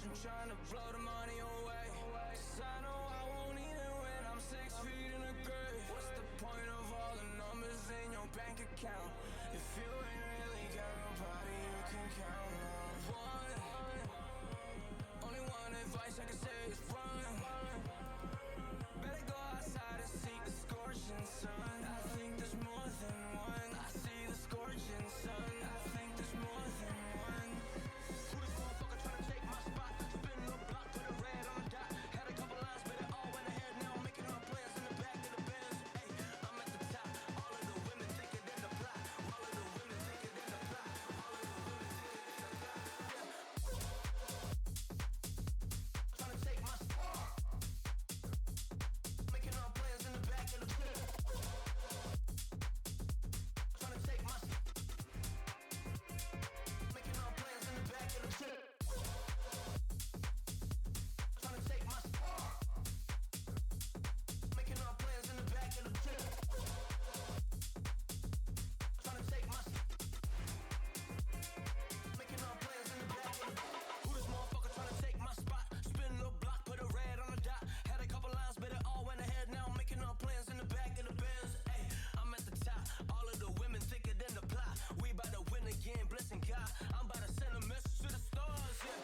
mission, trying to blow the money away. Cause I know I won't need it when I'm 6 feet in the grave. What's the point of all the numbers in your bank account if you ain't really got nobody you can count on? Only one advice I can say is run. Better go outside and seek the scorching sun. I think there's more than one. I see the scorching sun. I think there's more than one. Who this motherfucker trying to take my spot? Spin the block, put a red on the dot. Had a couple lines, but it all went ahead. Now I'm making our plans in the back of the Benz. Hey, I'm at the top. All of the women thicker than the plot. All of the women thicker than the plot. All of the women thicker than the plot. Trying to take my spot. Making our plans in the back of the Benz. Trying to take my making our plans in the back of the Benz. Trying to take my making our plans in the back of the Benz. Trying to take my making our plans in the back of the Who this motherfucker trying to take my spot? Spin the block, put a red on the dot. Had a couple lines, but it all went ahead. Now I'm making our plans in the back of the Benz. Hey, I'm at the top. All of the women thicker than the plot. We about to win again, blessing God. I'm about to send a message to the stars. Yeah.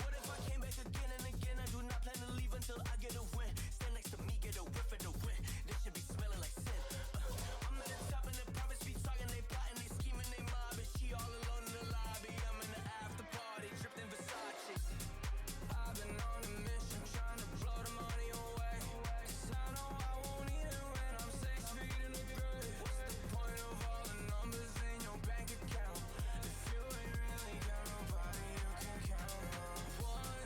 What if I came back again and again? I do not plan to leave until I get a win. Stand next to me, get a whiff of the wind. This should be smelling like sin. I'm at the top in the private street, talking, they plotting, they scheming, they mobbing. She all alone in the lobby. I'm in the after party, dripped in Versace. I've been on a mission, trying to blow the money away. Cause I know I won't need it when I'm 6 feet in the grave. What's the point of all the numbers in your bank account if you ain't really got nobody you can count on?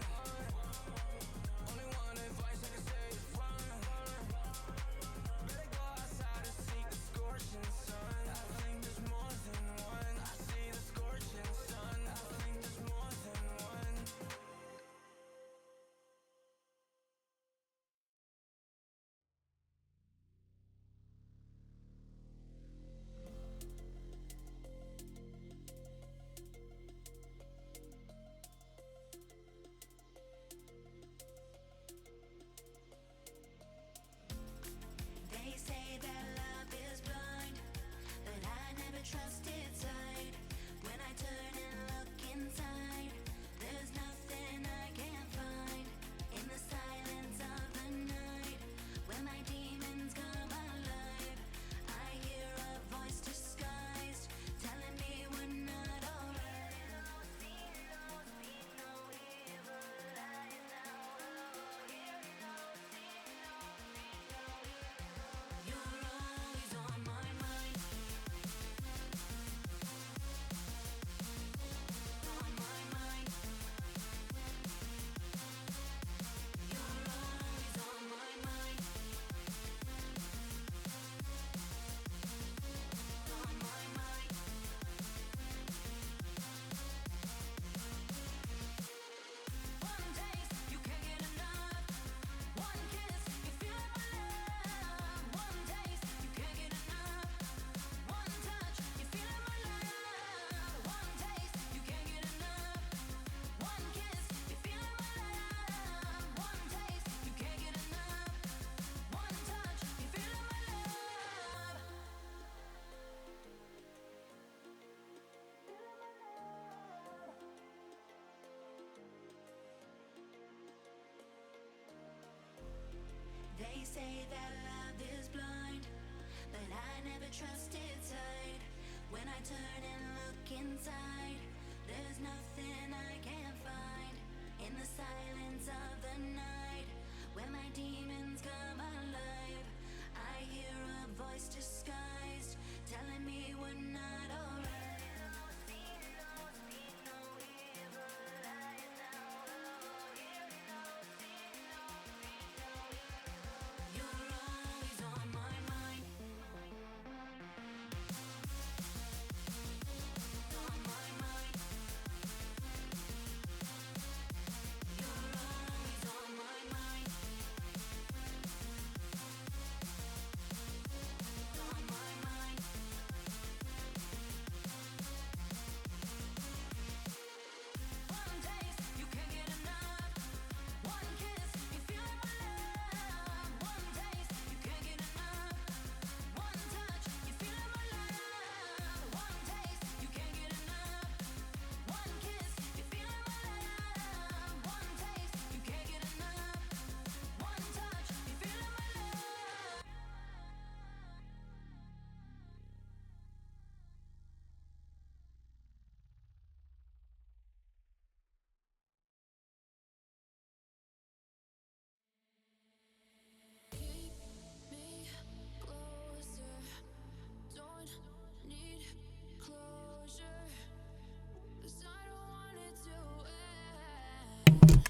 Only one advice I can say is run. Better go outside and seek the scorching sun. I think there's more than one. I see the scorching sun. I think there's more than one. They say that love is blind, but I never trusted sight. When I turn and look inside, there's nothing I can't find. In the silence of the night, when my demons come alive, I hear a voice disguised, telling me we're not alright. You're always on my mind. On my mind. You're always on my mind. On my mind. One taste, you can't get enough. One kiss, you feel like my love. One taste, you can't get enough. One touch, you feel like my love. One taste, you can't get enough. One kiss, you feel like my love. One taste, you can't get enough. One touch, you feel like my love. They say that love is blind, but I never trusted sight. When I turn and look inside, there's nothing I can't find. In the silence of the night, when my demons come alive, I hear a voice disguised, telling me we're not alright. You're always on my mind. On my mind.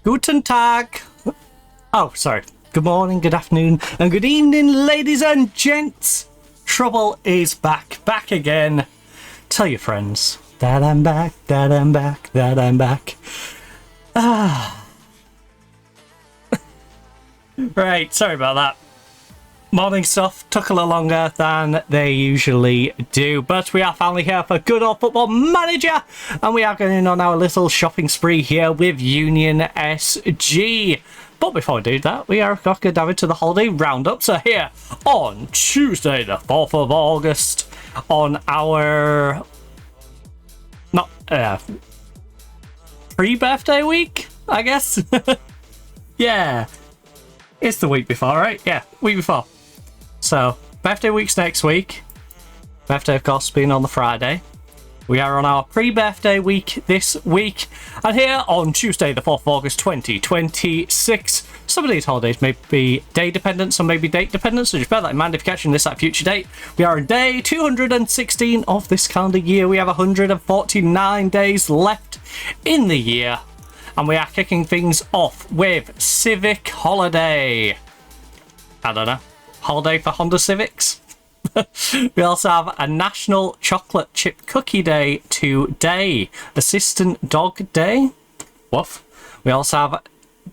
Guten Tag. Oh, sorry. Good morning, good afternoon, and good evening, ladies and gents. Trouble is back again. Tell your friends that I'm back, that I'm back, that I'm back. Right, sorry about that. Morning stuff took a little longer than they usually do, but we are finally here for Good Old Football Manager, and we are going on our little shopping spree here with Union SG. But before we do that, we are going to dive into the holiday roundup. So here on Tuesday, the 4th of August, on our pre-birthday week, I guess. Yeah, it's the week before, right? Yeah, week before. So birthday week's next week. Birthday, of course, being on the Friday. We are on our pre-birthday week this week, and here on Tuesday, the 4th of August 2026, some of these holidays may be day dependent, some may be date dependent, so just bear that in mind if you're catching this at a future date. We are on day 216 of this calendar year. We have 149 days left in the year, and we are kicking things off with Civic Holiday. I don't know, holiday for Honda Civics? We also have a National Chocolate Chip Cookie Day today. Assistant Dog Day. Woof. We also have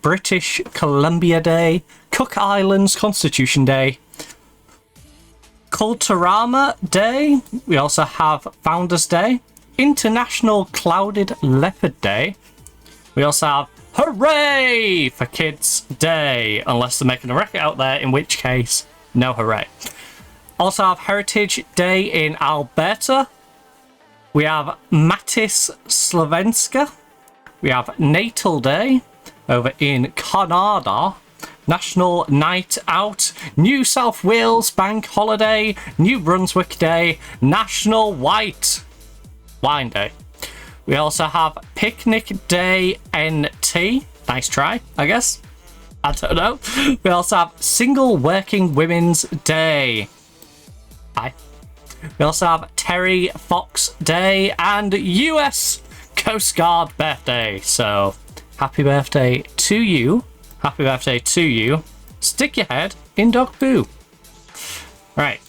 British Columbia Day. Cook Islands Constitution Day. Culturama Day. We also have Founders Day. International Clouded Leopard Day. We also have Hooray for Kids Day. Unless they're making a record out there, in which case, no hooray. Also have Heritage Day in Alberta. We have Matis Slovenska. We have Natal Day over in Canada. National Night Out. New South Wales Bank Holiday. New Brunswick Day. National White Wine Day. We also have Picnic Day NT. Nice try, I guess. I don't know. We also have Single Working Women's Day. Hi. We also have Terry Fox Day and US Coast Guard birthday. So, happy birthday to you. Happy birthday to you. Stick your head in dog poo. Right.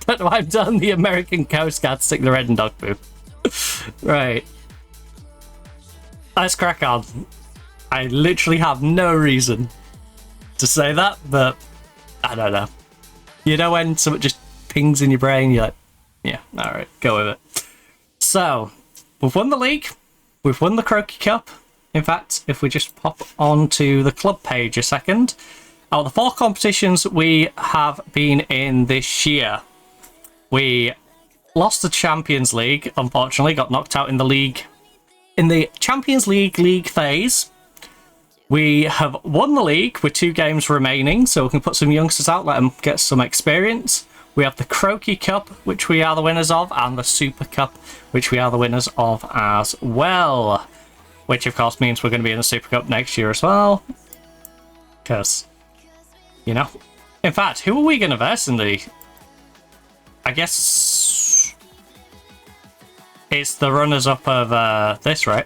Don't know why I've done the American Coast Guard stick their head in dog poo. Right. Let's crack on. I literally have no reason to say that, but I don't know. You know when something just pings in your brain, you're like, yeah, alright, go with it. So, we've won the league, we've won the Croaky Cup. In fact, if we just pop onto the club page a second, out of the 4 competitions we have been in this year, we lost the Champions League, unfortunately, got knocked out in the league. In the Champions League phase, we have won the league with 2 games remaining, so we can put some youngsters out, let them get some experience. We have the Croaky Cup, which we are the winners of, and the Super Cup, which we are the winners of as well. Which, of course, means we're going to be in the Super Cup next year as well. Because, you know. In fact, who are we going to verse in the... I guess... it's the runners-up of this, right?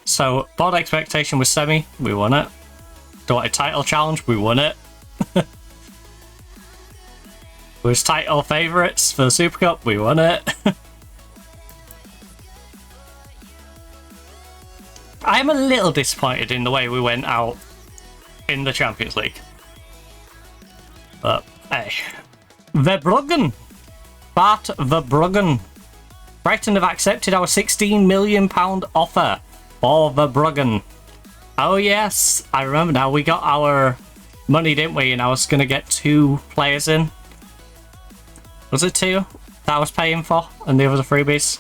So, board expectation was semi, we won it. Don't want a title challenge, we won it. Was title favourites for the Super Cup, we won it. I'm a little disappointed in the way we went out in the Champions League. But, hey. Verbruggen. Bart Verbruggen. Brighton have accepted our £16 million offer for Verbruggen. Oh yes, I remember now. We got our money, didn't we? And I was going to get 2 players in. Was it 2 that I was paying for? And the others are freebies?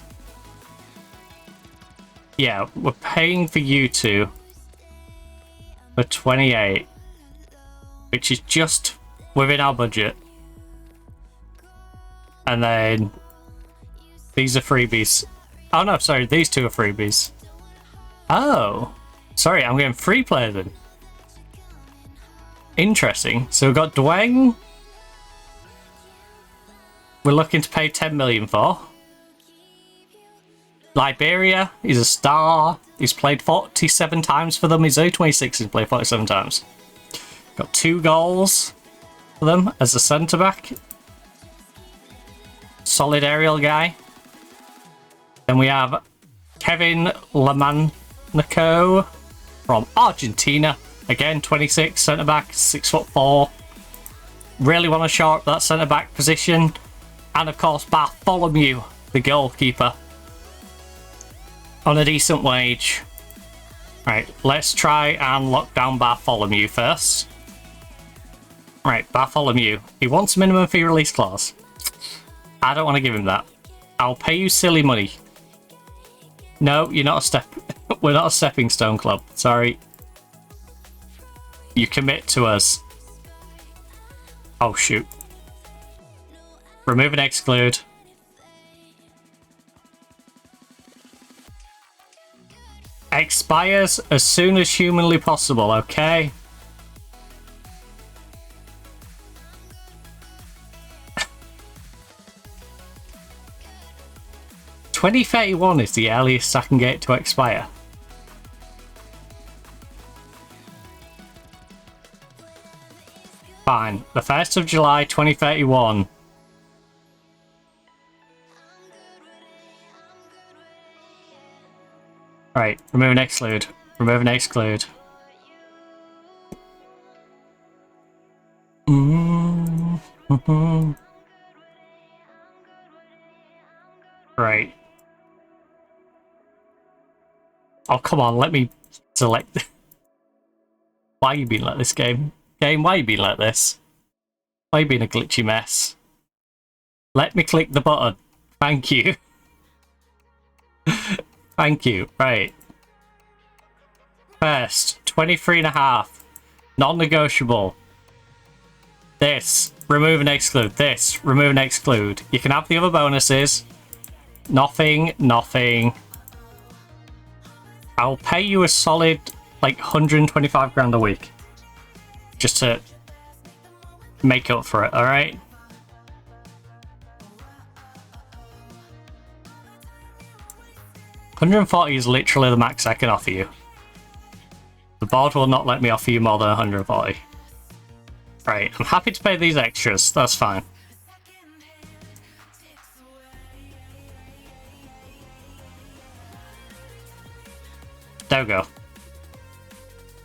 Yeah, we're paying for you 2 for 28, which is just within our budget. And then these are freebies. Oh no, sorry, these 2 are freebies. Oh, sorry, I'm getting 3 players in. Interesting. So we've got Dwang. We're looking to pay 10 million for. Liberia, he's a star. He's played 47 times for them. He's only 26, he's played 47 times. Got 2 goals for them as a centre-back. Solid aerial guy. Then we have Kevin Lamanico from Argentina. Again, 26, centre-back, 6'4". Really want to shore up that centre-back position. And of course, Bartholomew, the goalkeeper. On a decent wage. Right, let's try and lock down Bartholomew first. Right, Bartholomew. He wants a minimum fee release clause. I don't want to give him that. I'll pay you silly money. No, you're not a step. We're not a stepping stone club. Sorry. You commit to us. Oh shoot. Remove and exclude. Expires as soon as humanly possible, okay? $2031 is the earliest I can get it to expire. Fine. The 1st of July 2031. Right, remove and exclude. Remove and exclude. Right. Oh, come on, let me select. Why you been like this, game? Game, why you been like this? Why you been a glitchy mess? Let me click the button. Thank you. Thank you. Right. First, 23.5. Non-negotiable. This. Remove and exclude. This. Remove and exclude. You can have the other bonuses. Nothing. Nothing. I'll pay you a solid, like, 125 grand a week. Just to make up for it, alright? $140 is literally the max I can offer you. The board will not let me offer you more than 140. Right, I'm happy to pay these extras, that's fine. There we go.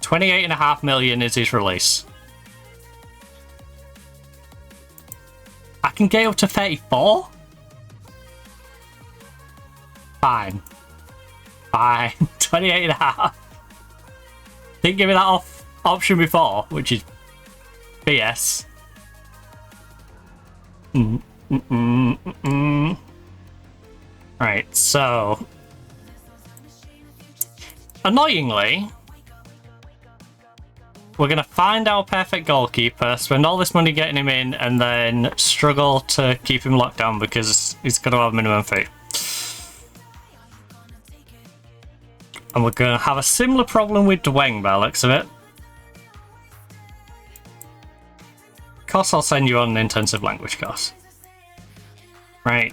28.5 million is his release. I can get up to 34? Fine. Fine. 28.5. Didn't give me that option before, which is BS. Right, so... Annoyingly, we're going to find our perfect goalkeeper, spend all this money getting him in, and then struggle to keep him locked down because he's got to have a minimum fee. And we're going to have a similar problem with Dwayne by the looks of it. Of course, I'll send you on an intensive language course. Right.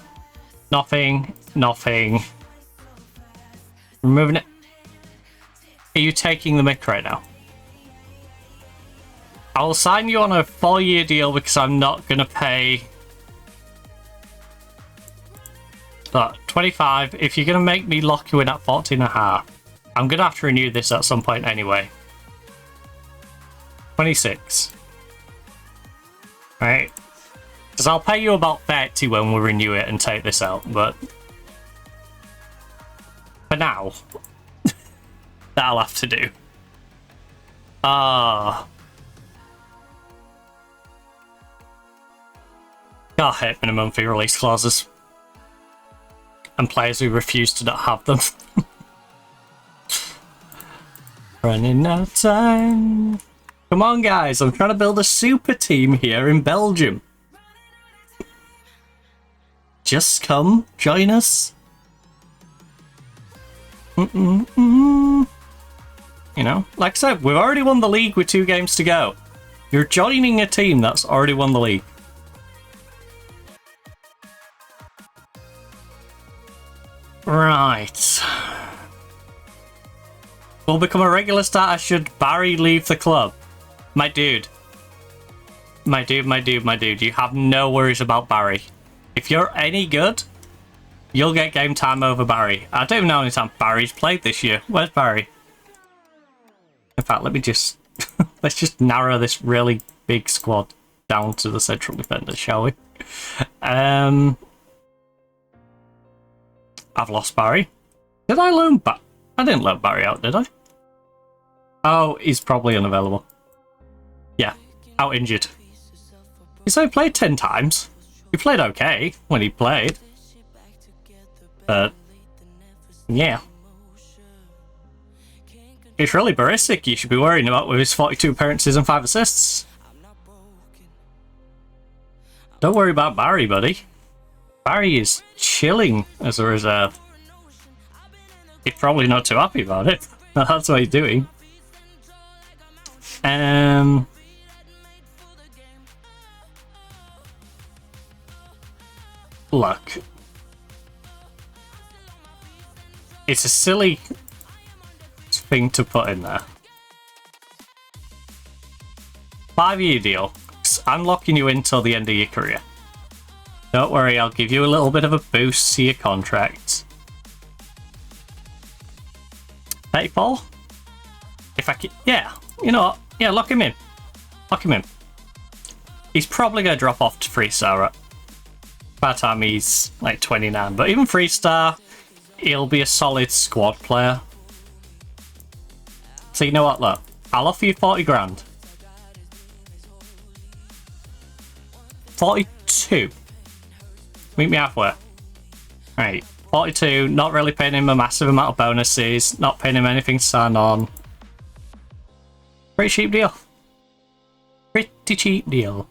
Nothing. Nothing. Removing it. Are you taking the mic right now? I will sign you on a 4-year deal because I'm not going to pay... But 25, if you're going to make me lock you in at 14.5, I'm going to have to renew this at some point anyway. 26. Right? Because I'll pay you about 30 when we renew it and take this out, but... For now... That'll have to do. I hate minimum fee release clauses. And players who refuse to not have them. Running out of time. Come on, guys. I'm trying to build a super team here in Belgium. Just come, join us. You know, like I said, we've already won the league with 2 games to go. You're joining a team that's already won the league. Right. Will become a regular starter should Barry leave the club. My dude. My dude. You have no worries about Barry. If you're any good, you'll get game time over Barry. I don't even know how many times Barry's played this year. Where's Barry? In fact, let me just... let's just narrow this really big squad down to the central defender, shall we? I've lost Barry. Did I loan Barry? I didn't loan Barry out, did I? Oh, he's probably unavailable. Yeah, out injured. He's only played 10 times. He played okay when he played. But, yeah. It's really Barisic you should be worrying about with his 42 appearances and 5 assists. Don't worry about Barry, buddy. Barry is chilling as a reserve. He's probably not too happy about it. That's what he's doing. Look. It's a silly thing to put in there. 5-year deal. I'm locking you in till the end of your career. Don't worry, I'll give you a little bit of a boost to your contract. Hey, Paul? If I can... Yeah, you know what? Yeah, lock him in. Lock him in. He's probably going to drop off to 3-star by the time he's like 29. But even 3-star, he'll be a solid squad player. So you know what, look. I'll offer you 40 grand. 42. Meet me halfway. Right, 42, not really paying him a massive amount of bonuses, not paying him anything to sign on. Pretty cheap deal. Pretty cheap deal.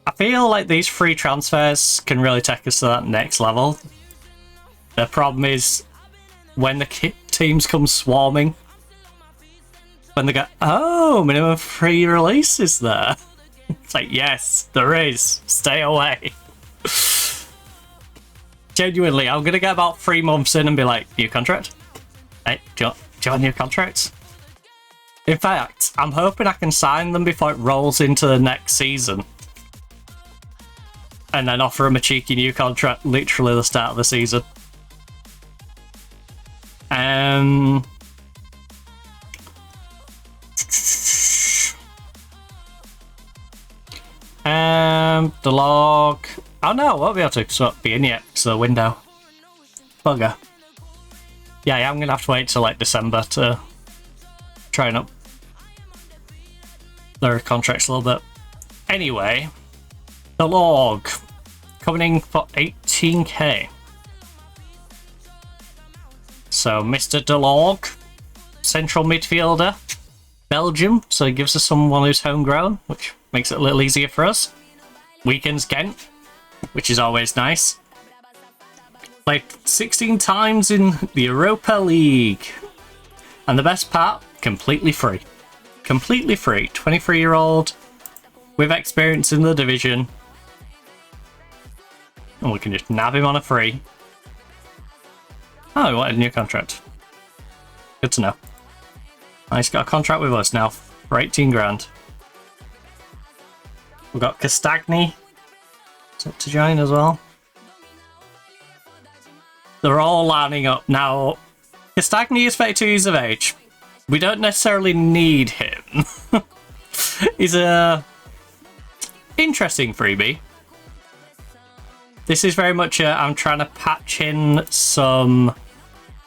I feel like these free transfers can really take us to that next level. The problem is when the teams come swarming. When they go, oh, minimum free releases there. It's like, yes, there is. Stay away. Genuinely, I'm going to get about 3 months in and be like, new contract? Hey, do you want a new contract? In fact, I'm hoping I can sign them before it rolls into the next season. And then offer them a cheeky new contract literally the start of the season. The log. Oh no, won't be able to be in yet. It's the window. Bugger. Yeah, I'm gonna have to wait till like December to try and up their contracts a little bit. Anyway, the log coming in for 18k. So Mr. DeLog, central midfielder, Belgium, so he gives us someone who's homegrown, which makes it a little easier for us. Weekends Ghent, which is always nice. Played 16 times in the Europa League. And the best part, completely free. Completely free. 23-year-old with experience in the division. And we can just nab him on a free. Oh, he wanted a new contract. Good to know. He's got a contract with us now for 18 grand. We've got Castagni to join as well. They're all lining up. Now, Castagni is 32 years of age. We don't necessarily need him. He's a interesting freebie. This is very much I'm trying to patch in some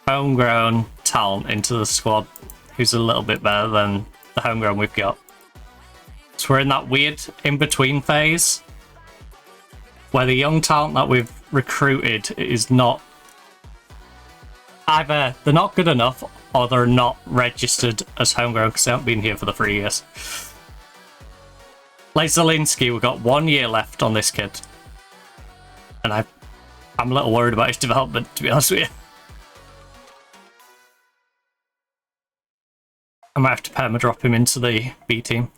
homegrown talent into the squad who's a little bit better than the homegrown we've got. So we're in that weird in-between phase where the young talent that we've recruited is not... Either they're not good enough or they're not registered as homegrown because they haven't been here for the 3 years. Like Zielinski, we've got 1 year left on this kid. And I'm a little worried about his development, to be honest with you. I might have to perma-drop him into the B team.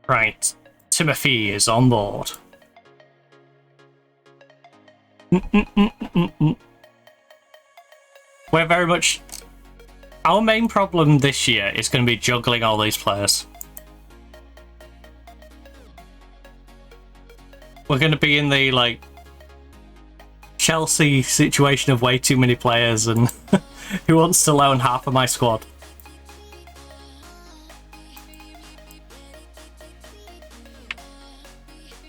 Right. Timothy is on board. We're very much... Our main problem this year is going to be juggling all these players. We're going to be in the, like, Chelsea situation of way too many players and who wants to loan half of my squad.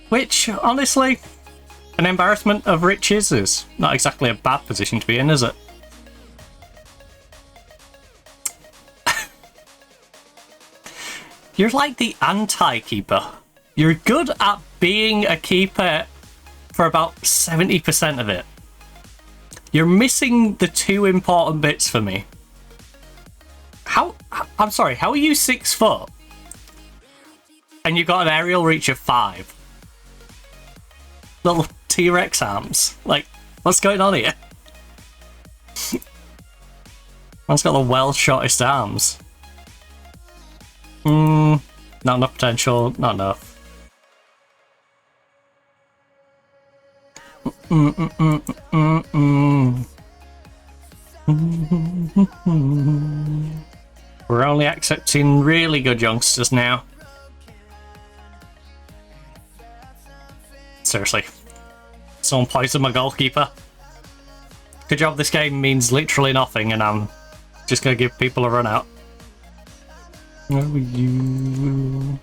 Which, honestly, an embarrassment of riches is not exactly a bad position to be in, is it? You're like the anti-keeper. You're good at being a keeper for about 70% of it. You're missing the two important bits for me. I'm sorry, how are you 6 foot? And you've got an aerial reach of 5? Little T-Rex arms. Like, what's going on here? Man's got the world's shortest arms. Not enough potential, not enough. We're only accepting really good youngsters now. Seriously. Someone poisoned my goalkeeper. Good job, this game means literally nothing and I'm just gonna give people a run out. Where are you?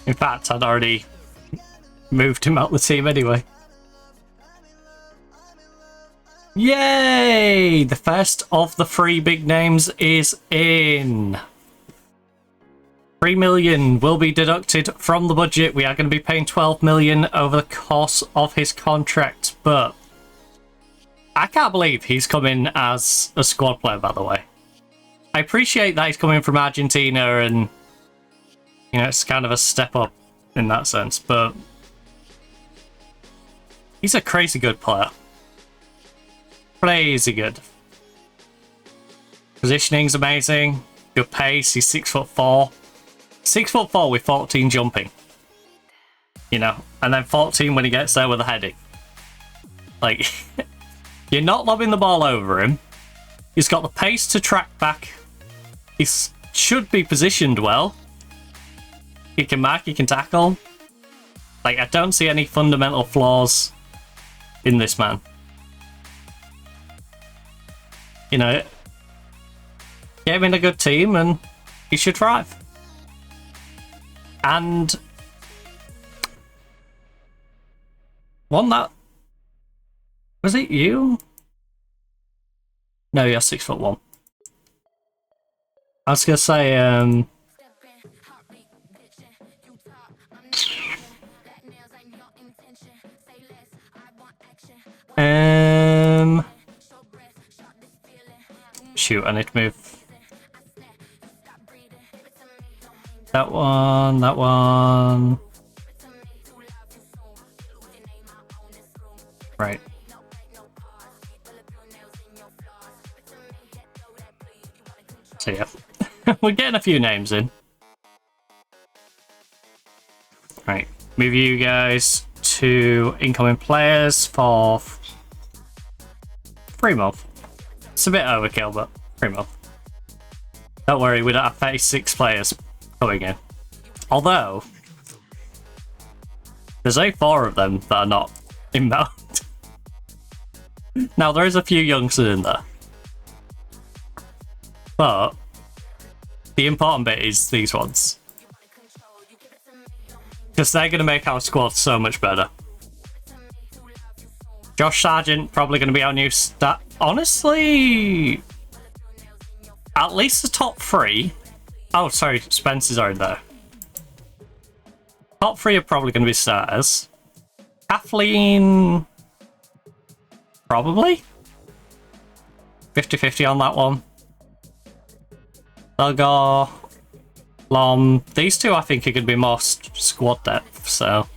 In fact, I'd already moved him out the team anyway. Yay! The first of the 3 big names is in. 3 million will be deducted from the budget. We are going to be paying 12 million over the course of his contract, but I can't believe he's coming as a squad player, by the way. I appreciate that he's coming from Argentina and, you know, it's kind of a step up in that sense, but he's a crazy good player. Crazy good. Positioning's amazing. Good pace. He's 6'4". 6'4" with 14 jumping. You know, and then 14 when he gets there with a heading. Like, you're not lobbing the ball over him. He's got the pace to track back. He should be positioned well. He can mark, he can tackle. Like, I don't see any fundamental flaws in this man. You know, get him in a good team and he should thrive. And one that... Was it you? No, you're 6'1". I was gonna say, shoot, I need to move. That one, that one. Right. So yeah, we're getting a few names in. Right, move you guys to incoming players for 3 months. It's a bit overkill, but 3 months. Don't worry, we don't have 36 players coming in. Although, there's only 4 of them that are not inbound. Now, there is a few youngsters in there. But the important bit is these ones. Because they're going to make our squad so much better. Josh Sargent, probably going to be our new stat. Honestly, at least the top 3. Oh, sorry, Spencer's already there. Top 3 are probably going to be starters. Kathleen, probably. 50-50 on that one. Elgar, Lom, these two I think are going to be more squad depth, so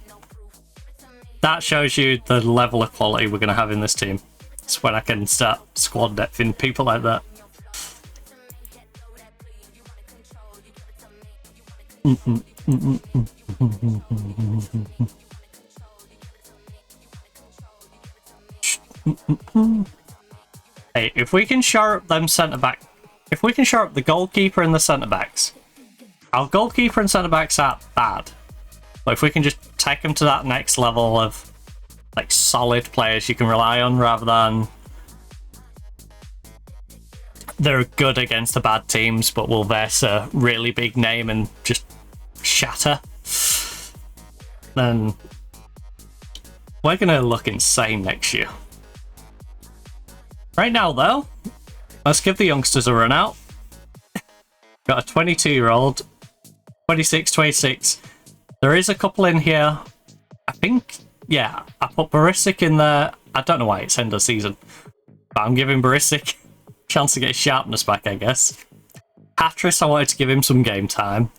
that shows you the level of quality we're going to have in this team. It's when I can start squad depth in people like that. Hey, if we can shore up them centre back, if we can shore up the goalkeeper and the centre backs, our goalkeeper and centre backs aren't bad. But if we can just take them to that next level of like solid players you can rely on, rather than they're good against the bad teams but will verse a really big name and just shatter, then we're gonna look insane next year. Right now though, let's give the youngsters a run out. Got a 22-year-old, 26. There is a couple in here. I think, yeah, I put Barisic in there. I don't know why it's end of season, but I'm giving Barisic a chance to get his sharpness back, I guess. Hatris, I wanted to give him some game time,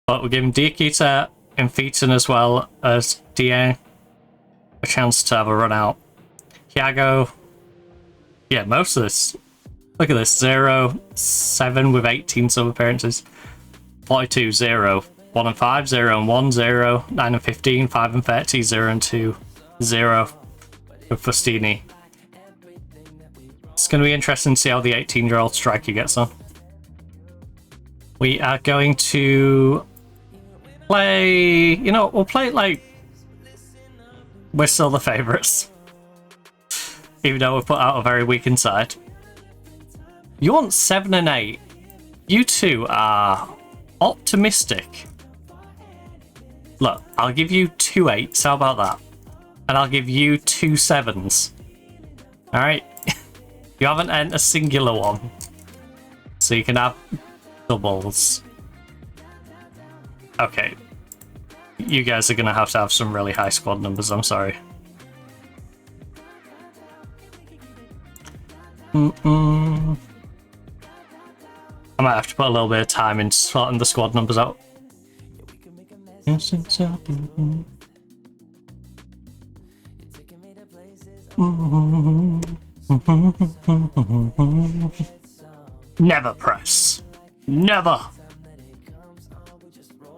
but we're giving Diakita and Featon as well as Dieng a chance to have a run out. Thiago, yeah, most of this. Look at this: 0, 7 with 18 sub appearances, 42, 0, 1 and 5, 0 and 1, 0, 9 and 15, 5 and 30, 0 and 2, 0 with Fustini. It's going to be interesting to see how the 18-year-old striker gets on. We are going to play, you know, we'll play it like we're still the favourites, even though we've put out a very weak inside. You want 7 and 8. You two are optimistic. Look, I'll give you 2 8s. How about that? And I'll give you 2 7s. Alright? You haven't earned a singular one, so you can have doubles. Okay. You guys are going to have some really high squad numbers, I'm sorry. I might have to put a little bit of time in sorting the squad numbers out. Never press. Never.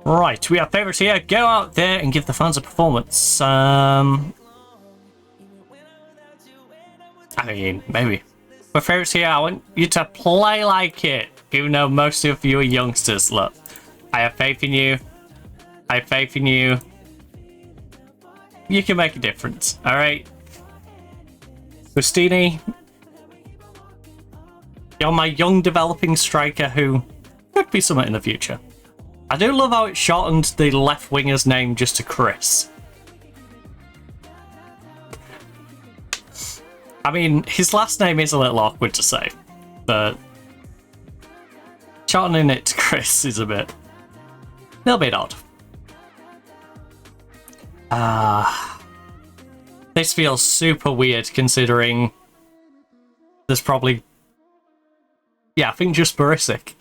Right, we have favourites here. Go out there and give the fans a performance. I mean, maybe. For favourites here, I want you to play like it, even though most of you are youngsters. Look, I have faith in you. I have faith in you. You can make a difference, alright? Bustini, you're my young developing striker who could be something in the future. I do love how it shortened the left winger's name just to Chris. I mean, his last name is a little awkward to say, but shortening it to Chris is a little bit odd. This feels super weird considering there's probably, yeah, I think just Barisic,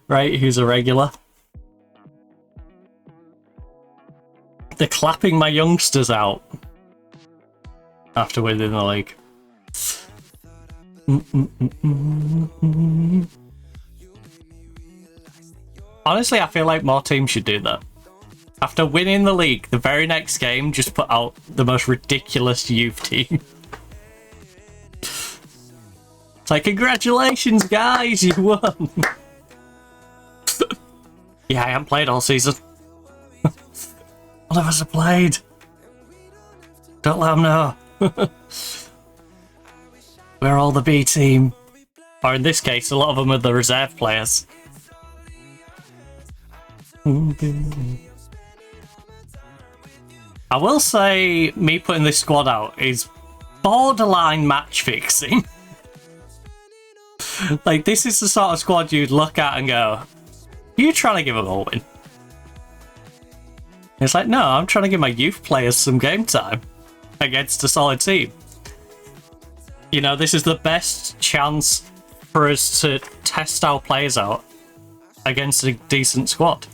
right, who's a regular. They're clapping my youngsters out after winning the league. Honestly, I feel like more teams should do that. After winning the league, the very next game, just put out the most ridiculous youth team. It's like, congratulations, guys, you won. Yeah, I haven't played all season. All of us have played. Don't let them know. We're all the B team. Or in this case, a lot of them are the reserve players. I will say, me putting this squad out is borderline match fixing. Like, this is the sort of squad you'd look at and go, you trying to give them a win? It's like, no, I'm trying to give my youth players some game time against a solid team. You know, this is the best chance for us to test our players out against a decent squad.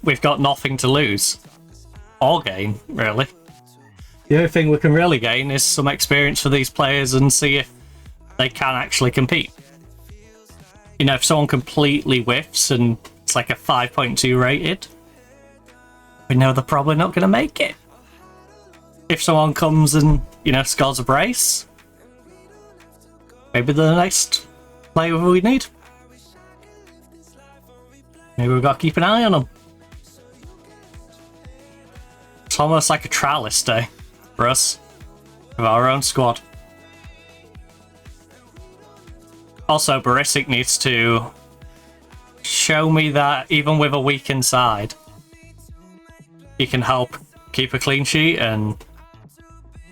We've got nothing to lose. Or gain, really. The only thing we can really gain is some experience for these players and see if they can actually compete. You know, if someone completely whiffs and it's like a 5.2 rated, we know they're probably not going to make it. If someone comes and, you know, scores a brace, maybe they're the next player we need. Maybe we've got to keep an eye on them. It's almost like a trial list day for us, with our own squad. Also, Barisic needs to show me that even with a weakened side, he can help keep a clean sheet, and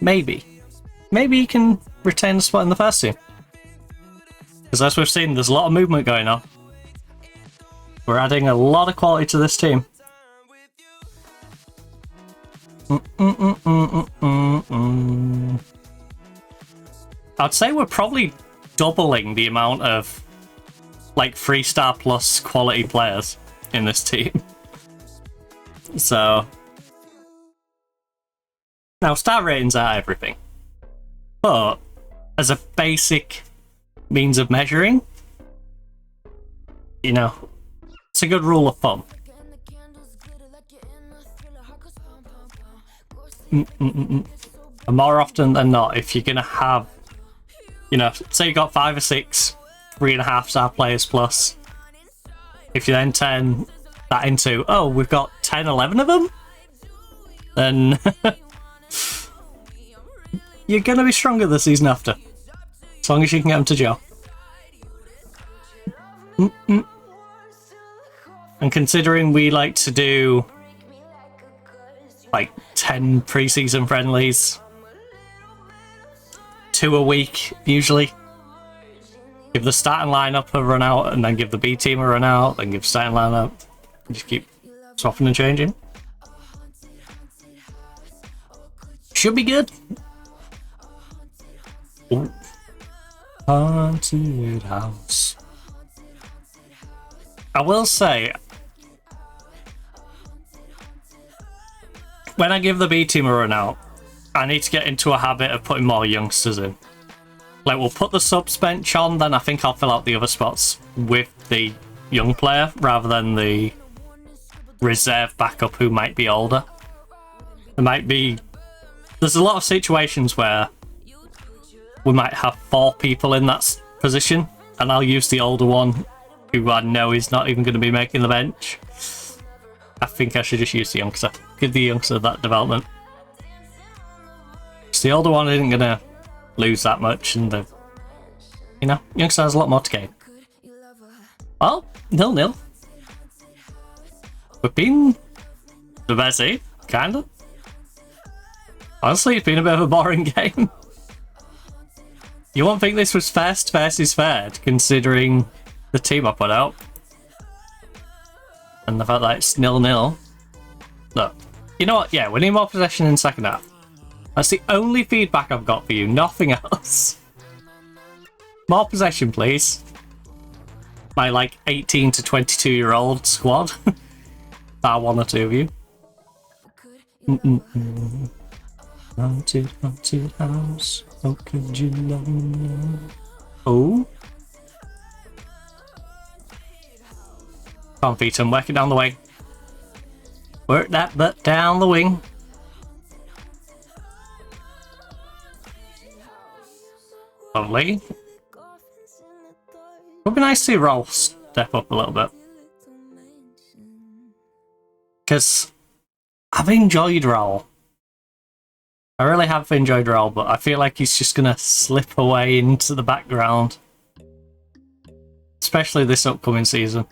maybe he can retain the spot in the first team. Because as we've seen, there's a lot of movement going on. We're adding a lot of quality to this team. I'd say we're probably doubling the amount of like 3-star plus quality players in this team. So now star ratings are everything, but as a basic means of measuring, you know, it's a good rule of thumb. And more often than not, if you're gonna have, you know, say you got 5 or 6 3.5-star players plus, if you then turn that into, oh, we've got 10, 11 of them, then you're gonna be stronger the season after, as long as you can get them to gel. And considering we like to do like 10 pre-season friendlies, 2 a week usually, give the starting lineup a run out and then give the B team a run out, then give starting lineup, and just keep swapping and changing. Should be good. Ooh. Haunted house. I will say, when I give the B team a run out, I need to get into a habit of putting more youngsters in. Like, we'll put the subs bench on, then I think I'll fill out the other spots with the young player rather than the reserve backup who might be older. There's a lot of situations where we might have 4 people in that position, and I'll use the older one who I know is not even going to be making the bench. I think I should just use the youngster. Give the youngster that development. Because the older one isn't going to lose that much, and the, you know, youngster has a lot more to gain. Well, 0-0. We've been the Messi, kind of. Honestly, it's been a bit of a boring game. You won't think this was first versus third, considering the team I put out. And the fact that it's 0-0. Look, you know what? Yeah, we need more possession in the second half. That's the only feedback I've got for you, nothing else. More possession, please. My, like, 18 to 22-year-old squad. Bar 1 or 2 of you. Haunted house. How could you love me? Oh? Come on, Featon, work it down the wing. Work that butt down the wing. Lovely. Would be nice to see Roll step up a little bit. Because I've enjoyed Roll. I really have enjoyed Roll, but I feel like he's just going to slip away into the background. Especially this upcoming season.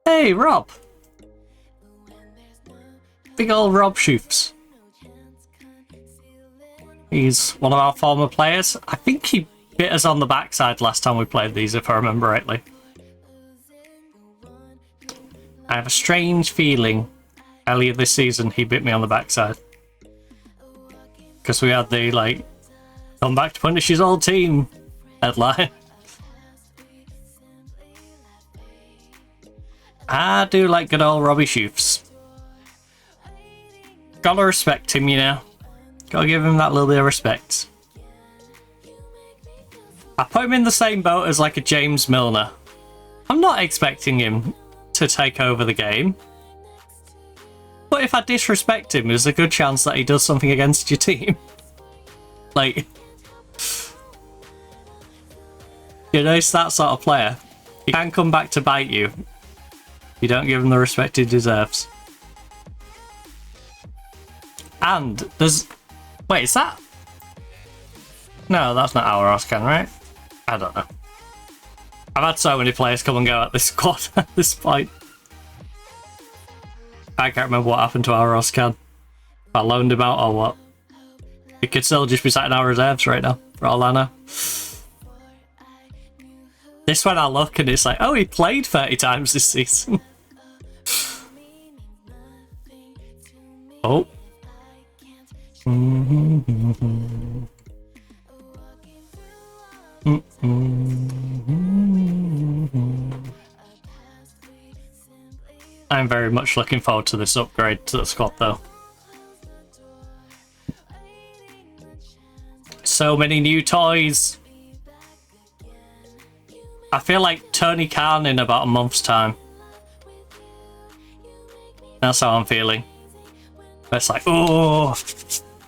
Hey, Rob! Big old Rob Shoops. He's one of our former players. I think he bit us on the backside last time we played these, if I remember rightly. I have a strange feeling earlier this season he bit me on the backside. Because we had the, like, come back to punish his old team headline. I do like good old Robbie Shoofs. Gotta respect him, you know. Gotta give him that little bit of respect. I put him in the same boat as like a James Milner. I'm not expecting him to take over the game. But if I disrespect him, there's a good chance that he does something against your team. Like, you know, it's that sort of player. He can come back to bite you. You don't give him the respect he deserves. And there's... Wait, is that... No, that's not our Oscan, right? I don't know. I've had so many players come and go at this squad at this point. I can't remember what happened to our Oscan. If I loaned him out or what. He could still just be sat in our reserves right now, for all I know. This one I look and it's like, oh, he played 30 times this season. Oh. I'm very much looking forward to this upgrade to the squad though. So many new toys. I feel like Tony Khan in about a month's time. That's how I'm feeling. It's like, oh,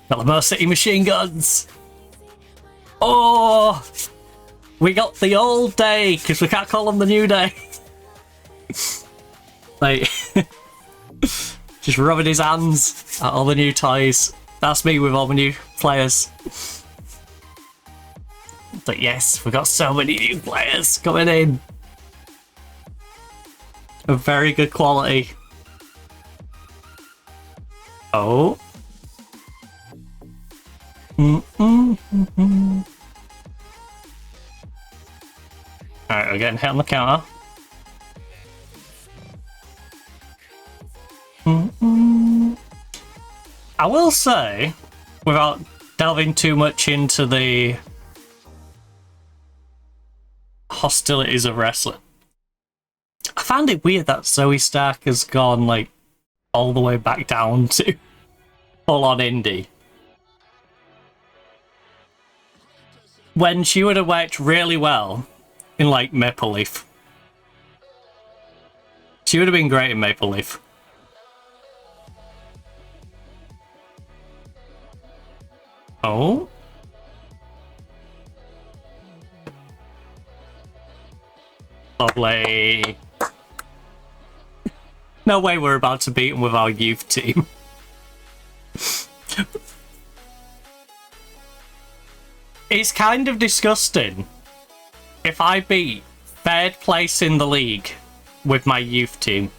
got the Most City machine guns. Oh, we got the old day because we can't call them the new day. Like, just rubbing his hands at all the new toys. That's me with all the new players. But yes, we got so many new players coming in. Of very good quality. Oh. Alright, we're getting hit on the counter. I will say, without delving too much into the hostilities of wrestling, I found it weird that Zoe Stark has gone like all the way back down to full on indie. When she would have worked really well in like Maple Leaf. She would have been great in Maple Leaf. Oh. Lovely. No way we're about to beat them with our youth team. It's kind of disgusting if I beat third place in the league with my youth team.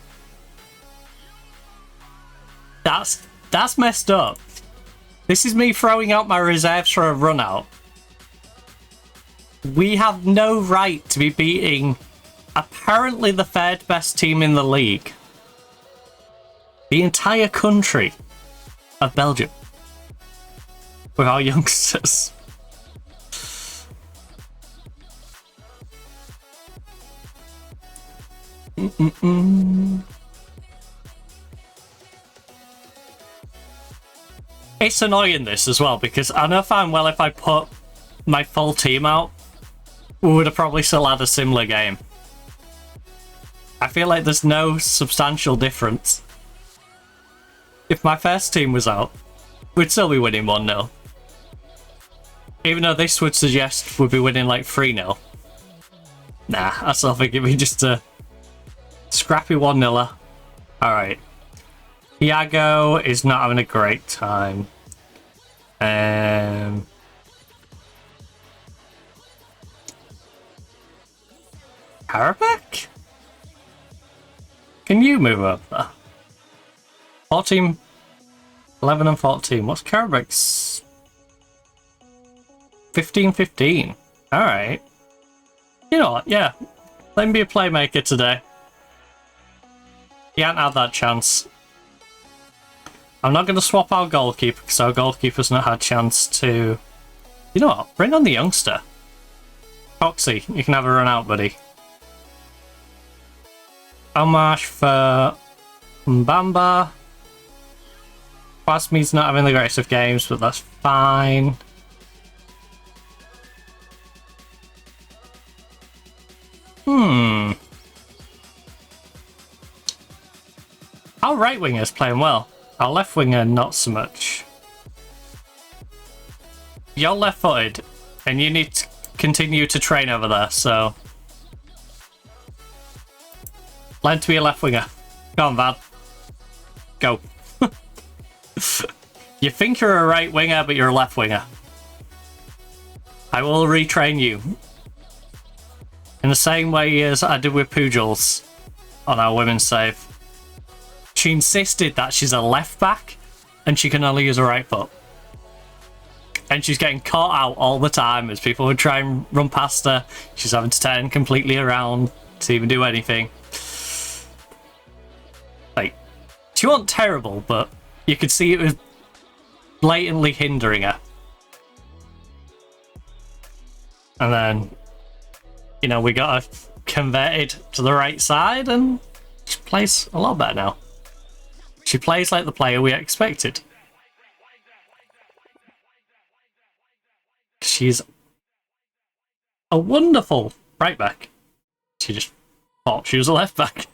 That's messed up. This is me throwing out my reserves for a run out. We have no right to be beating apparently the third best team in the league. The entire country of Belgium. With our youngsters. It's annoying this as well because I know fine well if I put my full team out, we would have probably still had a similar game. I feel like there's no substantial difference. If my first team was out, we'd still be winning 1-0. Even though this would suggest we'd be winning like 3-0. Nah, I still think it'd be just a scrappy 1-0er. Alright. Iago is not having a great time. Karabakh? Can you move up there? 14, 11 and 14. What's Karabakh's? 15-15. Alright. You know what? Yeah. Let him be a playmaker today. He hadn't had that chance. I'm not going to swap our goalkeeper because our goalkeeper's not had a chance to... You know what? Bring on the youngster. Foxy, you can have a run out, buddy. Homage for Mbamba. Quasmi's not having the greatest of games, but that's fine. Our right winger's playing well. Our left winger, not so much. You're left-footed, and you need to continue to train over there, so... Learn to be a left winger. Go on, Vad. Go. You think you're a right winger, but you're a left winger. I will retrain you. In the same way as I did with Pujals on our women's save. She insisted that she's a left back, and she can only use her right foot. And she's getting caught out all the time as people would try and run past her. She's having to turn completely around to even do anything. Like, she wasn't terrible, but you could see it was blatantly hindering her. And then, you know, we got her converted to the right side, and she plays a lot better now. She plays like the player we expected. She's a wonderful right back. She just thought she was a left back.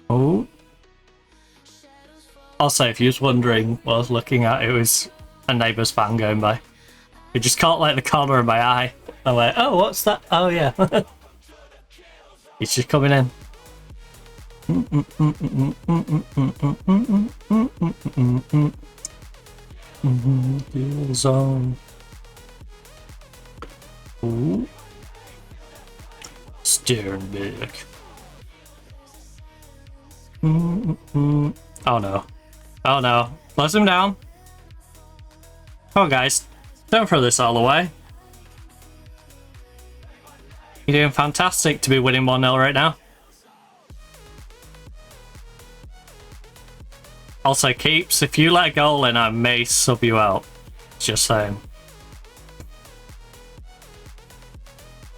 Oh. Also, if you was wondering what I was looking at, it was a neighbour's fan going by. It just caught like the corner of my eye. I went, oh, what's that? Oh, yeah. He's just coming in. Zone. Ooh. Sternberg. Oh no. Oh no. Close him down. Come on, guys. Don't throw this all away. You're doing fantastic to be winning 1-0 right now. Also, Keeps, if you let a goal in, I may sub you out. Just saying.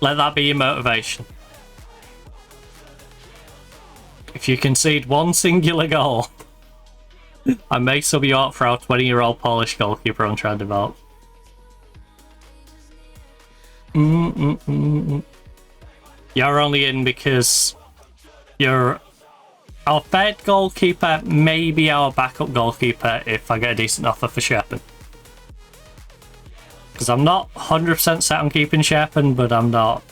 Let that be your motivation. If you concede one singular goal, I may sub you out for our 20-year-old Polish goalkeeper I'm trying to develop. You're only in because you're our third goalkeeper, maybe our backup goalkeeper if I get a decent offer for Sherpen. Because I'm not 100% set on keeping Sherpen, but I'm not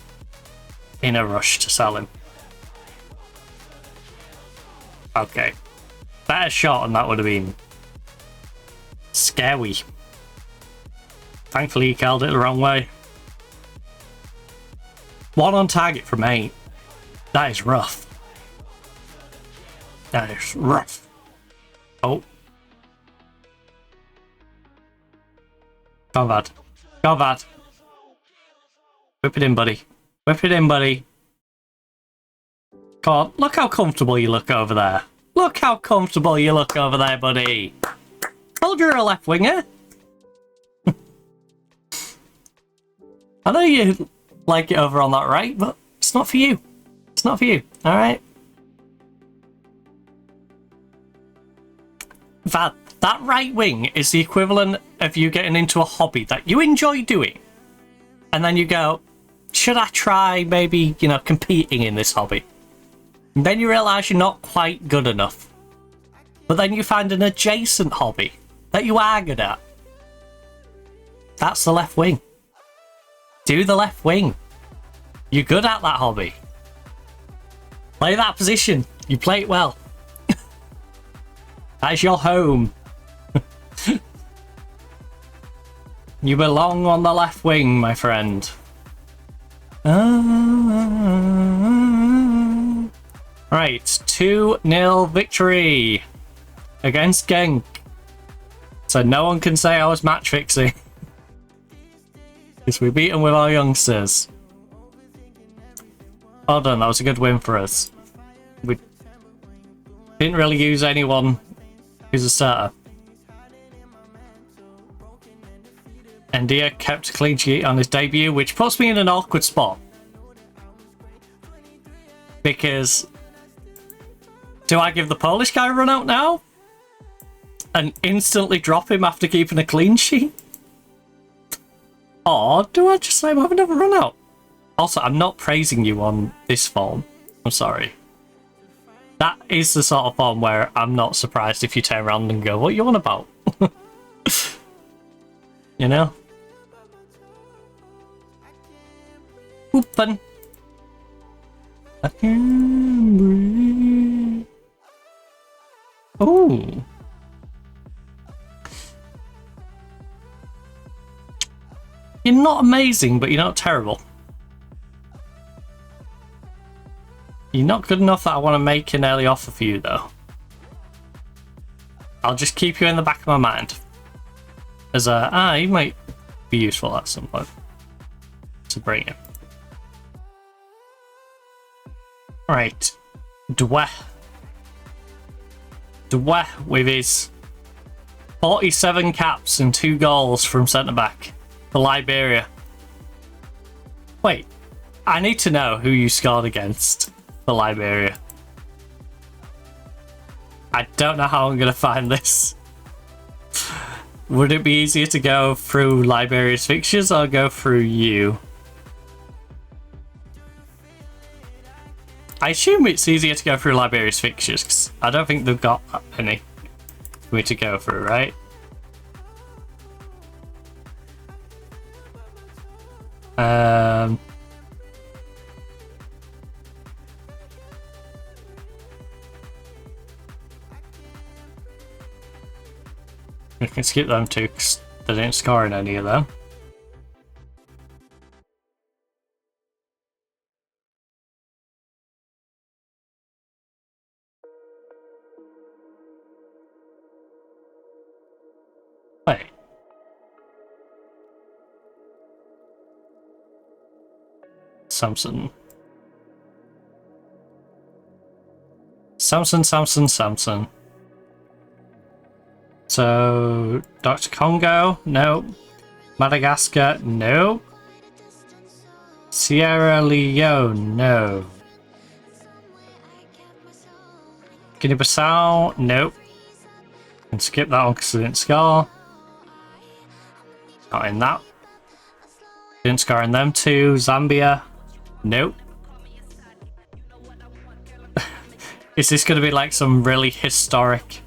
in a rush to sell him. Okay. Better shot and that would have been scary. Thankfully he called it the wrong way. 1 on target from 8. That is rough. That is rough. Oh. Go on, Vad. Go on, Vad. Whip it in, buddy. Whip it in, buddy. Come on. Look how comfortable you look over there. Look how comfortable you look over there, buddy. Told you're a left winger. I know you like it over on that right, but it's not for you. It's not for you, alright? That right wing is the equivalent of you getting into a hobby that you enjoy doing. And then you go, should I try maybe, you know, competing in this hobby? And then you realise you're not quite good enough. But then you find an adjacent hobby that you are good at. That's the left wing. Do the left wing. You're good at that hobby. Play that position. You play it well. That's your home. You belong on the left wing, my friend. Right, 2-0 victory against Genk. So no one can say I was match fixing. Because we beat them with our youngsters. Well done, that was a good win for us. We didn't really use anyone who's a starter. Ndia kept a clean sheet on his debut, which puts me in an awkward spot. Because do I give the Polish guy a run out now? And instantly drop him after keeping a clean sheet? Or do I just let him have another run out? Also, I'm not praising you on this form. I'm sorry. That is the sort of form where I'm not surprised if you turn around and go, what are you on about? You know? Open. I can breathe. Ooh. You're not amazing, but you're not terrible. You're not good enough that I want to make an early offer for you, though. I'll just keep you in the back of my mind. As a, you might be useful at some point to bring it. Right. Dwe with his 47 caps and 2 goals from centre-back for Liberia. Wait, I need to know who you scored against for Liberia. I don't know how I'm going to find this. Would it be easier to go through Liberia's fixtures or go through you? I assume it's easier to go through Liberia's fixtures, because I don't think they've got that many for me to go through, right? We can skip them too, because they didn't score in any of them. Wait. Samson. So, Dr. Congo? No. Madagascar? No. Sierra Leone? No. Guinea-Bissau? Nope. Can skip that one because they didn't score. Not in that. Didn't score in them two. Zambia? Nope. Is this going to be like some really historic...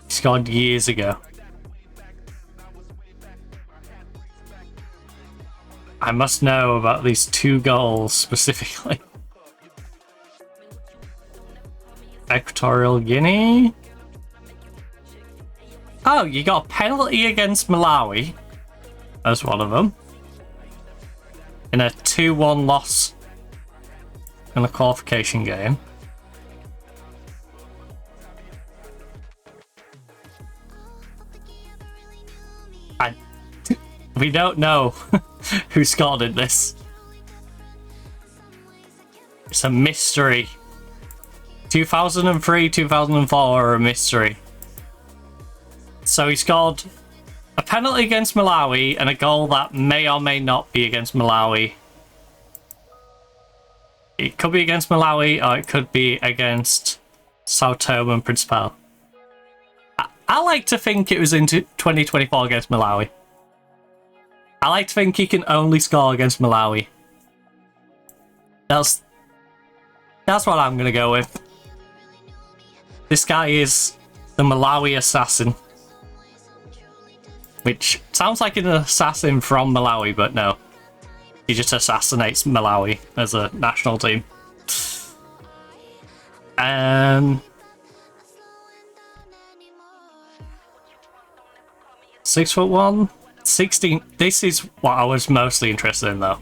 Scored years ago. I must know about these 2 goals specifically. Equatorial Guinea. Oh, you got a penalty against Malawi. That's one of them. In a 2-1 loss in a qualification game. We don't know who scored in this. It's a mystery. 2003, 2004 are a mystery. So he scored a penalty against Malawi and a goal that may or may not be against Malawi. It could be against Malawi or it could be against Sao Tome and Principe. I like to think it was in 2024 against Malawi. I like to think he can only score against Malawi. That's what I'm going to go with. This guy is the Malawi assassin. Which sounds like an assassin from Malawi, but no. He just assassinates Malawi as a national team. 6'1", 16. This is what I was mostly interested in, though.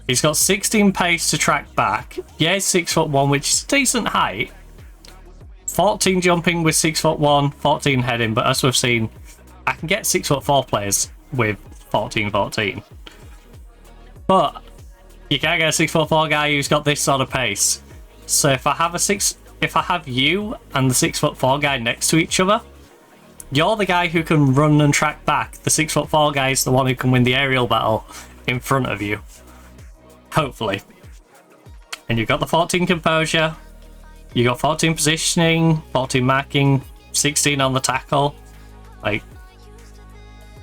He's got 16 pace to track back. Yeah, he's 6'1", which is a decent height. 14 jumping with 6'1", 14 heading, but as we've seen, I can get 6'4" players with 14. But you can't get a 6'4" guy who's got this sort of pace. So if I have you and the 6'4" guy next to each other, you're the guy who can run and track back. The 6'4" guy is the one who can win the aerial battle in front of you. Hopefully. And you've got the 14 composure. You got 14 positioning, 14 marking, 16 on the tackle. Like,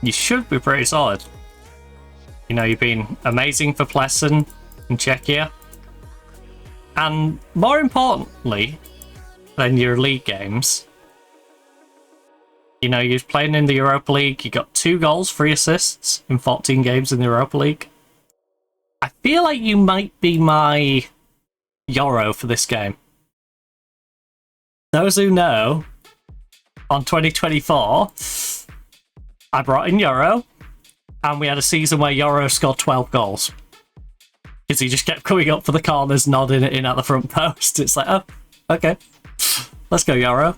you should be pretty solid. You know, you've been amazing for Plessen. in Czechia. And more importantly than your league games, you know, you're playing in the Europa League, you got 2 goals, 3 assists in 14 games in the Europa League. I feel like you might be my Euro for this game. Those who know, on 2024, I brought in Euro, and we had a season where Euro scored 12 goals. Because he just kept coming up for the corners, nodding it in at the front post. It's like, oh, okay. Let's go, Euro.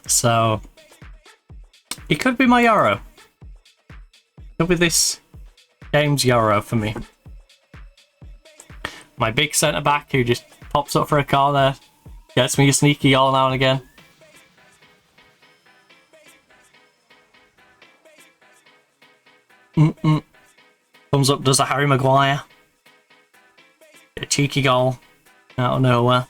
So, he could be my Euro. Could be this game's Euro for me. My big centre-back who just pops up for a corner, gets me a sneaky goal now and again. Comes up, does a Harry Maguire. A cheeky goal out of nowhere.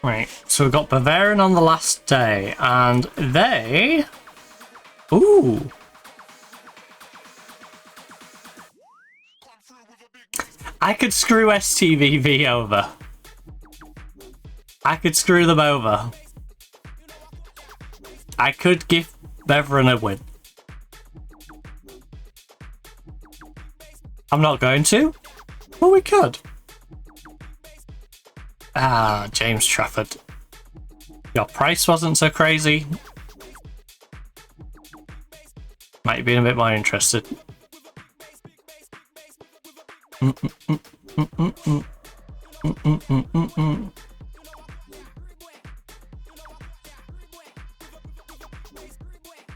Right, so we've got Bavarian on the last day, and they... Ooh! I could screw STVV over. I could screw them over. I could give Beveren a win. I'm not going to. Well, we could. Ah, James Trafford. Your price wasn't so crazy. Might have been a bit more interested.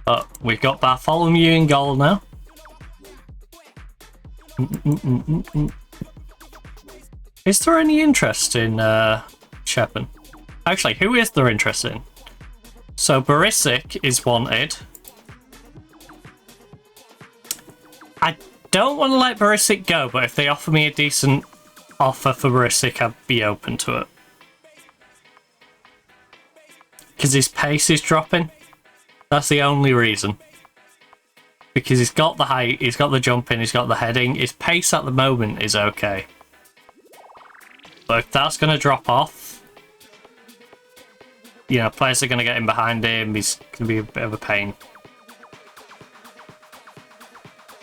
But we've got Bartholomew in goal now. Is there any interest in Shepard? Actually, who is there interest in? So Barisic is wanted. I don't want to let Barisic go, but if they offer me a decent offer for Barisic, I'd be open to it. Because his pace is dropping. That's the only reason. Because he's got the height, he's got the jumping, he's got the heading. His pace at the moment is okay. But if that's going to drop off, you know, players are going to get in behind him, he's going to be a bit of a pain.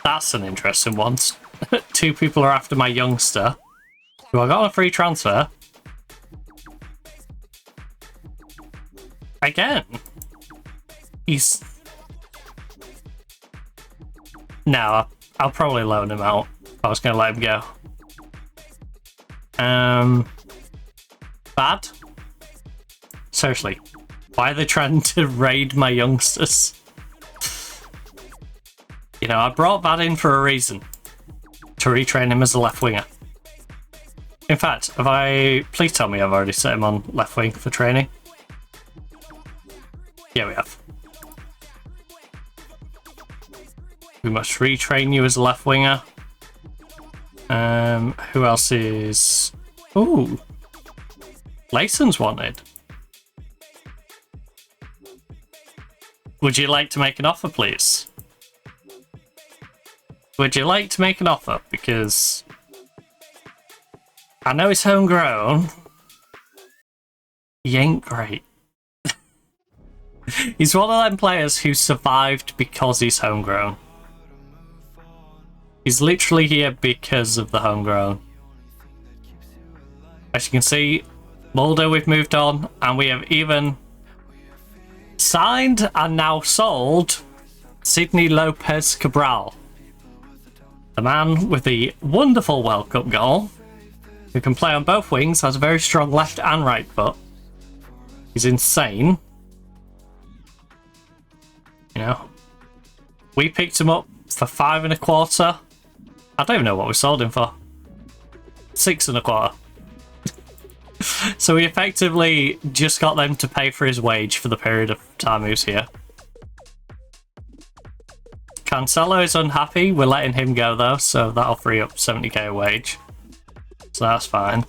That's an interesting one. 2 people are after my youngster, who I got on a free transfer. Again. He's... No, I'll probably loan him out. I was going to let him go. Bad? Seriously, why are they trying to raid my youngsters? You know, I brought Bad in for a reason. To retrain him as a left winger. In fact, have I... Please tell me I've already set him on left wing for training. Yeah, we have. We must retrain you as a left winger. Who else is... Ooh. Layson's wanted. Would you like to make an offer, please? Would you like to make an offer? Because I know he's homegrown. He ain't great. He's one of them players who survived because he's homegrown. He's literally here because of the homegrown. As you can see, Mulder we've moved on, and we have even signed and now sold Sydney Lopez Cabral. The man with the wonderful World Cup goal, who can play on both wings, has a very strong left and right foot. He's insane. You know, we picked him up for 5 1/4. I don't even know what we sold him for. 6 1/4. So we effectively just got them to pay for his wage for the period of time he was here. Cancelo is unhappy. We're letting him go though, so that'll free up 70k a wage. So that's fine.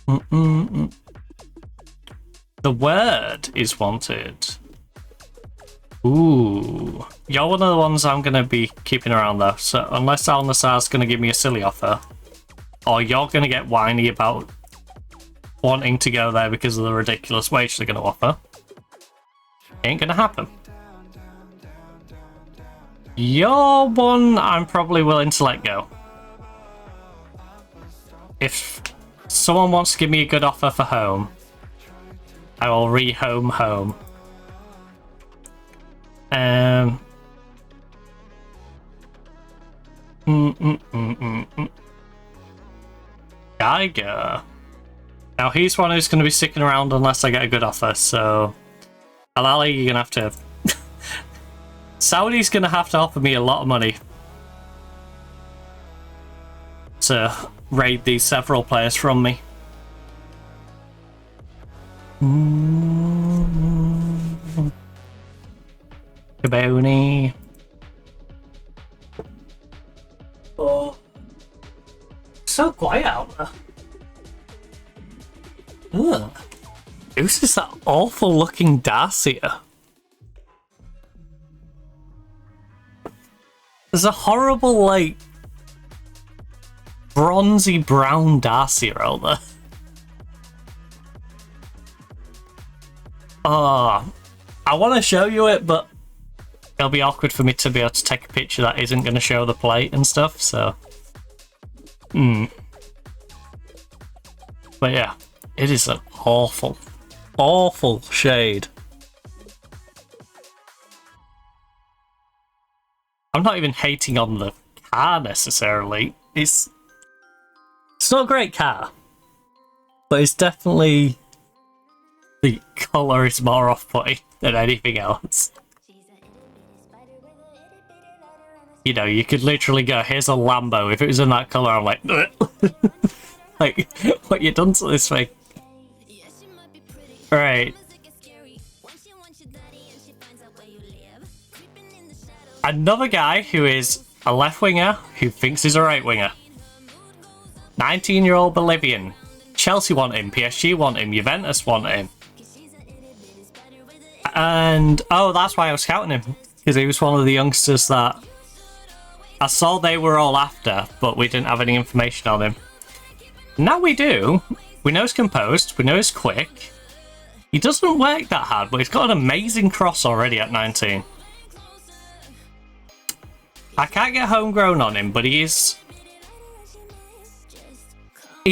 The Word is wanted. Ooh. You're one of the ones I'm going to be keeping around though. So unless Al Nassar's going to give me a silly offer, or you're going to get whiny about wanting to go there because of the ridiculous wage they're going to offer, ain't going to happen. You're one I'm probably willing to let go. If someone wants to give me a good offer for home, I will rehome home. Geiger. Now he's one who's going to be sticking around unless I get a good offer, so Alali, you're going to have to... Saudi's going to have to offer me a lot of money to raid these several players from me. Caboni. Oh, so quiet out there. Ugh. Who's is that awful looking Dacia? There's a horrible, like, bronzy brown Dacia out there. Oh, I want to show you it, but it'll be awkward for me to be able to take a picture that isn't going to show the plate and stuff, so... But yeah, it is an awful, awful shade. I'm not even hating on the car necessarily. It's not a great car, but it's definitely... The colour is more off-putting than anything else. You know, you could literally go, here's a Lambo. If it was in that colour, I'm like, like, what you done to this thing? Right. Another guy who is a left winger who thinks he's a right winger. 19-year-old Bolivian. Chelsea want him, PSG want him, Juventus want him. And, oh, that's why I was scouting him. Because he was one of the youngsters that I saw they were all after, but we didn't have any information on him. Now we do. We know he's composed, we know he's quick. He doesn't work that hard, but he's got an amazing cross already at 19. I can't get homegrown on him, but he's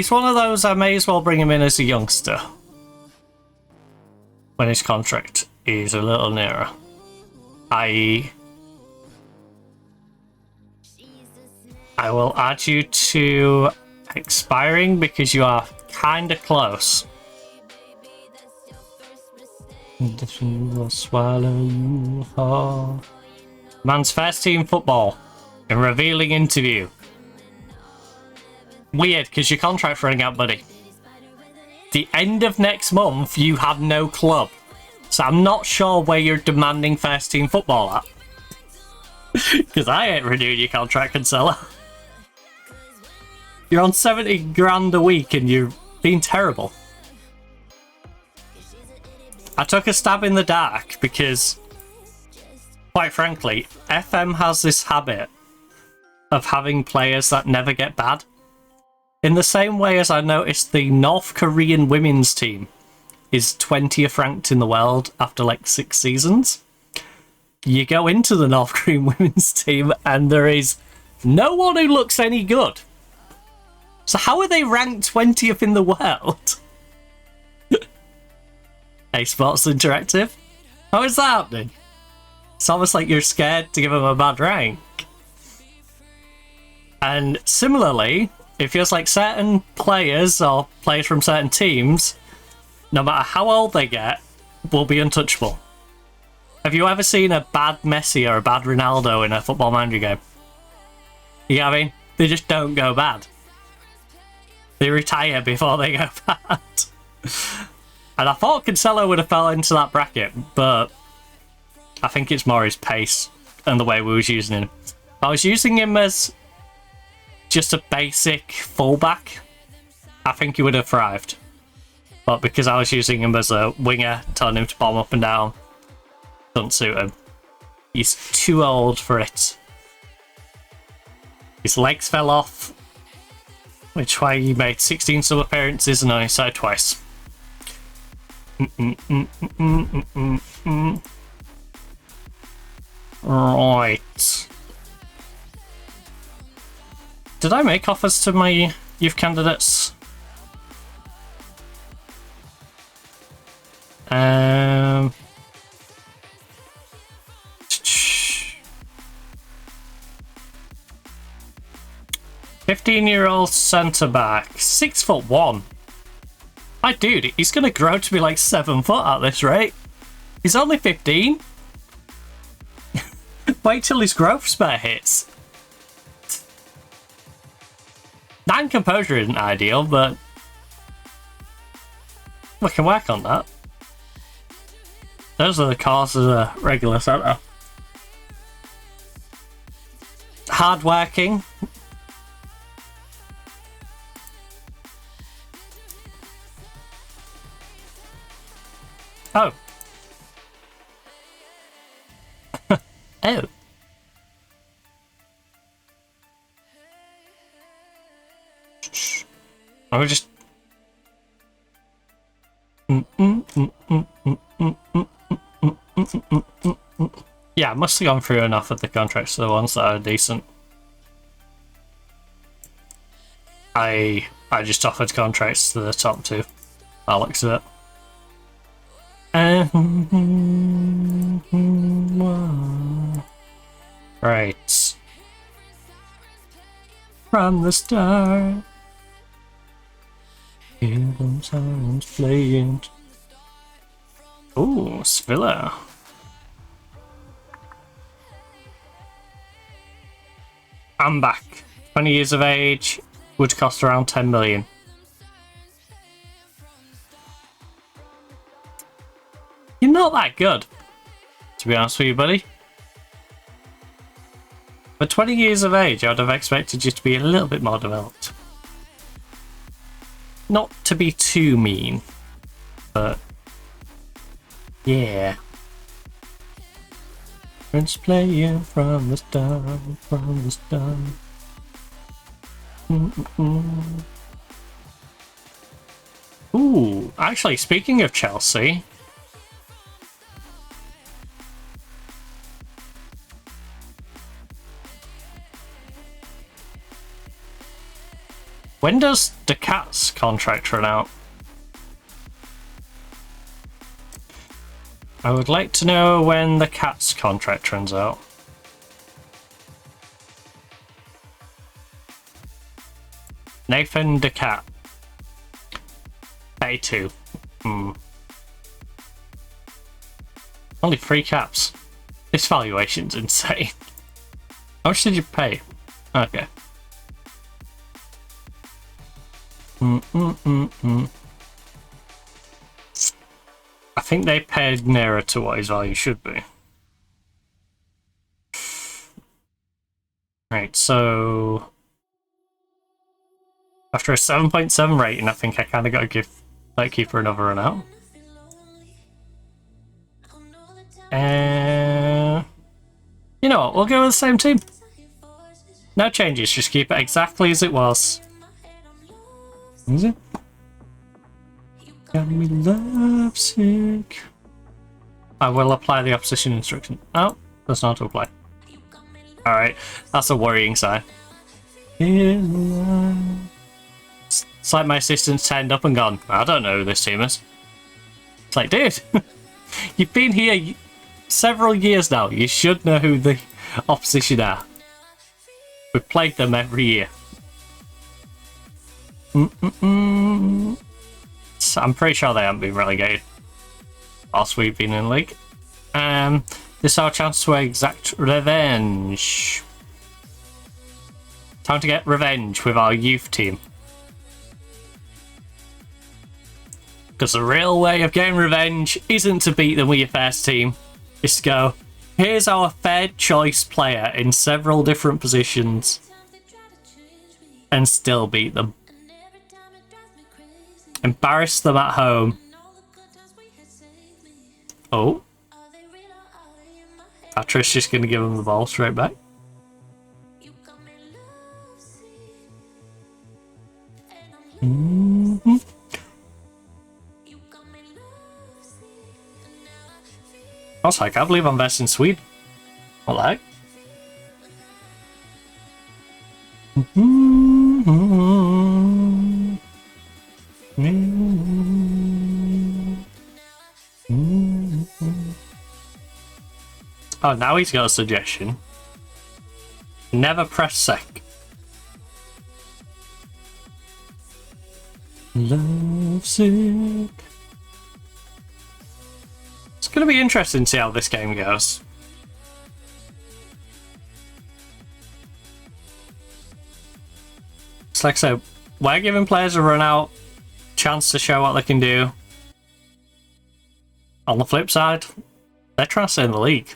one of those I may as well bring him in as a youngster when his contract is a little nearer. I will add you to expiring because you are kinda close. She will swallow you whole. Man's first team football. A revealing interview. Weird, because your contract's running out, buddy. The end of next month, you have no club. So I'm not sure where you're demanding first team football at. Because I ain't renewed your contract, Cancelo. You're on 70 grand a week and you're being terrible. I took a stab in the dark because, quite frankly, FM has this habit of having players that never get bad. In the same way as I noticed the North Korean women's team is 20th ranked in the world after like 6 seasons. You go into the North Korean women's team and there is no one who looks any good. So how are they ranked 20th in the world? Hey, Sports Interactive? How is that happening? It's almost like you're scared to give them a bad rank. And similarly, it feels like certain players or players from certain teams, no matter how old they get, will be untouchable. Have you ever seen a bad Messi or a bad Ronaldo in a Football Manager game? You know what I mean? They just don't go bad. They retire before they go bad. And I thought Cancelo would have fell into that bracket, but I think it's more his pace and the way we was using him. If I was using him as just a basic fullback, I think he would have thrived. But because I was using him as a winger, telling him to bomb up and down, doesn't suit him. He's too old for it. His legs fell off, which is why he made 16 sub appearances and only started twice. Right. Did I make offers to my youth candidates? 15-year-old centre back, 6'1". My dude, he's gonna grow to be like 7 foot at this rate. He's only 15. Wait till his growth spurt hits. 9 composure isn't ideal, but we can work on that. Those are the causes of a regular centre. Hardworking. Oh. Oh. I just. Yeah, I must have gone through enough of the contracts to the ones that are decent. I just offered contracts to the top 2. That looks of it. Right. From the start, hear them sounds playing. Ooh, Svilla. I'm back. 20 years of age, would cost around 10 million. You're not that good, to be honest with you, buddy. For 20 years of age, I'd have expected you to be a little bit more developed. Not to be too mean, but yeah. Prince playing from the start, from the start. Ooh, actually, speaking of Chelsea. When does the Cat's contract run out? I would like to know when the Cat's contract runs out. Nathan the Cat. Pay 2. Only 3 caps. This valuation's insane. How much did you pay? Okay. I think they paid nearer to what his value should be. Right, so after a 7.7 rating, I think I kind of got to give that keeper another run out. You know what? We'll go with the same team. No changes, just keep it exactly as it was. Is it? Got me lovesick. I will apply the opposition instruction. Oh, that's not to apply. Alright, that's a worrying sign. It's like my assistant's turned up and gone, I don't know who this team is. It's like, dude, you've been here several years now. You should know who the opposition are. We've played them every year. I'm pretty sure they haven't been relegated whilst we've been in the league. This is our chance to exact revenge. Time to get revenge with our youth team. Because the real way of getting revenge isn't to beat them with your first team. It's to go, here's our third choice player in several different positions and still beat them. Embarrass them at home. Oh. Trish just gonna give him the ball straight back. Mm-hmm. Also, I can't believe I'm best in Sweden. What the heck? Oh, now he's got a suggestion. Never press sec. Love sick. It's going to be interesting to see how this game goes. It's like I said, we're giving players a run out, chance to show what they can do. On the flip side, they're trying to stay in the league.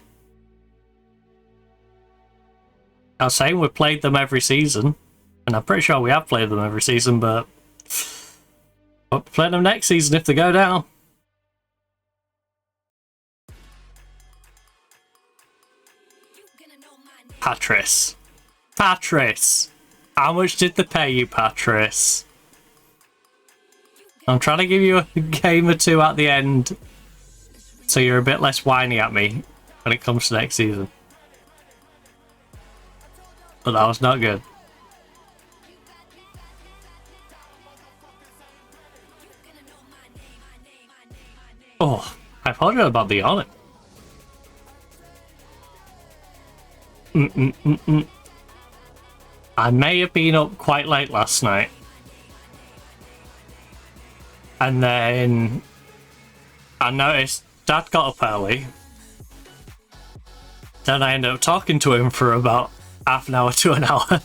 I was saying we've played them every season, and I'm pretty sure we have played them every season, but we'll play them next season if they go down. Patrice. Patrice. How much did they pay you, Patrice? I'm trying to give you a game or two at the end, so you're a bit less whiny at me when it comes to next season. But that was not good. Oh, I apologize about the on it. I may have been up quite late last night. And then I noticed Dad got up early. Then I ended up talking to him for about half an hour to an hour.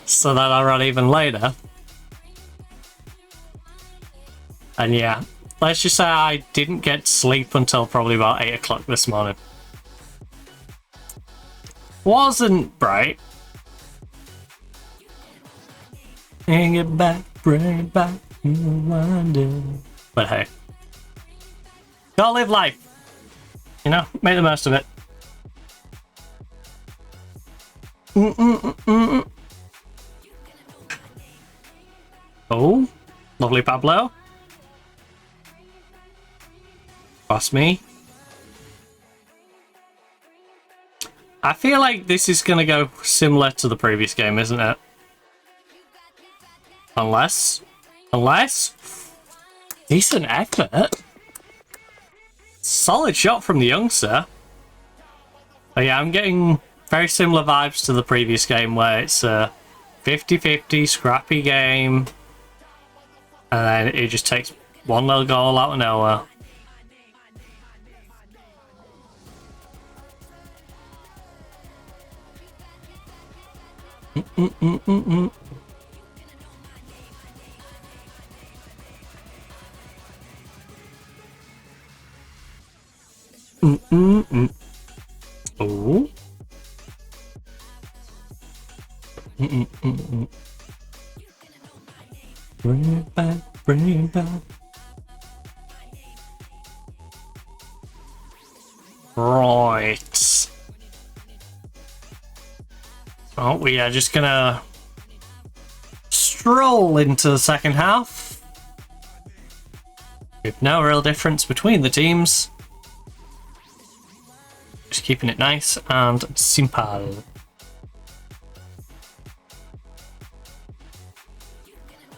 So that I ran even later. And yeah, let's just say I didn't get sleep until probably about 8 o'clock this morning. Wasn't bright. Bring it back, bring it back. But hey, gotta live life. You know, make the most of it. Oh, lovely Pablo. Pass me. I feel like this is gonna go similar to the previous game, isn't it? Unless decent effort. Solid shot from the youngster. But yeah, I'm getting very similar vibes to the previous game where it's a 50-50 scrappy game. And then it just takes one little goal out of nowhere. Oh. Bring it back, bring it back. Right. Oh, we are just gonna stroll into the second half. With no real difference between the teams. Just keeping it nice and simple.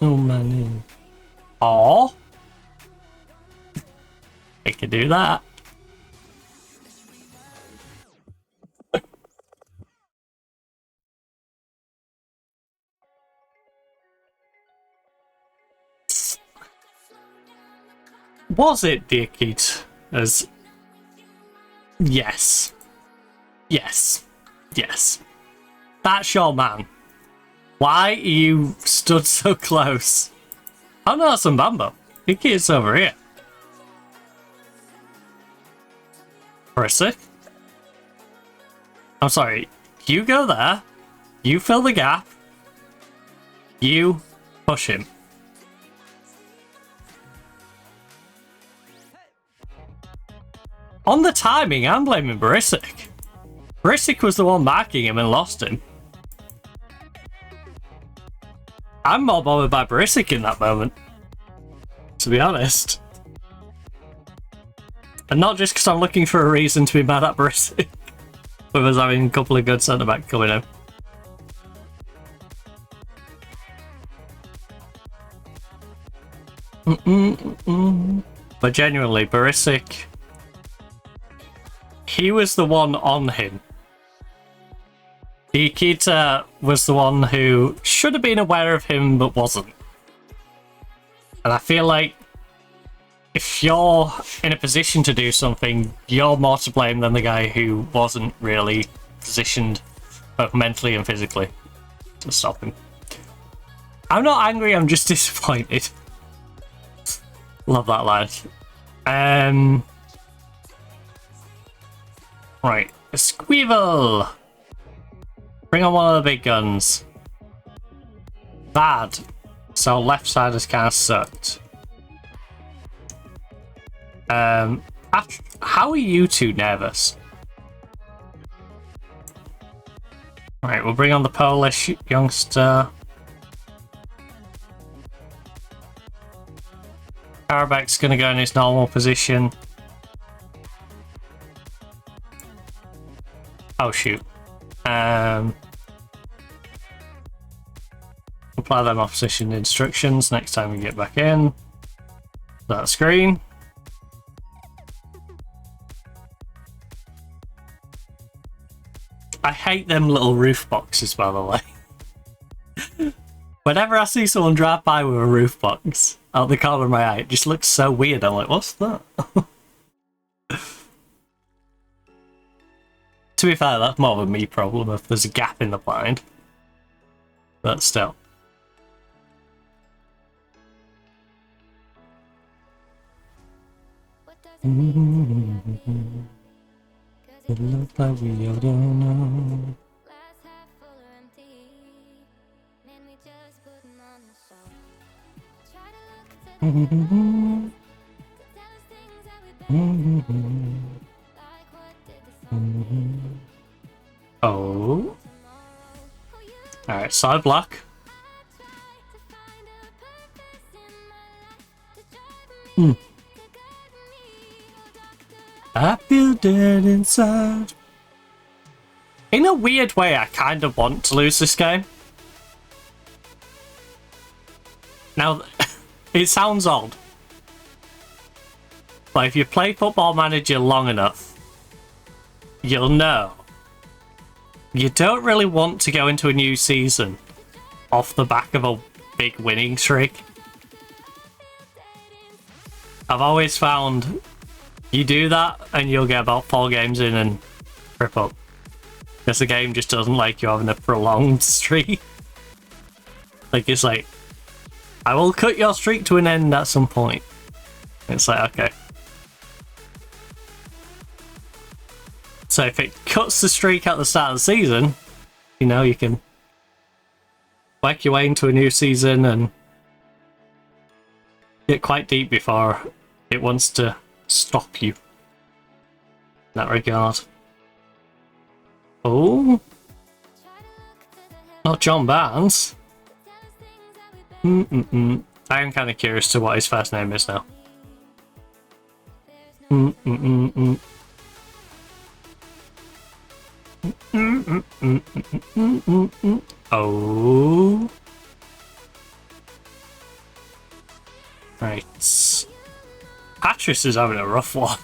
Oh man. Oh, I can do that. Was it dear kid? As yes. Yes. Yes. That's your man. Why are you stood so close? Oh no, that's Mbambo. Your kid's over here. For a sec. I'm sorry. You go there. You fill the gap. You push him. On the timing, I'm blaming Barisic. Barisic was the one marking him and lost him. I'm more bothered by Barisic in that moment, to be honest. And not just because I'm looking for a reason to be mad at Barisic, with us having a couple of good centre-backs coming in. But genuinely, Barisic, he was the one on him. Ikita was the one who should have been aware of him but wasn't. And I feel like if you're in a position to do something, you're more to blame than the guy who wasn't really positioned, both mentally and physically, to stop him. I'm not angry, I'm just disappointed. Love that line. Right, a squeevel! Bring on one of the big guns. Bad. So left side has kind of sucked. How are you two nervous? Right, we'll bring on the Polish youngster. Karabak's gonna go in his normal position. Oh shoot. Apply them opposition instructions next time we get back in. That screen. I hate them little roof boxes, by the way. Whenever I see someone drive by with a roof box out the corner of my eye, it just looks so weird. I'm like, what's that? To be fair, that's more of a me problem if there's a gap in the blind. But still. It looks like we all don't know. Oh. Alright, side block. I feel dead inside. In a weird way, I kind of want to lose this game. Now, it sounds odd. But if you play Football Manager long enough, you'll know. You don't really want to go into a new season off the back of a big winning streak. I've always found you do that and you'll get about 4 games in and trip up. Because the game just doesn't like you having a prolonged streak. Like, it's like, I will cut your streak to an end at some point. It's like, okay. So if it cuts the streak at the start of the season, you know, you can work your way into a new season and get quite deep before it wants to stop you in that regard. Oh, not John Barnes. I am kind of curious to what his first name is now. Oh, right. Patris is having a rough one.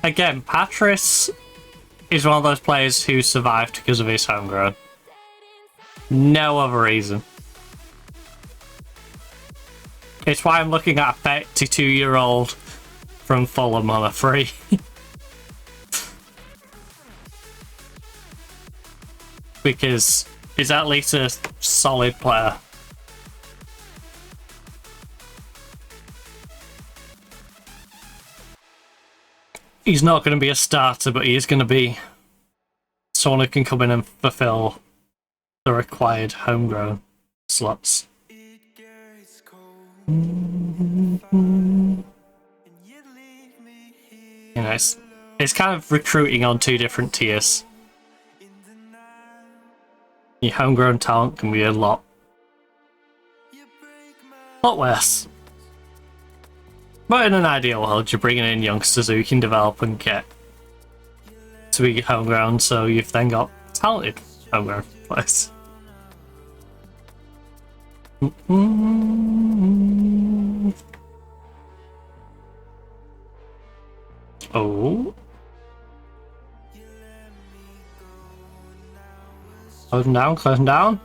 Again, Patris is one of those players who survived because of his homegrown. No other reason. It's why I'm looking at a 32-year-old from Fulham on a free. Because he's at least a solid player. He's not going to be a starter, but he is going to be someone who can come in and fulfill the required homegrown slots. You know, it's kind of recruiting on two different tiers. Your homegrown talent can be a lot worse. But in an ideal world, you're bringing in youngsters who you can develop and get to be homegrown, so you've then got talented homegrown players. Oh. Close him down, close him down.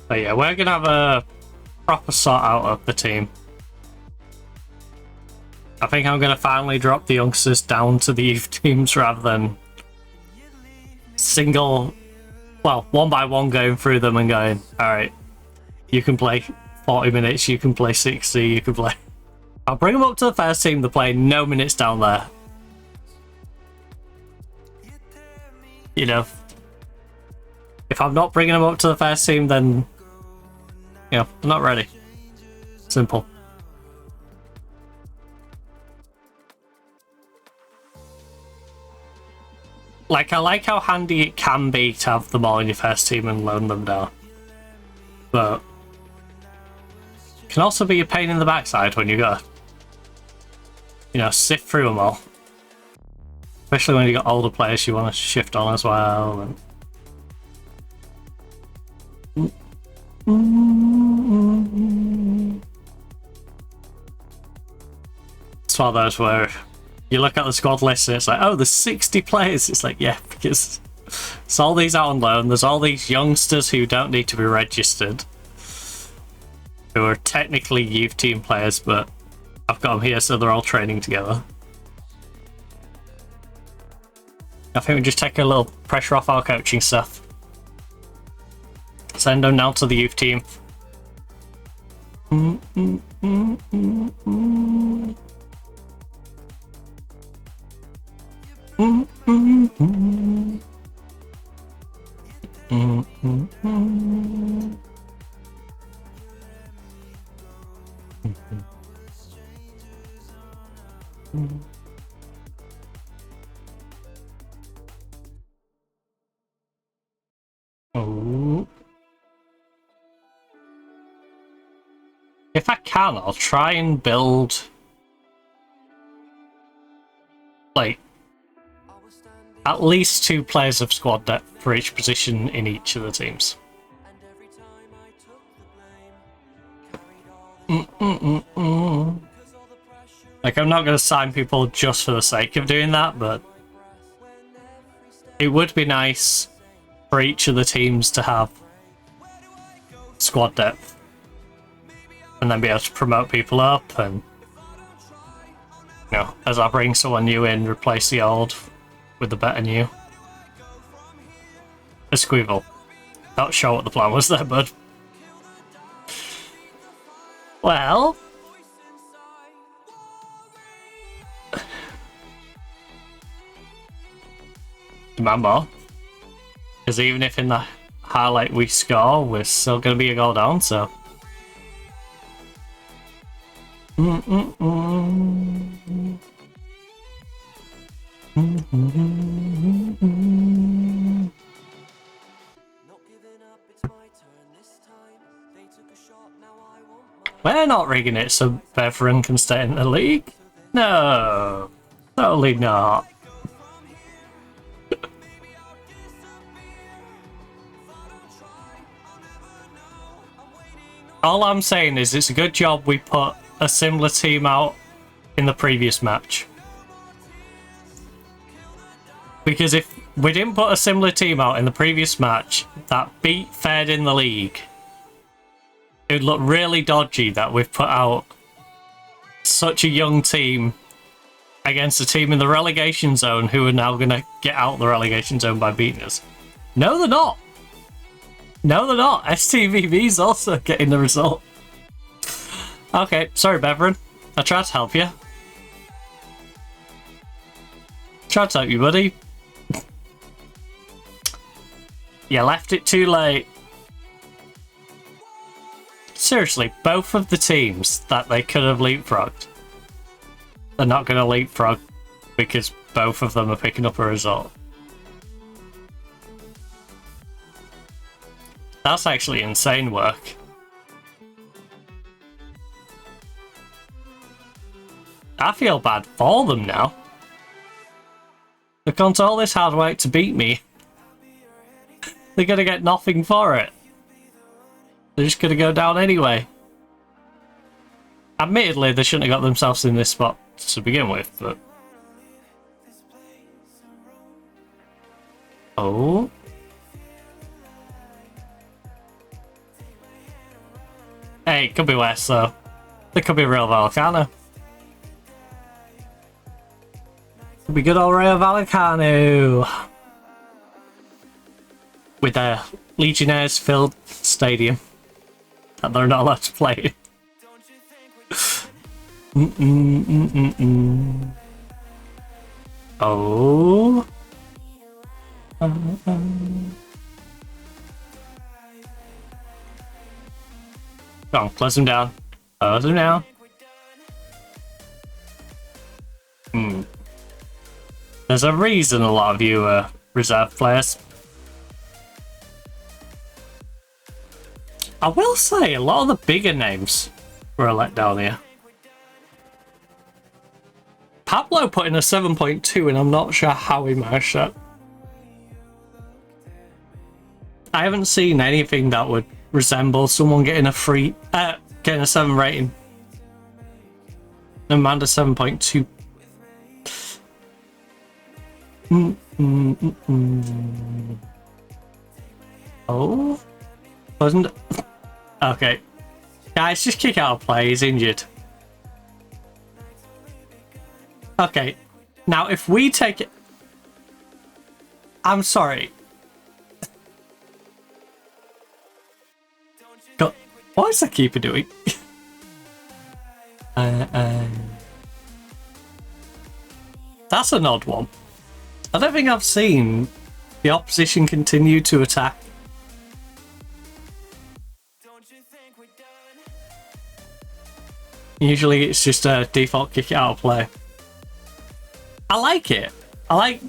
But yeah, we're gonna have a proper sort out of the team. I think I'm gonna finally drop the youngsters down to the youth teams rather than single, well, one by one going through them and going, alright, you can play 40 minutes, you can play 60, you can play... I'll bring them up to the first team, they're playing no minutes down there. You know, if I'm not bringing them up to the first team, then, you know, they're not ready. Simple. Like, I like how handy it can be to have them all in your first team and loan them down. But it can also be a pain in the backside when you go, you know, sift through them all. Especially when you got older players you want to shift on as well. And... it's one of those where you look at the squad list and it's like, oh, there's 60 players. It's like, yeah, because it's all these out on loan. There's all these youngsters who don't need to be registered, who are technically youth team players, but I've got them here so they're all training together. I think we just take a little pressure off our coaching staff. Send them down to the youth team. Oh. If I can, I'll try and build like at least 2 players of squad depth for each position in each of the teams. Like, I'm not going to sign people just for the sake of doing that, but it would be nice for each of the teams to have squad depth and then be able to promote people up, and, you know, as I bring someone new in, replace the old with the better new. A squeevel. Not sure what the plan was there, bud. Well, demand more. Because even if in the highlight we score, we're still going to be a goal down, so. We're not rigging it so Beveren can stay in the league. No, totally not. All I'm saying is it's a good job we put a similar team out in the previous match. Because if we didn't put a similar team out in the previous match that beat fared in the league, it would look really dodgy that we've put out such a young team against a team in the relegation zone who are now going to get out of the relegation zone by beating us. No, they're not. No, they're not. STVV's also getting the result. Okay, sorry, Beverin. I tried to help you. Tried to help you, buddy. You left it too late. Seriously, both of the teams that they could have leapfrogged, they're not going to leapfrog because both of them are picking up a result. That's actually insane work. I feel bad for them now. They've gone to all this hard work to beat me. They're going to get nothing for it. They're just going to go down anyway. Admittedly, they shouldn't have got themselves in this spot to begin with, but... Oh. Hey, it could be worse, though. It could be a real Volcano. Could be good old Rayo Vallecano. With a Legionnaires filled stadium. And they're not allowed to play it. Oh. Come on, close him down. Close him down. There's a reason a lot of you are reserve players. I will say, a lot of the bigger names were a letdown here. Pablo put in a 7.2 and I'm not sure how he managed that. I haven't seen anything that would resemble someone getting a getting a 7 rating. Amanda 7.2. Oh, wasn't it? Okay, guys, just kick out of play. He's injured. Okay, now if we take it, I'm sorry. God, what is the keeper doing? That's an odd one. I don't think I've seen the opposition continue to attack. Usually it's just a default kick it out of play. I like it. I like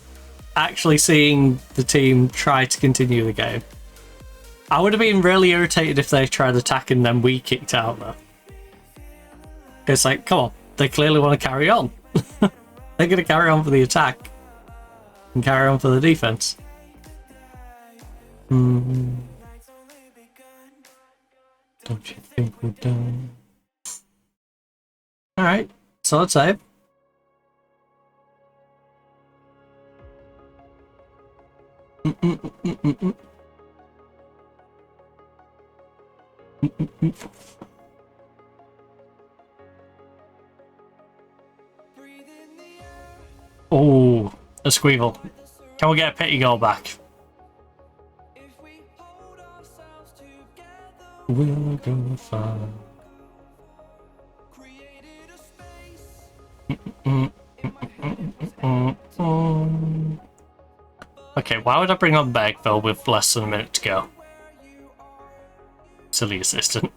actually seeing the team try to continue the game. I would have been really irritated if they tried attacking and then we kicked out though. It's like, come on, they clearly want to carry on. They're going to carry on for the attack. And carry on for the defense. Don't you think we're done? Alright, so let's save. Oh, a squeal. Can we get a pity goal back? We'll go far. Okay, why would I bring on Bergville with less than a minute to go? Silly assistant.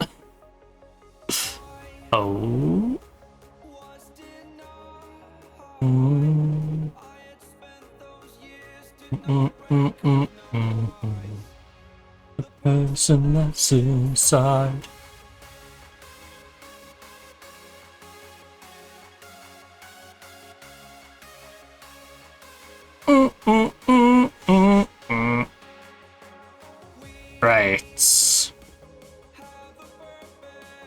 Oh. The person that's inside. Right.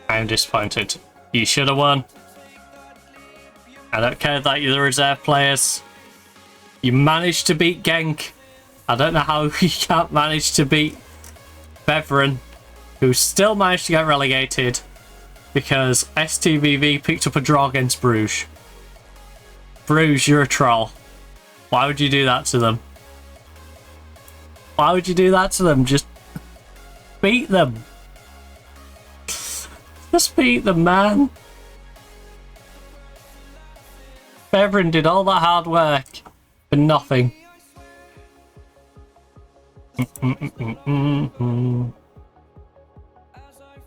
I'm disappointed. You should have won. I don't care that you're the reserve players. You managed to beat Genk. I don't know how you can't manage to beat Beveren, who still managed to get relegated because STVV picked up a draw against Bruges. Bruges, you're a troll. Why would you do that to them? Why would you do that to them? Just beat them. Just beat them, man. Beveren did all that hard work for nothing.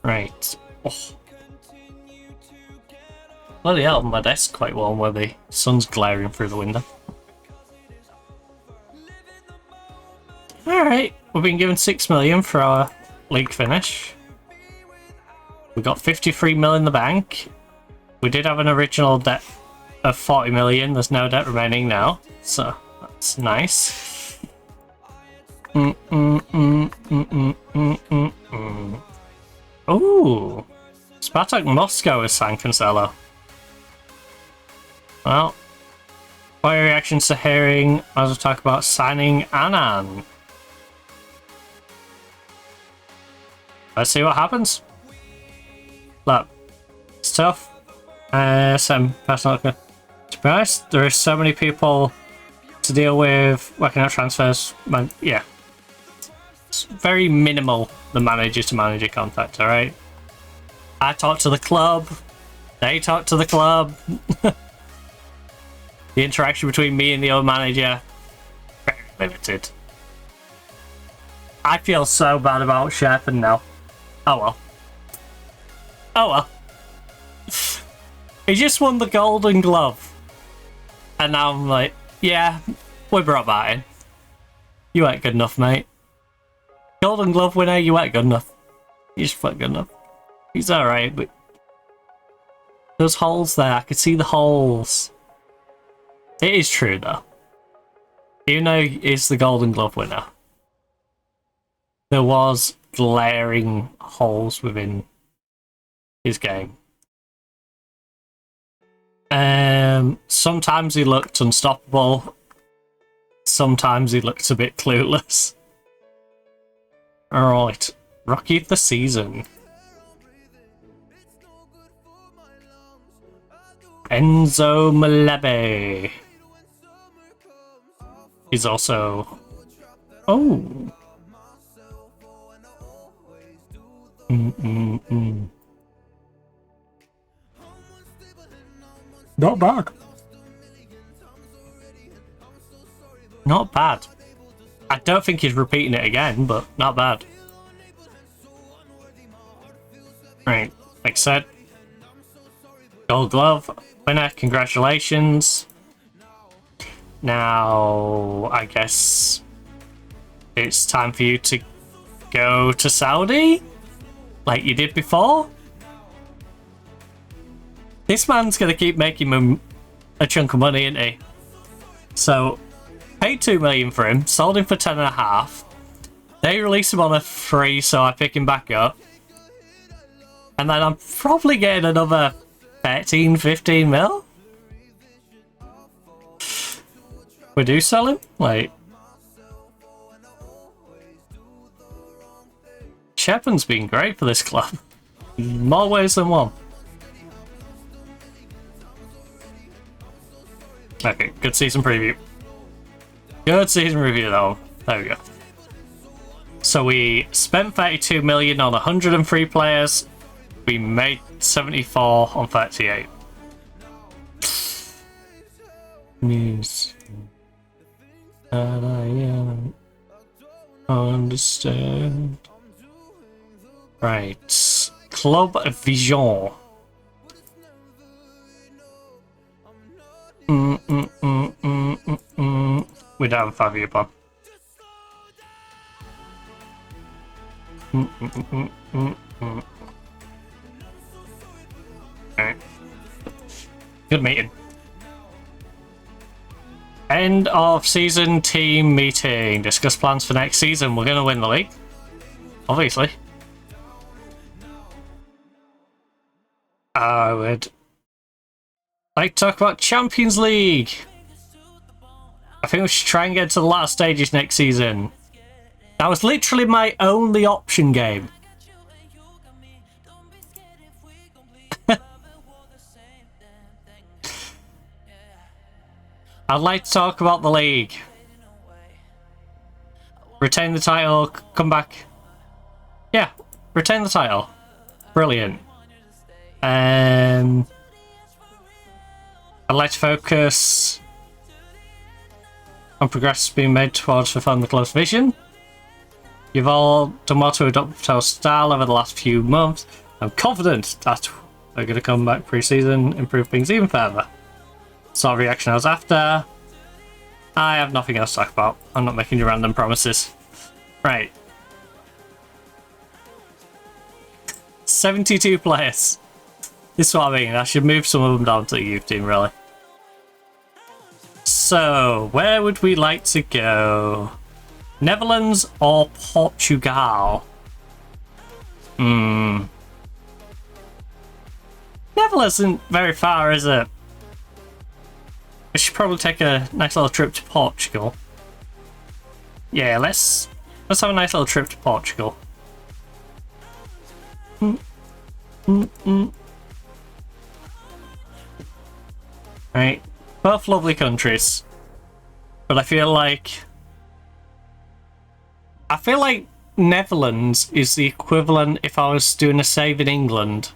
Right. Oh. Bloody hell, my desk's quite warm where the sun's glaring through the window. Alright, we've been given 6 million for our league finish. We got 53 mil in the bank. We did have an original debt of 40 million. There's no debt remaining now, so that's nice. Ooh, Spartak Moscow has signed Cancelo. Well, what are your reactions to hearing as we talk about signing Annan? Let's see what happens. Look, it's tough. Some personal. To be honest, there are so many people to deal with working out transfers. Man, yeah, it's very minimal the manager to manager contact. All right, I talk to the club. They talk to the club. The interaction between me and the old manager, very limited. I feel so bad about Sherpen now. Oh well. Oh well. He just won the Golden Glove. And now I'm like, yeah, we brought that in. You ain't good enough, mate. Golden Glove winner, you ain't good enough. You just weren't good enough. He's alright, but those holes there, I could see the holes. It is true, though. Even though he is the Golden Glove winner, there was glaring holes within his game. Sometimes he looked unstoppable. Sometimes he looked a bit clueless. Alright, Rookie of the Season. Enzo Malebe. He's also... Oh. Not bad. Not bad. I don't think he's repeating it again, but not bad. Right, like I said, Gold Glove winner, congratulations. Now, I guess it's time for you to go to Saudi, like you did before. This man's gonna keep making him a chunk of money, isn't he? So, paid 2 million for him, sold him for 10.5. They release him on a free, so I pick him back up. And then I'm probably getting another 13, 15 mil. We do sell him? Like, Shepard's been great for this club. In more ways than one. Okay, good season preview. Good season review though. There we go. So we spent 32 million on 103 players. We made 74 on 38. Means that I understand. Right. Club Vision. We don't have a 5-year plan. Alright. Good meeting. End of season team meeting. Discuss plans for next season. We're going to win the league. Obviously. I would like to talk about Champions League. I think we should try and get to the last stages next season. That was literally my only option game. I'd like to talk about the league. Retain the title, come back. Yeah, retain the title. Brilliant. I'd like to focus on progress being made towards fulfilling the club's vision. You've all done well to adopt our style over the last few months. I'm confident that we're going to come back pre-season, improve things even further. Sort of reaction I was after. I have nothing else to talk about. I'm not making you random promises. Right. 72 players. This is what I mean. I should move some of them down to the youth team, really. So, where would we like to go? Netherlands or Portugal? Netherlands isn't very far, is it? I should probably take a nice little trip to Portugal. Yeah, let's have a nice little trip to Portugal. Right, both lovely countries, but I feel like Netherlands is the equivalent if I was doing a save in England,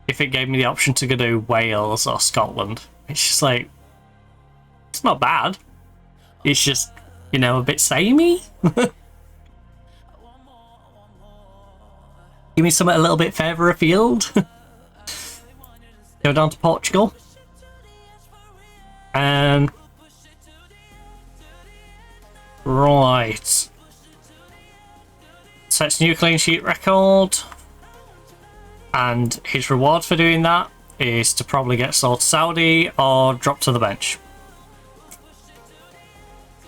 if it gave me the option to go to Wales or Scotland. It's just like, it's not bad. It's just, you know, a bit samey. Give me something a little bit further afield. Go down to Portugal. Right. Sets new clean sheet record. And his reward for doing that is to probably get sold to Saudi or drop to the bench.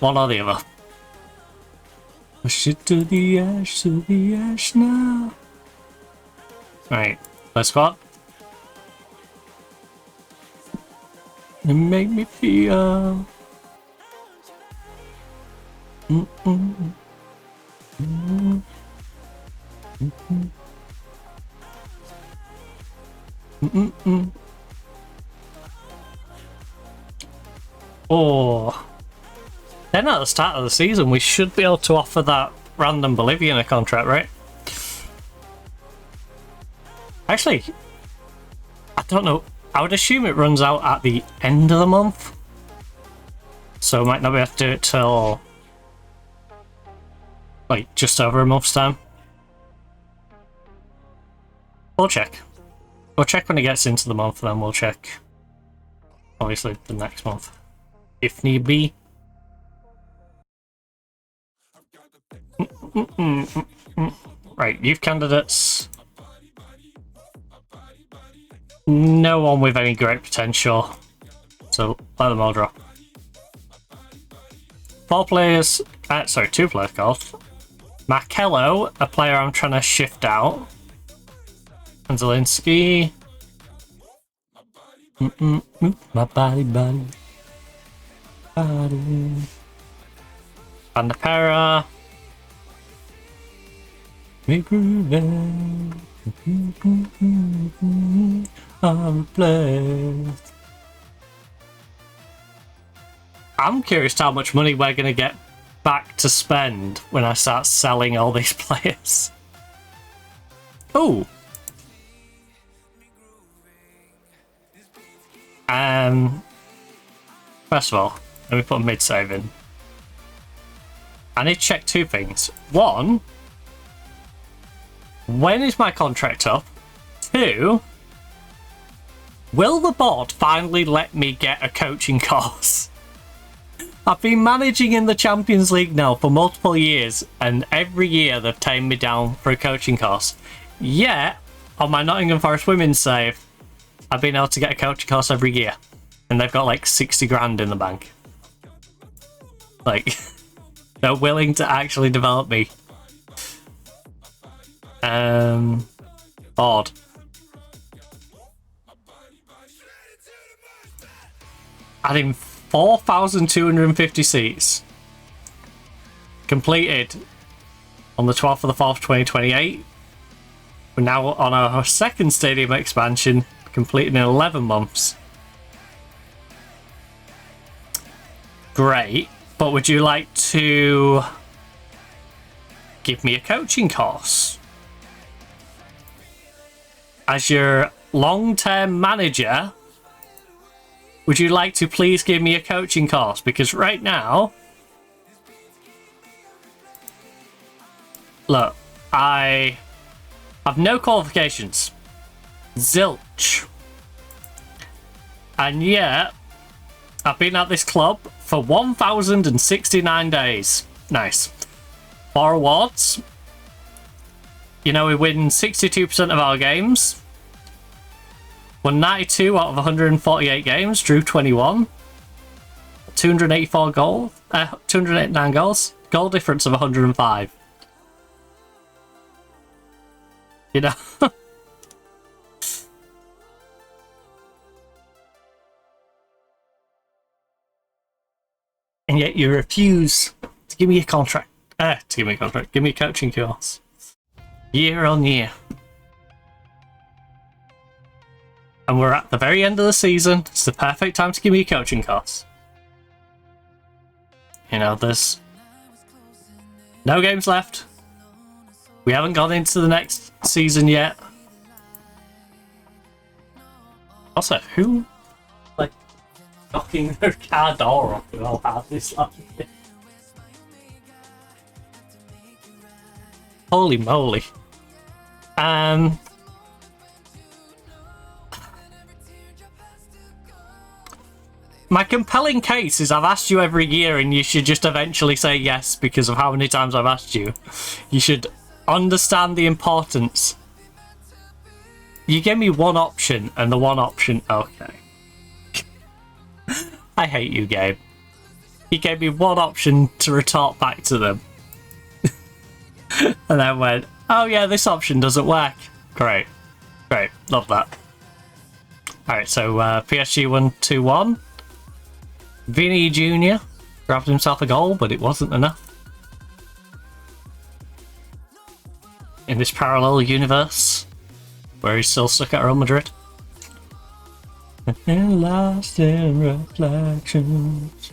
One or the other. Push it to the ash now. Right, let's squad. You make me feel. Oh. Then at the start of the season, we should be able to offer that random Bolivian a contract, right? Actually, I don't know. I would assume it runs out at the end of the month. So we might not be able to do it till like just over a month's time. We'll check. We'll check when it gets into the month, then we'll check obviously the next month, if need be. Right, youth candidates. No one with any great potential, so let them all drop. 4 players, sorry, 2 players called. Markello, a player I'm trying to shift out. And Zelinski. My body. Van der Pera. Me grooving. I'm curious how much money we're going to get back to spend when I start selling all these players. Oh. First of all, let me put a mid-save in. I need to check 2 things. 1, when is my contract up? 2, will the board finally let me get a coaching course? I've been managing in the Champions League now for multiple years, and every year they've taken me down for a coaching course. Yet, on my Nottingham Forest women's save, I've been able to get a coaching course every year. And they've got like 60 grand in the bank. Like, they're willing to actually develop me. Odd. Adding 4,250 seats. Completed on the 12th of the 4th, 2028. We're now on our second stadium expansion, completed in 11 months. great, but would you like to give me a coaching course? As your long-term manager, would you like to please give me a coaching course? Because right now, look, I have no qualifications. Zilch. And yet, I've been at this club for 1,069 days. Nice. 4 awards. You know, we win 62% of our games. Won 92 out of 148 games, drew 21. 284 goals, 289 goals. Goal difference of 105. You know? And yet you refuse to give me a contract. Give me a coaching course. Year on year. And we're at the very end of the season. It's the perfect time to give me a coaching course. You know, there's no games left. We haven't gone into the next season yet. Also, who, like, knocking their car door off with all hard this like this? Holy moly. My compelling case is I've asked you every year and you should just eventually say yes because of how many times I've asked you. You should understand the importance. You gave me one option and the one option... Okay. I hate you, Gabe. You gave me one option to retort back to them. And then went, oh yeah, this option doesn't work. Great. Great. Love that. Alright, so PSG won 2-1. Vinny Jr. grabbed himself a goal, but it wasn't enough. In this parallel universe, where he's still stuck at Real Madrid. And lost in reflections.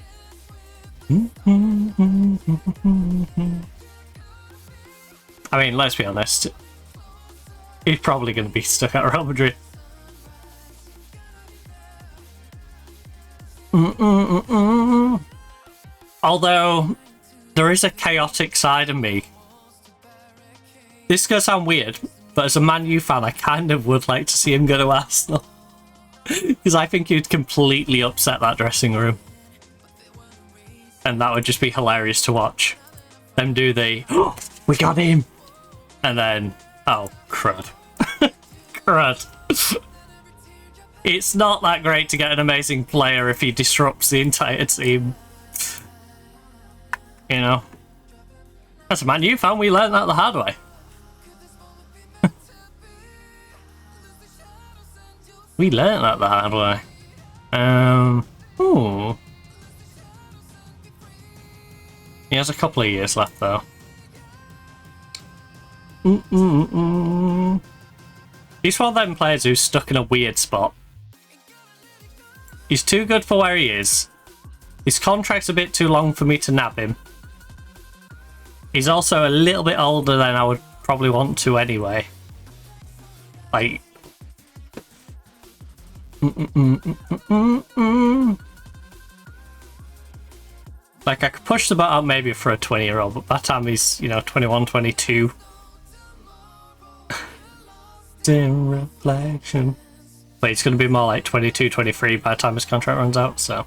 I mean, let's be honest. He's probably going to be stuck at Real Madrid. Although, there is a chaotic side of me. This is going to sound weird, but as a Man U fan, I kind of would like to see him go to Arsenal. Because I think he'd completely upset that dressing room. And that would just be hilarious to watch. Them do the, oh, we got him! And then, oh, crud. Crud. It's not that great to get an amazing player if he disrupts the entire team. You know? As a Man U fan, we learned that the hard way. We learnt that the hard way. Ooh. He has a couple of years left, though. He's one of them players who's stuck in a weird spot. He's too good for where he is. His contract's a bit too long for me to nab him. He's also a little bit older than I would probably want to anyway. Like... Like, I could push the boat out maybe for a 20-year-old, but by that time he's, you know, 21, 22. In reflection. But it's going to be more like 22, 23 by the time his contract runs out, so...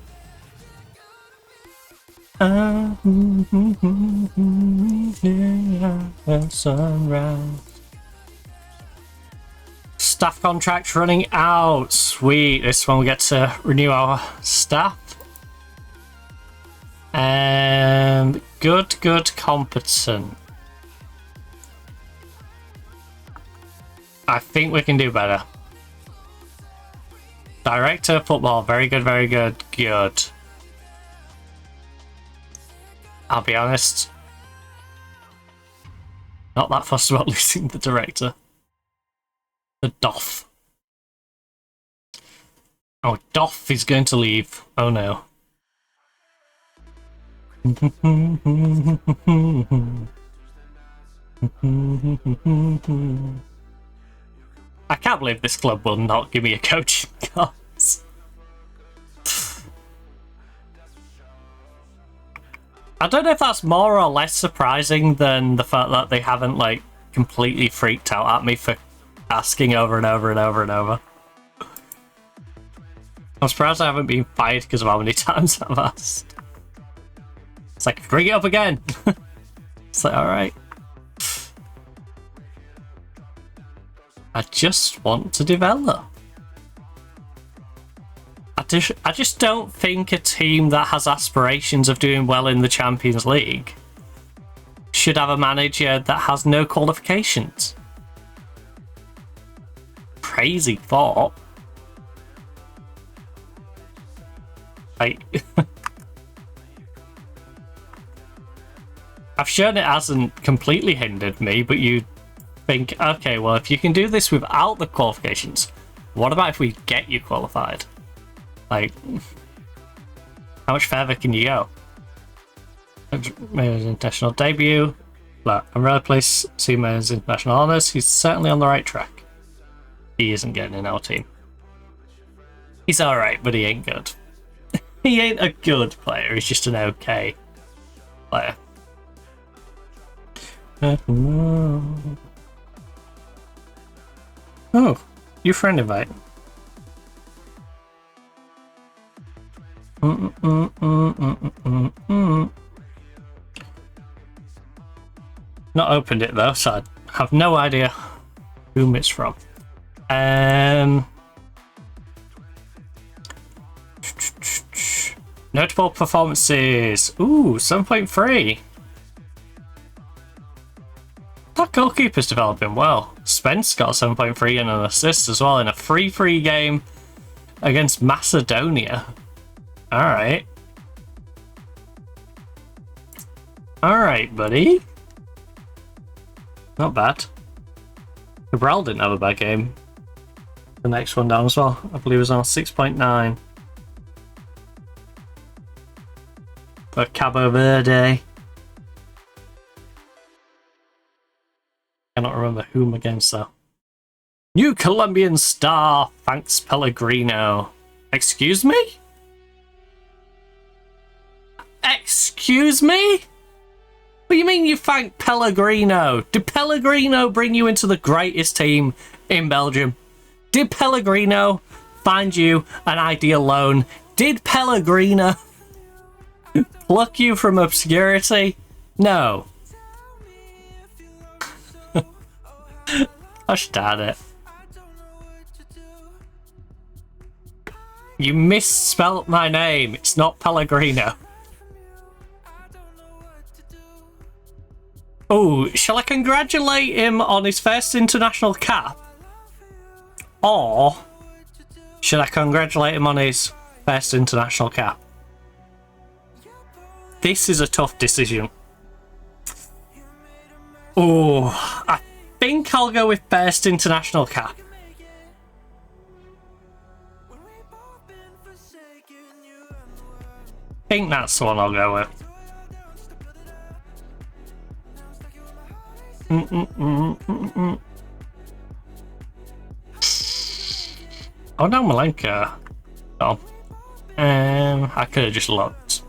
Sunrise. Staff contract running out. Sweet. This one we get to renew our staff. Good, competent. I think we can do better. Director of football. Very good, good. I'll be honest. Not that fussed about losing the director. The Doff. Oh, Doff is going to leave. Oh no. I can't believe this club will not give me a coaching course. I don't know if that's more or less surprising than the fact that they haven't, like, completely freaked out at me for asking over and over and over and over. I'm surprised I haven't been fired because of how many times I've asked. It's like, bring it up again. It's like, alright. I just want to develop. I just don't think a team that has aspirations of doing well in the Champions League should have a manager that has no qualifications. Crazy thought. Like, I've shown it hasn't completely hindered me, but you think, okay, well, if you can do this without the qualifications, what about if we get you qualified? Like, how much further can you go? Mayor's international debut. Look, I'm really pleased to see Mayor's international honours. He's certainly on the right track. He isn't getting in our team. He's alright, but he ain't good. He ain't a good player, he's just an okay player. Oh, your friend invite. Not opened it though, so I have no idea whom it's from. Notable performances. Ooh, 7.3. That goalkeeper's developing well. Spence got 7.3 and an assist as well in a 3-3 game against Macedonia. Alright. Alright, buddy. Not bad. Cabral didn't have a bad game. The next one down as well. I believe it was on 6.9. For Cabo Verde. Cannot remember whom against though. New Colombian star, thanks Pellegrino. Excuse me? Excuse me? What do you mean you thank Pellegrino? Did Pellegrino bring you into the greatest team in Belgium? Did Pellegrino find you an ideal loan? Did Pellegrino pluck you from obscurity? No. I should add it. You misspelt my name. It's not Pellegrino. Oh, shall I congratulate him on his first international cap? Or should I congratulate him on his first international cap? This is a tough decision. Oh, I think I'll go with first international cap. I think that's the one I'll go with. Oh no, Malenka. Oh. I could have just looked.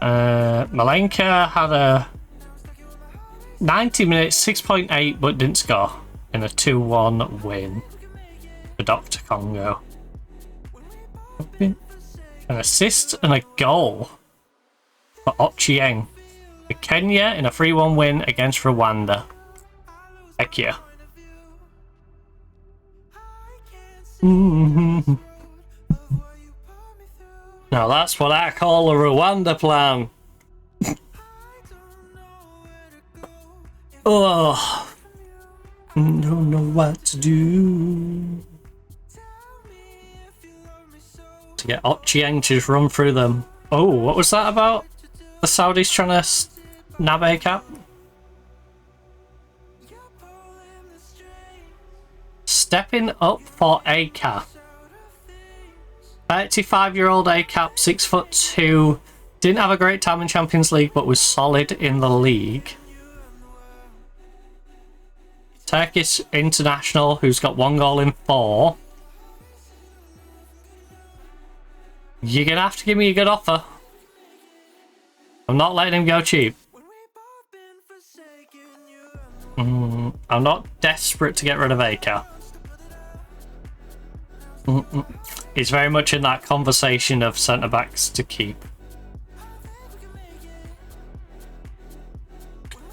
Malenka had a 90 minutes, 6.8, but didn't score in a 2-1 win for Dr. Congo. An assist and a goal for Ochieng for Kenya in a 3-1 win against Rwanda. Heck yeah. Now that's what I call a Rwanda plan. Oh, don't know what to do. To get Ochieng to just run through them. Oh, what was that about? The Saudis trying to nab a cap? Stepping up for a cap. 35-year-old ACAP, 6'2", didn't have a great time in Champions League, but was solid in the league. Turkish international who's got 1 goal in 4. You're gonna have to give me a good offer. I'm not letting him go cheap. I'm not desperate to get rid of Aka. He's very much in that conversation of centre-backs to keep.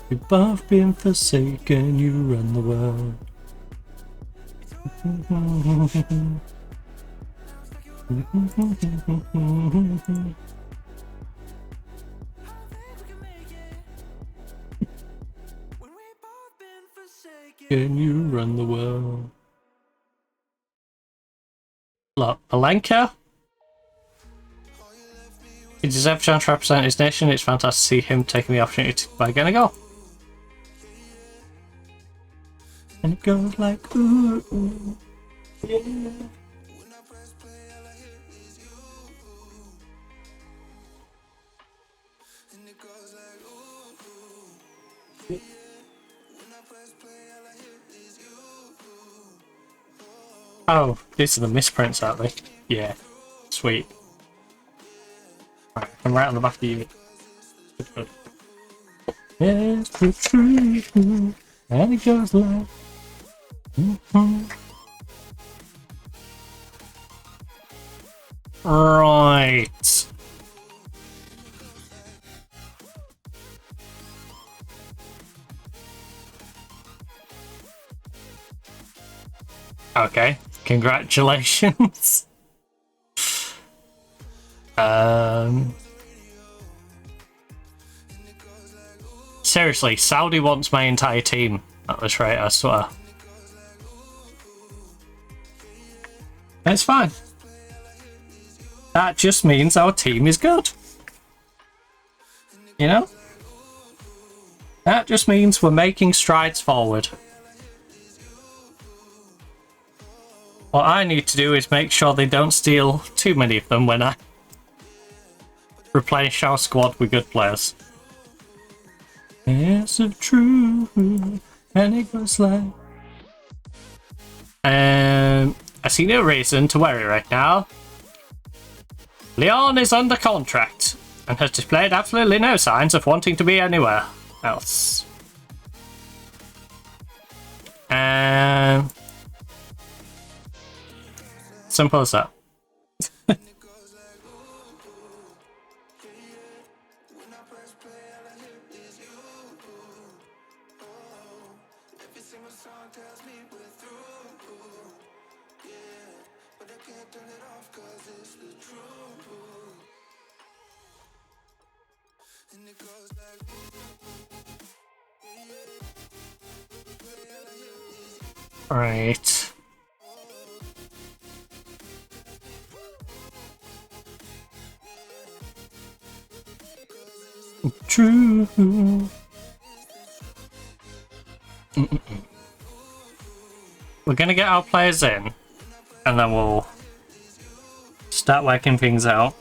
We've both been forsaken, you run the world. Can you run the world? Look, Palenka. He deserves a chance to represent his nation. It's fantastic to see him taking the opportunity by getting a goal. And it goes like, ooh, ooh, yeah. Oh, these are the misprints, aren't they? Yeah. Sweet. Right, I'm right on the back of you. Good, good. Yes, the truth, and it goes like... Right. Okay. Congratulations. Seriously, Saudi wants my entire team at this rate, I swear. It's fine. That just means our team is good. You know? That just means we're making strides forward. What I need to do is make sure they don't steal too many of them when I replenish our squad with good players. Yes, of true, and it goes like... I see no reason to worry right now. Leon is under contract and has displayed absolutely no signs of wanting to be anywhere else. Simple as that. Right. True. We're gonna get our players in, and then we'll start working things out.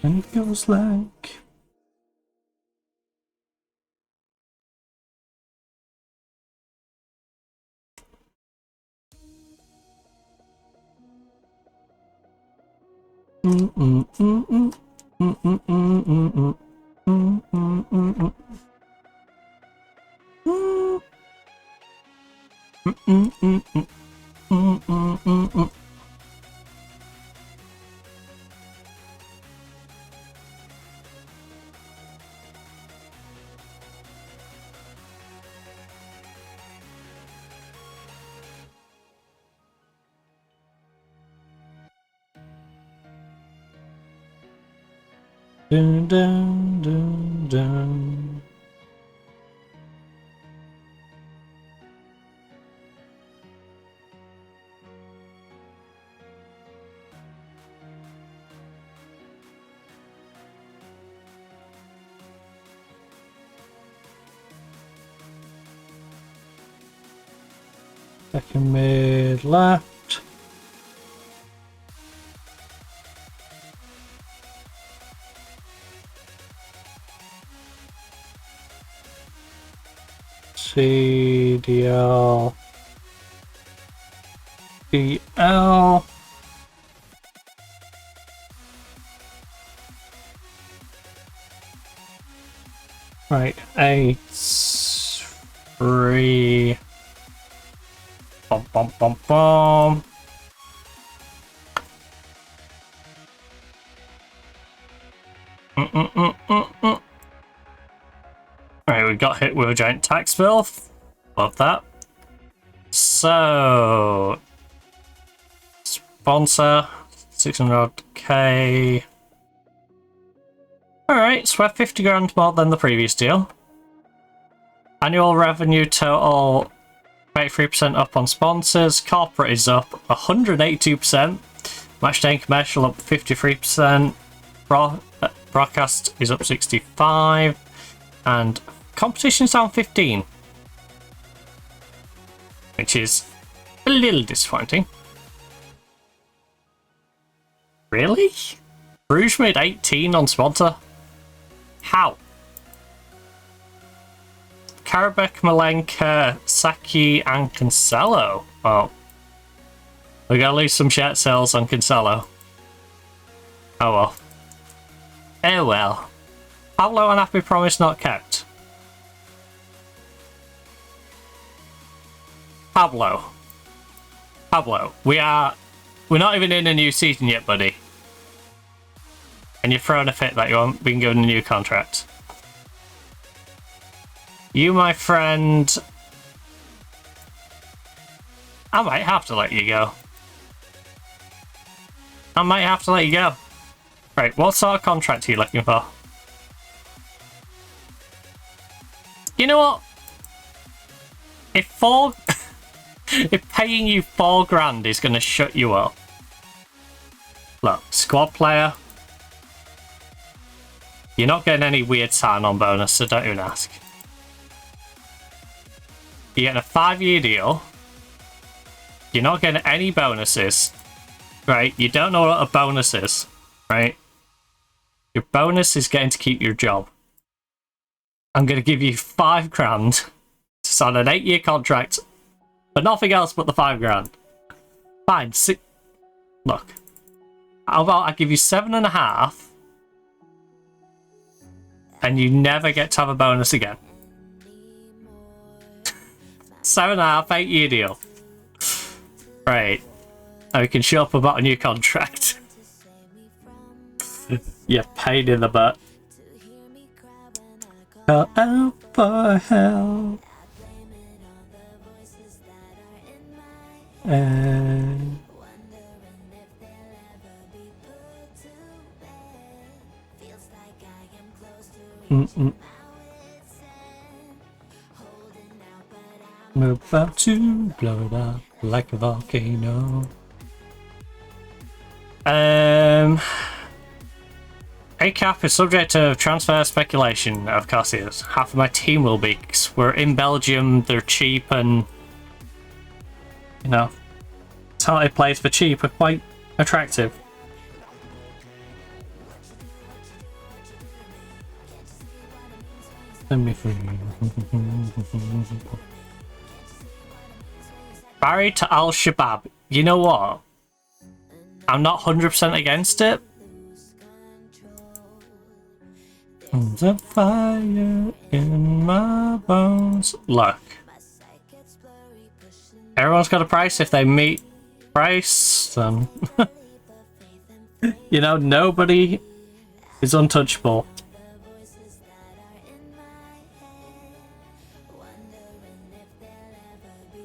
And it goes like... Dun, dun, dun, dun. Second mid left. CDL. DL. Right, 8, 3. Bum bum bum bum. Right, we got hit with a giant tax bill. Love that. So, sponsor 600k. Alright, so we're 50 grand more than the previous deal. Annual revenue total 83% up on sponsors. Corporate is up 182%. Match day and commercial up 53%. Broadcast is up 65%. And competition's down 15%. Which is a little disappointing. Really? Bruges made 18 on sponsor? How? Karabek, Malenka, Saki, and Cancelo. Oh. We're gonna lose some shirt sales on Cancelo. Oh well. Oh well. Pablo and Happy Promise not kept. Pablo, we're not even in a new season yet, buddy. And you're throwing a fit that you haven't been given a new contract. You, my friend, I might have to let you go. Right, what sort of contract are you looking for? You know what? If paying you 4 grand is going to shut you up. Look, squad player. You're not getting any weird sign-on bonus, so don't even ask. You're getting a 5-year deal. You're not getting any bonuses. Right? You don't know what a bonus is. Right? Your bonus is getting to keep your job. I'm going to give you 5 grand to sign an 8-year contract. But nothing else but the 5 grand. Fine. Look. How about I give you 7.5 and you never get to have a bonus again? 7.5, 8-year deal. Right. Now we can show up about a new contract. You're pain in the butt. Call out for help. I'm about to blow it up like a volcano. ACAP is subject to transfer speculation. Of course it is. Half of my team will be, 'cause we're in Belgium, they're cheap, and you know, talented players for cheap are quite attractive. Send me free. Barry to Al Shabab. You know what? I'm not 100% against it. The fire in my bones. Look. Everyone's got a price. If they meet price, then you know, nobody is untouchable.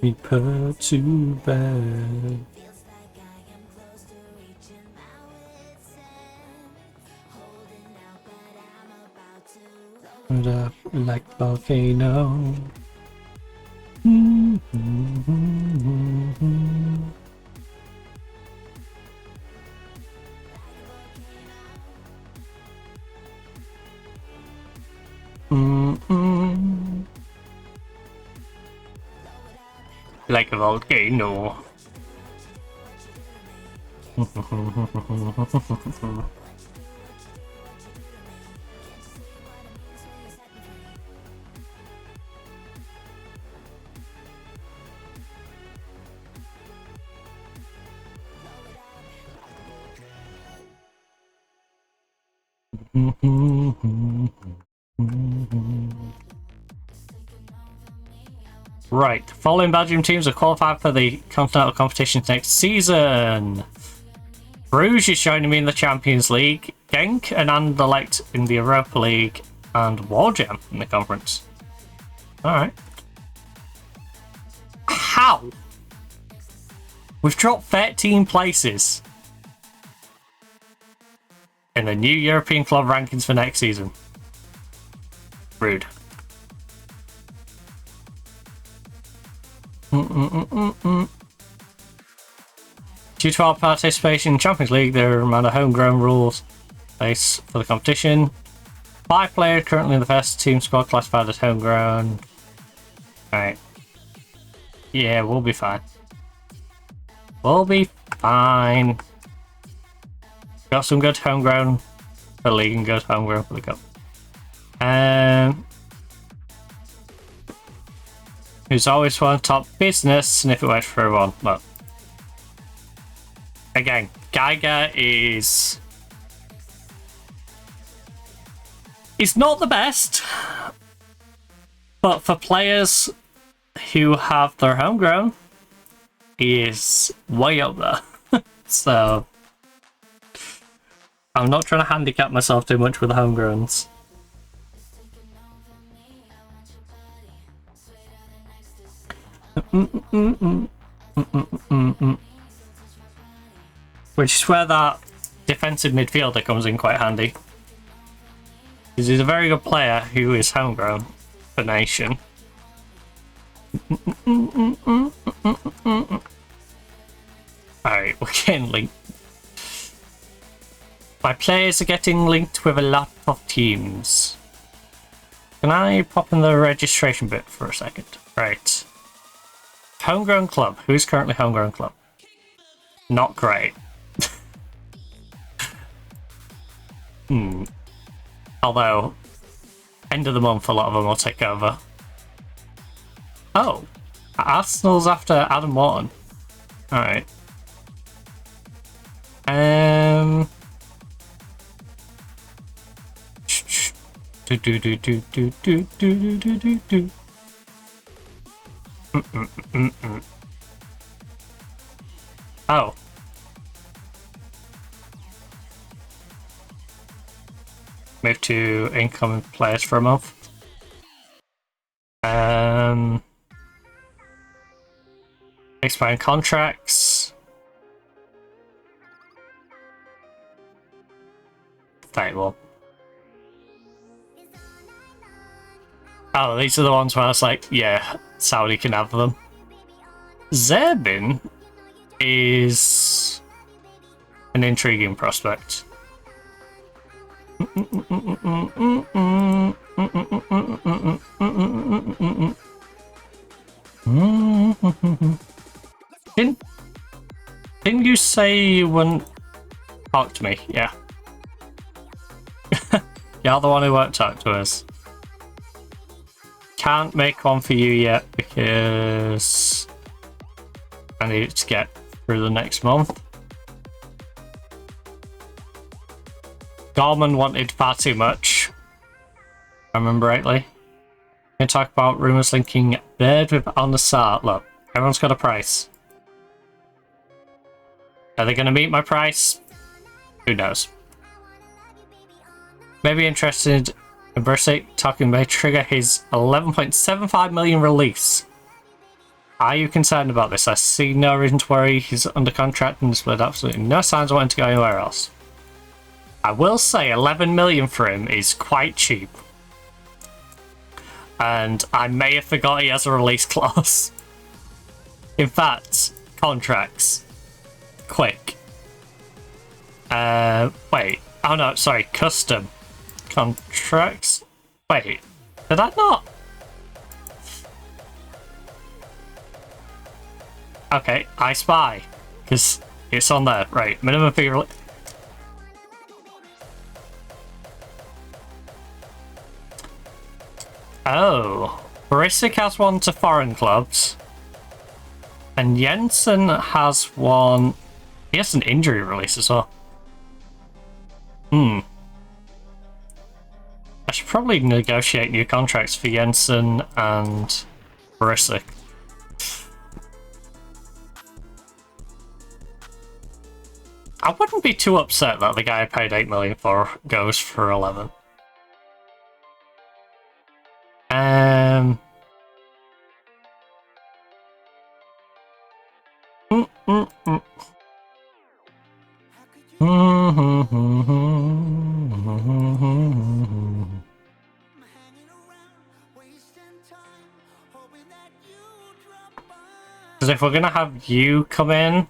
Be put to bed. up like volcano. Like a volcano. Right, following Belgium teams are qualified for the continental competitions next season. Bruges is joining me in the Champions League, Genk and Anderlecht in the Europa League, and Warjam in the conference. Alright. How? We've dropped 13 places in the new European club rankings for next season. Rude. Due to our participation in Champions League, there are amount of homegrown rules in place for the competition. 5 players currently in the first team squad classified as homegrown. Alright. Yeah, we'll be fine. We'll be fine. Got some good homegrown for the league and good homegrown for the cup. Who's always one top business, and if it works for everyone, look. Again, Geiger is not the best, but for players who have their homegrown, he is way up there. So I'm not trying to handicap myself too much with the homegrowns. Which is where that defensive midfielder comes in quite handy. Because he's a very good player who is homegrown for Nation. Alright, we're getting linked. My players are getting linked with a lot of teams. Can I pop in the registration bit for a second? Right. Homegrown club. Who's currently homegrown club? Not great. Although, end of the month, a lot of them will take over. Oh, Arsenal's after Adam Wharton. Alright. Oh. Move to incoming players for a month. Expiring contracts. 31. Oh, these are the ones where I was like, yeah, Saudi can have them. Zerbin is an intriguing prospect. Didn't you say you wouldn't talk to me? Yeah. You're the one who won't talk to us. Can't make one for you yet because I need it to get through the next month. Gorman wanted far too much, if I remember rightly. We're going to talk about rumours linking Bird with Al Nassr. Look, everyone's got a price. Are they going to meet my price? Who knows? Maybe interested in Bursic talking may trigger his 11.75 million release. Are you concerned about this? I see no reason to worry. He's under contract and displayed absolutely no signs of wanting to go anywhere else. I will say 11 million for him is quite cheap. and I may have forgot he has a release clause. In fact, contracts. Quick. Wait. Oh no, sorry, custom. Contracts. Wait, did I not? Okay, I spy. Because it's on there. Right, minimum fee. Oh. Barisic has one to foreign clubs. And Jensen has one. He has an injury release as well. I should probably negotiate new contracts for Jensen and Barisic. I wouldn't be too upset that the guy I paid 8 million for goes for 11. Because if we're gonna have you come in,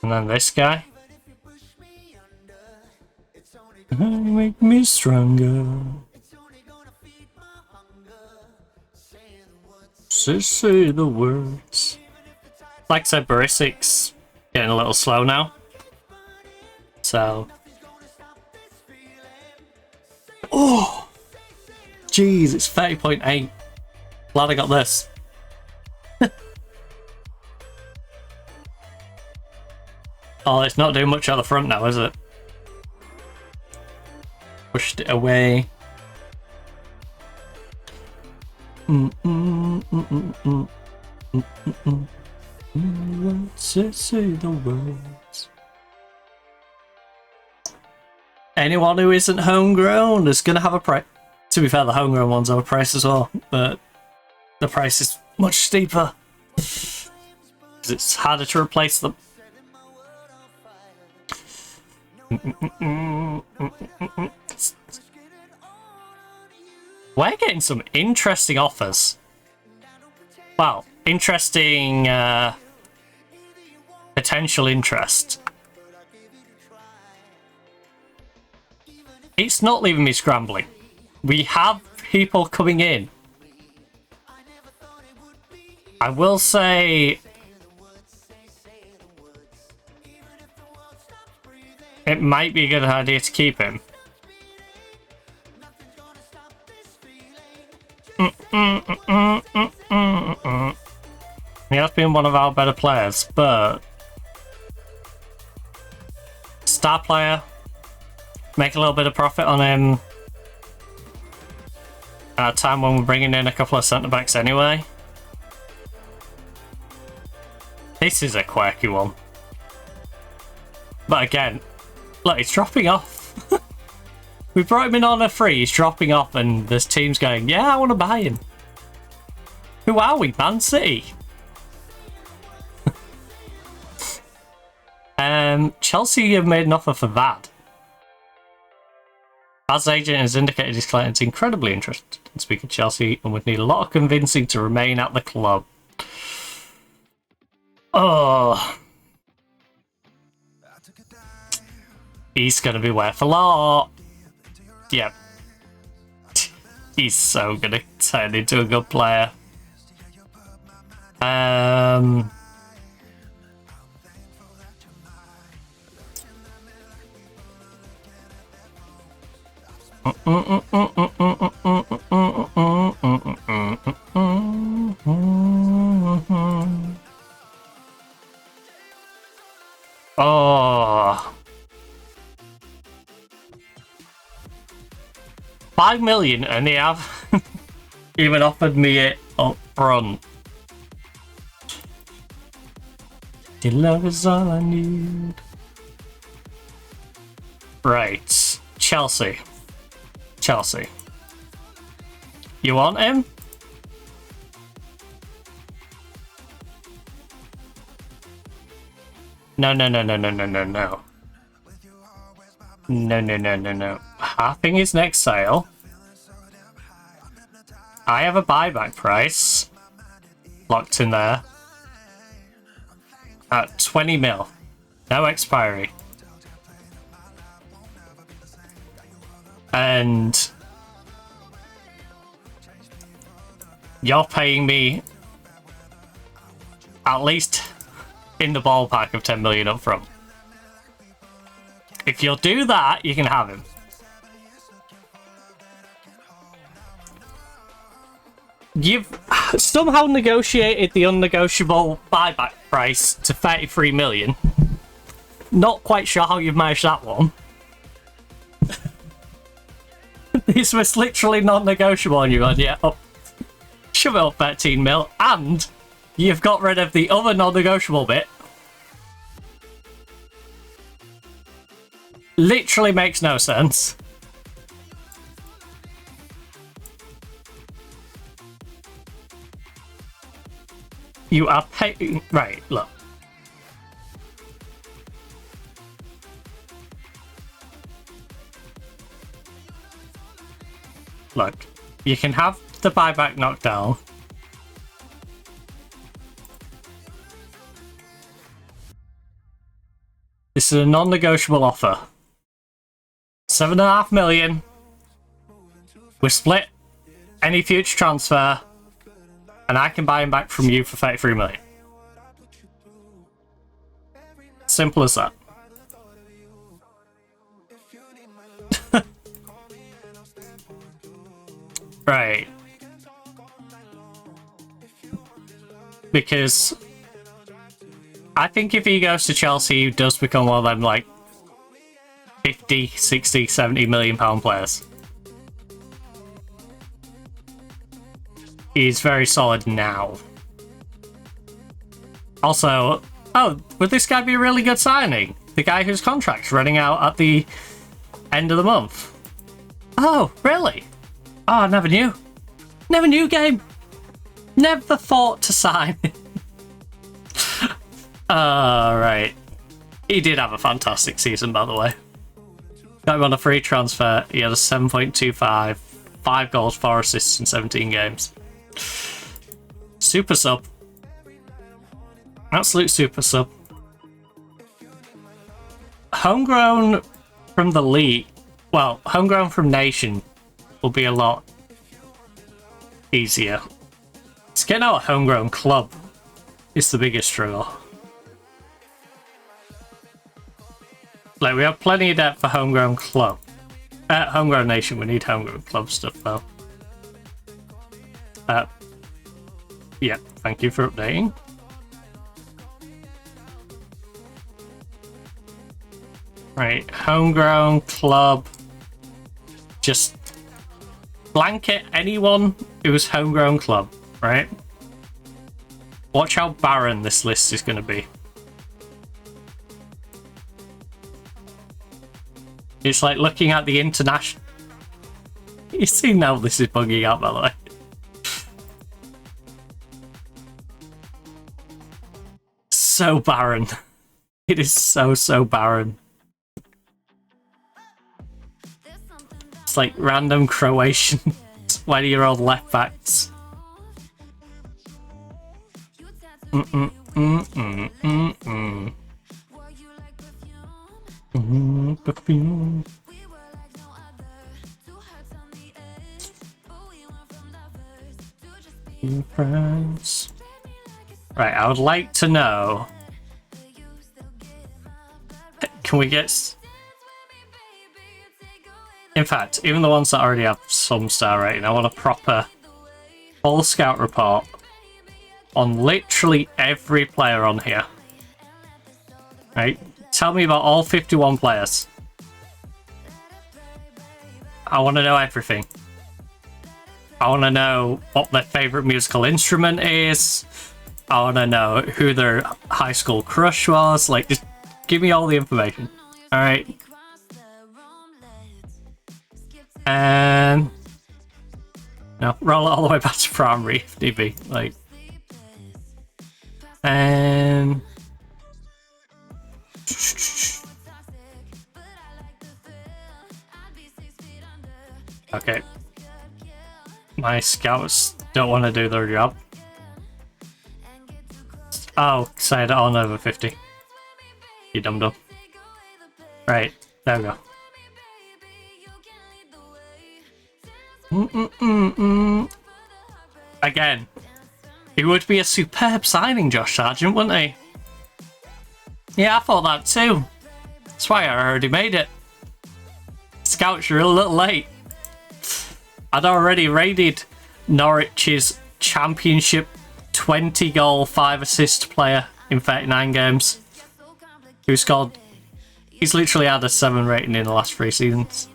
and then this guy, make me stronger. Say the words. Like I said, Barisic's getting a little slow now. So. Oh! Jeez, it's 30.8. Glad I got this. Oh, it's not doing much at the front now, is it? Pushed it away. Say the words. Anyone who isn't homegrown is going to have a price. To be fair, the homegrown ones have a price as well, but the price is much steeper. Because it's harder to replace them. We're getting some interesting offers. Well, interesting potential interest. It's not leaving me scrambling. We have people coming in. I will say it might be a good idea to keep him. He has been one of our better players, but star player, make a little bit of profit on him at a time when we're bringing in a couple of centre backs anyway. This is a quirky one, but again, look, he's dropping off. We brought him in on a free, he's dropping off, and this team's going, yeah, I want to buy him. Who are we? Man City? Chelsea have made an offer for that. As agent has indicated his client is incredibly interested in speaking to Chelsea and would need a lot of convincing to remain at the club. Oh. He's going to be worth a lot. Yep. He's so going to turn into a good player. Oh. 5 million, and they have even offered me it up front. Your love is all I need. Right, Chelsea. You want him? No, no, no, no, no, no, no, no. No, no, no, no, no. Halving his next sale. I have a buyback price locked in there at 20 mil. No expiry. And you're paying me at least in the ballpark of 10 million up front. If you'll do that, you can have him. You've somehow negotiated the unnegotiable buyback price to 33 million. Not quite sure how you've managed that one. This was literally non-negotiable and you went, yeah, up. Shove it up 13 mil, and you've got rid of the other non-negotiable bit. Literally makes no sense. You are paying... Right, look. Look, you can have the buyback knocked down. This is a non-negotiable offer. 7.5 million. We split any future transfer, and I can buy him back from you for 33 million. Simple as that. Right. Because I think if he goes to Chelsea, he does become one of them, like, 50, 60, 70 million pound players. He's very solid now. Also, oh, would this guy be a really good signing? The guy whose contract's running out at the end of the month. Oh, really? Oh, I never knew. Never knew, game. Never thought to sign. Right. He did have a fantastic season, by the way. Got him on a free transfer. He had a 7.25, 5 goals, 4 assists in 17 games. Super sub. Absolute super sub. Homegrown from the league. Well, homegrown from Nation will be a lot easier. It's getting out a homegrown club is the biggest struggle. Like, we have plenty of depth for homegrown club. Homegrown Nation, we need homegrown club stuff though. Yeah, thank you for updating. Right, homegrown club. Just blanket anyone who's homegrown club, right? Watch how barren this list is going to be. It's like looking at the international... You see now this is bugging out, by the way. So barren. It is so barren. It's like random Croatian 20-year-old left backs. Perfume. Friends. Right, I would like to know. Can we get? In fact, even the ones that already have some star rating, I want a proper full scout report on literally every player on here. Right? Tell me about all 51 players. I want to know everything. I want to know what their favourite musical instrument is. I want to know who their high school crush was. Like, just give me all the information. Alright. And... no, roll it all the way back to primary if need be. Like... and... Okay. My scouts don't want to do their job. Oh, because I had it on over 50. You dum-dum. Right, there we go. Again, he would be a superb signing, Josh Sargent, wouldn't he? Yeah, I thought that too. That's why I already made it. Scouts, you're a little late. I'd already raided Norwich's Championship 20 goal, 5 assist player in 39 games. Who scored... He's literally had a 7 rating in the last 3 seasons.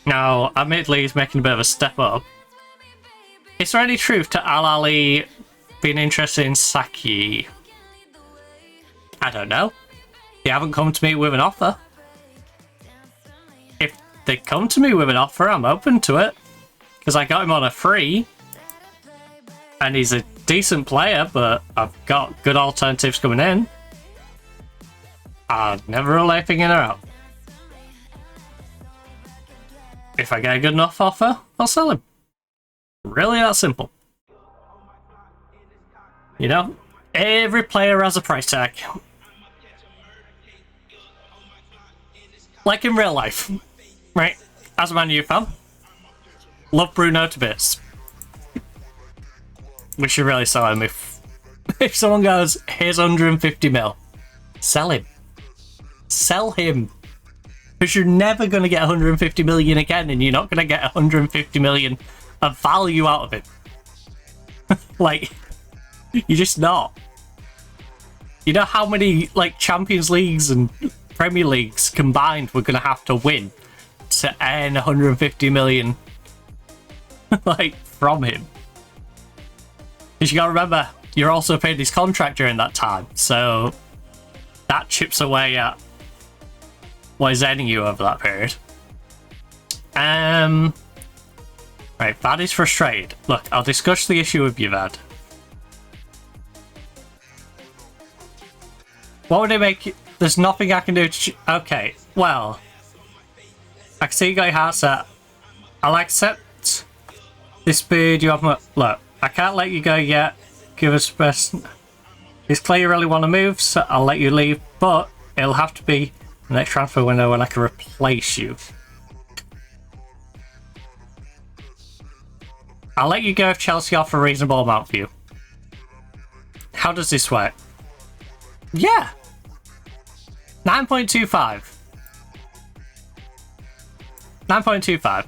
Now, admittedly, he's making a bit of a step up. Is there any truth to Al Ali being interested in Saki? I don't know. They haven't come to me with an offer. If they come to me with an offer, I'm open to it. Because I got him on a free. And he's a decent player, but I've got good alternatives coming in. I'd never rule anything in or out. If I get a good enough offer, I'll sell him. Really that simple. You know, every player has a price tag. Like in real life. Right? As a Man U fan, love Bruno to bits. We should really sell him if someone goes, here's 150 mil. Sell him. Sell him. Because you're never going to get 150 million again, and you're not going to get 150 million of value out of it. Like, you're just not. You know how many, like, Champions Leagues and Premier Leagues combined we're going to have to win to earn 150 million, like, from him? Because you got to remember, you're also paid his contract during that time, so that chips away at what is earning you over that period. Right, Vad is frustrated. Look, I'll discuss the issue with you, Vad. What would it make you... There's nothing I can do to... Okay, well... I can see you got your heart set. I'll accept this bid you have... Look, I can't let you go yet. Give us best... It's clear you really want to move, so I'll let you leave, but it'll have to be the next transfer window when I can replace you. I'll let you go if Chelsea offer a reasonable amount for you. How does this work? Yeah. 9.25. 9.25.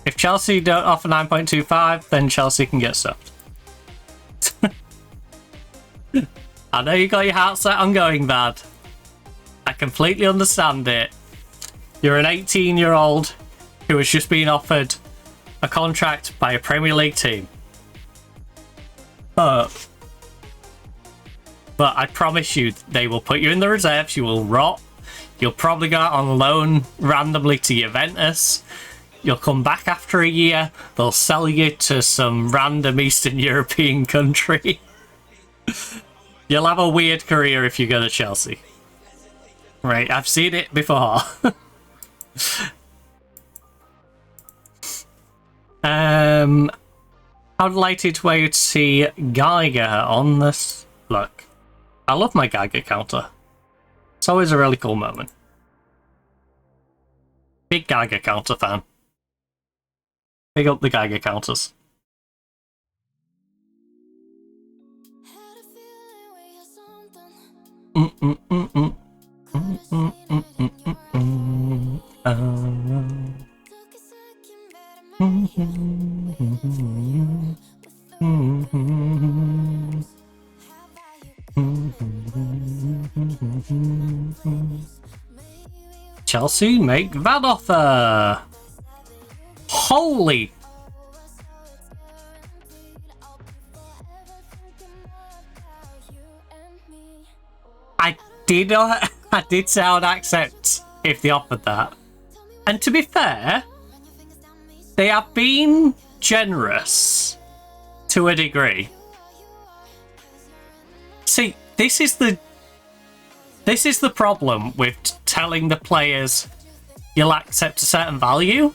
If Chelsea don't offer 9.25, then Chelsea can get stuffed. I know you got your heart set on going, Vad. I completely understand it. You're an 18-year-old who has just been offered a contract by a Premier League team. But I promise you, they will put you in the reserves, you will rot, you'll probably go out on loan randomly to Juventus, you'll come back after a year, they'll sell you to some random Eastern European country. You'll have a weird career if you go to Chelsea. Right, I've seen it before. How delighted were you to see Geiger on this? Look, I love my Geiger counter. It's always a really cool moment. Big Geiger counter fan. Big up the Geiger counters. Chelsea make that offer. Holy. I did say I would accept if they offered that. And to be fair, they have been generous to a degree. See, this is the problem with telling the players you'll accept a certain value.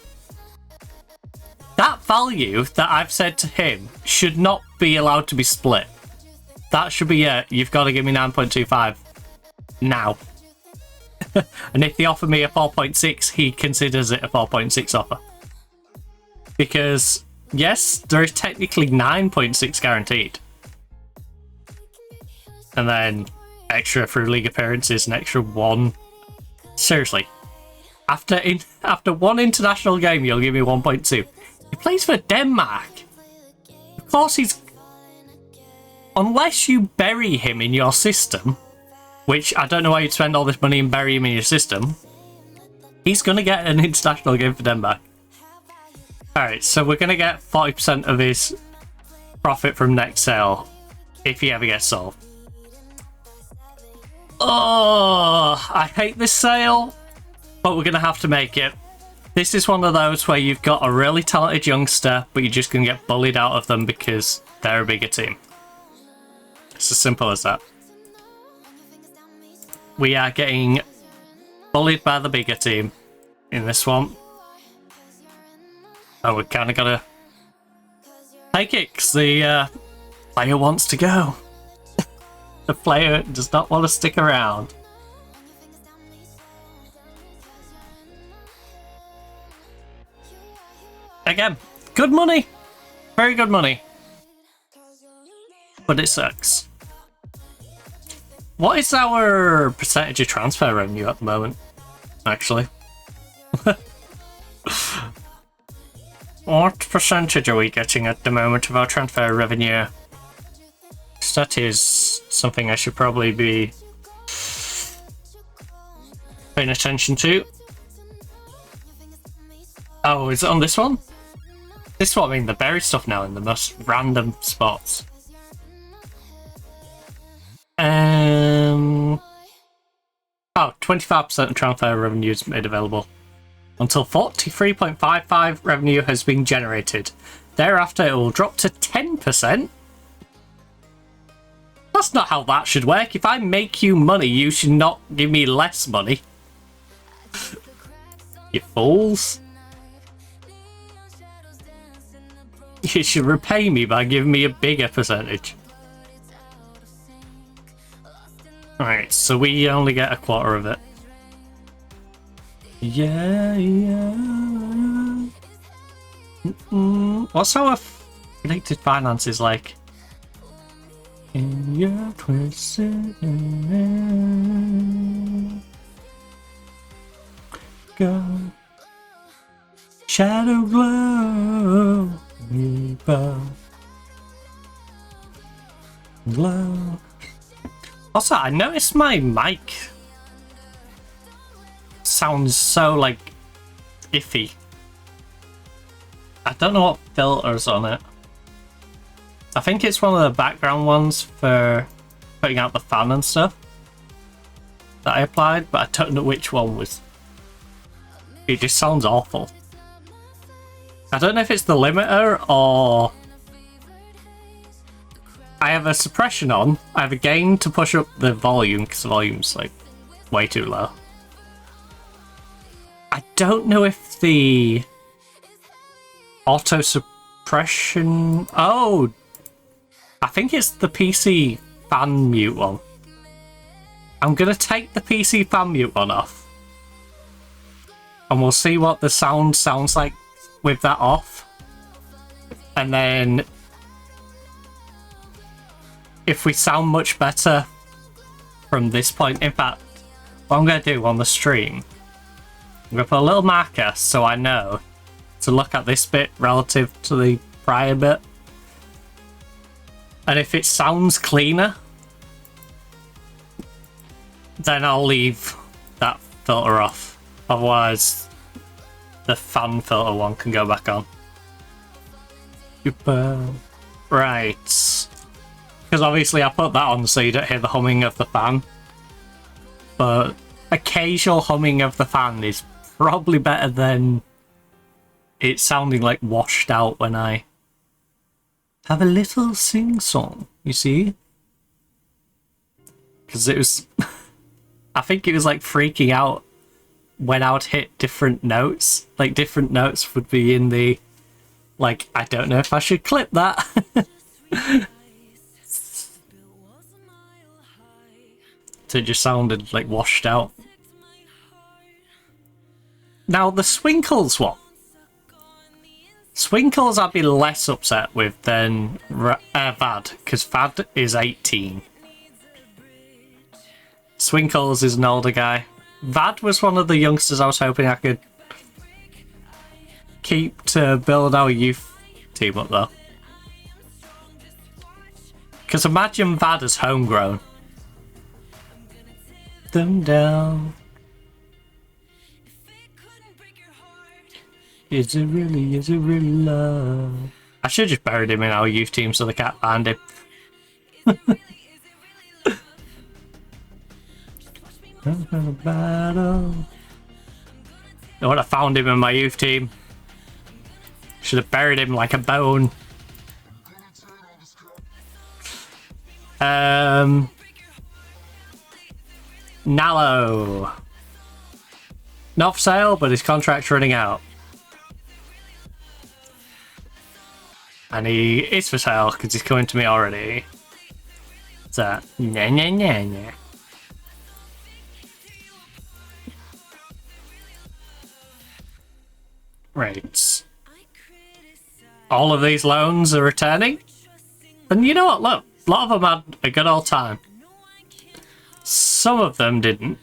That value that I've said to him should not be allowed to be split. That should be it. You've got to give me 9.25 now. And if they offer me a 4.6, he considers it a 4.6 offer. Because, yes, there is technically 9.6 guaranteed. And then extra through league appearances, an extra 1. Seriously. After one international game, you'll give me 1.2. He plays for Denmark. Of course he's... Unless you bury him in your system, which I don't know why you'd spend all this money and bury him in your system, he's going to get an international game for Denmark. Alright, so we're going to get 40% of his profit from next sale if he ever gets sold. Oh, I hate this sale, but we're going to have to make it. This is one of those where you've got a really talented youngster, but you're just going to get bullied out of them because they're a bigger team. It's as simple as that. We are getting bullied by the bigger team in this one. Oh, we kind of got to take it because the player wants to go. The player does not want to stick around. Again, good money. Very good money. But it sucks. What is our percentage of transfer revenue at the moment, actually? What percentage are we getting at the moment of our transfer revenue? That is something I should probably be paying attention to. Oh, is it on this one? This is what I mean, the berry stuff now in the most random spots. Oh, 25% of transfer revenue is made available until 43.55 revenue has been generated. Thereafter, it will drop to 10%. That's not how that should work. If I make you money, you should not give me less money. You fools. You should repay me by giving me a bigger percentage. Alright, so we only get a quarter of it. Yeah. What's our predicted finances like? In your twisted go shadow glow we both glow. Also, I noticed my mic sounds so, like, iffy. I don't know what filter's on it. I think it's one of the background ones for putting out the fan and stuff that I applied, but I don't know which one was. It just sounds awful. I don't know if it's the limiter or... I have a suppression on. I have a gain to push up the volume because the volume's like way too low. I don't know if the auto suppression... Oh! I think it's the PC fan mute one. I'm going to take the PC fan mute one off. And we'll see what the sound sounds like with that off. And then... if we sound much better from this point... In fact, what I'm going to do on the stream... I'm going to put a little marker so I know to look at this bit relative to the prior bit. And if it sounds cleaner, then I'll leave that filter off. Otherwise, the fan filter one can go back on. Right. Because obviously I put that on so you don't hear the humming of the fan. But occasional humming of the fan is probably better than it sounding like washed out when I have a little sing-song, you see? Because it was... I think it was like freaking out when I would hit different notes. Like different notes would be in the... Like, I don't know if I should clip that. So it just sounded like washed out. Now the Swinkles one. Swinkles I'd be less upset with than Vad, because Vad is 18. Swinkles is an older guy. Vad was one of the youngsters I was hoping I could keep to build our youth team up though. Because imagine Vad as homegrown. Them down. Is it really love? I should have just buried him in our youth team so they can't find him. Battle. I would have found him in my youth team. Should have buried him like a bone. Nallo. Not for sale, but his contract's running out. And he is for sale because he's coming to me already. So, nah. Right. All of these loans are returning. And you know what? Look, a lot of them had a good old time. Some of them didn't.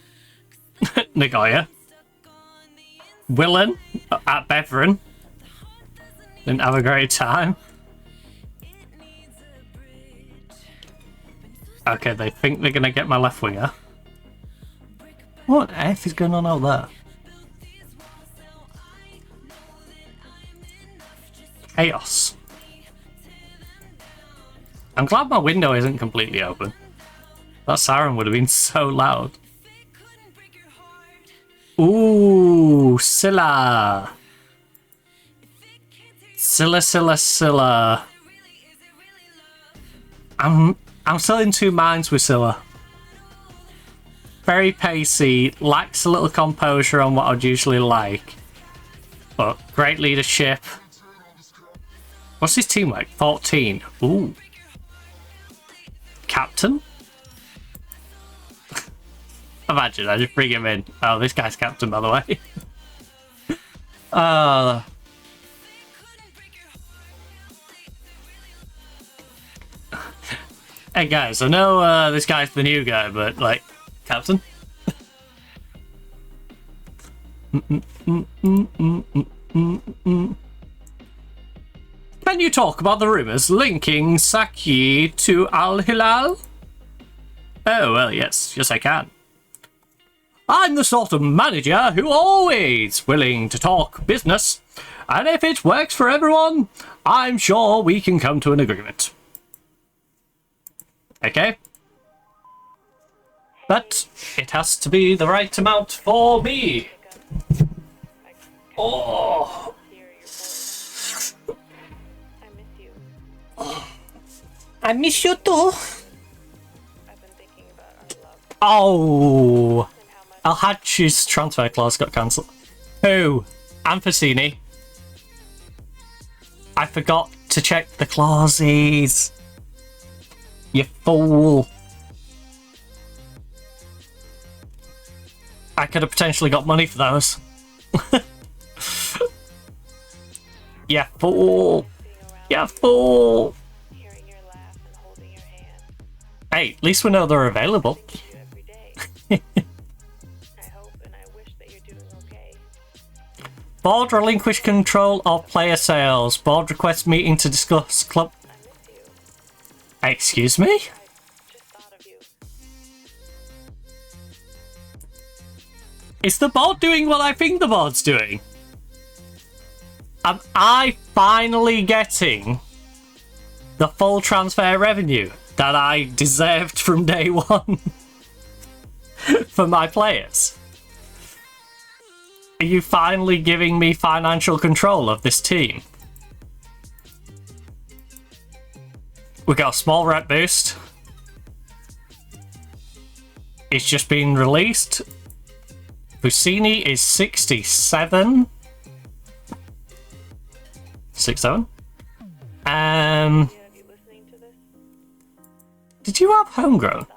Nagoya. Willen at Beveren didn't have a great time. Okay, they think they're gonna get my left winger. What the F is going on out there? Chaos. I'm glad my window isn't completely open. That siren would have been so loud. Ooh, Scylla. Scylla. I'm still in two minds with Scylla. Very pacey, lacks a little composure on what I'd usually like. But great leadership. What's his team like? 14. Ooh. Captain? Imagine, I just bring him in. Oh, this guy's captain, by the way. Hey guys, I know this guy's the new guy, but like, captain? Can you talk about the rumours linking Saki to Al Hilal? Oh, well, yes I can. I'm the sort of manager who always willing to talk business, and if it works for everyone, I'm sure we can come to an agreement. Okay? But it has to be the right amount for me. Oh. I miss you too. Oh. Al-Hadji's transfer clause got cancelled. Who? Anfacini. I forgot to check the clauses. You fool. I could have potentially got money for those. You fool. You fool. Hey, at least we know they're available. Board relinquish control of player sales. Board requests meeting to discuss club... Excuse me? Is the board doing what I think the board's doing? Am I finally getting the full transfer revenue that I deserved from day one for my players? Are you finally giving me financial control of this team? We got a small rep boost. It's just been released. Busini is 67. 67. Did you have homegrown?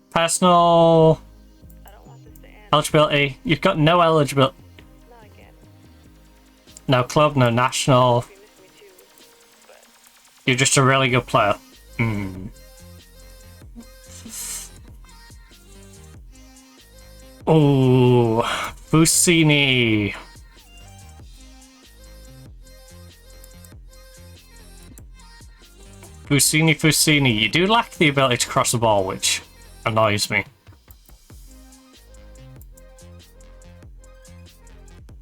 Personal eligibility. You've got no eligibility. No club, no national. You're just a really good player. Oh, Busini. Busini. You do lack the ability to cross the ball, which annoys me.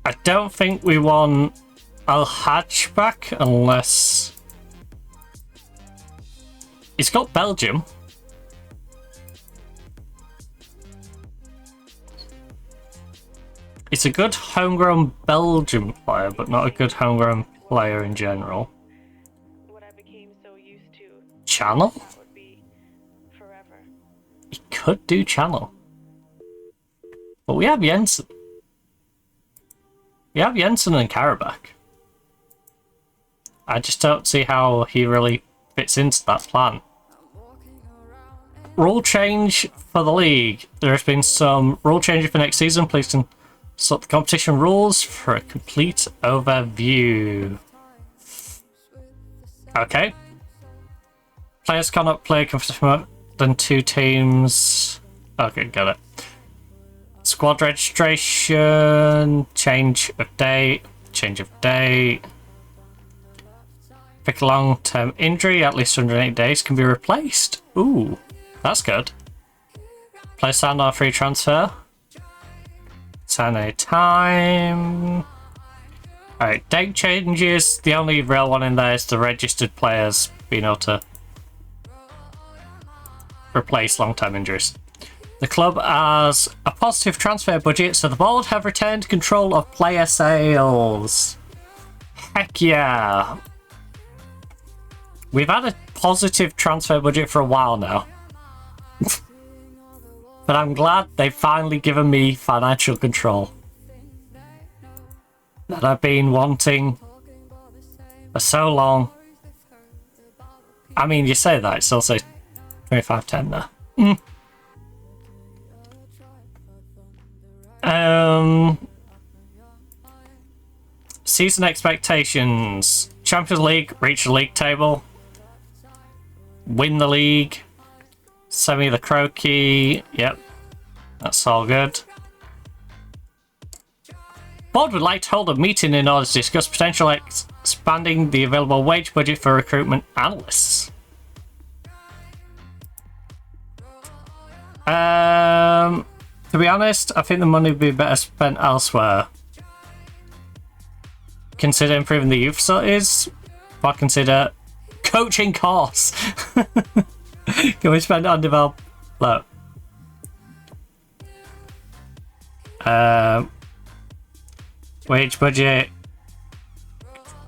I don't think we want Al-Hajj back unless... He's got Belgium. It's a good homegrown Belgian player, but not a good homegrown player in general. Channel? He could do Channel. But we have Jensen. We have Jensen and Karabakh. I just don't see how he really fits into that plan. Rule change for the league. There has been some rule changes for next season. Please consult the competition rules for a complete overview. Okay. Players cannot play more than 2 teams. Okay, got it. Squad registration, change of date. Pick a long-term injury, at least 108 days, can be replaced. Ooh, that's good. Play stand on a free transfer. 10 a time. Alright, date changes. The only real one in there is the registered players being able to replace long-term injuries. The club has a positive transfer budget, so the board have retained control of player sales. Heck yeah. We've had a positive transfer budget for a while now. But I'm glad they've finally given me financial control that I've been wanting for so long. I mean, you say that, it's also 25-10 there. Season expectations. Champions League, reach the league table. Win the league. Semi the croquis. Yep. That's all good. Board would like to hold a meeting in order to discuss potential expanding the available wage budget for recruitment analysts. To be honest, I think the money would be better spent elsewhere. Consider improving the youth facilities, but consider coaching course. Can we spend it on develop? Look. Wage budget.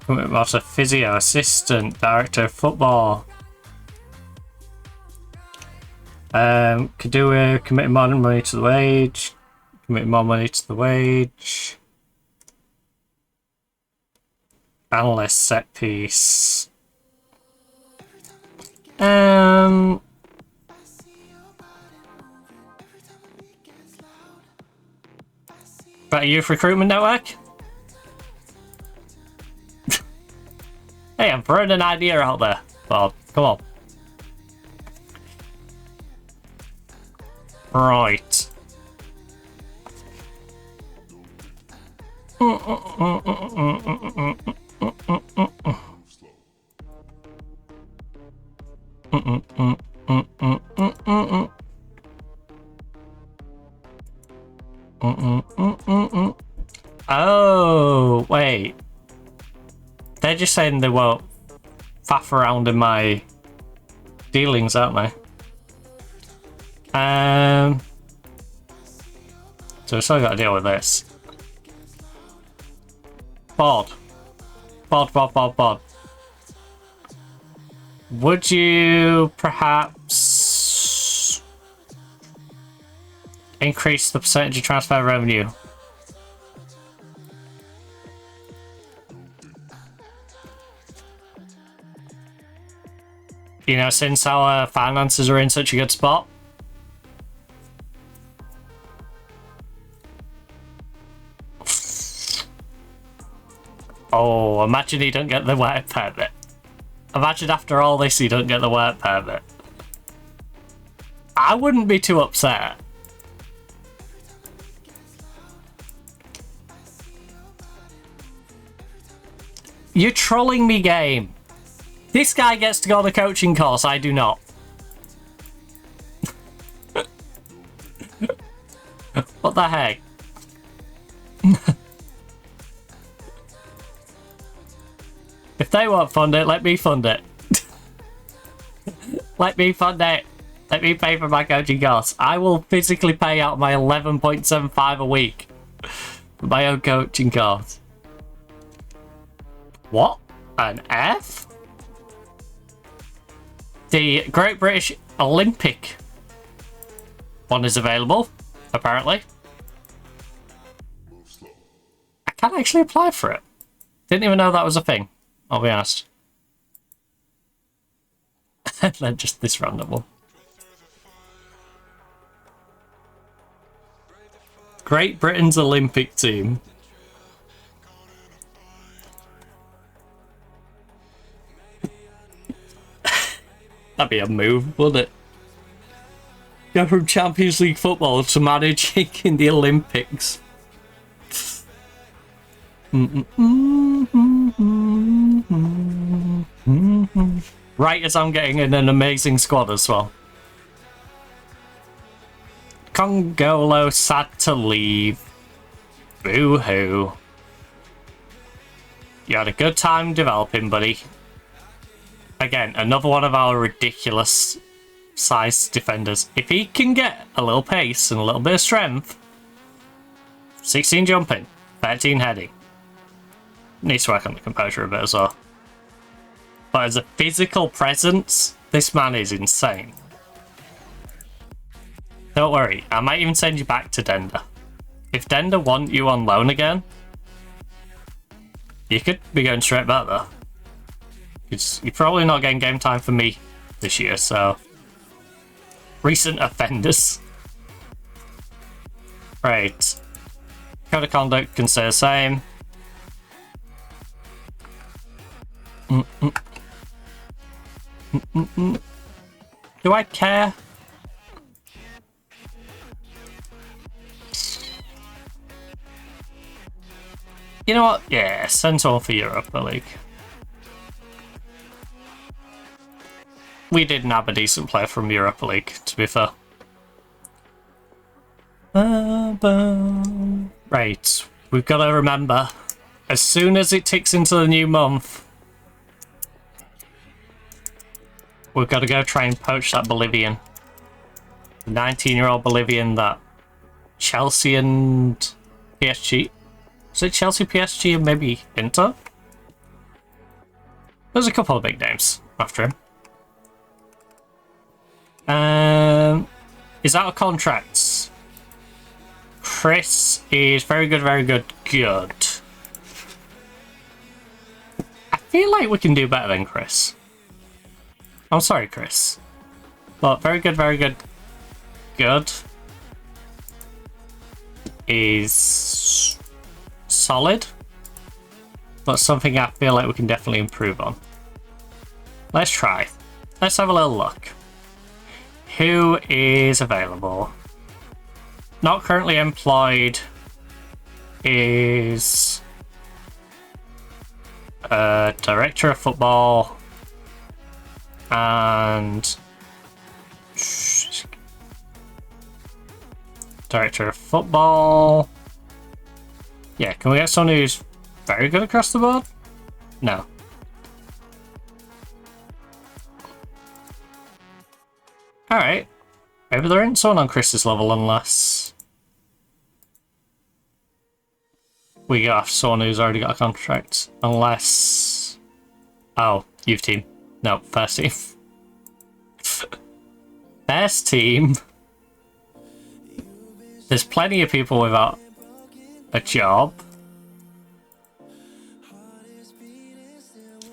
What's a physio assistant, director of football? Could do a commit more money to the wage. Commit more money to the wage. Analyst set piece. Better youth recruitment network. Hey, I'm throwing an idea out there. Well, come on. Right. Oh, wait. They're just saying they won't faff around in my dealings, aren't they? So we still got to deal with this. Board. Bod. Would you perhaps increase the percentage of transfer revenue? You know, since our finances are in such a good spot. Oh, imagine he don't get the work permit. Imagine after all this he don't get the work permit. I wouldn't be too upset. You're trolling me, game. This guy gets to go on the coaching course, I do not. What the heck? If they won't fund it, let me fund it. Let me fund it. Let me pay for my coaching course. I will physically pay out my 11.75 a week for my own coaching course. What? An F? The Great British Olympic one is available, apparently. I can't actually apply for it. Didn't even know that was a thing, I'll be honest. And then just this random one. Great Britain's Olympic team. That'd be a move, wouldn't it? Go from Champions League football to managing in the Olympics. Right as I'm getting in an amazing squad as well. Congolo sad to leave. Boo-hoo. You had a good time developing, buddy. Again, another one of our ridiculous size defenders. If he can get a little pace and a little bit of strength, 16 jumping, 13 heading. Needs to work on the composure a bit as well. But as a physical presence, this man is insane. Don't worry, I might even send you back to Dender. If Dender want you on loan again, you could be going straight back there. You're probably not getting game time for me this year, so... Recent offenders. Right. Code of conduct can stay the same. Do I care? You know what? Yeah, send someone for Europa League. We didn't have a decent player from Europa League, to be fair. Right, we've got to remember, as soon as it ticks into the new month, we've got to go try and poach that Bolivian. The 19-year-old Bolivian that Chelsea and PSG... Was it Chelsea, PSG, and maybe Inter? There's a couple of big names after him. Is out of contracts. Chris is very good, good. I feel like we can do better than Chris. I'm sorry, Chris. But very good, good. Is solid. But something I feel like we can definitely improve on. Let's try. Let's have a little look. Who is available? Not currently employed is director of football and director of football. Yeah, can we get someone who's very good across the board? No. Alright. Maybe there isn't someone on Chris's level unless we got someone who's already got a contract. Unless Oh, youth team. No, first team. First team. There's plenty of people without a job.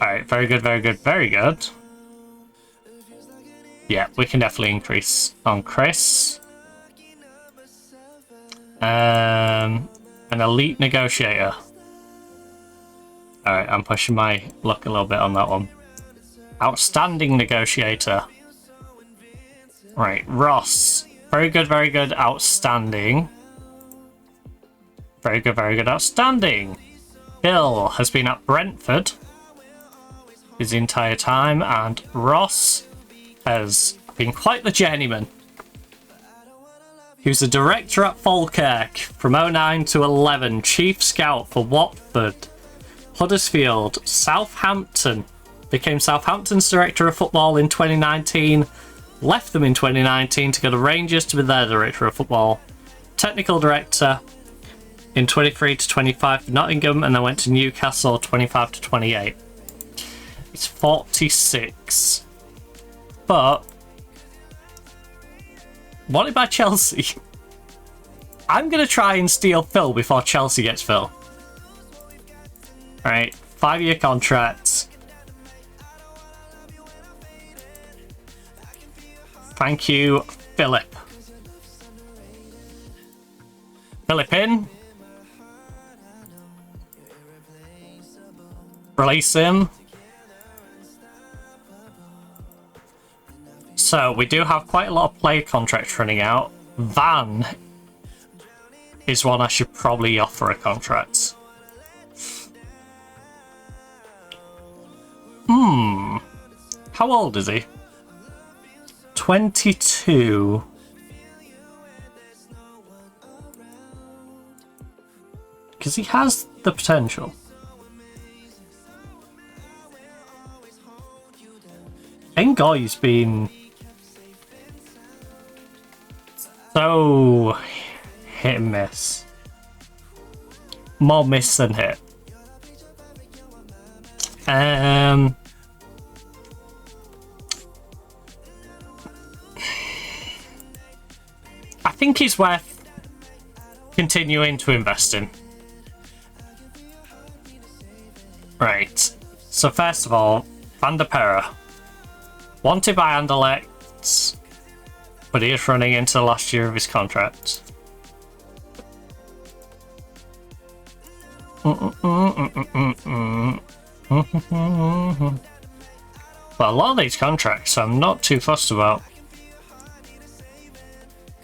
Alright, very good, very good, very good. Yeah, we can definitely increase on Chris. An elite negotiator. Alright, I'm pushing my luck a little bit on that one. Outstanding negotiator. Right, Ross. Very good, outstanding. Very good, outstanding. Bill has been at Brentford his entire time, and Ross has been quite the journeyman. He was a director at Falkirk from 09 to 11, chief scout for Watford, Huddersfield, Southampton, became Southampton's director of football in 2019, left them in 2019 to go to Rangers to be their director of football, technical director in 23 to 25 for Nottingham, and then went to Newcastle 25 to 28. He's 46. But wanted by Chelsea. I'm going to try and steal Phil before Chelsea gets Phil. Alright, 5-year contract. Thank you, Philip. Philip in. Release him. So, we do have quite a lot of player contracts running out. Van is one I should probably offer a contract. How old is he? 22. Because he has the potential. Ngoy's been so hit and miss. More miss than hit. I think he's worth continuing to invest in. Right. So first of all, Van der Perre. Wanted by Anderlecht, but he is running into the last year of his contract. But a lot of these contracts I'm not too fussed about.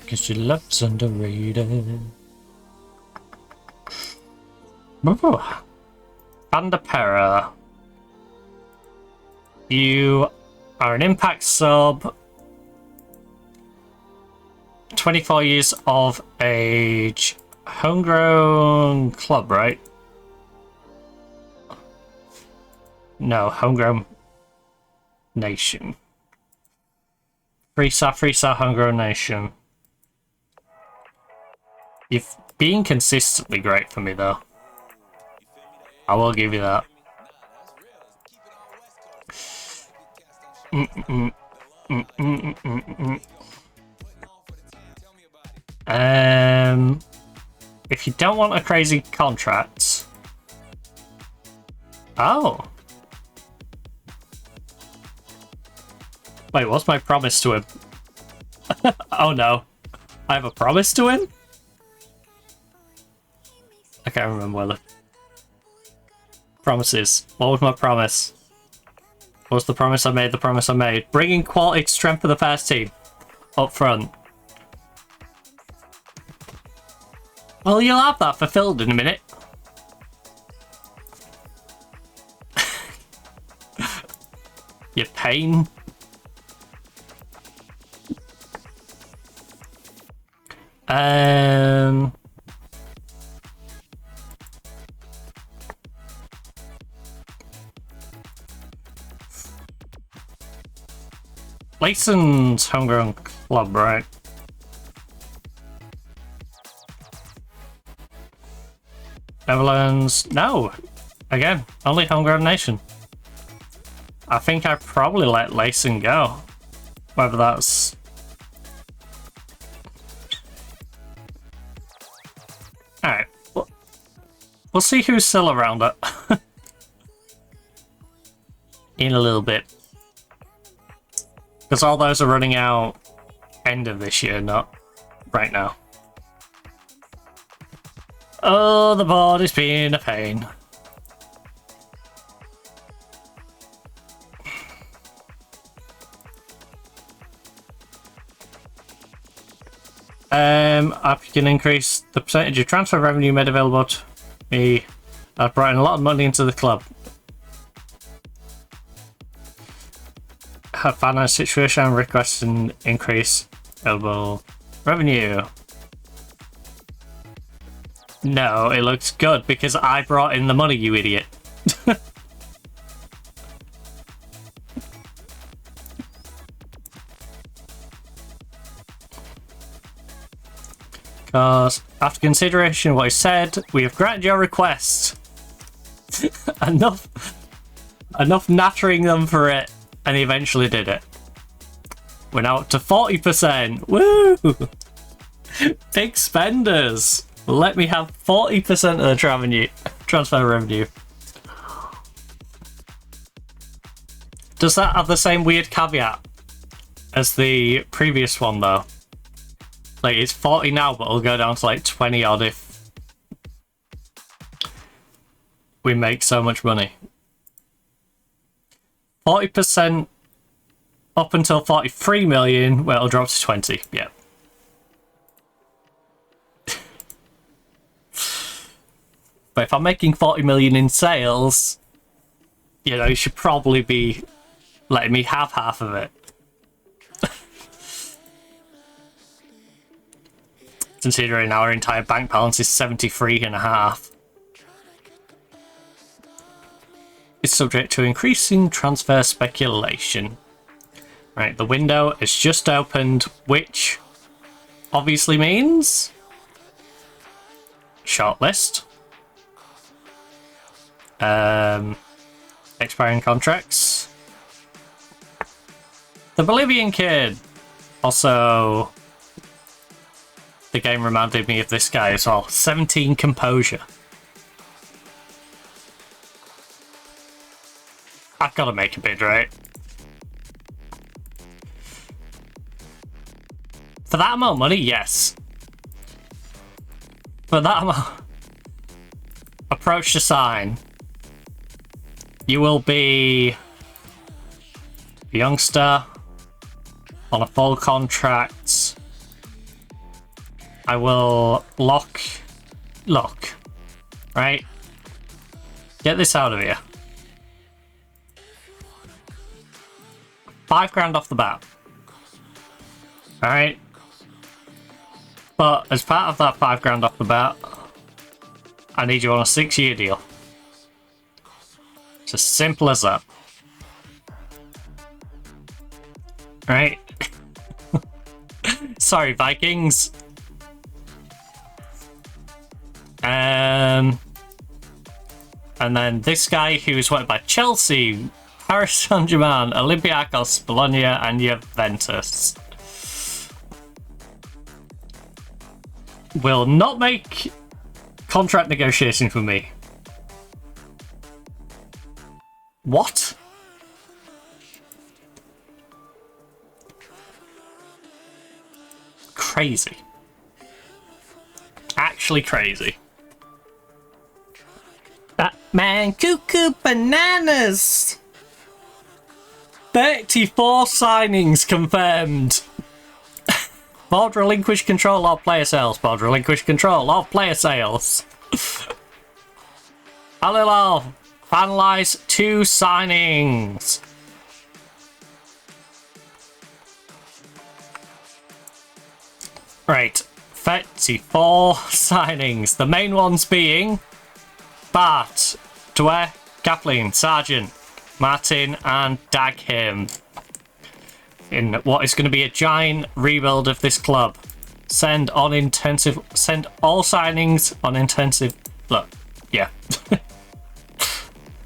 Because your love's underrated. Van der Perre. You are an impact sub. 24 years of age. Homegrown club, right? No, homegrown nation. Free-star, homegrown nation. You've been consistently great for me, though. I will give you that. If you don't want a crazy contract. Oh. Wait, what's my promise to him? Oh no. I have a promise to him? I can't remember what the promise is. What was my promise? What was the promise I made? The promise I made. Bringing quality to strength for the first team. Up front. Well, you'll have that fulfilled in a minute. You pain. Leyson's homegrown club, right? Netherlands, no. Again, only homegrown nation. I think I probably let Layson go. Whether that's... Alright. We'll see who's still around it. In a little bit. Because all those are running out end of this year, not right now. Oh, the board is being a pain. I can increase the percentage of transfer revenue made available to me. I've brought in a lot of money into the club. Have finance situation and request an increase available revenue. No, it looks good because I brought in the money, you idiot. Because after consideration of what I said, we have granted your request. enough nattering them for it, and he eventually did it. We're now up to 40%. Woo! Big spenders. Let me have 40% of the transfer revenue. Does that have the same weird caveat as the previous one, though? Like, it's 40 now, but it'll go down to like 20 odd if we make so much money. 40% up until 43 million, well, it'll drop to 20, yeah. But if I'm making 40 million in sales, you know, you should probably be letting me have half of it. Considering our entire bank balance is 73.5. It's subject to increasing transfer speculation. Right, the window has just opened, which obviously means shortlist. Expiring contracts. The Bolivian kid. Also, the game reminded me of this guy as well. 17 composure. I've got to make a bid, right? For that amount of money, yes. For that amount... Approach to sign. You will be a youngster on a full contract. I will look, right? Get this out of here. 5 grand off the bat. Alright. But as part of that 5 grand off the bat, I need you on a 6-year deal. It's as simple as that. Right? Sorry, Vikings. And then this guy who's wanted by Chelsea, Paris Saint-Germain, Olympiacos, Bologna, and Juventus will not make contract negotiations with me. What? Crazy. Actually crazy. Batman cuckoo bananas! 34 signings confirmed. Board relinquish control of player sales. Board relinquish control of player sales. Al-Hilal finalise 2 signings. Right, 34 signings. The main ones being Bart, Dwyer, Kathleen, Sargent, Martin, and Daghim. In what is going to be a giant rebuild of this club. Send all signings on intensive. Look, yeah.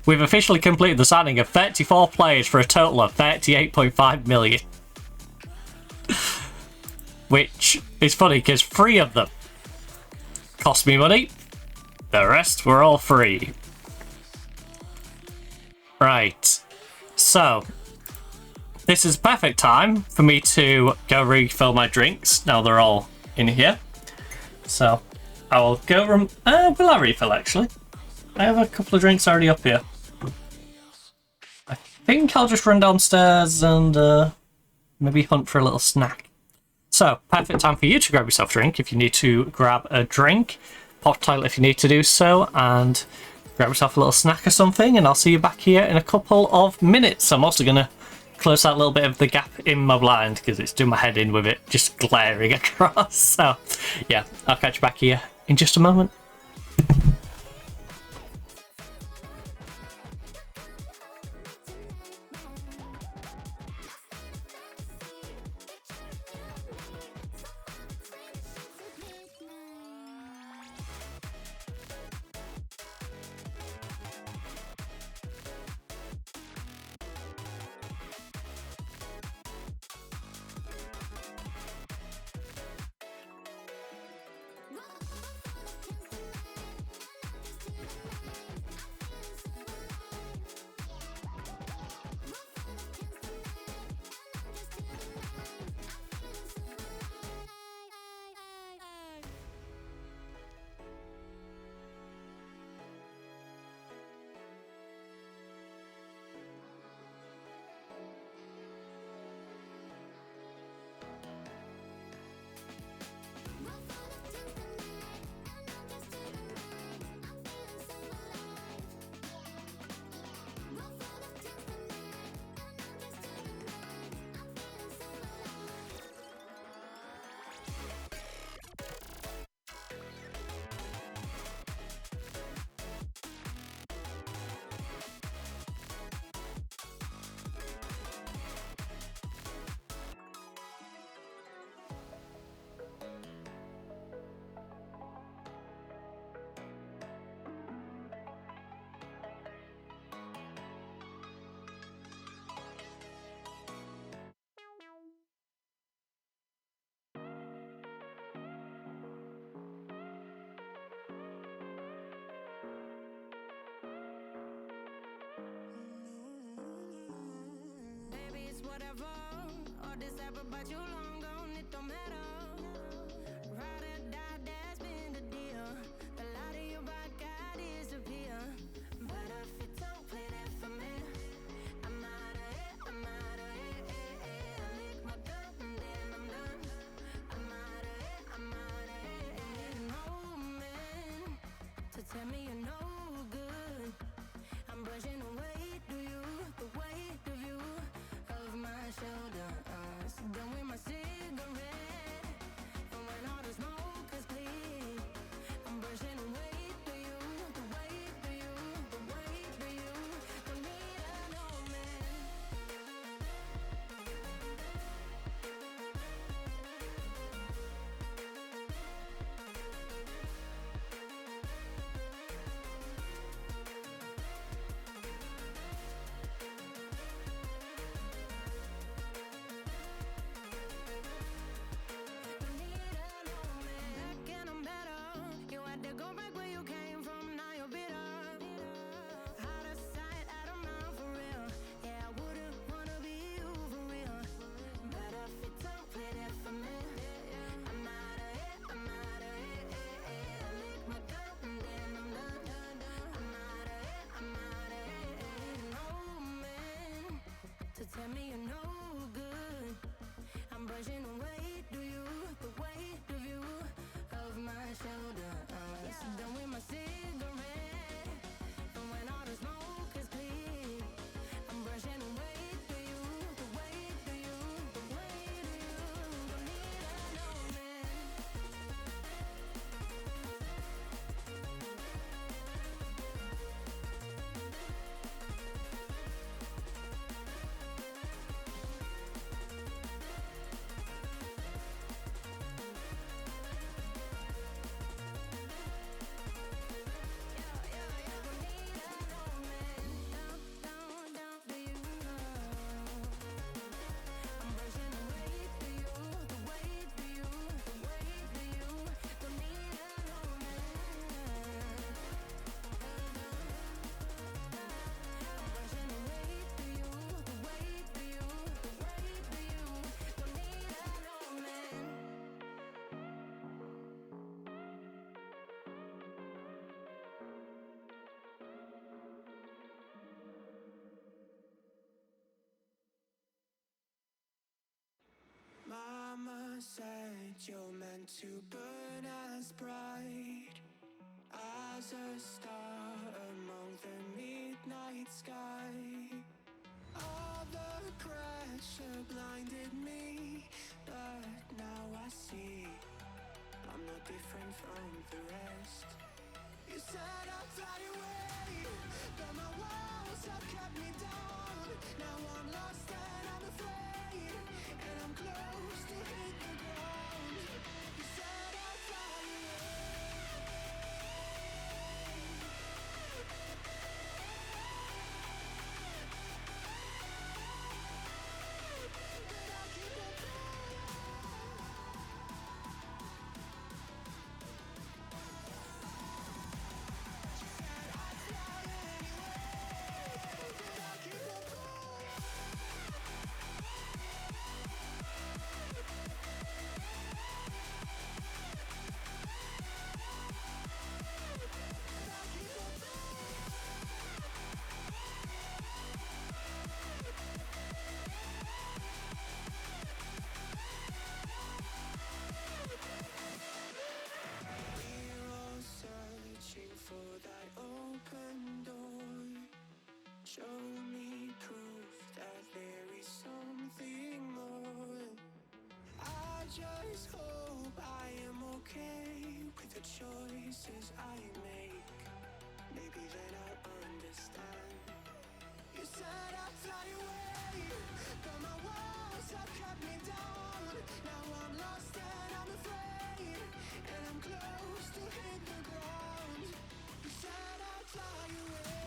We've officially completed the signing of 34 players for a total of 38.5 million. Which is funny because 3 of them cost me money. The rest were all free. Right. So, this is perfect time for me to go refill my drinks. Now they're all in here. So, I will go... will I refill, actually? I have a couple of drinks already up here. I think I'll just run downstairs and maybe hunt for a little snack. So, perfect time for you to grab yourself a drink if you need to grab a drink. Pop title if you need to do so, and grab yourself a little snack or something, and I'll see you back here in a couple of minutes. I'm also going to close out a little bit of the gap in my blind because it's doing my head in with it just glaring across. So, yeah, I'll catch you back here in just a moment. Whatever, all this ever but you long gone, it don't matter. Ride or die, that's been the deal. The light of your vodka disappear. But if you don't play that for me, I'm out of it, I'm out of it. I lick my gun and then I'm done. I'm out of it, I'm out of it. And there's no man to tell me you're no good. I'm brushing away, do you, the weight of you. My shoulder, done with my cigarette. you're meant to burn as bright as a star among the midnight sky. All the pressure blinded me, but now I see I'm no different from the rest. You said I'd fly away, but my walls have kept me down. Now I'm lost and I'm afraid, and I'm close to hit the ground. You said I'd fly show me proof that there is something more. I just hope I am okay with the choices I make. Maybe then I'll understand. You said I'd fly away, but my walls have kept me down. Now I'm lost and I'm afraid, and I'm close to hit the ground. You said I'd fly away.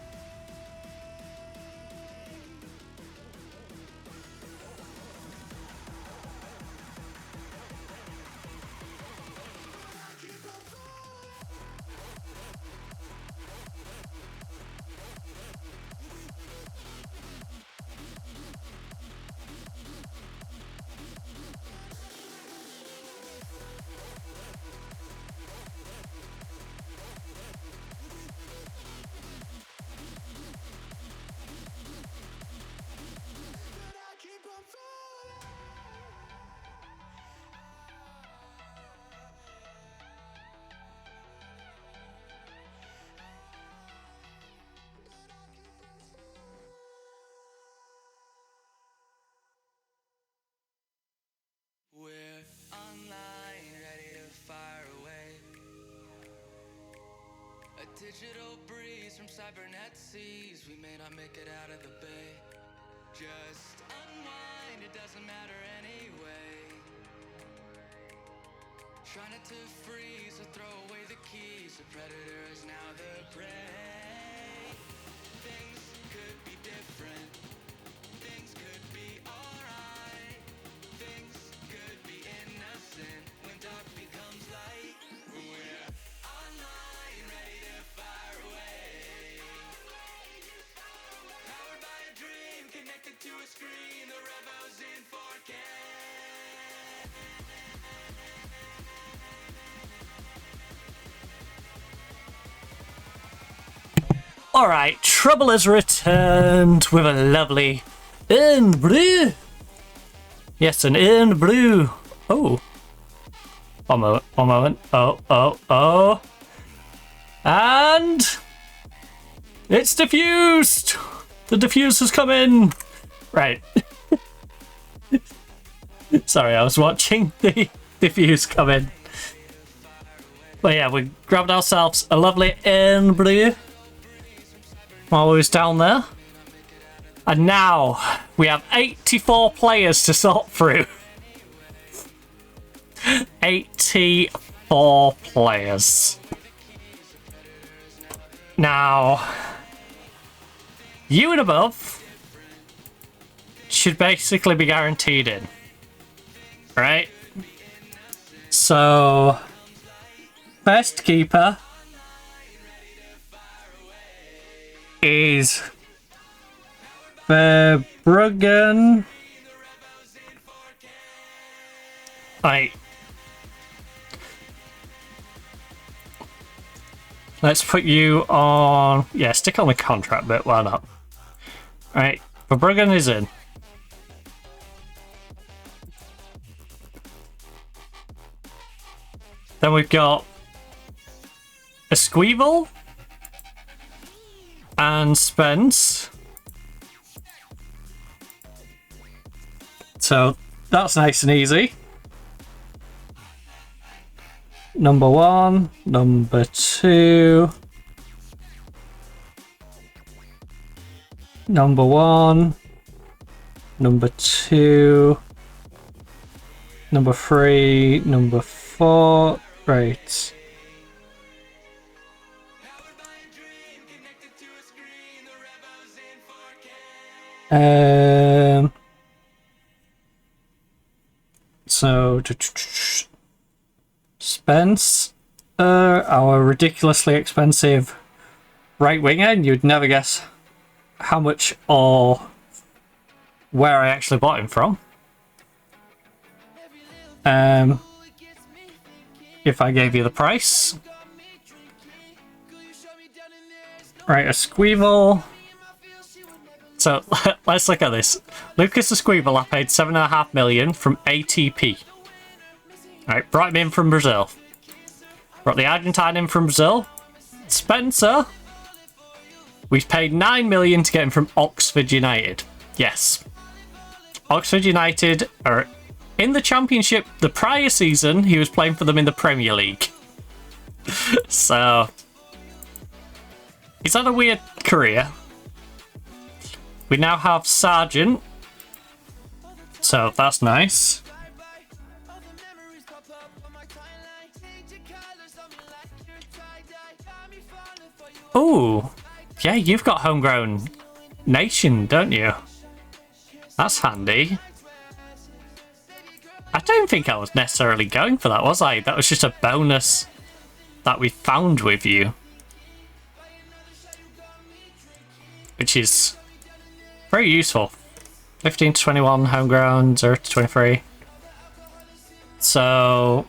We're online, ready to fire away. A digital breeze from cybernet seas. We may not make it out of the bay. Just unwind, it doesn't matter anyway. Try not to freeze or throw away the keys. The predator is now the prey. Things could be different. Things could be alright. Things could be innocent when dark becomes light. We're online, ready to fire away. Powered by a dream, connected to a screen. The revo's in 4K. Alright, Trouble has returned with a lovely in blue. Yes, an in blue. Oh. One moment, one moment. Oh. And it's diffused! The diffuse has come in! Right. Sorry, I was watching the diffuse come in. But yeah, we grabbed ourselves a lovely in blue while we was down there. And now we have 84 players to sort through. 84 players. Now, you and above should basically be guaranteed in. Right? So, best keeper is Verbruggen. Right. Let's put you on. Yeah, stick on the contract bit. Why not? Right. Verbruggen is in. Then we've got a Squeeble and Spence. So that's nice and easy. Number 1, number 2, number 1, number 2, number 3, number 4, right. So Spence, our ridiculously expensive right winger, and you'd never guess how much or where I actually bought him from. If I gave you the price. Right, a Squeeble. So let's look at this. Lucas the Squeeble, I paid 7.5 million from ATP. Alright, brought him in from Brazil. Brought the Argentine in from Brazil. Spencer, we paid 9 million to get him from Oxford United. Yes. Oxford United are in the Championship. The prior season, he was playing for them in the Premier League. So, he's had a weird career. We now have Sargent. So, that's nice. Oh, yeah, you've got Homegrown Nation, don't you? That's handy. I don't think I was necessarily going for that, was I? That was just a bonus that we found with you. Which is very useful. 15 to 21, homegrown, 0 to 23. So,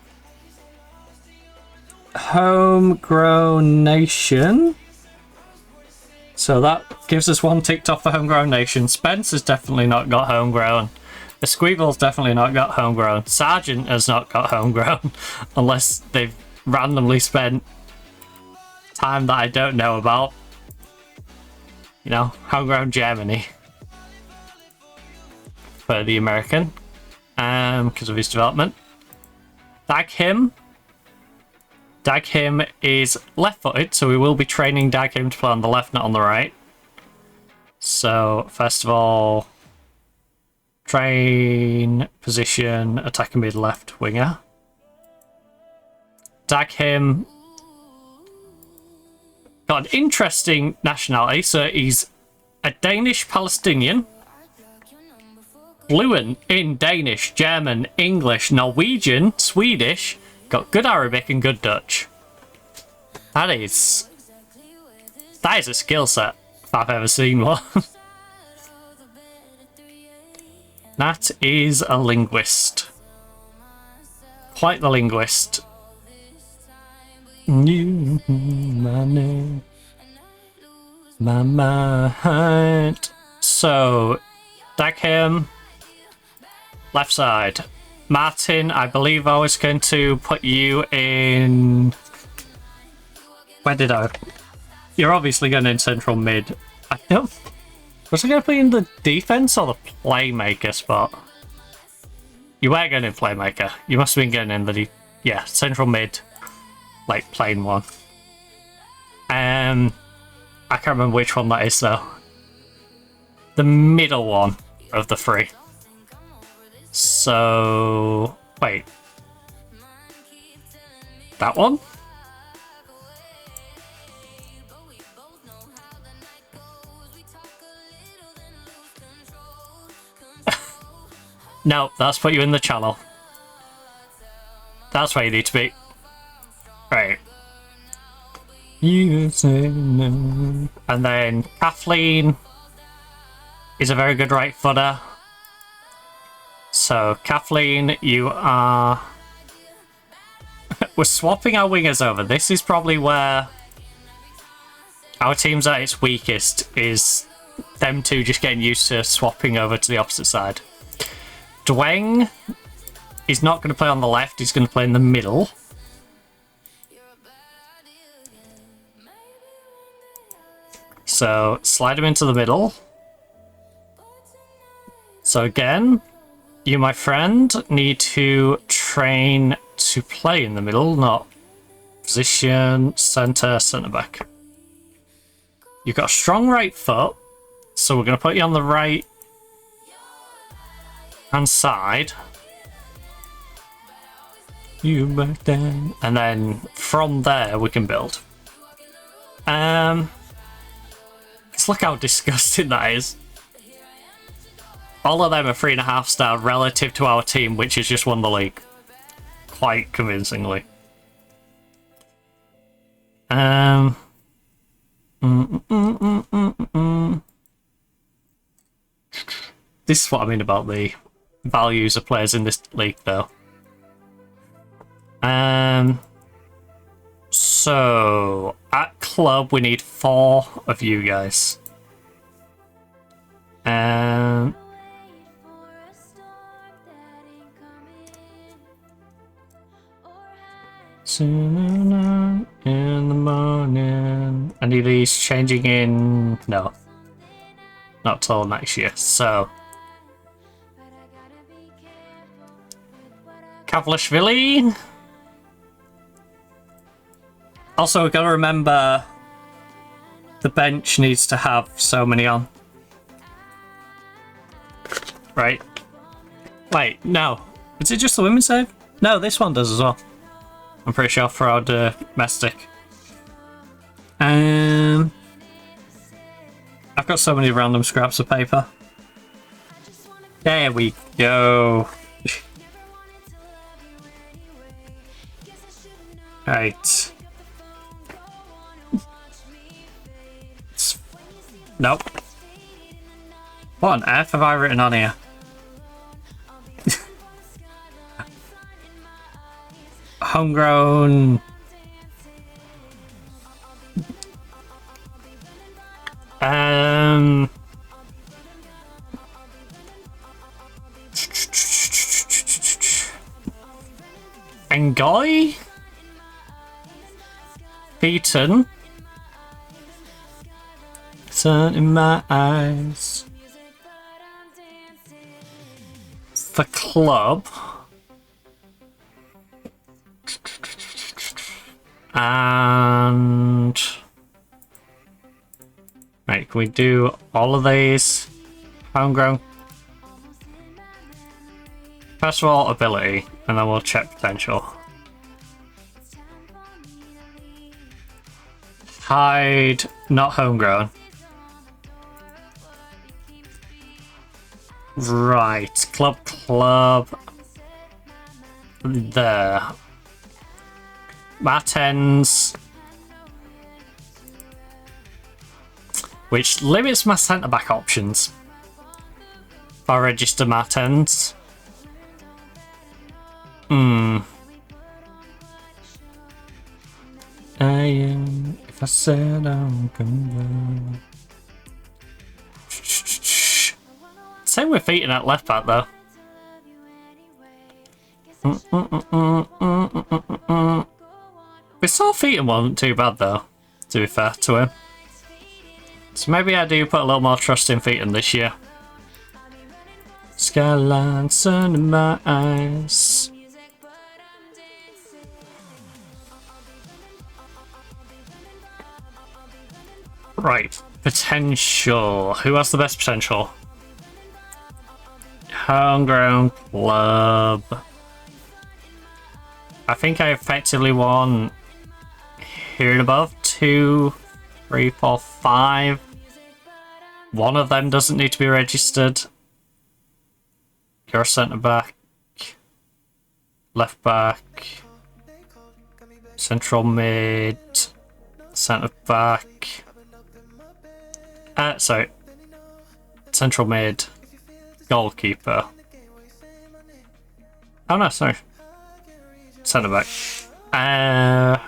Homegrown Nation. So that gives us one ticked off for Homegrown Nation. Spence has definitely not got Homegrown. The Squeeble's definitely not got Homegrown. Sargent has not got Homegrown. Unless they've randomly spent time that I don't know about. You know, Homegrown Germany. For the American. Because of his development. Daghim is left-footed, so we will be training Daghim to play on the left, not on the right. So, first of all, train, position, attacking mid left winger. Daghim got an interesting nationality, so he's a Danish Palestinian, fluent in Danish, German, English, Norwegian, Swedish, got good Arabic and good Dutch. That is a skill set if I've ever seen one. That is a linguist. Quite the linguist. You, my name, my mind. So, Daghim, left side. Martin, I believe I was going to put you in... Where did I... You're obviously going in central mid. I don't... Was I going to put you in the defense or the playmaker spot? You were going in playmaker. You must have been going in the... Yeah, central mid. Like, plain one. I can't remember which one that is, though. The middle one of the three. So... Wait. That one? No, that's put you in the channel. That's where you need to be. Right. You say no. And then Kathleen is a very good right footer. So, Kathleen, you are... We're swapping our wingers over. This is probably where our team's at its weakest, is them two just getting used to swapping over to the opposite side. Dwayne is not going to play on the left, he's going to play in the middle. So slide him into the middle. So again, you, my friend, need to train to play in the middle, not position, centre, centre back. You've got a strong right foot, so we're going to put you on the right hand side. You back then, and then from there we can build. Just look how disgusting that is. All of them are 3.5 star relative to our team, which has just won the league quite convincingly. This is what I mean about the values of players in this league, though. So at club we need 4 of you guys. Soon in the morning. Any of these changing in? No, not till next year. So Kavlashvili. Also, we've got to remember the bench needs to have so many on. Right? Wait, no. Is it just the women's save? No, this one does as well. I'm pretty sure for our domestic. I've got so many random scraps of paper. There we go. Right. Nope. What on earth have I written on here? Homegrown. Engoy? Beaten. Sun in my eyes. The club. And right, can we do all of these? Homegrown. First of all, ability, and then we'll check potential. Hide, not homegrown. Right, club. There. Martens. Which limits my centre back options. If I register Martens. If I said I'm coming. Same with Featon at left back though. We saw Featon wasn't too bad though, to be fair to him. So maybe I do put a little more trust in Featon this year. Skyline, sun in my eyes. Right, potential. Who has the best potential? Homegrown club. I think I effectively want here and above 2, 3, 4, 5. One of them doesn't need to be registered. You're centre back, left back, central mid, centre back. Sorry, central mid, goalkeeper. Oh no, sorry. Centre back. I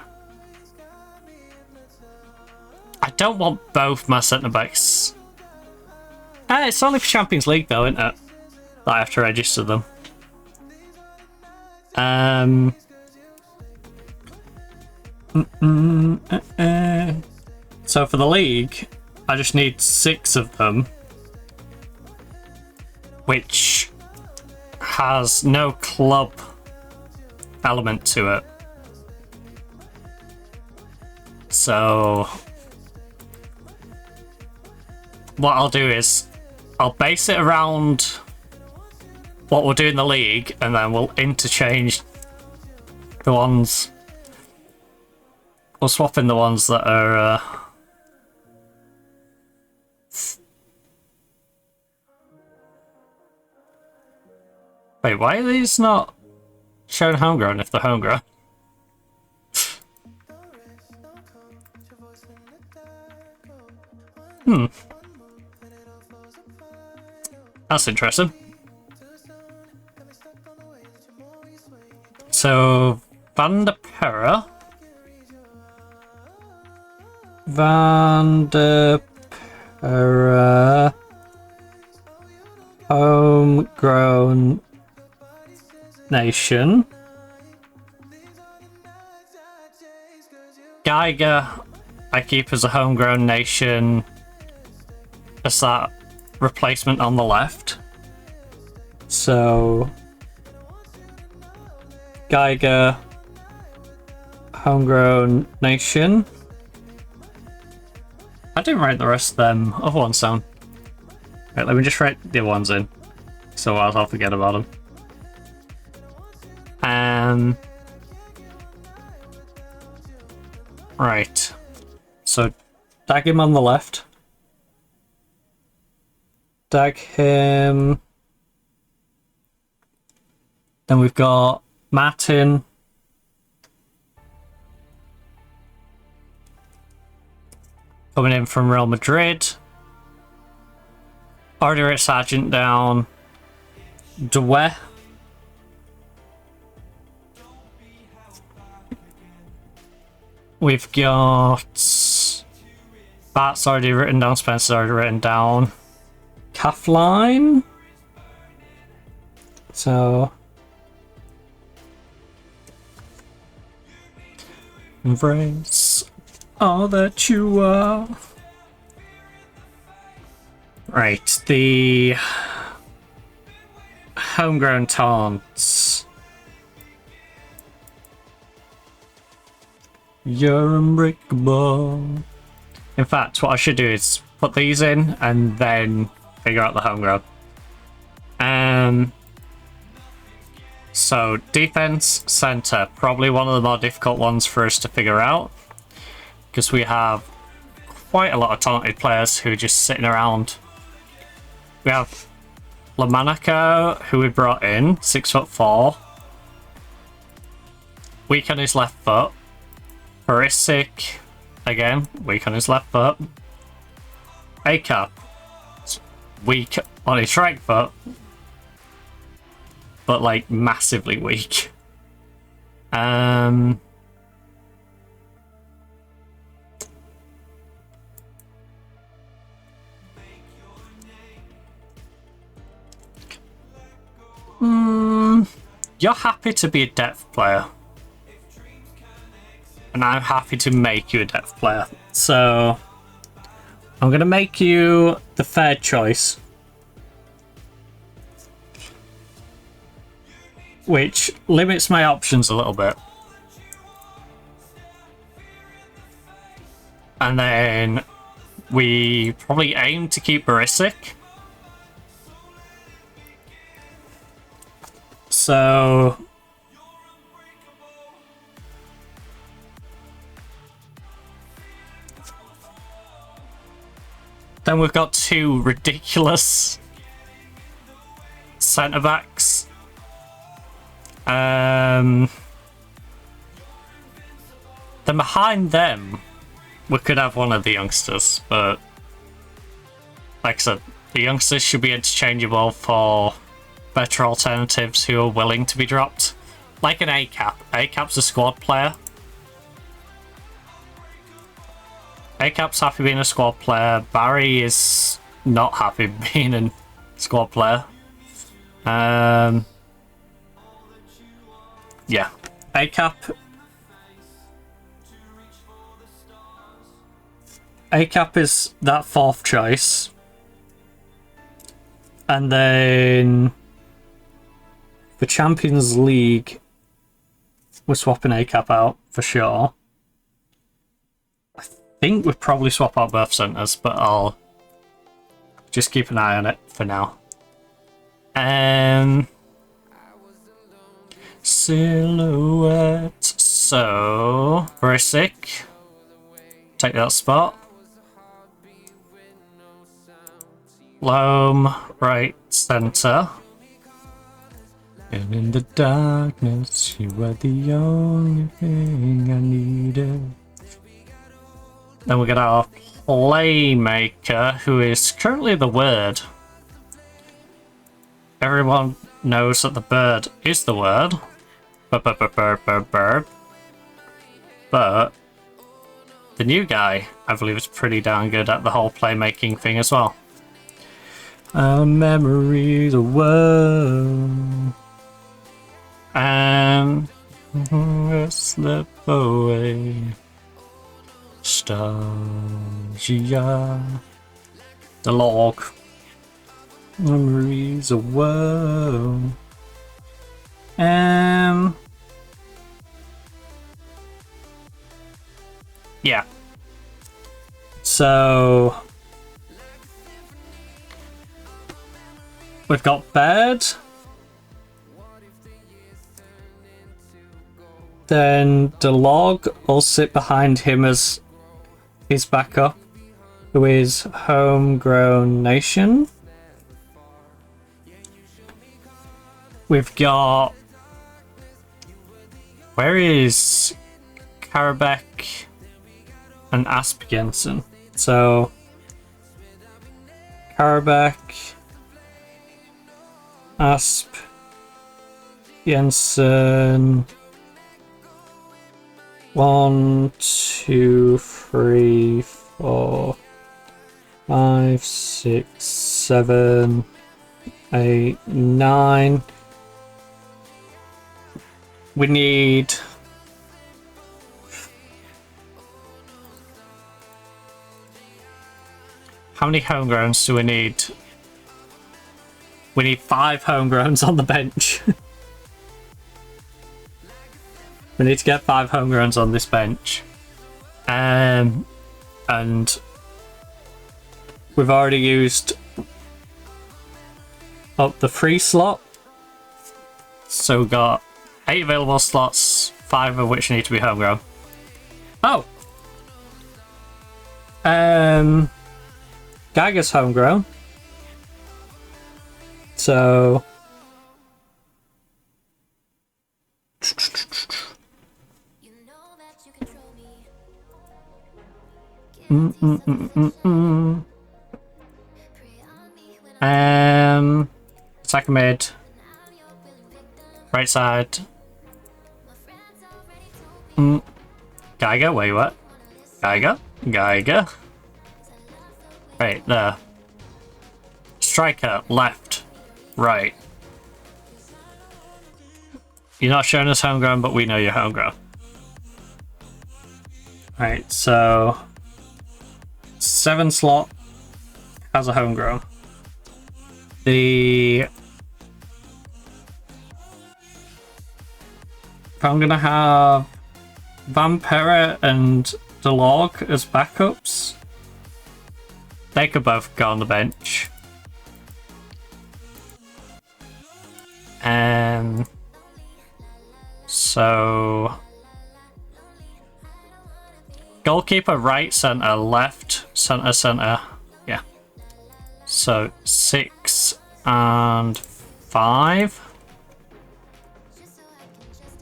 don't want both my centre backs. It's only for Champions League though, isn't it? That I have to register them. So for the league, I just need 6 of them, which has no club element to it. So what I'll do is I'll base it around what we'll do in the league, and then we'll interchange the ones. We'll swap in the ones that are wait, why are these not showing homegrown if they're homegrown? That's interesting. So Van der Perre, homegrown nation. Geiger, I keep as a homegrown nation as that replacement on the left. So Geiger, homegrown nation. I didn't write the rest of them other ones down. Right, let me just write the other ones in, so I'll forget about them. Right. So dag him on the left. Dag him. Then we've got Martin. Coming in from Real Madrid. Already wrote Sargent down. Dwe. We've got Bart's already written down, Spencer's already written down. Kathleen. So embrace all that you are. Right, the homegrown taunts. You're unbreakable. In fact, what I should do is put these in and then figure out the homegrown. So defense, center, probably one of the more difficult ones for us to figure out, because we have quite a lot of talented players who are just sitting around. We have Lamonaco, who we brought in, 6'4", weak on his left foot. Perisic, again, weak on his left foot. ACAP, weak on his right foot, but like massively weak. You're happy to be a depth player, and I'm happy to make you a depth player. So I'm gonna make you the third choice, which limits my options a little bit. And then we probably aim to keep Barisic. So then we've got 2 ridiculous centre backs. Then behind them, we could have one of the youngsters, but like I said, the youngsters should be interchangeable for better alternatives who are willing to be dropped. Like an ACAP. ACAP's a squad player. ACAP's happy being a squad player. Barry is not happy being a squad player. Yeah. ACAP. ACAP is that fourth choice. And then for Champions League, we're swapping ACAP out for sure. I think we'd probably swap out both centres, but I'll just keep an eye on it for now. Silhouette. So, very sick. Take that spot. Loam, right centre. And in the darkness, you are the only thing I needed. Then we got our playmaker, who is currently the word. Everyone knows that the bird is the word. Bird. But the new guy, I believe, is pretty darn good at the whole playmaking thing as well. Our memories of world. Slip away. Nostalgia. The log. Memories of world. Yeah. So we've got Bird. Then the log will sit behind him as his backup, who is Homegrown Nation. We've got... Where is Karabek and Asp Jensen? So Karabek, Asp, Jensen. 1, 2, 3, 4, 5, 6, 7, 8, 9. We need... How many homegrowns do we need? We need 5 homegrowns on the bench. We need to get 5 homegrowns on this bench. And we've already used up the free slot. So we've got 8 available slots, 5 of which need to be homegrown. Oh! Geiger's homegrown. So... Attack mid. Right side. Geiger, wait, what? Geiger? Right, there. Striker, left. Right. You're not showing us homegrown, but we know you're homegrown. Right, so... 7 slot has a homegrown. If I'm gonna have Vampira and DeLog as backups, they could both go on the bench. So goalkeeper, right centre, left centre. Yeah. So 6 and 5.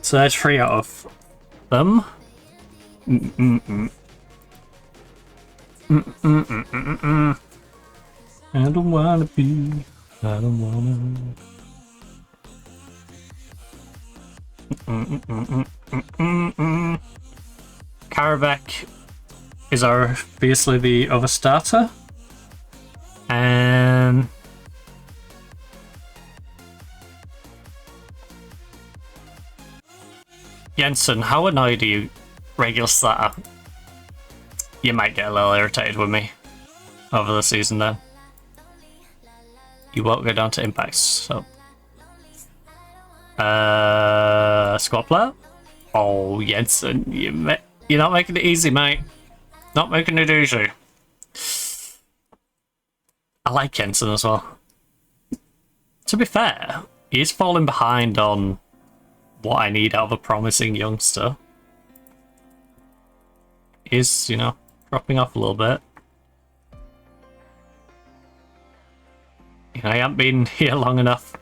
So there's 3 out of them. I don't wanna be. I don't wanna. Karabek is obviously the other starter. Jensen, how annoyed are you, regular starter? you might get a little irritated with me over the season then. You won't go down to impacts, so... squad player? Oh, Jensen, you're not making it easy, mate. Not making it easy. I like Jensen as well. To be fair, he's falling behind on what I need out of a promising youngster. He's, you know, dropping off a little bit. You know, he hasn't been here long enough.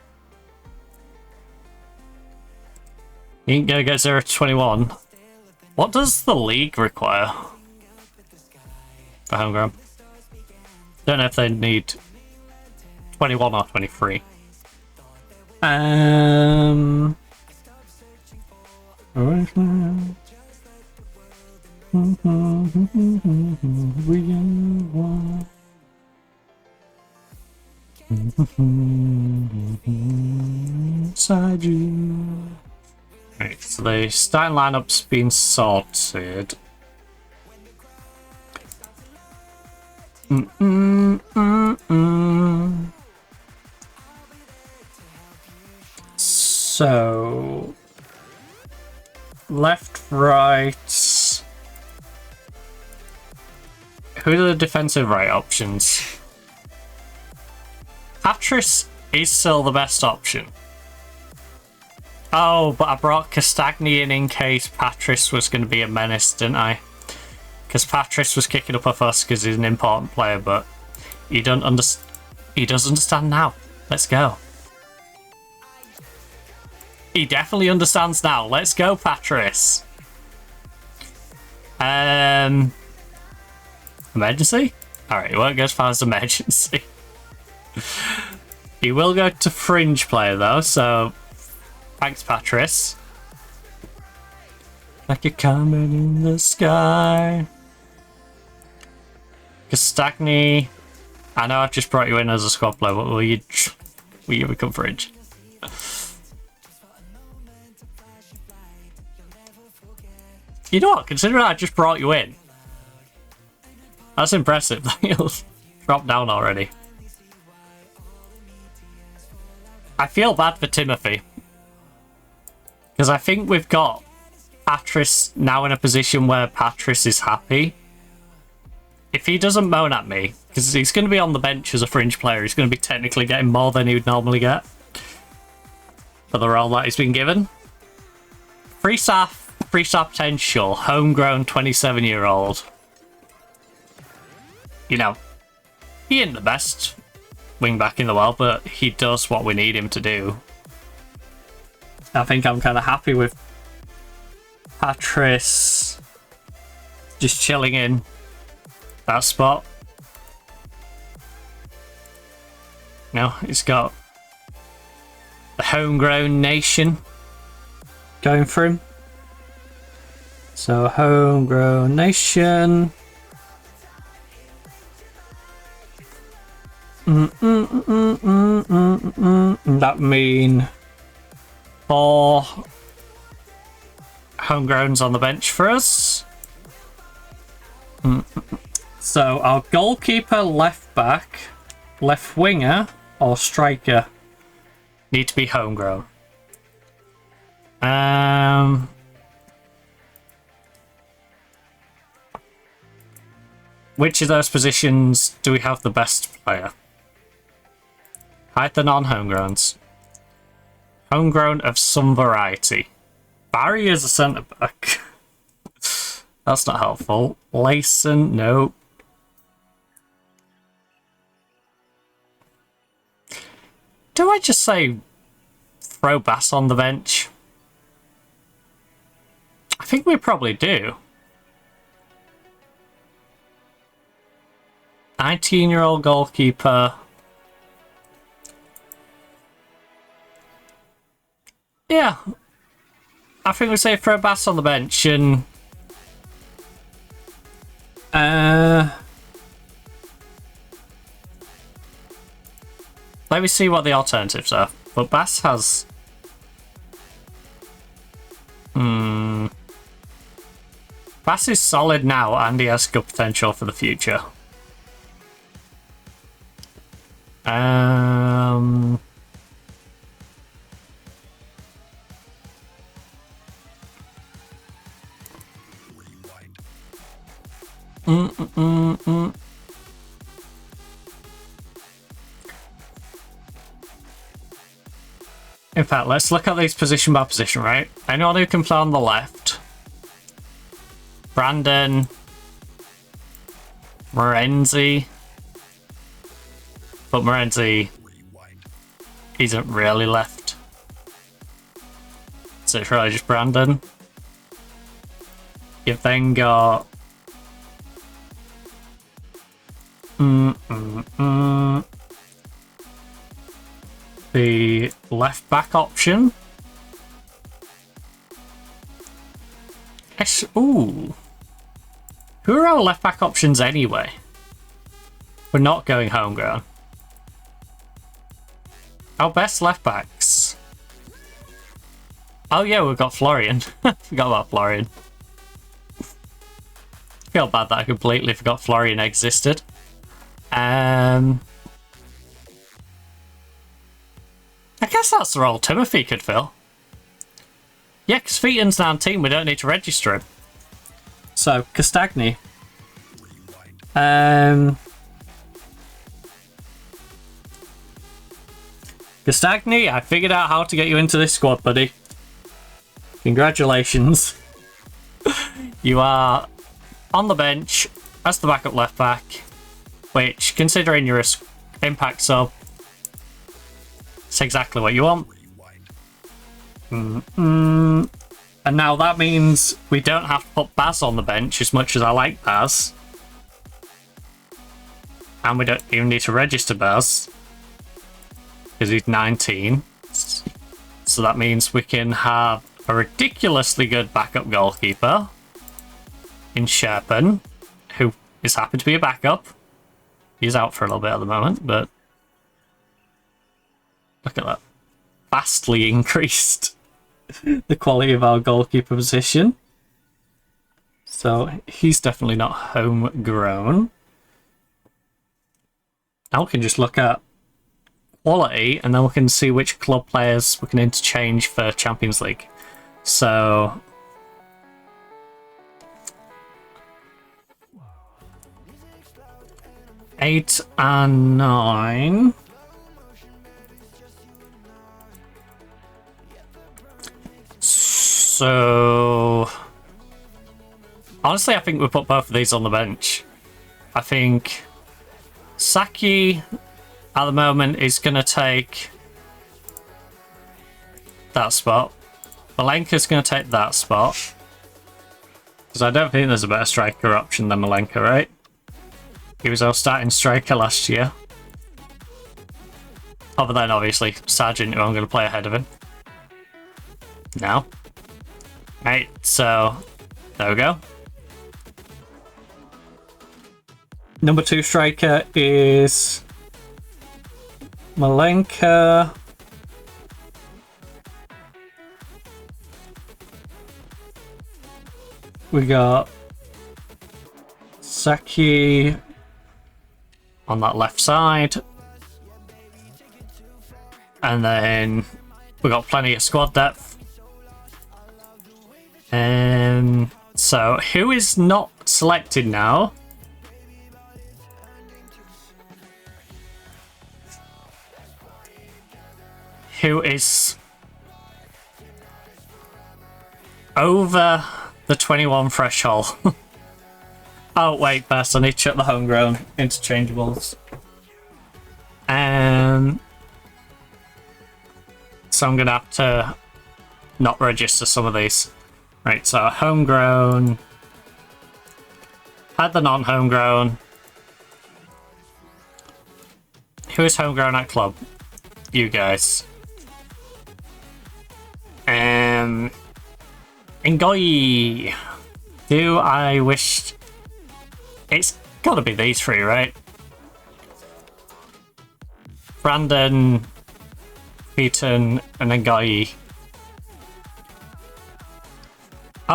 He ain't gonna get 0 to 21. What does the league require for homegrown? Don't know if they need 21 or 23. Inside you. Right, so the starting lineup's been sorted. So left, right. Who are the defensive right options? Patris is still the best option. Oh, but I brought Castagni in case Patris was going to be a menace, didn't I? Because Patris was kicking up a fuss because he's an important player, but he does understand now. Let's go. He definitely understands now. Let's go, Patris. Emergency? Alright, he won't go as far as emergency. He will go to fringe player though, so thanks, Patris. Like a comet in the sky. Castagni. I know I've just brought you in as a squad player, but will you become fringe? You know what? Considering I just brought you in, that's impressive. You'll drop down already. I feel bad for Timothy. Because I think we've got Patris now in a position where Patris is happy. If he doesn't moan at me, because he's going to be on the bench as a fringe player, he's going to be technically getting more than he would normally get for the role that he's been given. Free-star potential, homegrown 27-year-old. You know, he ain't the best wing-back in the world, but he does what we need him to do. I think I'm kind of happy with Patris just chilling in that spot. No, he's got the homegrown nation going for him. So, homegrown nation. That mean 4 homegrowns on the bench for us. So our goalkeeper, left back, left winger, or striker need to be homegrown. Which of those positions do we have the best player? Hide the non-homegrowns. Homegrown of some variety. Barry is a centre-back. That's not helpful. Layson, no. Do I just say throw Bass on the bench? I think we probably do. 19-year-old goalkeeper. Yeah. I think we say throw Bass on the bench and let me see what the alternatives are. But Bass has Bass is solid now, and he has good potential for the future. In fact, let's look at these position by position, right? Anyone who can play on the left. Brandon. Morenzi. But Morenzi isn't really left. So it's really just Brandon. You've then got... the left back option. Ooh. Who are our left back options anyway? We're not going homegrown. Our best left backs. Oh yeah, we've got Florian. Forgot about Florian. Feel bad that I completely forgot Florian existed. I guess that's the role Timothy could fill. Yeah, because Featon's now on team, we don't need to register him. So, Castagni. Castagni, I figured out how to get you into this squad, buddy. Congratulations. You are on the bench as the backup left back, which, considering you're a impact sub, it's exactly what you want. And now that means we don't have to put Baz on the bench as much as I like Baz. And we don't even need to register Baz, because he's 19. So that means we can have a ridiculously good backup goalkeeper in Sherpen, who is happy to be a backup. He's out for a little bit at the moment, but look at that. Vastly increased the quality of our goalkeeper position. So he's definitely not homegrown. Now we can just look at quality, and then we can see which club players we can interchange for Champions League. So 8 and 9. So honestly, I think we put both of these on the bench. I think Saki at the moment is going to take that spot. Malenka's going to take that spot. Because I don't think there's a better striker option than Malenka, right? He was our starting striker last year. Other than, obviously, Sargent, who I'm going to play ahead of him. Now. Right, so there we go. Number 2 striker is Malenka. We got Saki on that left side. And then we got plenty of squad depth. So who is not selected now? Who is over the 21 threshold? Oh wait, first I need to check the homegrown interchangeables. So I'm gonna have to not register some of these. Right, so homegrown. Had the non-homegrown. Who is homegrown at club? You guys. Ngoyi. Do I wish... It's gotta be these 3, right? Brandon, Beaton, and Ngoyi.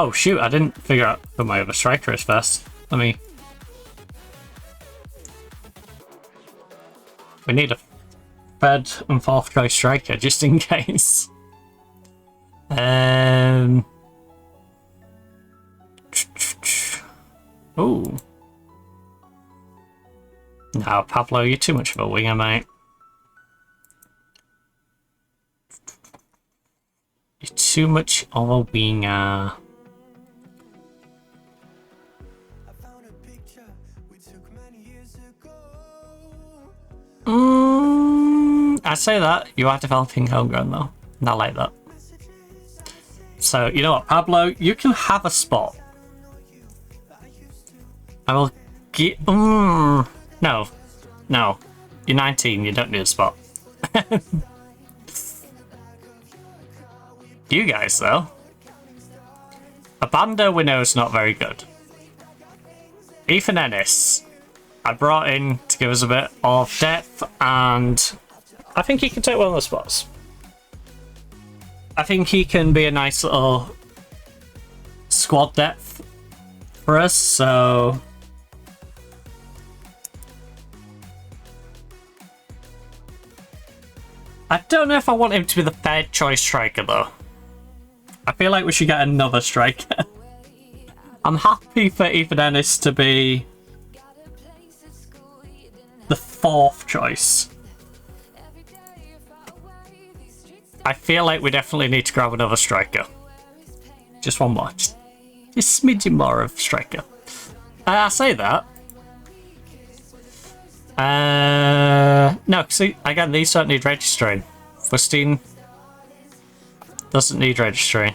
Oh shoot, I didn't figure out who my other striker is first. Let me... We need a third and fourth choice striker, just in case. Ooh. No, Pablo, you're too much of a winger, mate. You're too much of a winger. I'd say that you are developing homegrown though. Not like that. So, you know what, Pablo, you can have a spot. I will get... No. No. You're 19, you don't need a spot. You guys, though. Abando we know is not very good. Ethan Ennis, I brought in to give us a bit of depth, and I think he can take one of the spots. I think he can be a nice little squad depth for us, so... I don't know if I want him to be the third choice striker, though. I feel like we should get another striker. I'm happy for Ethan Ennis to be the fourth choice. I feel like we definitely need to grab another striker. Just one more. Just smidgen more of striker. I say that. No, see, again, these don't need registering. Fustine doesn't need registering.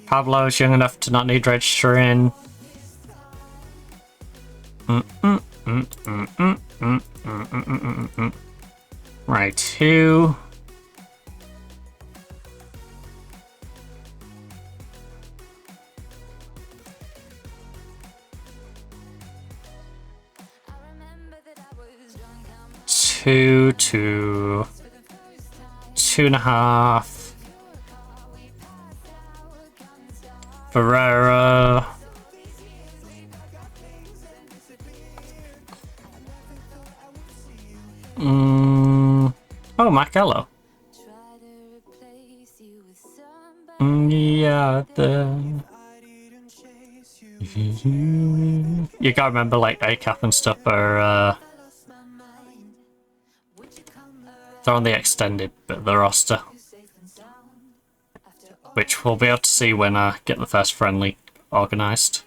Pablo's young enough to not need registering. Right, who? Two to 2.5. Ferreira. Oh, Marcello. Yeah, then. You gotta remember, like, ACAP and stuff are, they're on the extended bit of the roster. Which we'll be able to see when I get the first friendly organised.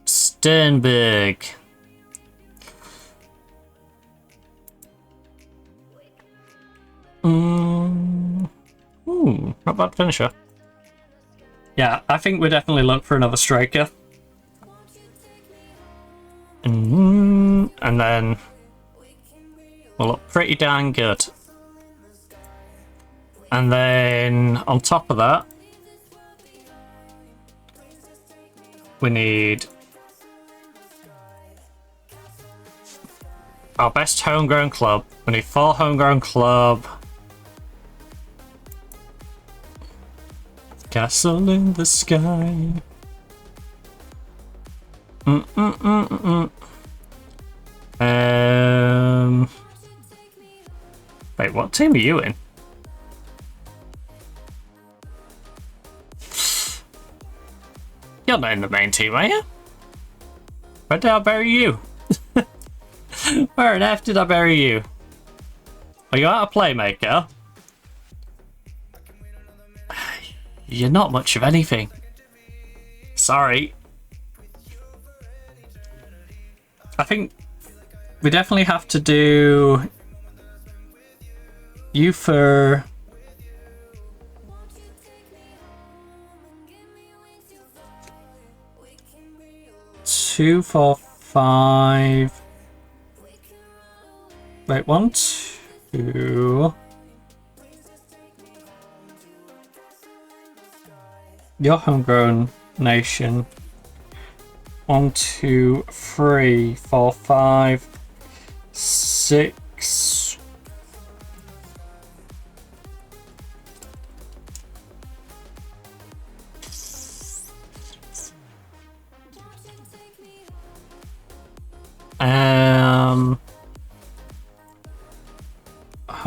Sternberg. Not bad finisher. Yeah, I think we definitely look for another striker. And then we'll look pretty darn good. And then on top of that, we need our best homegrown club. We need 4 homegrown club. Castle in the sky. Wait, what team are you in? You're not in the main team, are you? Where did I bury you? Where on earth did I bury you? Are you out of play, mate, girl? You're not much of anything. Sorry. I think we definitely have to do you for 2, 4, 5. Wait, 1, 2. Your homegrown nation. 1, 2, 3, 4, 5, 6.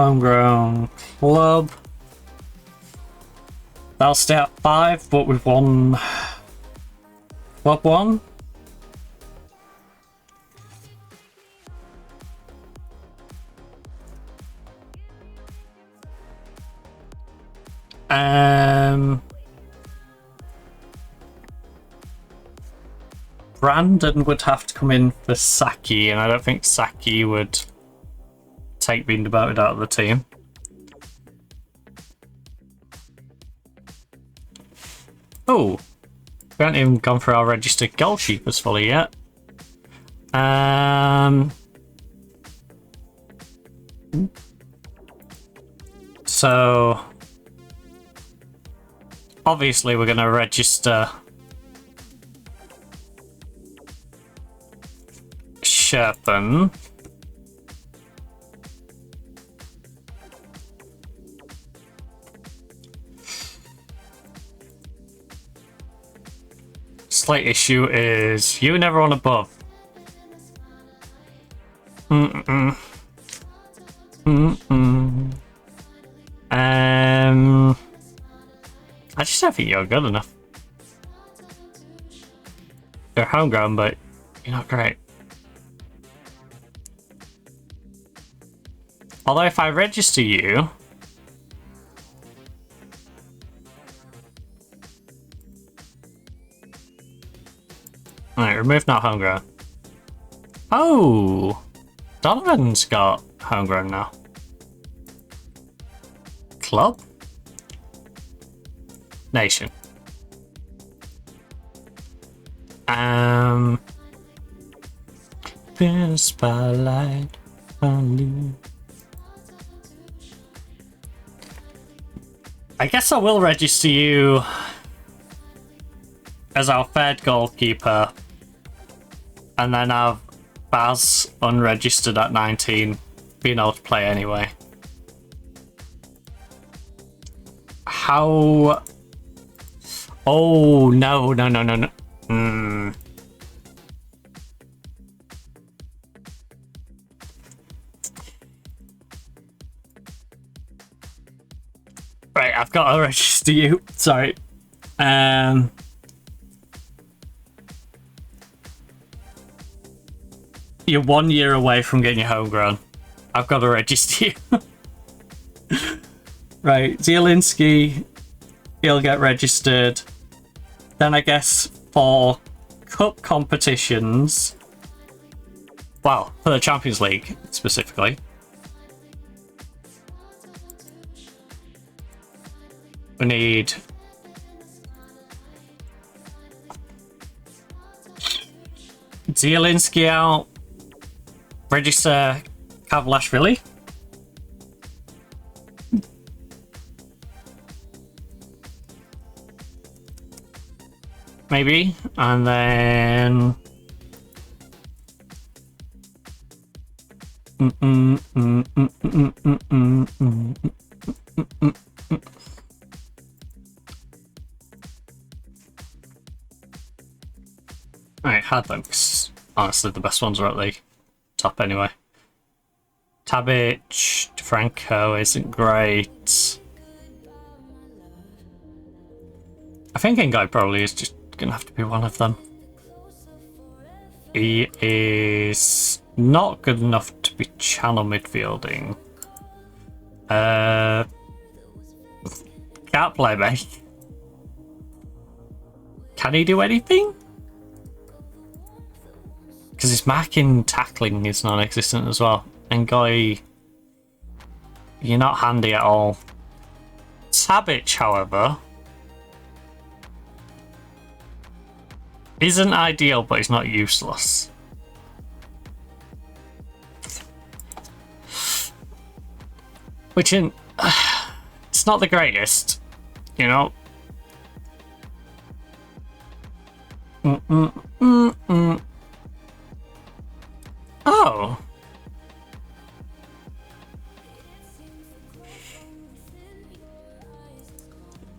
Homegrown club. That'll stay at 5, but we've won Club 1. Brandon would have to come in for Saki, and I don't think Saki would take being demoted out of the team. Oh, we haven't even gone through our registered goalkeepers fully yet. So obviously we're going to register Sherpen. Slight issue is you and everyone above. I just don't think you're good enough. You're homegrown, but you're not great. Although if I register you, alright, remove not homegrown. Oh, Donovan's got homegrown now. Club? Nation. Been a spotlight on you. I guess I will register you as our third goalkeeper, and then have Baz unregistered at 19, being able to play anyway. How? Oh no! Right, I've got to register you. Sorry. You're 1 year away from getting your homegrown. I've got to register you. Right, Zielinski, he'll get registered. Then I guess for cup competitions, well, for the Champions League specifically, we need Zielinski out, register Kavlashvili. Maybe, and then Alright, had them, 'cause honestly the best ones are at the top anyway. Tabic, DeFranco isn't great. I think Ingai probably is just gonna have to be one of them. He is not good enough to be channel midfielding. Can't play, mate. Can he do anything? Because his marking tackling is non-existent as well. And Guy, you're not handy at all. Sabic, however, isn't ideal, but he's not useless. Which in it's not the greatest, you know. Oh.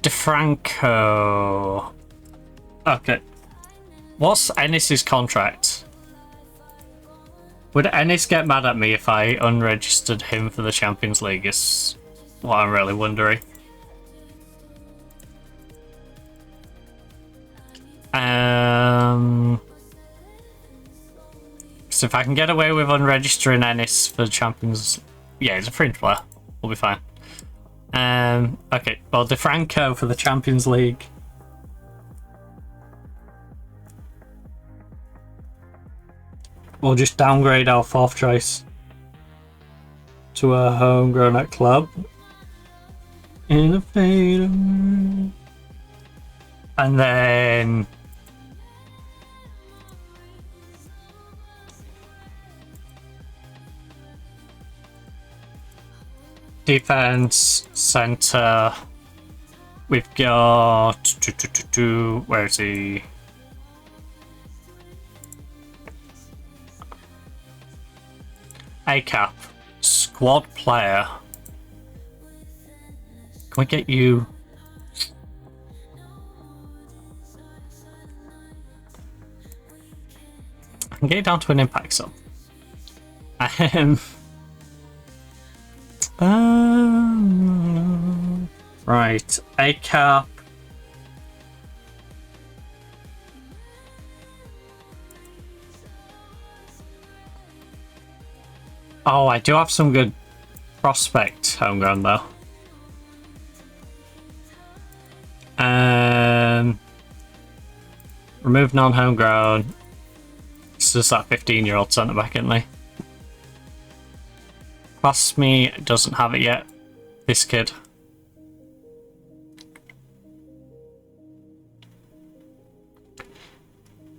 DeFranco. Okay. What's Ennis's contract? Would Ennis get mad at me if I unregistered him for the Champions League is what I'm really wondering. So if I can get away with unregistering Ennis for the Champions... Yeah, he's a fringe player. We'll be fine. Okay, well, DeFranco for the Champions League. We'll just downgrade our 4th choice to a homegrown at club. In a fade. And then... defense, center. We've got... Where is he? A-cap. Squad player. Can we get you... I can get it down to an impact sub. Right, A-cap. Oh, I do have some good prospect homegrown though. Remove non-homegrown. It's just that 15-year-old centre back, isn't he? Pass me doesn't have it yet. This kid.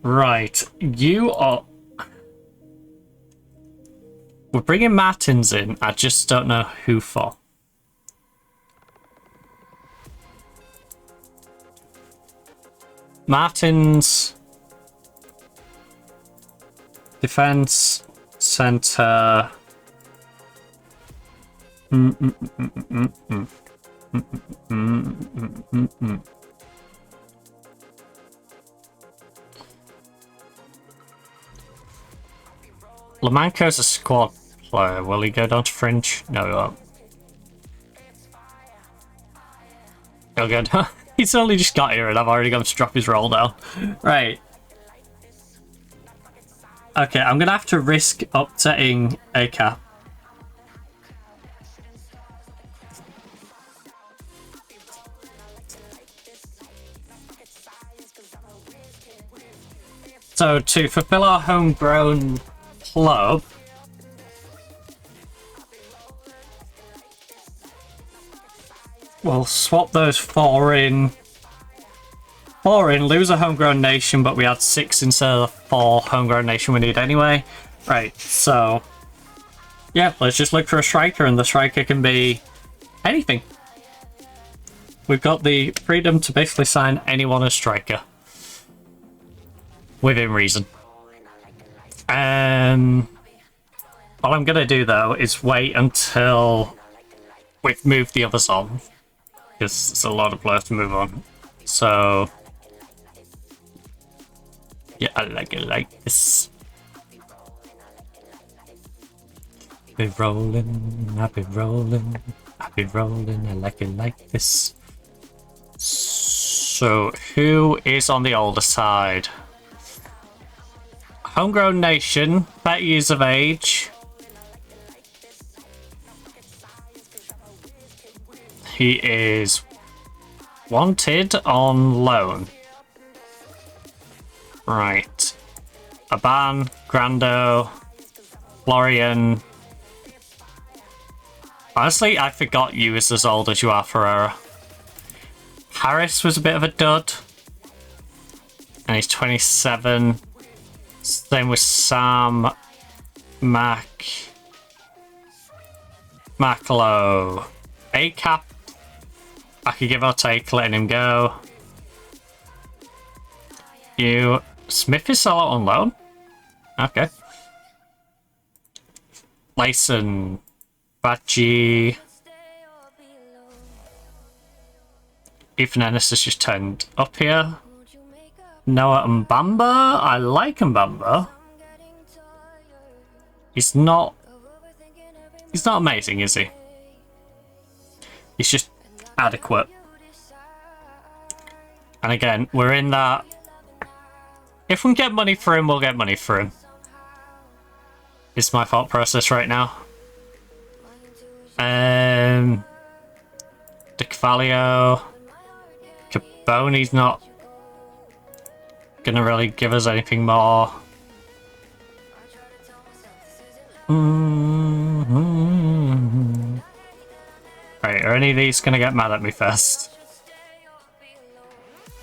Right, you are... We're bringing Martins in, I just don't know who for. Martins... Defense... Centre... Lamanco's a squad player. Will he go down to fringe? No, he won't. He'll go down. He's only just got here and I've already got to drop his roll down. Right. Okay, I'm going to have to risk upsetting A-cap. So to fulfill our homegrown club, we'll swap those 4 in. 4 in, lose a homegrown nation, but we had 6 instead of the 4 homegrown nation we need anyway. Right, so yeah, let's just look for a striker, and the striker can be anything. We've got the freedom to basically sign anyone as striker. Within reason. What I'm going to do, though, is wait until we've moved the others on. Because it's a lot of players to move on. So... yeah, I like it like this. Be rolling, I'll be rolling, I'll be rolling, I like it like this. So, who is on the older side? Homegrown nation, 30 years of age. He is wanted on loan. Right. Aban, Grando, Florian. Honestly, I forgot you was as old as you are, Ferreira. Harris was a bit of a dud. And he's 27. Same with Sam, Maclo. A-cap. I could give or take, letting him go. You. Smith is still out on loan? Okay. Layson. Bachi. Ethan Ennis has just turned up here. Noah Mbamba. I like Mbamba. He's not amazing, is he? He's just adequate. And again, we're in that. If we can get money for him, we'll get money for him. It's my thought process right now. De Cavallo. Caboni's not gonna really give us anything more. Right, are any of these gonna get mad at me first?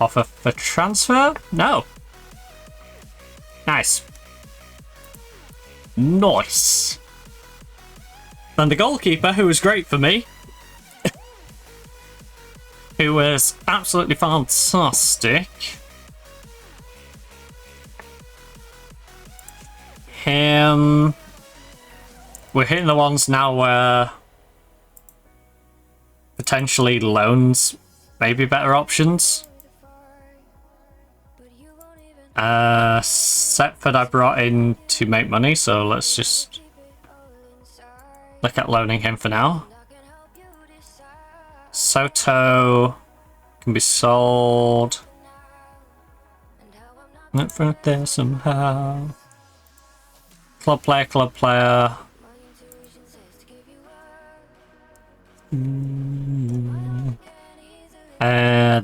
Offer for transfer? No. Nice. Nice. And the goalkeeper, who was great for me, who was absolutely fantastic. Him. We're hitting the ones now where potentially loans may be better options. Setford I brought in to make money, so let's just look at loaning him for now. Soto can be sold. Not front there somehow. Club player, club player.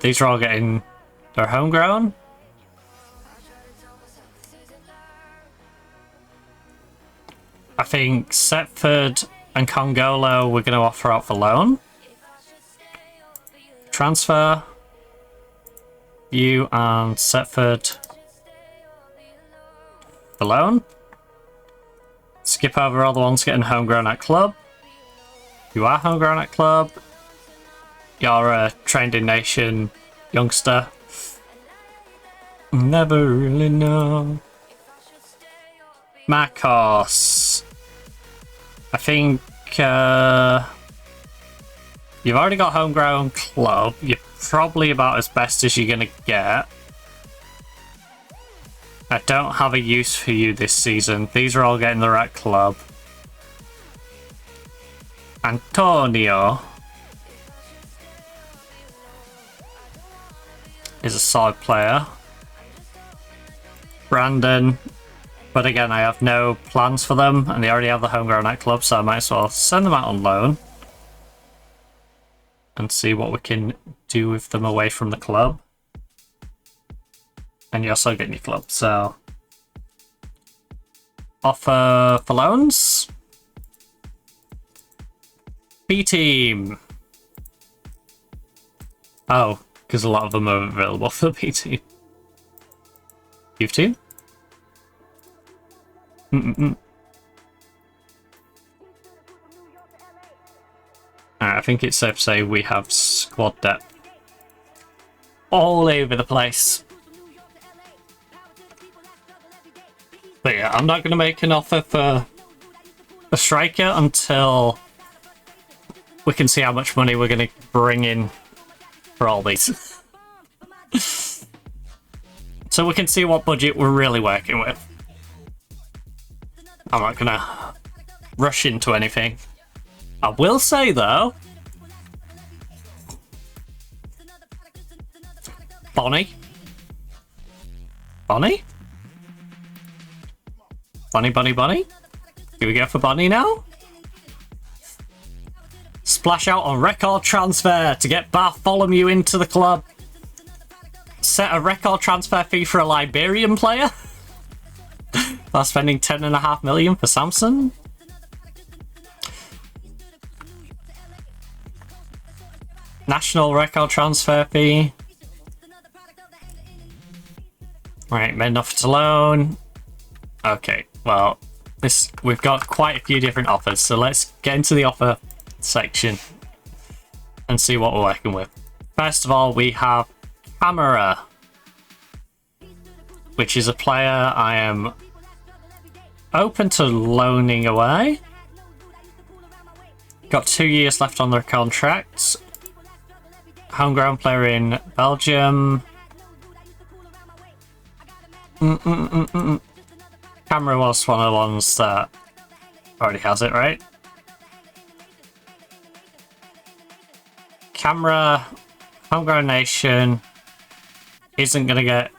These are all getting their homegrown. I think Setford and Congolo we're going to offer out for loan. Transfer. You and Setford for loan. Skip over all the ones getting homegrown at club. You are homegrown at club. You're a trained in nation youngster. Never really know. Marcos. I think you've already got homegrown club. You're probably about as best as you're gonna get. I don't have a use for you this season. These are all getting the right club. Antonio is a solid player. Brandon. But again, I have no plans for them, and they already have the homegrown at club, so I might as well send them out on loan and see what we can do with them away from the club. And you also get your club, so offer for loans. B team. Oh, because a lot of them are available for B team. Youth team. Alright, I think it's safe to say we have squad depth all over the place. But yeah, I'm not going to make an offer for a striker until we can see how much money we're going to bring in for all these. So we can see what budget we're really working with. I'm not gonna rush into anything. I will say though, Bonnie? Here we go for Bonnie now. Splash out on record transfer to get Bartholomew into the club. Set a record transfer fee for a Liberian player. While spending 10.5 million for Samson. National record transfer fee. Right, men offer to loan. Okay, well, we've got quite a few different offers, so let's get into the offer section and see what we're working with. First of all, we have Camera, which is a player I am open to loaning away. Got 2 years left on their contracts. Homegrown player in Belgium. Camera was one of the ones that Already has it, right? Camera, Homegrown Nation isn't gonna get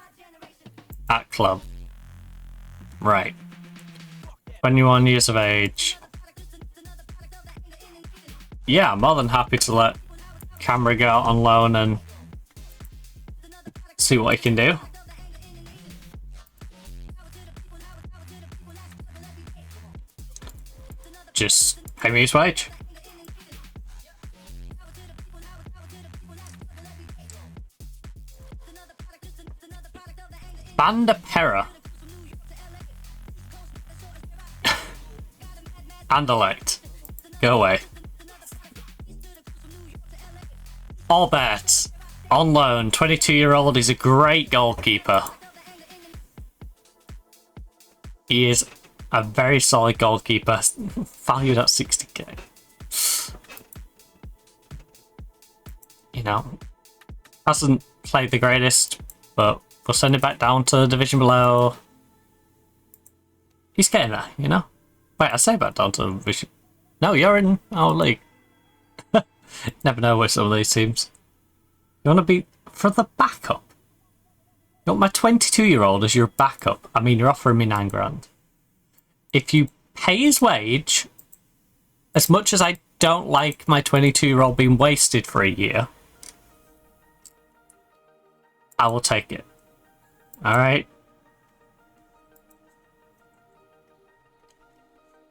at club. Right. 21 years of age. Yeah, I'm more than happy to let Camera go out on loan and see what he can do. Just pay me his wage. Bandapera. Anderlecht. Go away. Albert. On loan. 22-year-old. He's a great goalkeeper. He is a very solid goalkeeper. Valued at 60k. You know, hasn't played the greatest, but we'll send it back down to the division below. He's getting there, you know? Wait, I say back down to the division. No, you're in our league. Never know with some of these teams. You want to be for the backup? You want my 22-year-old as your backup? I mean, you're offering me 9 grand. If you pay his wage, as much as I don't like my 22-year-old being wasted for a year, I will take it. Alright?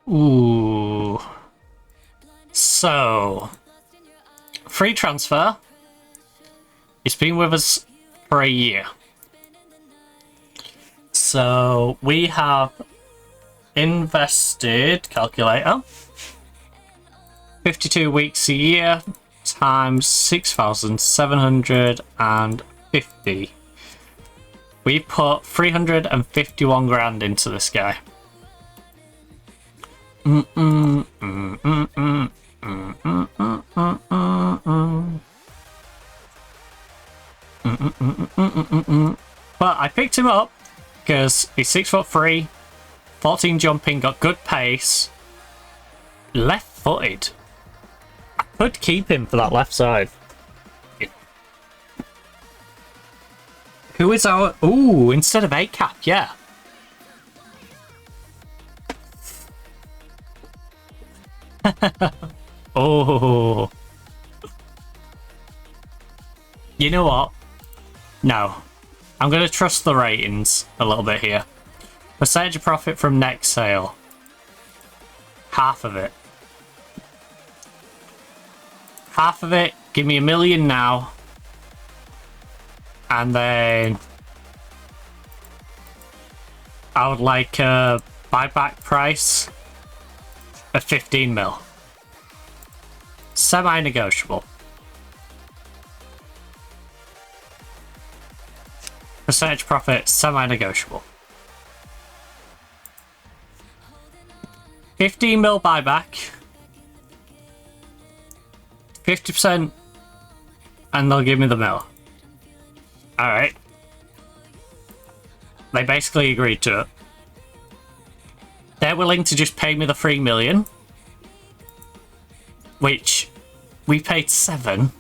Ooh. So, free transfer. He's been with us for a year. So, we have invested, calculator, 52 weeks a year times 6,750. We put 351 grand into this guy. But I picked him up because he's 6'3", 14 jumping, got good pace, left-footed. I could keep him for that left side. Who is our... Ooh, instead of A-cap, yeah. Oh. You know what? No. I'm going to trust the ratings a little bit here. Percentage of profit from next sale. Half of it. Half of it. Give me $1 million now. And then I would like a buyback price of 15 mil. Semi-negotiable. Percentage profit, semi-negotiable. 15 mil buyback. 50%, and they'll give me the mil. Alright. They basically agreed to it. They're willing to just pay me the 3 million. Which we paid 7.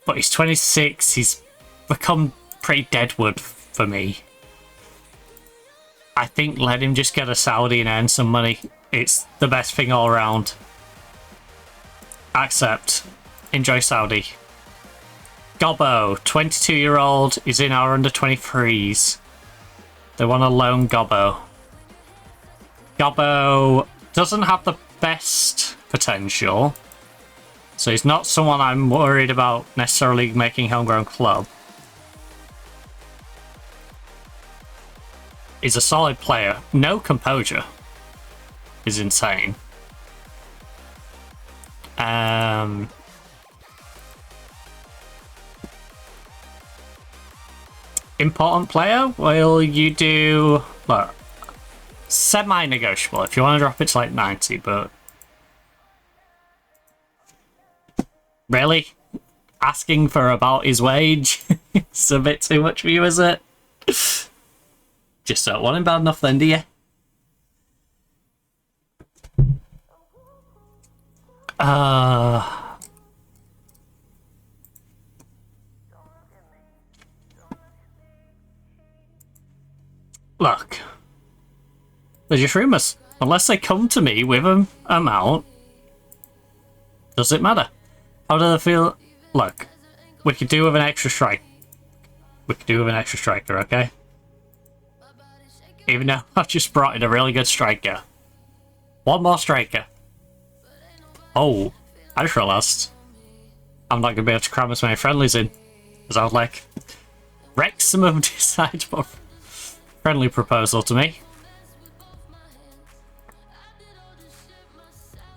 But he's 26, he's become pretty deadwood for me. I think let him just get a Saudi and earn some money. It's the best thing all around. Accept. Enjoy Saudi. Gobbo, 22-year-old, is in our under-23s. They want to loan Gobbo. Gobbo doesn't have the best potential, so he's not someone I'm worried about necessarily making homegrown club. He's a solid player. No composure is insane. Important player? Will you do... Look, semi-negotiable if you want to drop it to like 90, but... Really? Asking for about his wage? It's a bit too much for you, is it? Just don't want him bad enough then, do you? Look. They're just rumours. Unless they come to me with an amount, does it matter? How do they feel? Look, we could do with an extra strike. We could do with an extra striker, okay? Even though I've just brought in a really good striker. One more striker. Oh, I just realised I'm not going to be able to cram as many friendlies in. Because I was like, Wrexham have decided for friendly proposal to me.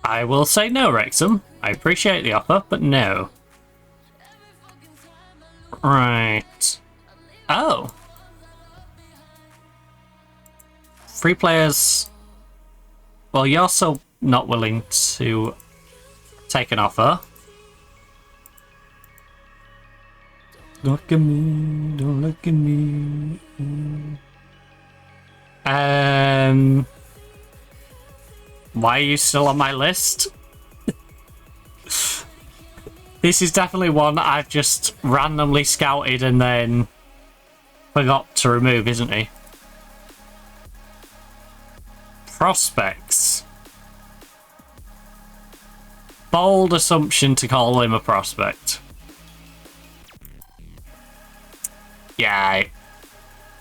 I will say no, Wrexham. I appreciate the offer, but no. Right. Oh. 3 players. Well, you're also not willing to take an offer. Look at me, don't look at me. Why are you still on my list? This is definitely one I've just randomly scouted and then forgot to remove, isn't he? Prospects. Bold assumption to call him a prospect. Yeah,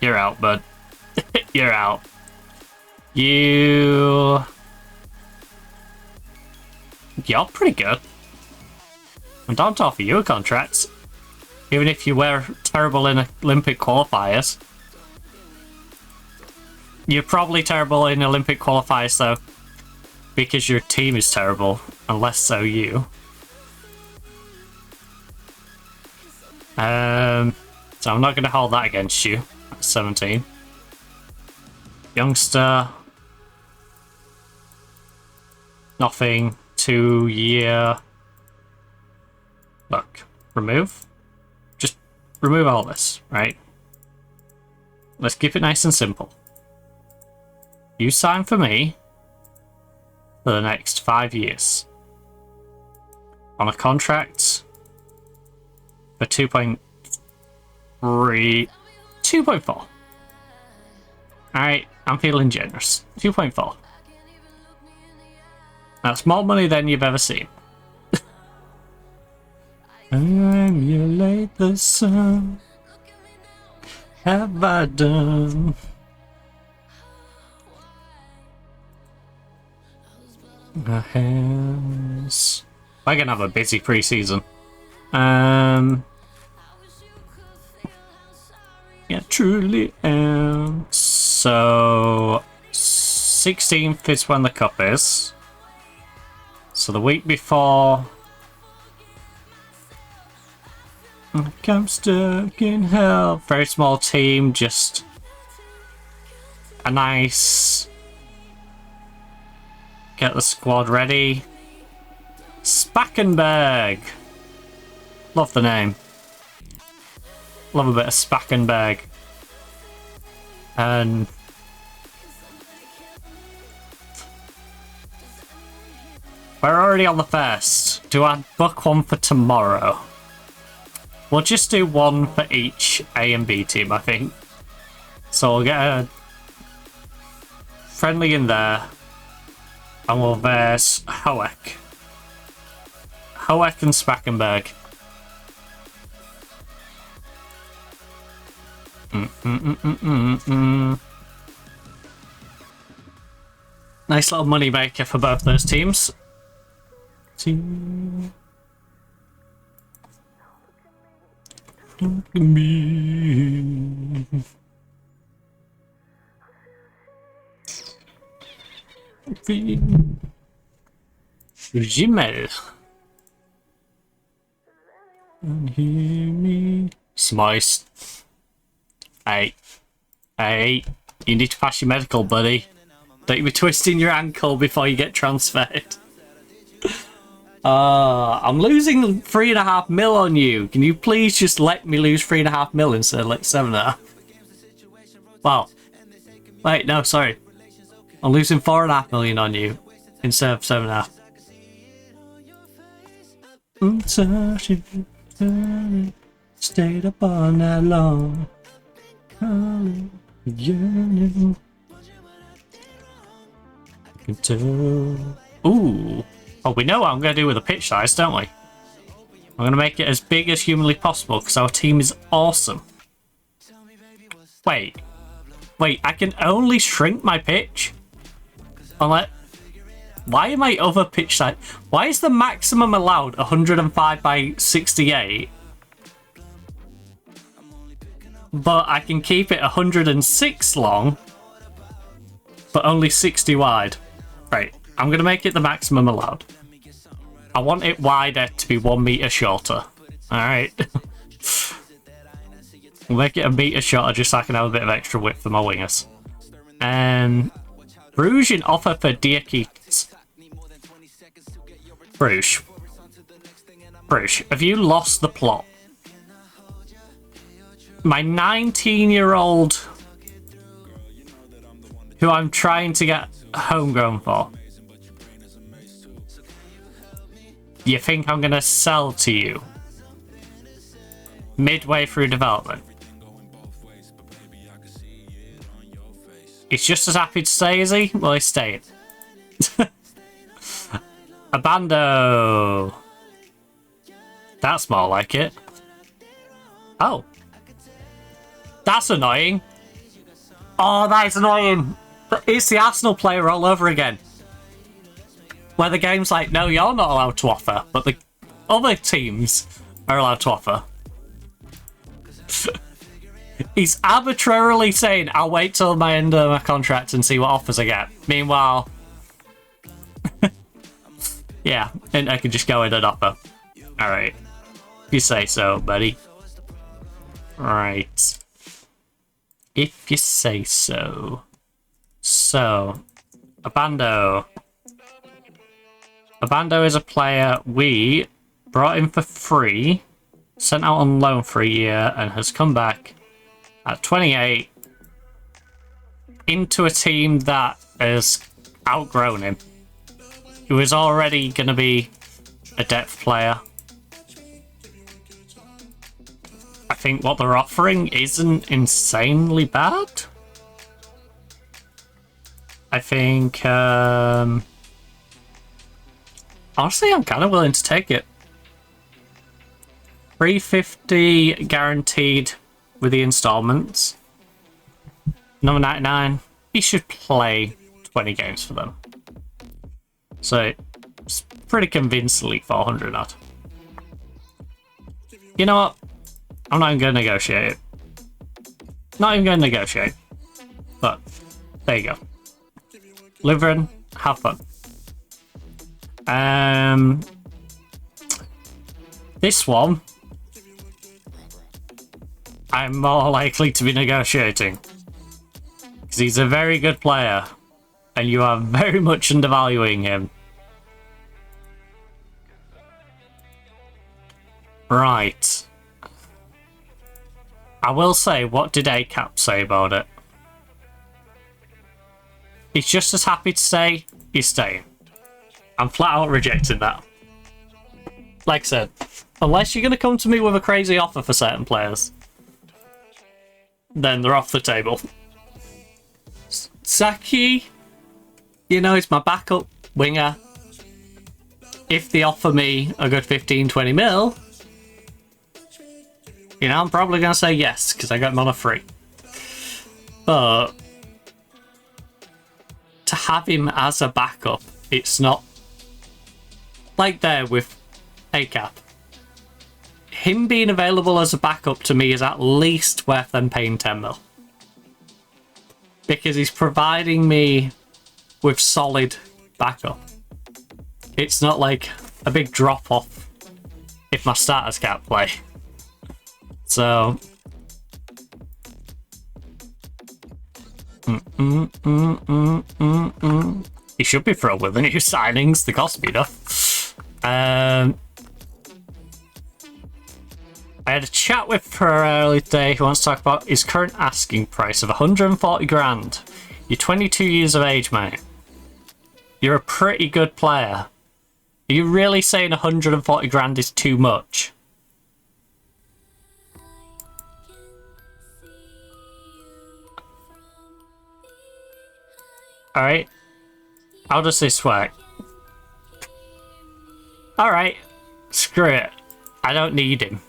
you're out, bud. You're out. You're pretty good. I don't offer you a contract, even if you were terrible in Olympic qualifiers. You're probably terrible in Olympic qualifiers, though, because your team is terrible, and less so you. So I'm not going to hold that against you. At 17. Youngster. Nothing. 2 year. Look. Remove. Just remove all this, right? Let's keep it nice and simple. You sign for me for the next 5 years. On a contract for 2.4. Alright, I'm feeling generous. 2.4. That's more money than you've ever seen. I emulate the sun. Have I done? My hands. We're gonna have a busy pre-season. Yeah, truly am. So 16th is when the cup is. So the week before, I'm stuck in hell. Very small team, just a nice get the squad ready. Spackenberg. Love the name. Love a bit of Spackenberg. And we're already on the 1st. Do I book one for tomorrow? We'll just do one for each A and B team, I think. So we'll get a friendly in there. And we'll verse Hoek. Hoek and Spackenberg. Nice little money maker for both those teams. Look at me. Gmail. And hear me. Smice. Hey, you need to pass your medical, buddy. Don't you be twisting your ankle before you get transferred. I'm losing 3.5 mil on you. Can you please just let me lose 3.5 mil instead of like 7.5? Wow. Wait, no, sorry. I'm losing 4.5 million on you instead of 7.5. Stayed up all night long. Yearning. Ooh. Oh, we know what I'm going to do with the pitch size, don't we? I'm going to make it as big as humanly possible because our team is awesome. Wait, I can only shrink my pitch? Unless... Why am I over pitch size? Why is the maximum allowed 105 by 68? But I can keep it 106 long, but only 60 wide. Right, I'm going to make it the maximum allowed. I want it wider to be 1 meter shorter. Alright. We'll make it a meter shorter just so I can have a bit of extra width for my wingers. Bruges offer for Diakits. Bruges, have you lost the plot? My 19-year-old who I'm trying to get homegrown for. You think I'm gonna sell to you midway through development? He's just as happy to stay, is he? Well, he's staying. Abando. That's more like it. Oh. That's annoying. Oh, that is annoying. It's the Arsenal player all over again. Where the game's like, no, you're not allowed to offer, but the other teams are allowed to offer. He's arbitrarily saying, I'll wait till my end of my contract and see what offers I get. Meanwhile, yeah, and I can just go in and offer. Alright. If you say so, buddy. Right. If you say so. So, Abando. Abando is a player we brought in for free, sent out on loan for a year, and has come back at 28 into a team that has outgrown him. He was already going to be a depth player. I think what they're offering isn't insanely bad. I think, honestly, I'm kind of willing to take it. 350 guaranteed with the installments. Number 99, he should play 20 games for them. So it's pretty convincingly 400 odd. You know what? I'm not even going to negotiate it. Not even going to negotiate. But there you go. Liverin, have fun. This one, I'm more likely to be negotiating. Because he's a very good player. And you are very much undervaluing him. Right. I will say, what did ACAP say about it? He's just as happy to stay, he's staying. I'm flat out rejecting that. Like I said, unless you're going to come to me with a crazy offer for certain players, then they're off the table. Saki, you know, it's my backup winger. If they offer me a good 15-20 mil, you know, I'm probably going to say yes, because I got him on a free. But to have him as a backup, it's not like there with ACAP. Him being available as a backup to me is at least worth them paying 10 mil. Because he's providing me with solid backup. It's not like a big drop off if my starters can't play. So he should be thrilled with the new signings. They cost me enough. I had a chat with her earlier today who wants to talk about his current asking price of 140 grand. You're 22 years of age, mate. You're a pretty good player. Are you really saying 140 grand is too much? Alright. How does this work? Alright. Screw it. I don't need him.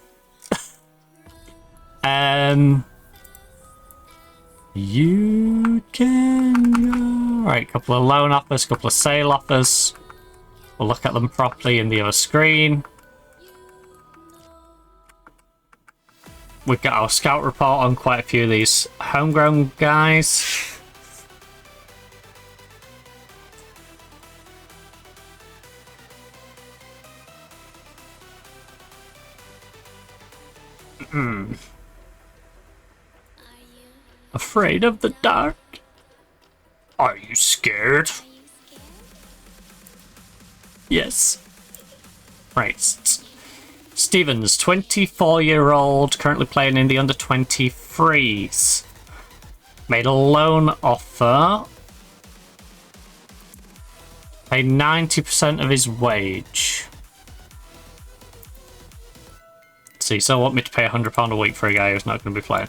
You can go. Right, couple of loan offers, couple of sale offers. We'll look at them properly in the other screen. We've got our scout report on quite a few of these homegrown guys. Afraid of the dark? Are you scared? Yes. Right. Stevens, 24-year-old, currently playing in the under-23s. Made a loan offer. Paid 90% of his wage. So you still want me to pay £100 a week for a guy who's not going to be playing?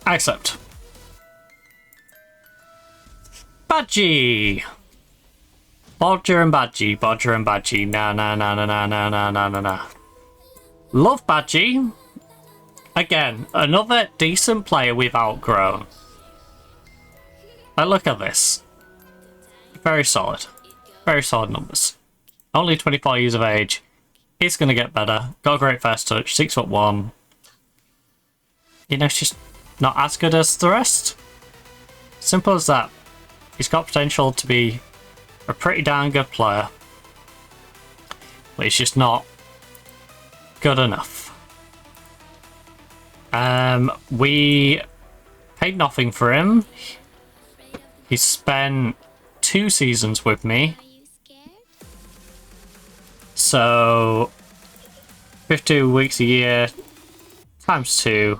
I accept. Badgie! Bodger and Badgie, Bodger and Badgie. Nah. Love Badgie. Again, another decent player we've outgrown. Look at this. Very solid. Very solid numbers. Only 24 years of age. He's going to get better. Got a great first touch. 6'1". You know, it's just not as good as the rest. Simple as that. He's got potential to be a pretty darn good player. But he's just not good enough. We paid nothing for him. He spent 2 seasons with me. So 52 weeks a year times 2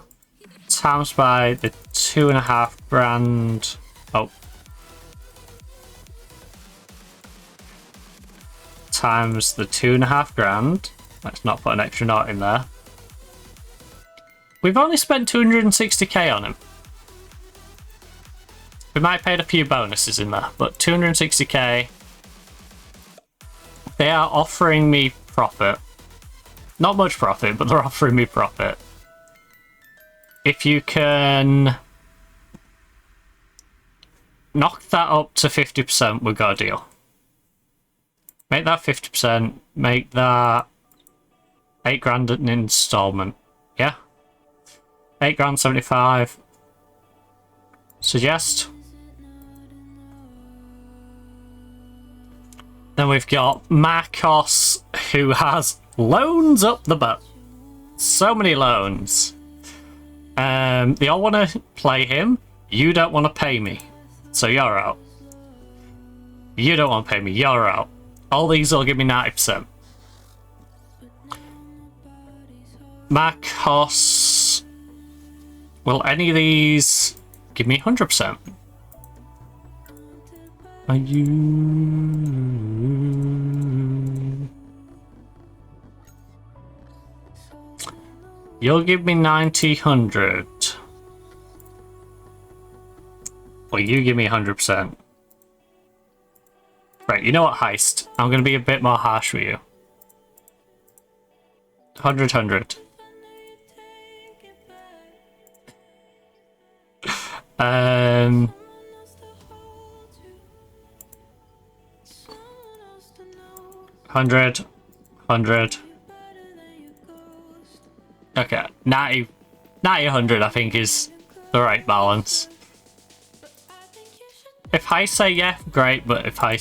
times by the 2.5 grand. Oh. Times the 2.5 grand. Let's not put an extra knot in there. We've only spent 260k on him. We might have paid a few bonuses in there, but 260k. They are offering me profit. Not much profit, but they're offering me profit. If you can knock that up to 50%, we've got a deal. Make that 50%, make that 8 grand an installment. Yeah? 8 grand 75. Suggest. Then we've got Marcos, who has loans up the butt. So many loans. They all want to play him. You don't want to pay me. So you're out. You don't want to pay me. You're out. All these will give me 90%. Marcos. Will any of these give me 100%? Are you... You'll give me 90, 100. Well, you give me 100%. Right, you know what, Heist? I'm going to be a bit more harsh with you. 100, 100. $100, 100. Okay, 90, 100 I think is the right balance. If I say yeah, great, but if I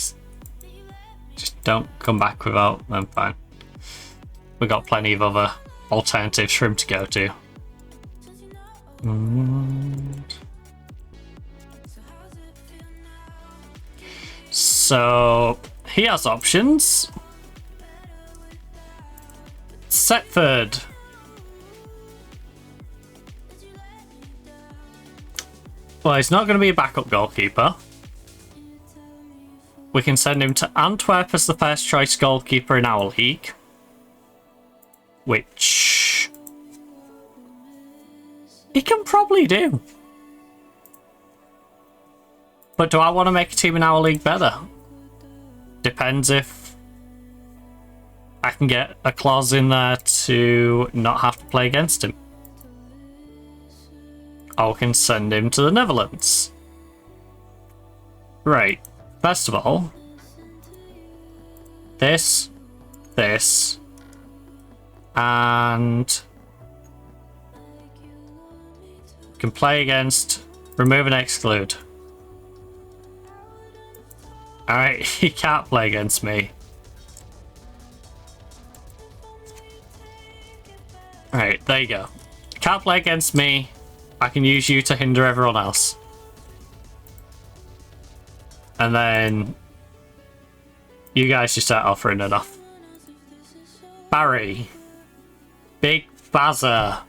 just don't come back without, then fine. We've got plenty of other alternatives for him to go to. So, he has options. Setford. Well, he's not going to be a backup goalkeeper. We can send him to Antwerp as the first choice goalkeeper in our league. Which he can probably do. But do I want to make a team in our league better? Depends if I can get a clause in there to not have to play against him. Or we can send him to the Netherlands. Right. First of all, this, and can play against, remove and exclude. Alright, he can't play against me. Alright, there you go. Can't play against me. I can use you to hinder everyone else. And then you guys just start offering enough. Barry. Big Bazza.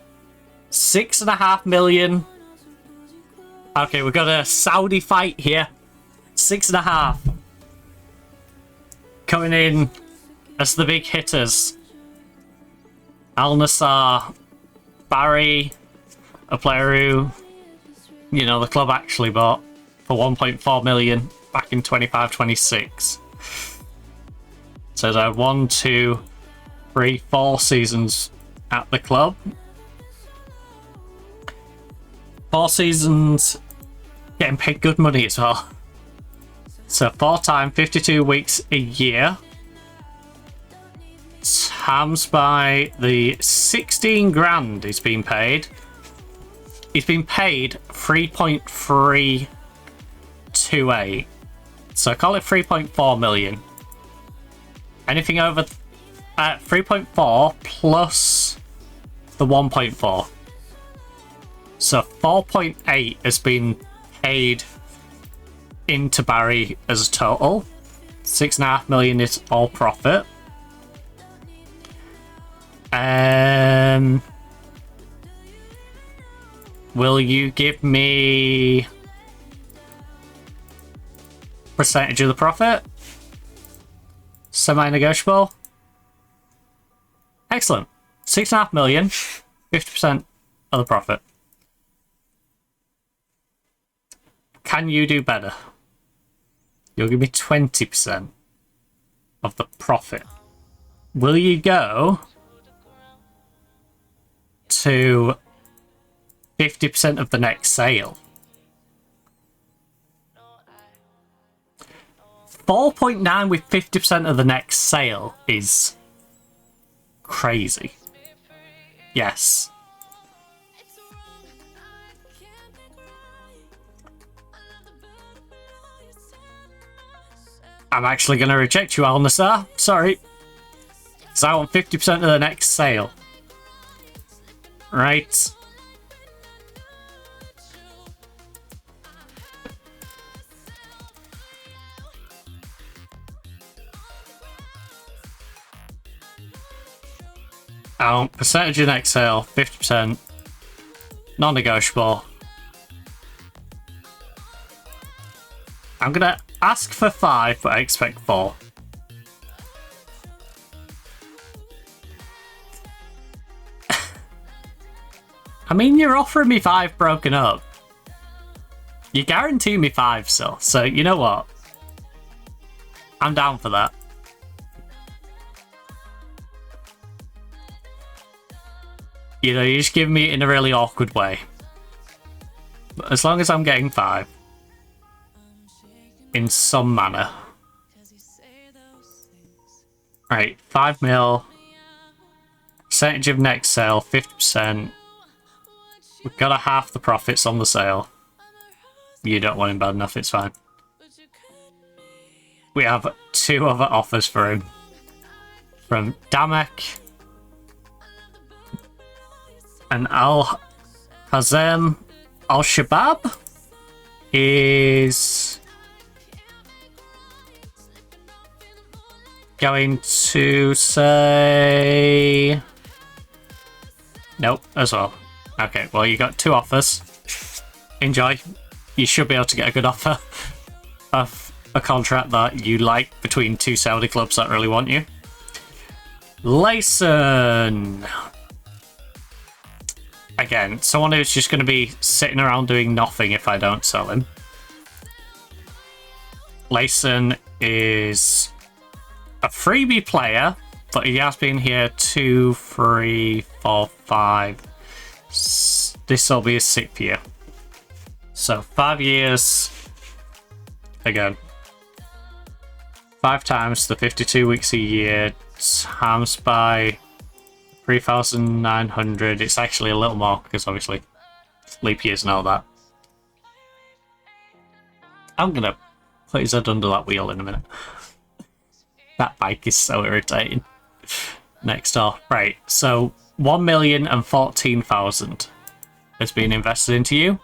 6.5 million. Okay, we've got a Saudi fight here. 6.5. Coming in as the big hitters. Al Nassr. Barry. A player who, you know, the club actually bought for 1.4 million back in 25-26. So they're 1, 2, 3, 4 seasons at the club. 4 seasons, getting paid good money as well. So 4 times 52 weeks a year. Times by the 16 grand he's been paid. He's been paid 3.328. So call it 3.4 million. Anything over 3.4 plus the 1.4. So 4.8 has been paid into Barry as a total. 6.5 million is all profit. Will you give me percentage of the profit? Semi-negotiable. Excellent. 6.5 million, 50% of the profit. Can you do better? You'll give me 20% of the profit. Will you go to 50% of the next sale? 4.9 with 50% of the next sale is crazy. Yes. I'm actually going to reject you, Al Nassr. Sorry. Because I want 50% of the next sale. Right. I want percentage of next sale, 50%. Non-negotiable. I'm going to ask for 5, but I expect 4. I mean, you're offering me 5 broken up. You guarantee me 5 still, so you know what? I'm down for that. You know, you just give me it in a really awkward way. But as long as I'm getting 5. In some manner. Right, 5 mil. Percentage of next sale, 50%. We've got to half the profits on the sale. You don't want him bad enough, it's fine. We have 2 other offers for him. From Damek and Al Hazem Al Shabab is going to say nope as well. Okay, well, you got 2 offers. Enjoy. you should be able to get a good offer of a contract that you like between two Saudi clubs that really want you. Layson. Again, someone who's just going to be sitting around doing nothing if I don't sell him. Layson is a freebie player, but he has been here 2, 3, 4, 5. This will be his 6th year. So 5 years. Again, 5 times the 52 weeks a year times by 3,900. It's actually a little more because obviously leap years and all that. I'm gonna put his head under that wheel in a minute. That bike is so irritating. Next door. Right, so 1,014,000 has been invested into you.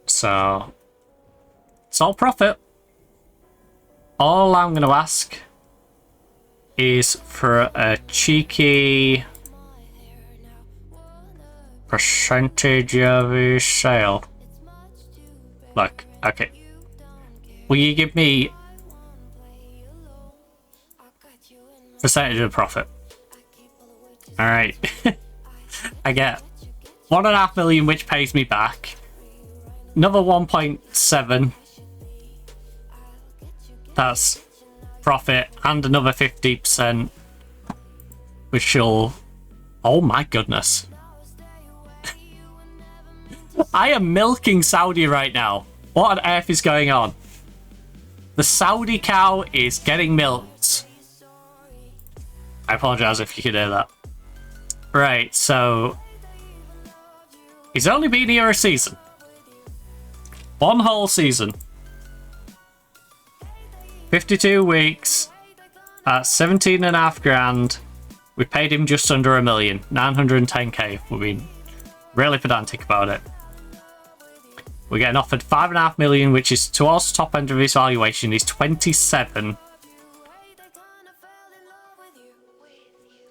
So it's all profit. All I'm going to ask is for a cheeky percentage of his sale. Look, okay. Will you give me percentage of profit? Alright. I get 1.5 million, which pays me back. Another 1.7. That's profit, and another 50%, which will... Oh my goodness. I am milking Saudi right now. What on earth is going on? The Saudi cow is getting milked. I apologize if you could hear that. Right, so... He's only been here a season. 1 whole season. 52 weeks at 17.5 grand. We paid him just under $1 million, 910k. We're being really pedantic about it. We're getting offered 5.5 million, which is towards the top end of his valuation. He's 27.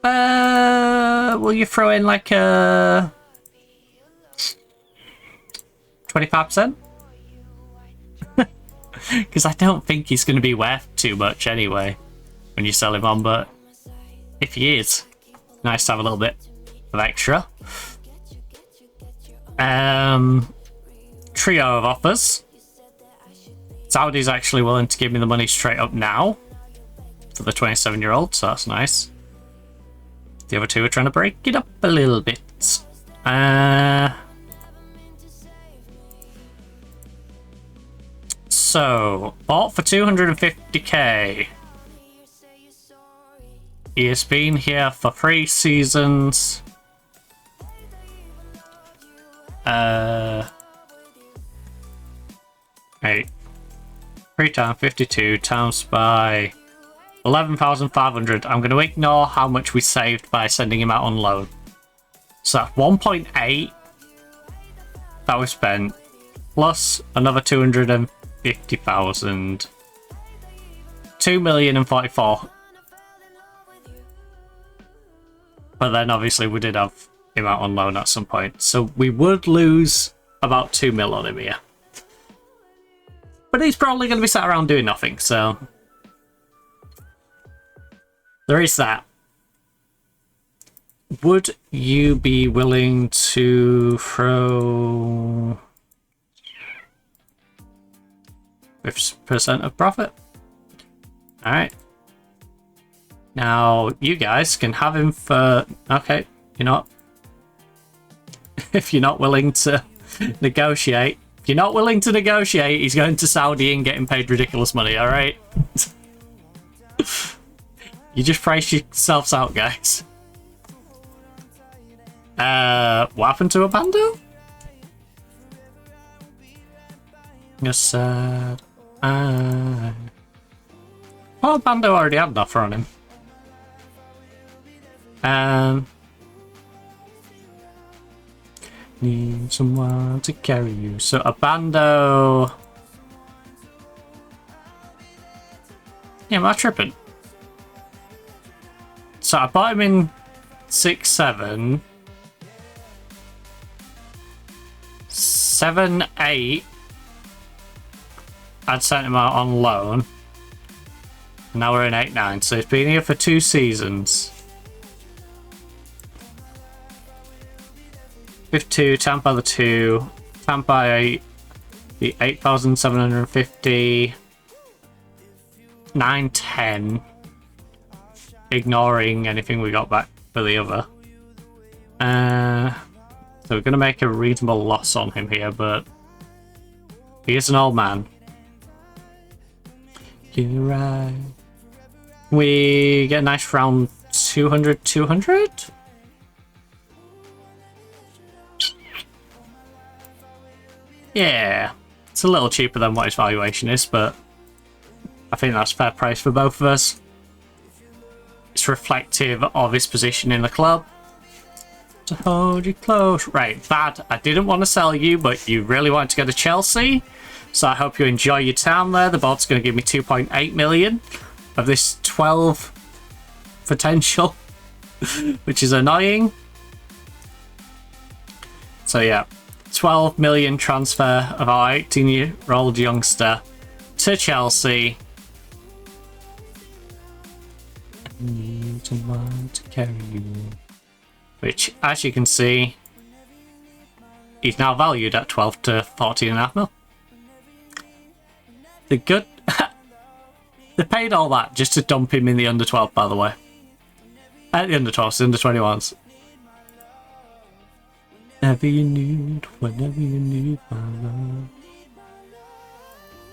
Will you throw in like a 25%? Because I don't think he's going to be worth too much anyway when you sell him on, but if he is, nice to have a little bit of extra. Trio of offers. Saudi's actually willing to give me the money straight up now for the 27-year-old, so that's nice. The other two are trying to break it up a little bit. So, bought for 250k. He has been here for 3 seasons. Right. 3 times 52 times by 11,500. I'm going to ignore how much we saved by sending him out on loan. So that's 1.8 that we spent, plus another 250,000. 2,044,000. But then obviously we did have him out on loan at some point, so we would lose about 2 mil on him here. But he's probably going to be sat around doing nothing, so there is that. Would you be willing to throw 50% of profit? Alright. Now, you guys can have him for... Okay, you know what? If you're not willing to negotiate... If you're not willing to negotiate, he's going to Saudi and getting paid ridiculous money, alright? You just price yourselves out, guys. What happened to Abando? Yes, oh, Abando already had an offer on him. Need someone to carry you. So Abando. Yeah, am I tripping? So I bought him in 6-7. 7-8. I'd sent him out on loan. And now we're in 8-9, so he's been here for 2 seasons. 52, Tampa the 2, Tampa 8, the 8,750, 9-10, ignoring anything we got back for the other. So we're going to make a reasonable loss on him here, but he is an old man. You're right. We get a nice round 200. Yeah, it's a little cheaper than what his valuation is, but I think that's a fair price for both of us. It's reflective of his position in the club. To hold you close. Right, Vad, I didn't want to sell you, but you really wanted to go to Chelsea, so I hope you enjoy your time there. The board's going to give me 2.8 million of this 12 potential, which is annoying. So yeah, 12 million transfer of our 18-year-old youngster to Chelsea. I need someone to carry you. Which, as you can see, he's now valued at 12 to 14.5 mil. The good... They paid all that just to dump him in the under 12, by the way. At the under 12s, the under 21s. Whenever you need my love.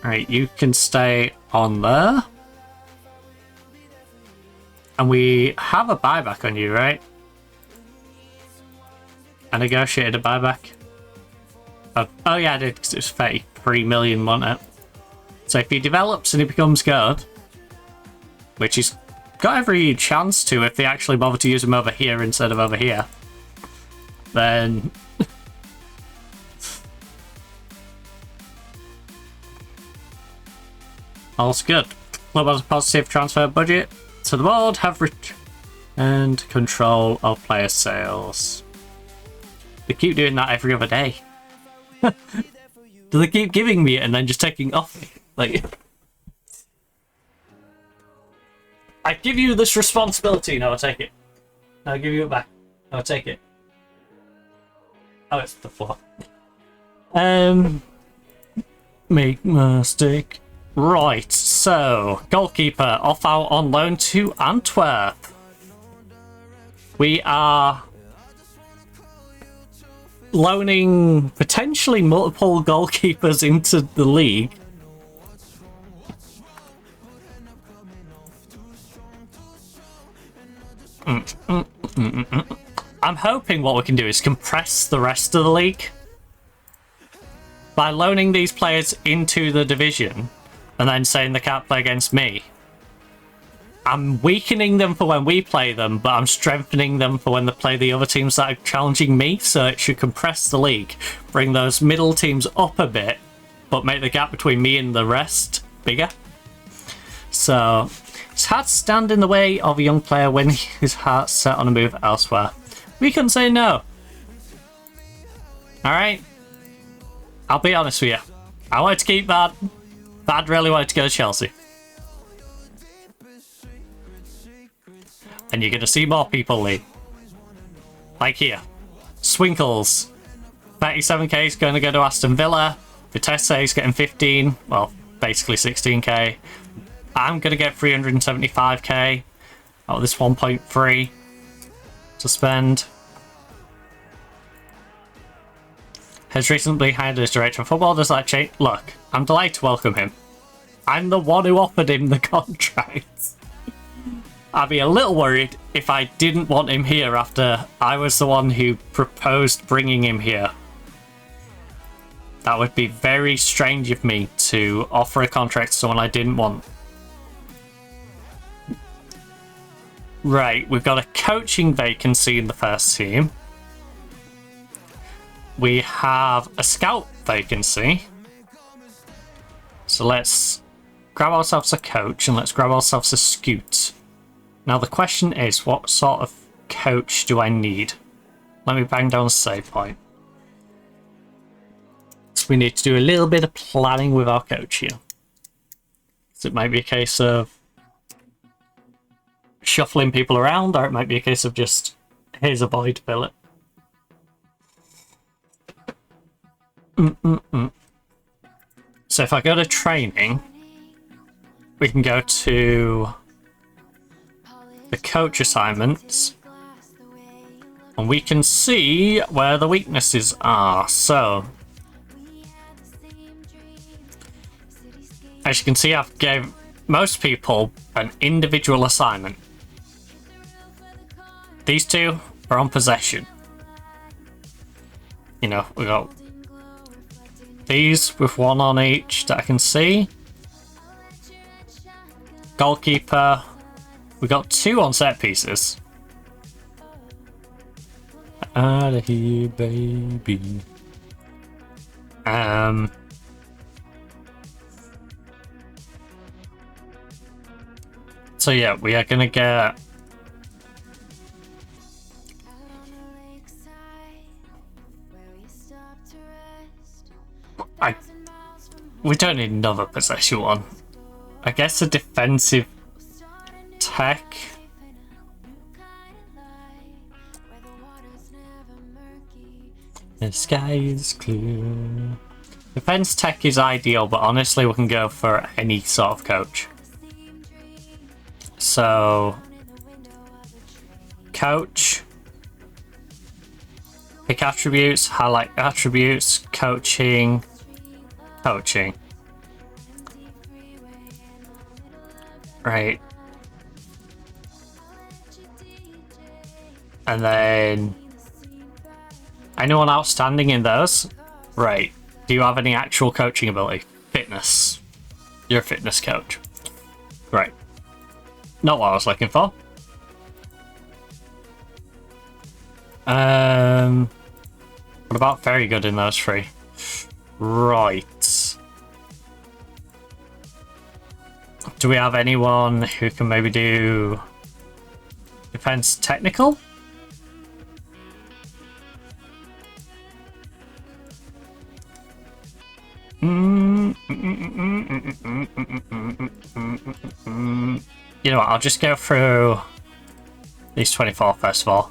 Right, you can stay on there. And we have a buyback on you, right? I negotiated a buyback. Oh yeah, I did, because it was 33 million, wasn't it? So if he develops and he becomes good, which he's got every chance to if they actually bother to use him over here instead of over here, then all's good. Club has a positive transfer budget to the board, have and control of player sales. They keep doing that every other day. Do they keep giving me it and then just taking off me? Like, I give you this responsibility, now I'll take it. I'll give you it back. I'll take it. Oh, it's the floor. Make mistake. Right, so goalkeeper off out on loan to Antwerp. We are loaning potentially multiple goalkeepers into the league. I'm hoping what we can do is compress the rest of the league by loaning these players into the division and then saying they can't play against me. I'm weakening them for when we play them, but I'm strengthening them for when they play the other teams that are challenging me, so it should compress the league, bring those middle teams up a bit, but make the gap between me and the rest bigger. So it's hard to stand in the way of a young player when his heart's set on a move elsewhere. We can say no. Alright? I'll be honest with you. I wanted to keep Bad. Bad really wanted to go to Chelsea. And you're going to see more people leave. Like here. Swinkles. 37k is going to go to Aston Villa. Vitesse is getting 15. Well, basically 16k. I'm going to get 375k out of this 1.3 to spend. Has recently hired as director of football. Does that change? Look, I'm delighted to welcome him. I'm the one who offered him the contract. I'd be a little worried if I didn't want him here after I was the one who proposed bringing him here. That would be very strange of me to offer a contract to someone I didn't want. Right, we've got a coaching vacancy in the first team. We have a scout vacancy. So let's grab ourselves a coach and let's grab ourselves a scout. Now the question is, what sort of coach do I need? Let me bang down a save point. means we need to do a little bit of planning with our coach here. So it might be a case of shuffling people around, or it might be a case of just, here's a boy to fill it. So if I go to training, we can go to the coach assignments, and we can see where the weaknesses are. So, as you can see, I've gave most people an individual assignment. These two are on possession. You know, we got these with one on each that I can see. Goalkeeper, we got 2 on set pieces. Out of here, baby. So yeah, we are gonna get we don't need another possession one. I guess a defensive tech. The sky is clear. Defense tech is ideal, but honestly we can go for any sort of coach. So, coach, pick attributes, highlight attributes, coaching, coaching. Right. And then, anyone outstanding in those? Right. Do you have any actual coaching ability? Fitness. You're a fitness coach. Right. Not what I was looking for. What about very good in those 3? Right. Do we have anyone who can maybe do defense technical? You know what, I'll just go through these 24 first of all.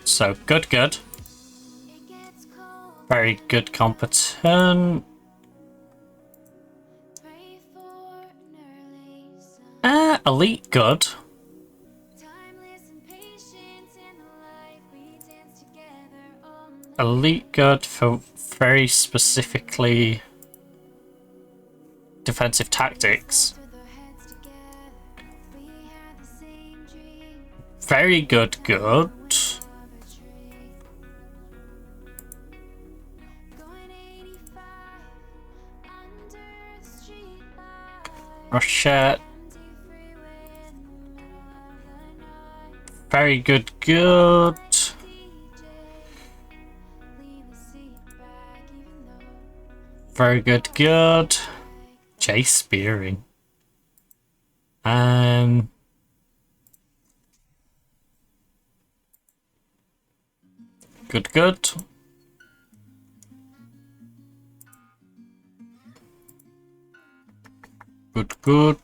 So good. Very good, competent. Elite good. Elite good for very specifically defensive tactics. Very good. Russia. Very good. Very good. Jay Spearing. Good. Good.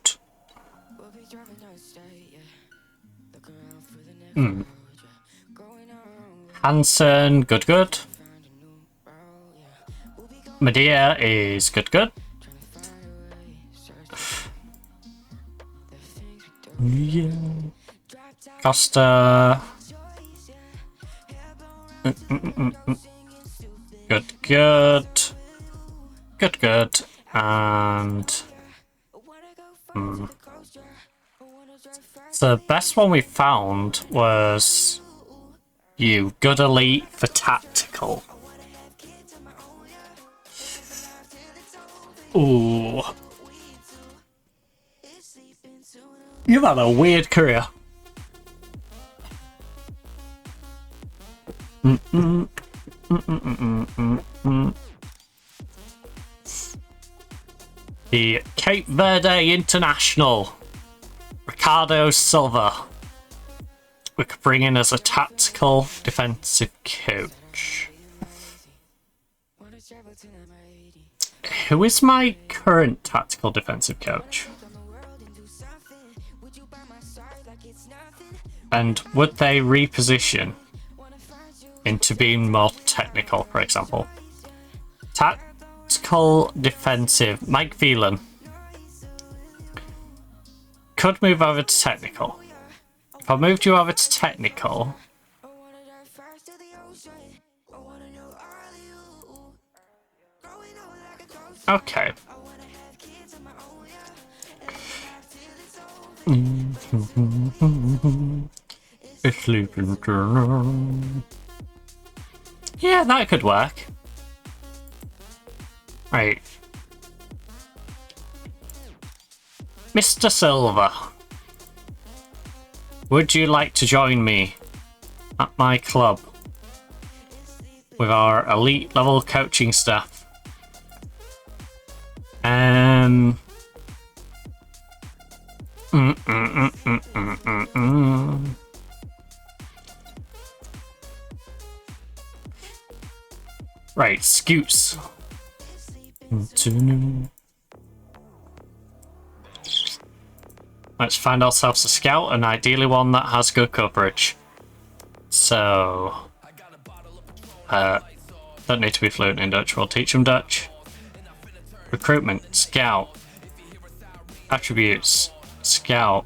Hansen, good. Medea is good. Yeah. Costa. Good. And the best one we found was you. Good elite for tactical. Ooh. You've had a weird career. The Cape Verde International, Ricardo Silva. we could bring in as a tactical defensive coach. Who is my current tactical defensive coach? And would they reposition into being more technical, for example? Tactical defensive, Mike Phelan. Could move over to technical. If I moved you over to technical... Okay. Yeah, that could work. Right. Mr. Silver, would you like to join me at my club with our elite level coaching staff? Right, Scoots. Let's find ourselves a scout, and ideally one that has good coverage. So, don't need to be fluent in Dutch, we'll teach them Dutch. Recruitment, scout. Attributes, scout.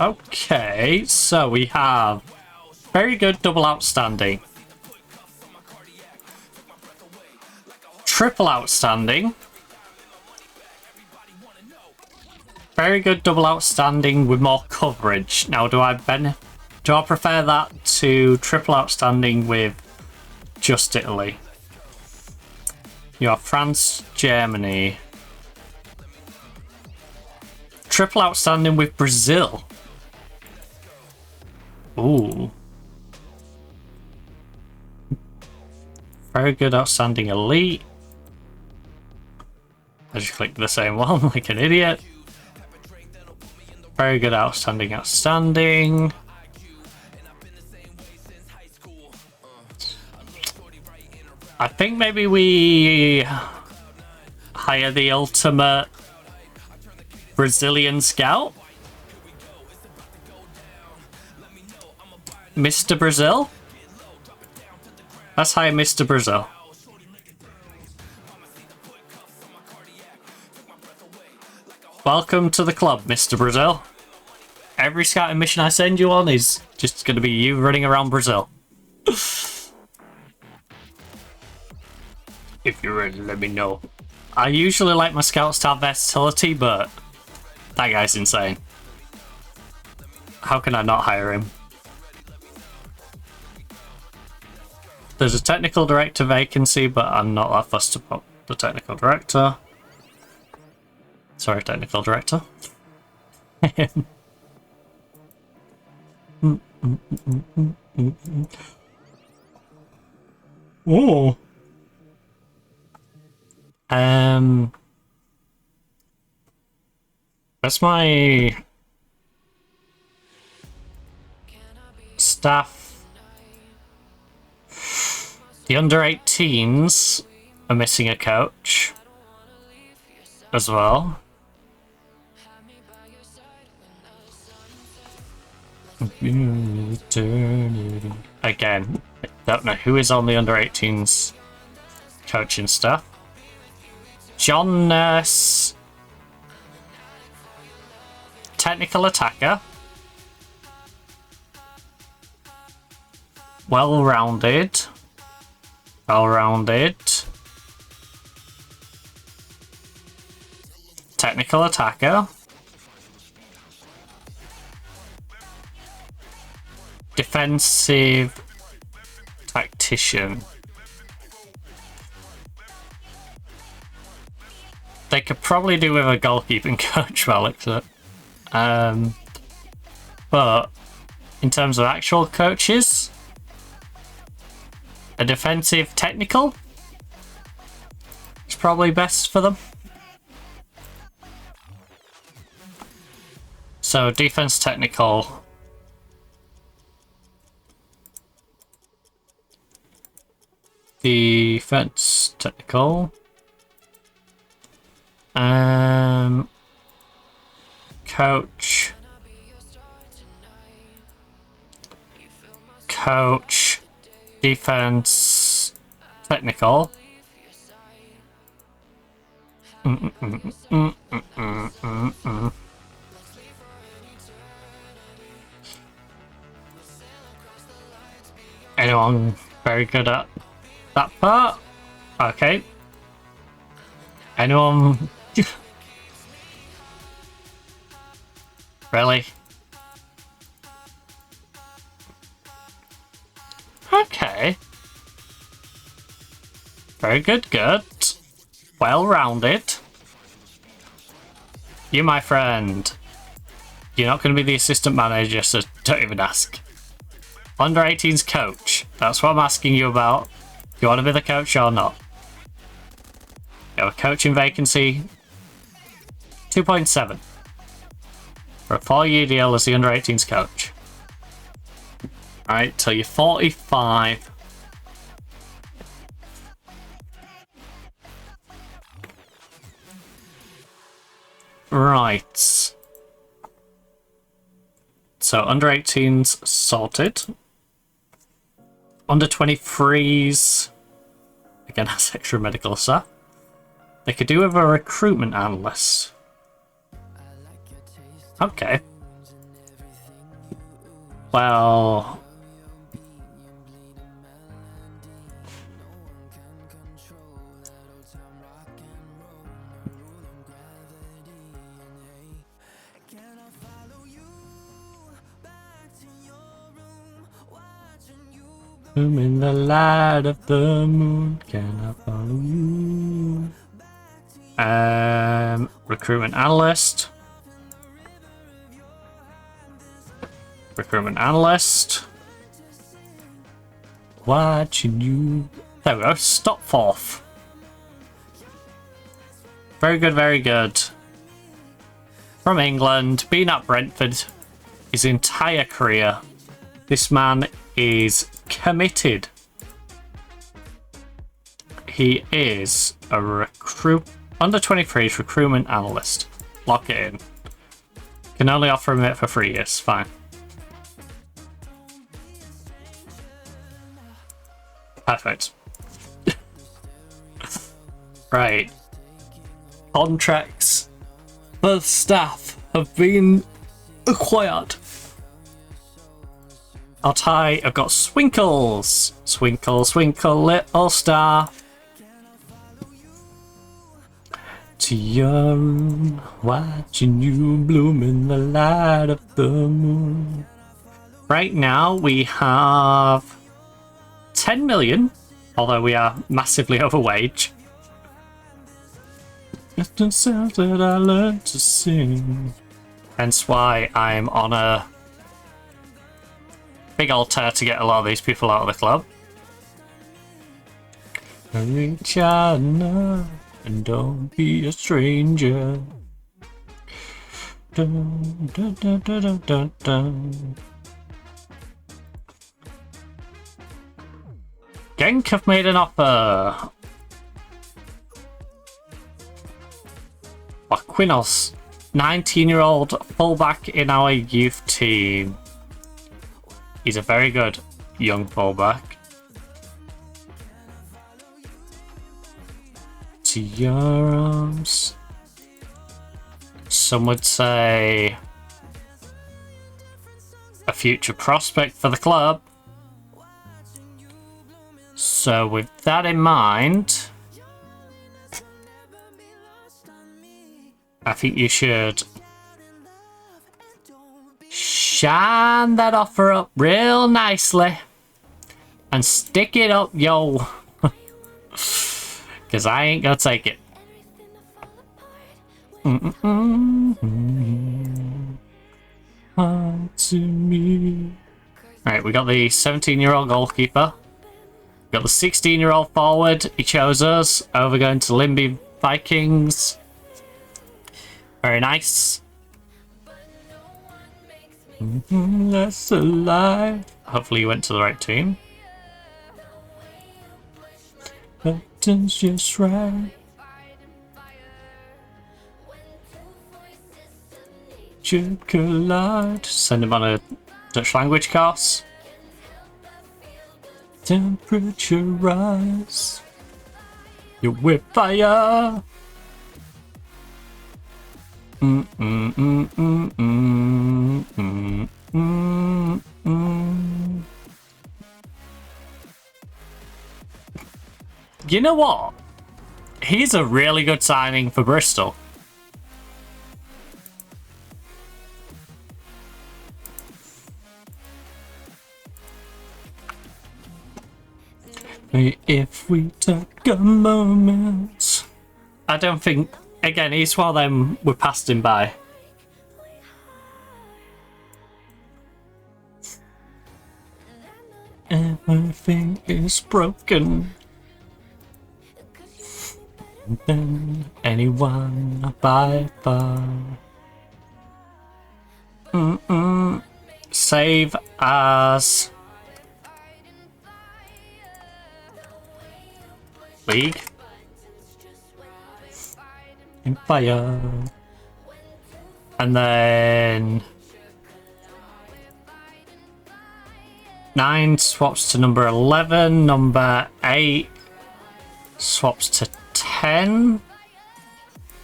Okay, so we have very good double outstanding, triple outstanding, very good double outstanding with more coverage. Now, do I prefer that to triple outstanding with just Italy? You have France, Germany, triple outstanding with Brazil. Ooh. Very good outstanding elite. I just clicked the same one like an idiot. Very good outstanding outstanding. I think maybe we hire the ultimate Brazilian scout. Mr. Brazil? Let's hire Mr. Brazil. Welcome to the club, Mr. Brazil. Every scouting mission I send you on is just going to be you running around Brazil. If you're ready, let me know. I usually like my scouts to have versatility, but that guy's insane. How can I not hire him? There's a technical director vacancy, but I'm not that fussed about the technical director. Sorry, technical director. Oh. That's my staff. The under-18s are missing a coach as well. Again, don't know who is on the under-18s coaching staff. John Nurse, technical attacker, well-rounded, technical attacker, defensive tactician. They could probably do with a goalkeeping coach, well, looks at it. But in terms of actual coaches, a defensive technical. It's probably best for them. So defense technical. Defense technical. Coach. Coach. Defense technical. Anyone very good at that part? Okay. Anyone? Really? Okay. Very good, good. Well-rounded. You, my friend. You're not going to be the assistant manager, so don't even ask. Under 18's coach. That's what I'm asking you about. Do you want to be the coach or not? You have a coaching vacancy. 2.7. For a 4-year deal as the under 18's coach. Alright, till you're 45. Right. So under 18's sorted. Under 23's again has extra medical staff. They could do with a recruitment analyst. Okay. Well, I'm in the light of the moon, can I follow you? Recruitment analyst. Recruitment analyst. Watching you. There we go. Stopforth. Very good, very good. From England, been at Brentford his entire career. This man is committed. He is a under 23's recruitment analyst. Lock it in. Can only offer him it for 3 years. Fine. Perfect. Right. Contracts for staff have been acquired. I've got Swinkles. Swinkle, swinkle, little star. To your room, watching you bloom in the light of the moon. Right now we have 10 million, although we are massively over wage. It's the sounds that I learned to sing. Hence why I'm on a big old tear to get a lot of these people out of the club. Reach out now and don't be a stranger. Dun, dun, dun, dun, dun, dun, dun. Genk have made an offer. Aquinos, 19-year-old fullback in our youth team. He's a very good young fullback. To your arms. Some would say a future prospect for the club. So with that in mind, I think you should shine that offer up real nicely and stick it up, yo. Because I ain't gonna take it. To me. Right, we got the 17-year-old goalkeeper. Got the 16-year-old forward. He chose us over going to Limby Vikings. Very nice. That's alive. Hopefully you went to the right team. Buttons just right. Chocolate. Send him on a Dutch language course. Temperature rise. You whip fire. You know what? He's a really good signing for Bristol. If we took a moment. I don't think, again, he's one of them we passed him by. Everything is broken. Than anyone by far. Save as League in fire, and then 9 swaps to number 11, number 8 swaps to 10,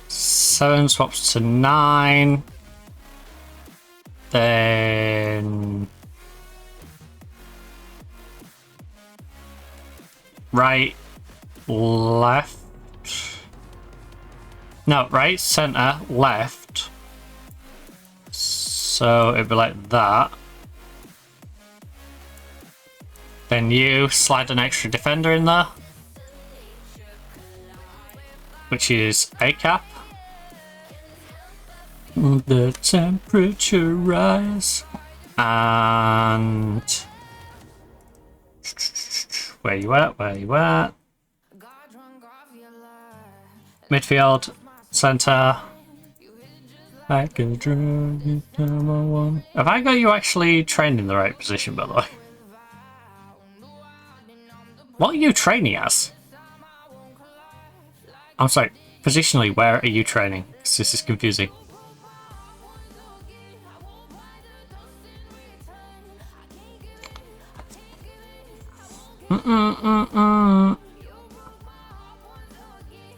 7 swaps to 9, then right, left, no, right, center, left, so it'd be like that. Then you slide an extra defender in there, which is a cap. The temperature rise, and where you at? Where you at? Midfield, center. Like a drug, have I got you actually trained in the right position, by the way? What are you training as? I'm sorry, positionally, where are you training? This is confusing.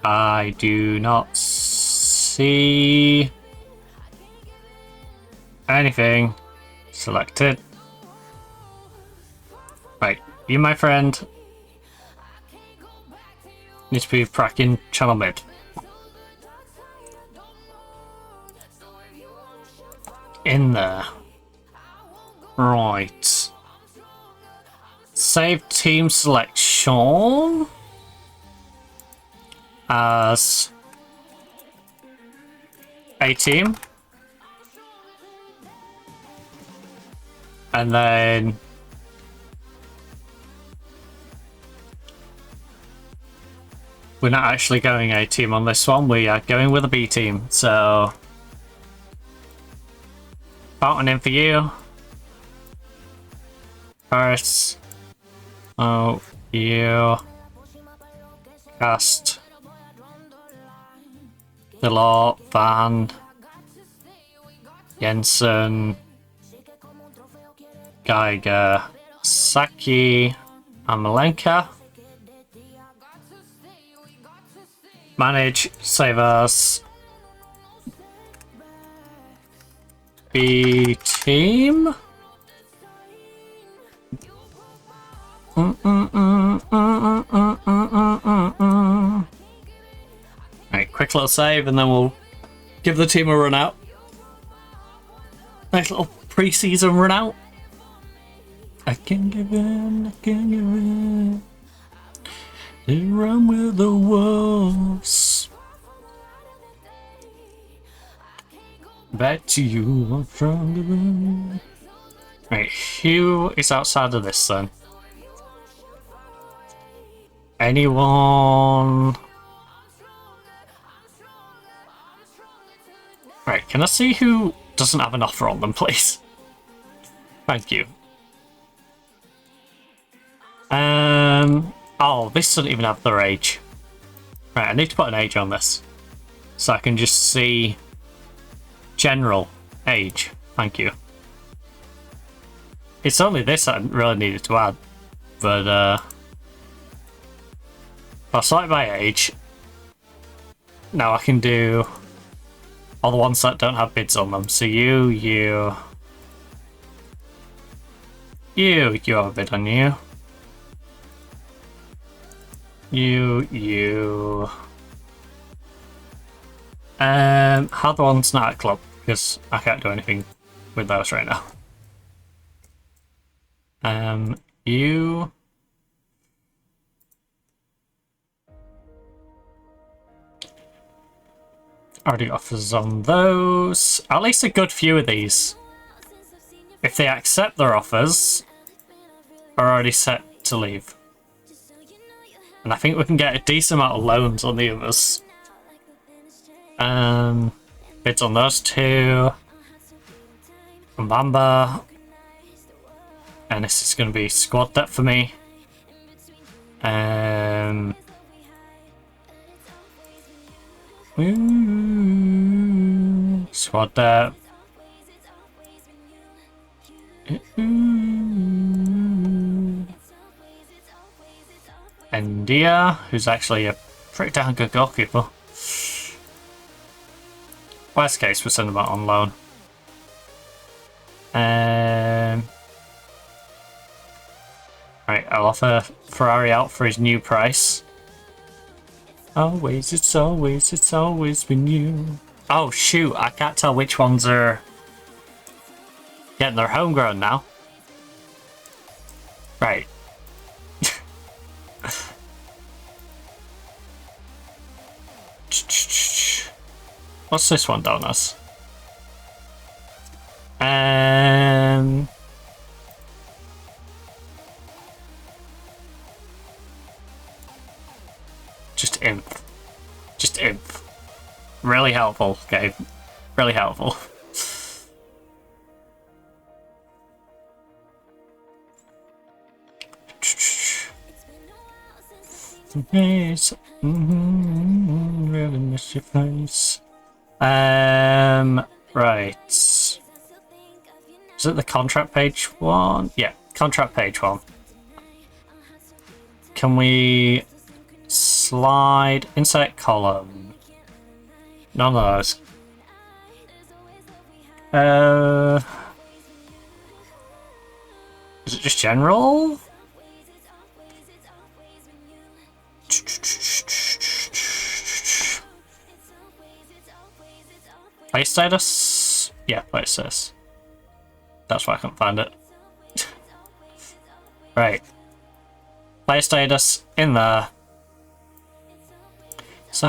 I do not see anything selected. Right, you, my friend, need to be cracking channel mid. In there. Right. Save team selection as a team. And then we're not actually going A team on this one, we are going with a B team. So fountain in for you. Paris. Oh, you. Cast. Delort, Van. Jensen. Geiger. Saki. And Malenka. Manage, save us. B team. Right, quick little save and then we'll give the team a run out. Nice little pre-season run out. I can give in, I can give in. They run with the wolves. Back to you, I'm stronger than. Right, who is outside of this then? Anyone? Right, can I see who doesn't have an offer on them, please? Thank you. Oh, this doesn't even have their age. Right, I need to put an age on this. So I can just see general age. Thank you. It's only this I really needed to add. But, I'll sort it by age. Now I can do all the ones that don't have bids on them. So you have a bid on you. How the ones not at club, because I can't do anything with those right now. You already offers on those. At least a good few of these, if they accept their offers, are already set to leave. And I think we can get a decent amount of loans on the others. Bids on those two. Bamba. And this is going to be squad debt for me. Squad debt. India, who's actually a pretty damn good goalkeeper. Worst case, we'll send him out on loan. Right, I'll offer Ferrari out for his new price. Always, it's always been you. Oh shoot, I can't tell which ones are getting their homegrown now. Right. What's this one down as? Just imp. Just imp. Really helpful, Gabe. Really helpful. Yes. Really miss your face. Right. Is it the contract page one? Yeah, contract page one. Can we slide insert column? None of those. Is it just general? Play status? Yeah, play status. That's why I couldn't find it. Right. Play status in there. It's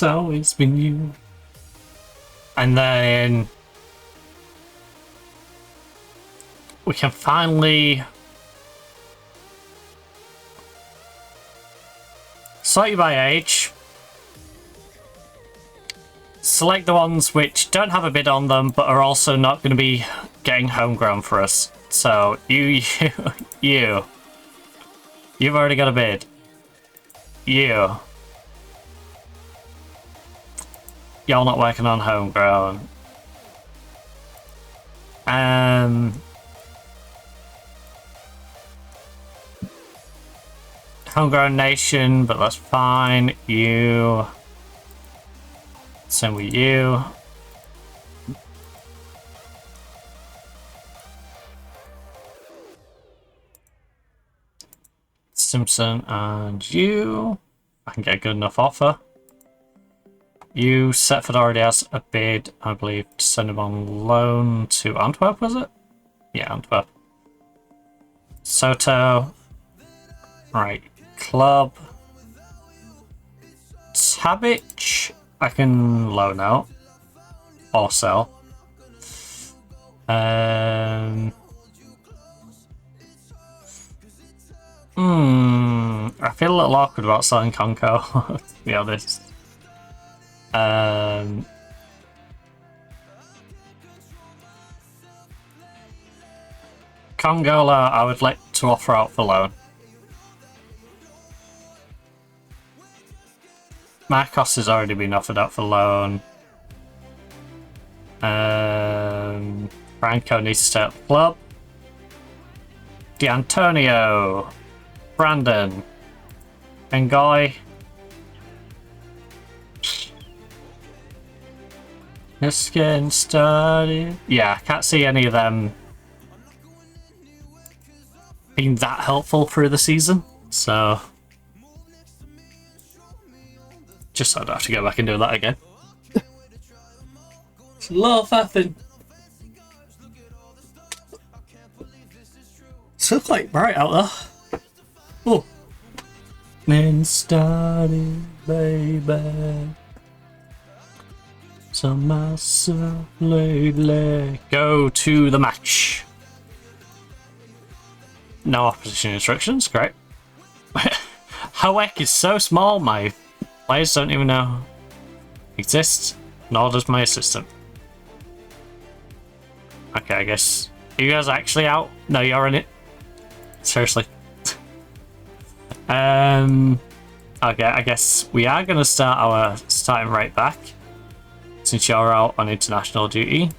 always been you. And then we can finally sort you by age. Select the ones which don't have a bid on them, but are also not going to be getting homegrown for us. So, you've already got a bid. Y'all not working on homegrown. Homegrown nation, but that's fine. You. Same with you. Simpson and you. I can get a good enough offer. You, Setford already has a bid, I believe, to send him on loan to Antwerp, was it? Yeah, Antwerp. Soto. Right. Club. Tabic. I can loan out. Or sell. I feel a little awkward about selling Conco, to be honest. Congola, I would like to offer out for loan. Marcos has already been offered out for loan. Franco needs to stay at the club. D'Antonio, Brandon, Ngoy. Just getting started. Yeah, I can't see any of them being that helpful through the season, so just so I don't have to go back and do that again. It's a little faffing. Still quite bright out there. Oh. Then started, baby. So myself lately. Go to the match. No opposition instructions, great. Hawek is so small, my players don't even know exists, nor does my assistant. Okay, I guess. Are you guys actually out? No, you're in it. Seriously. Okay, I guess we are going to start our starting right back. Since you're out on international duty.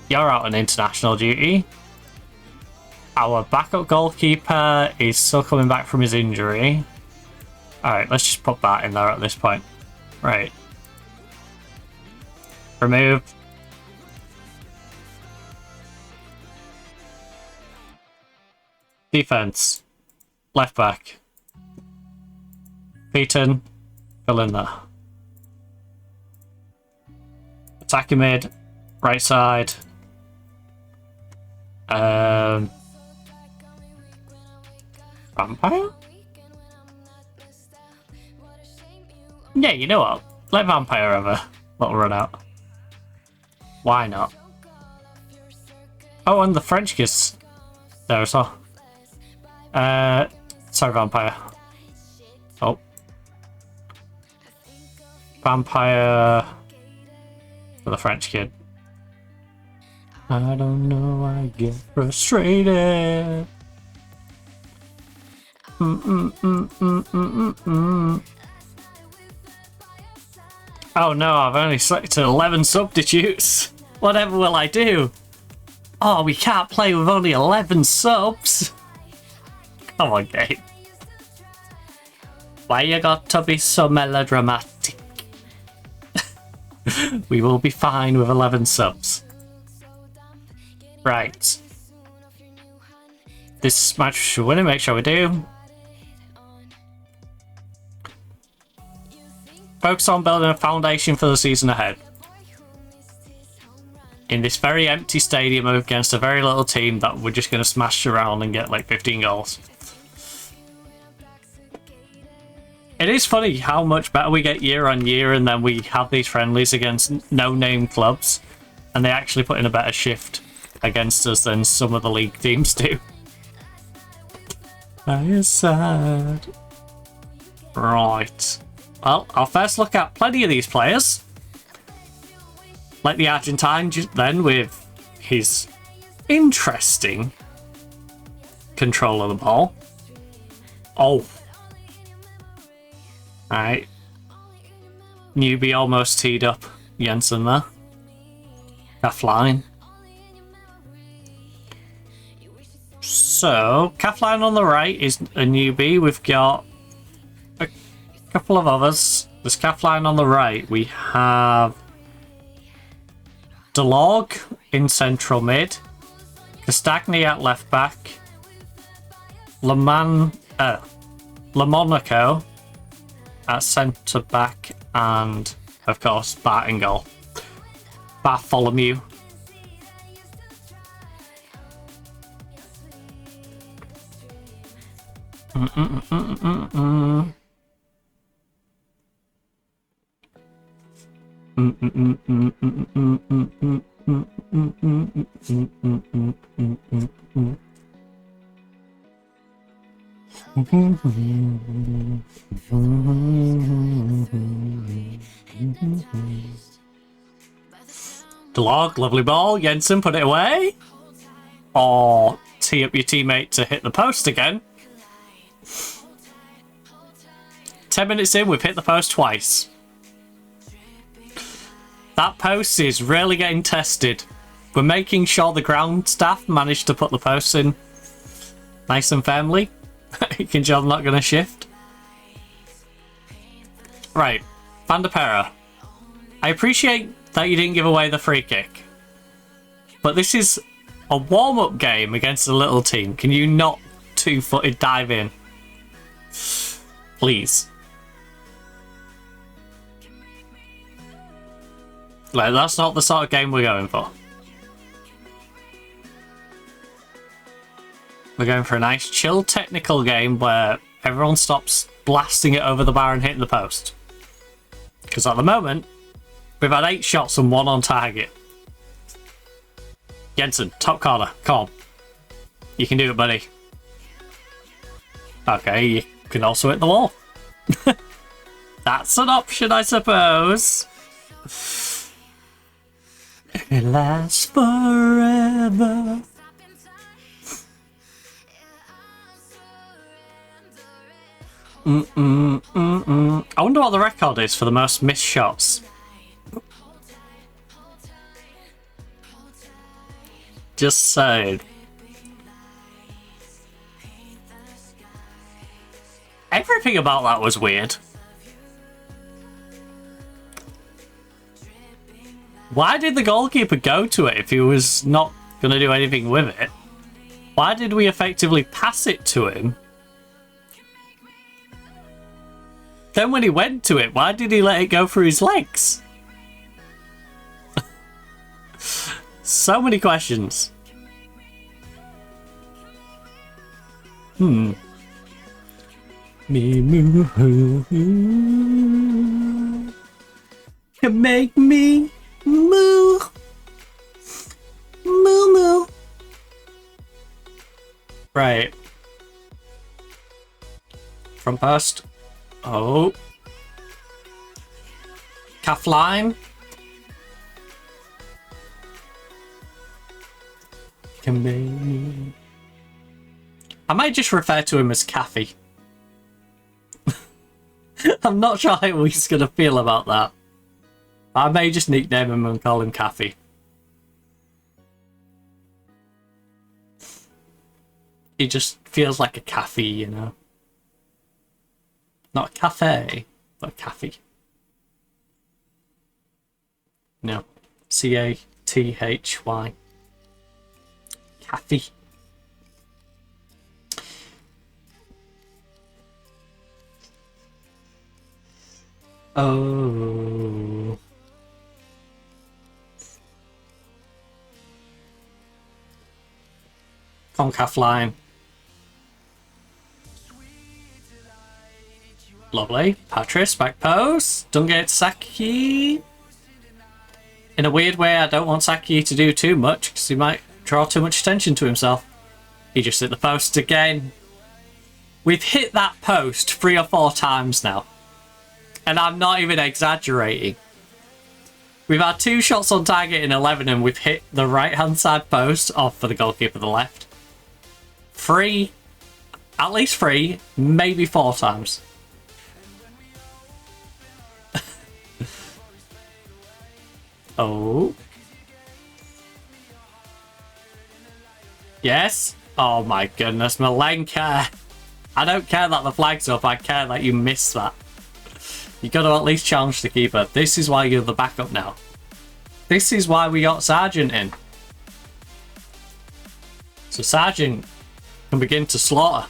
You're out on international duty. Our backup goalkeeper is still coming back from his injury. Alright, let's just put that in there at this point. Right. Remove. Defense. Left back. Beaton. Fill in there. Attacking mid. Right side. Vampire? Yeah, you know what? Let Vampire have a little run out. Why not? Oh, and the French kiss there as well. Sorry, Vampire. Oh. Vampire for the French kid. I don't know, I get frustrated. Oh no, I've only selected 11 substitutes. Whatever will I do? Oh, we can't play with only 11 subs. Come on, game. Why you got to be so melodramatic? We will be fine with 11 subs. Right. This match should win it, make sure we do. Focus on building a foundation for the season ahead. In this very empty stadium against a very little team that we're just going to smash around and get like 15 goals. It is funny how much better we get year on year, and then we have these friendlies against no-name clubs, and they actually put in a better shift against us than some of the league teams do. That is sad. Right. Well, I'll first look at plenty of these players. Like the Argentine, then, with his interesting control of the ball. Oh. Alright. Newbie almost teed up Jensen there. Kathleen. So, Kathleen on the right is a newbie. We've got a couple of others. There's Kathleen on the right. We have Delorg in central mid. Castagni at left back. Lamonaco at centre back, and of course Bart in goal. Bartholomew. The log, lovely ball. Jensen, put it away. Or tee up your teammate to hit the post again. 10 minutes in, we've hit the post twice. That post is really getting tested. We're making sure the ground staff managed to put the posts in nice and firmly. You can tell I'm not going to shift. Right, Van der Pera. I appreciate that you didn't give away the free kick. But this is a warm-up game against a little team. Can you not two-footed dive in? Please. Like, that's not the sort of game we're going for. We're going for a nice, chill, technical game where everyone stops blasting it over the bar and hitting the post. Because at the moment, we've had 8 shots and 1 on target. Jensen, top corner, come on. You can do it, buddy. Okay, you can also hit the wall. That's an option, I suppose. It lasts forever. I wonder what the record is for the most missed shots. Just saying. Everything about that was weird. Why did the goalkeeper go to it if he was not going to do anything with it? Why did we effectively pass it to him? Then when he went to it, why did he let it go through his legs? So many questions. Me move can make me move. Moo. Right. Front post. Oh. Calf line. Can be. I might just refer to him as Caffey. I'm not sure how he's going to feel about that. I may just nickname him and call him Caffey. He just feels like a cafe, you know. Not a cafe, but a cafe. No. C-A-T-H-Y. Cafe. Oh. Concaf line. Lovely. Patris, back post. Don't get Saki. In a weird way, I don't want Saki to do too much because he might draw too much attention to himself. He just hit the post again. We've hit that post 3 or 4 times now. And I'm not even exaggerating. We've had 2 shots on target in 11 and we've hit the right-hand side post off for the goalkeeper the left. 3, at least 3, maybe 4 times. Oh. Yes. Oh my goodness, Malenka. I don't care that the flag's up, I care that you missed that. You got to at least challenge the keeper. This is why you're the backup now. This is why we got Sargent in. So Sargent can begin to slaughter.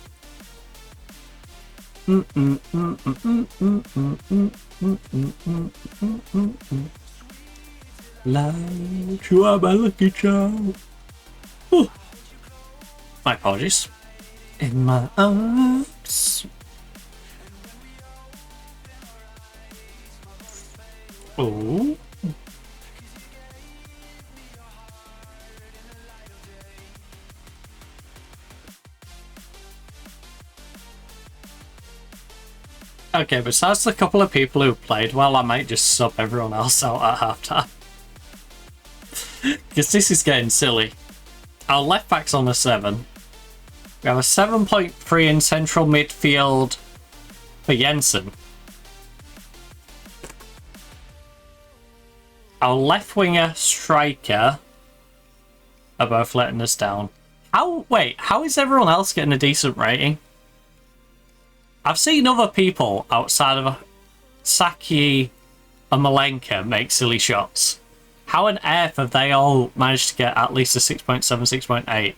Like you are my lucky charm. Ooh. My apologies. In my arms. Oh. Okay, besides the couple of people who played well, I might just sub everyone else out at halftime. Because this is getting silly. Our left back's on a 7. We have a 7.3 in central midfield for Jensen. Our left winger, striker are both letting us down. How is everyone else getting a decent rating? I've seen other people outside of Saki and Malenka make silly shots. How on earth have they all managed to get at least a 6.7, 6.8?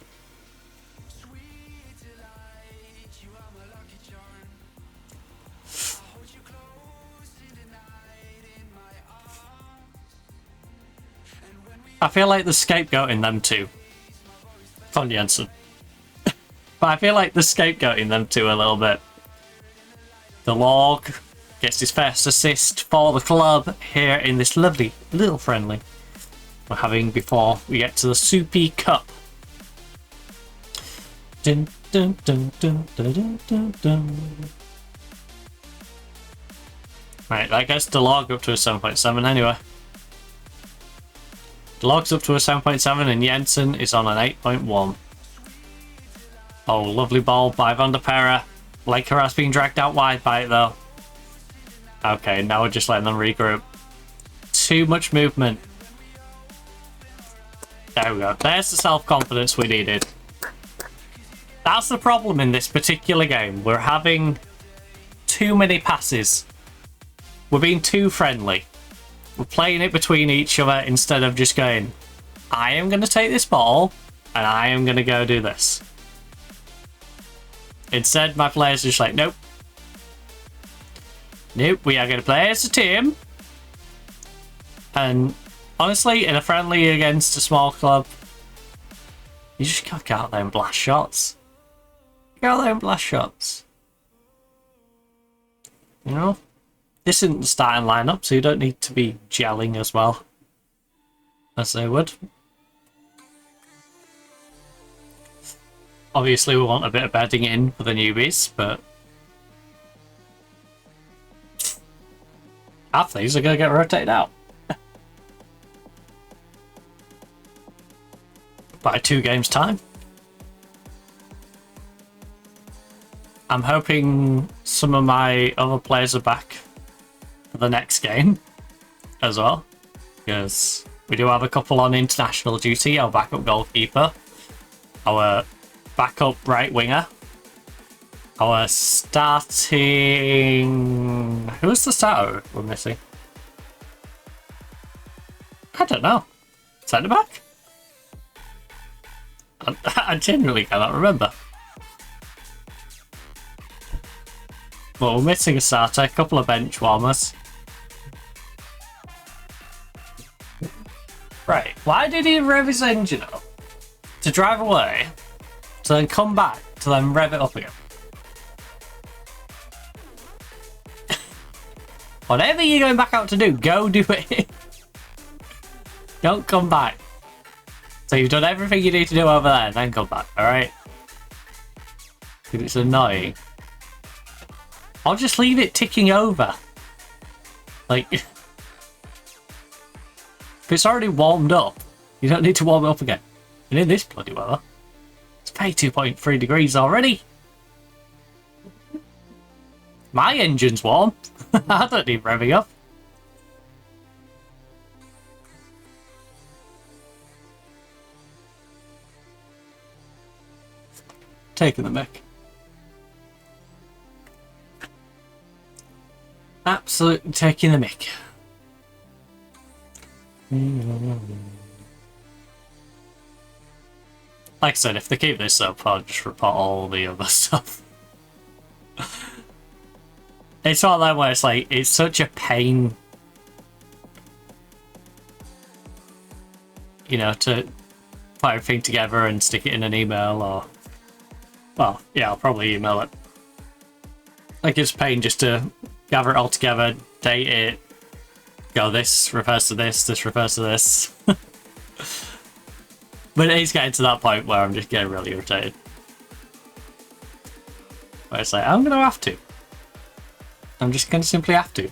I feel like the scapegoating them too. Von Jensen. But I feel like the scapegoating them too a little bit. The log gets his first assist for the club here in this lovely little friendly we're having before we get to the Soupy Cup. Dun, dun, dun, dun, dun, dun, dun, dun. Right, that gets the log up to a 7.7 anyway. The log's up to a 7.7 and Jensen is on an 8.1. Oh, lovely ball by Van der Perre. Laker has been dragged out wide by it though. Okay, now we're just letting them regroup. Too much movement. There we go. There's the self-confidence we needed. That's the problem in this particular game. We're having too many passes. We're being too friendly. We're playing it between each other instead of just going, I am going to take this ball and I am going to go do this. Instead, my players are just like, nope. Nope, we are going to play as a team. And honestly, in a friendly against a small club, you just can't get out there and blast shots. Get out there and blast shots. You know? This isn't the starting lineup, so you don't need to be gelling as well as they would. Obviously, we want a bit of bedding in for the newbies, but half these are going to get rotated out by 2 games' time. I'm hoping some of my other players are back for the next game as well, because we do have a couple on international duty. Our backup goalkeeper, our backup right winger, our starting... Who's the starter we're missing? I don't know. Centre back? I genuinely cannot remember. Well, we're missing a starter, a couple of bench warmers. Right, why did he rev his engine up? To drive away, to then come back, to then rev it up again. Whatever you're going back out to do, go do it. Don't come back. So you've done everything you need to do over there, and then come back, alright? Because it's annoying. I'll just leave it ticking over. Like, if it's already warmed up, you don't need to warm it up again. And in this bloody weather, it's 32.3 degrees already. My engine's warm. I don't need revving up. Taking the mic. Absolutely taking the mic. Like I said, if they keep this up, I'll just report all the other stuff. It's not that way, it's like, it's such a pain, you know, to put everything together and stick it in an email, or, well, yeah, I'll probably email it. Like, it's a pain just to gather it all together, date it, go, this refers to this, this refers to this. But it's getting to that point where I'm just getting really irritated. Where it's like, I'm going to have to. I'm just going to simply have to.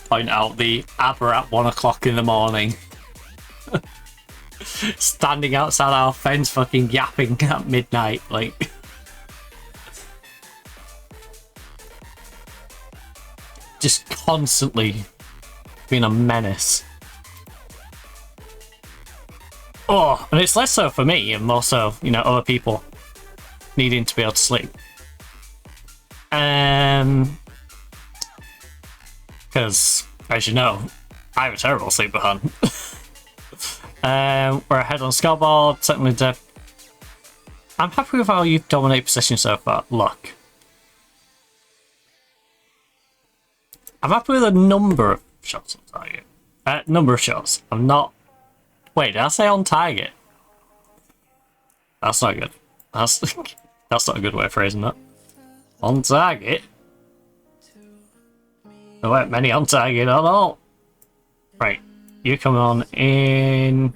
Point out the ABBA at 1 o'clock in the morning. Standing outside our fence fucking yapping at midnight, like... just constantly being a menace. Oh, and it's less so for me and more so, you know, other people needing to be able to sleep. Because, as you know, I have a terrible sleep pattern. We're ahead on scoreboard, certainly Dev. I'm happy with how you've dominated position so far. Look. I'm happy with the number of shots on target. Number of shots. I'm not... Wait, did I say on target? That's not good. That's not a good way of phrasing that. On target? There weren't many on target at all. Right, you come on in...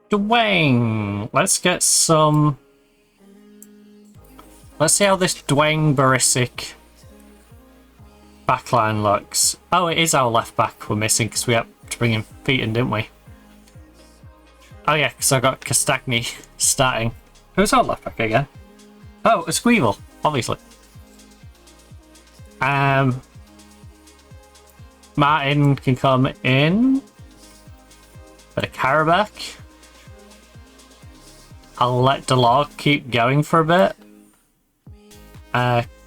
Dwayne! Let's get some... Let's see how this Dwayne Barisic backline looks. Oh, it is our left back we're missing because we had to bring in Featon, didn't we? Oh yeah, because I got Castagni starting. Who's our left back again? Oh, a Squeevel, obviously. Martin can come in. Bit of Karabakh. I'll let DeLog keep going for a bit.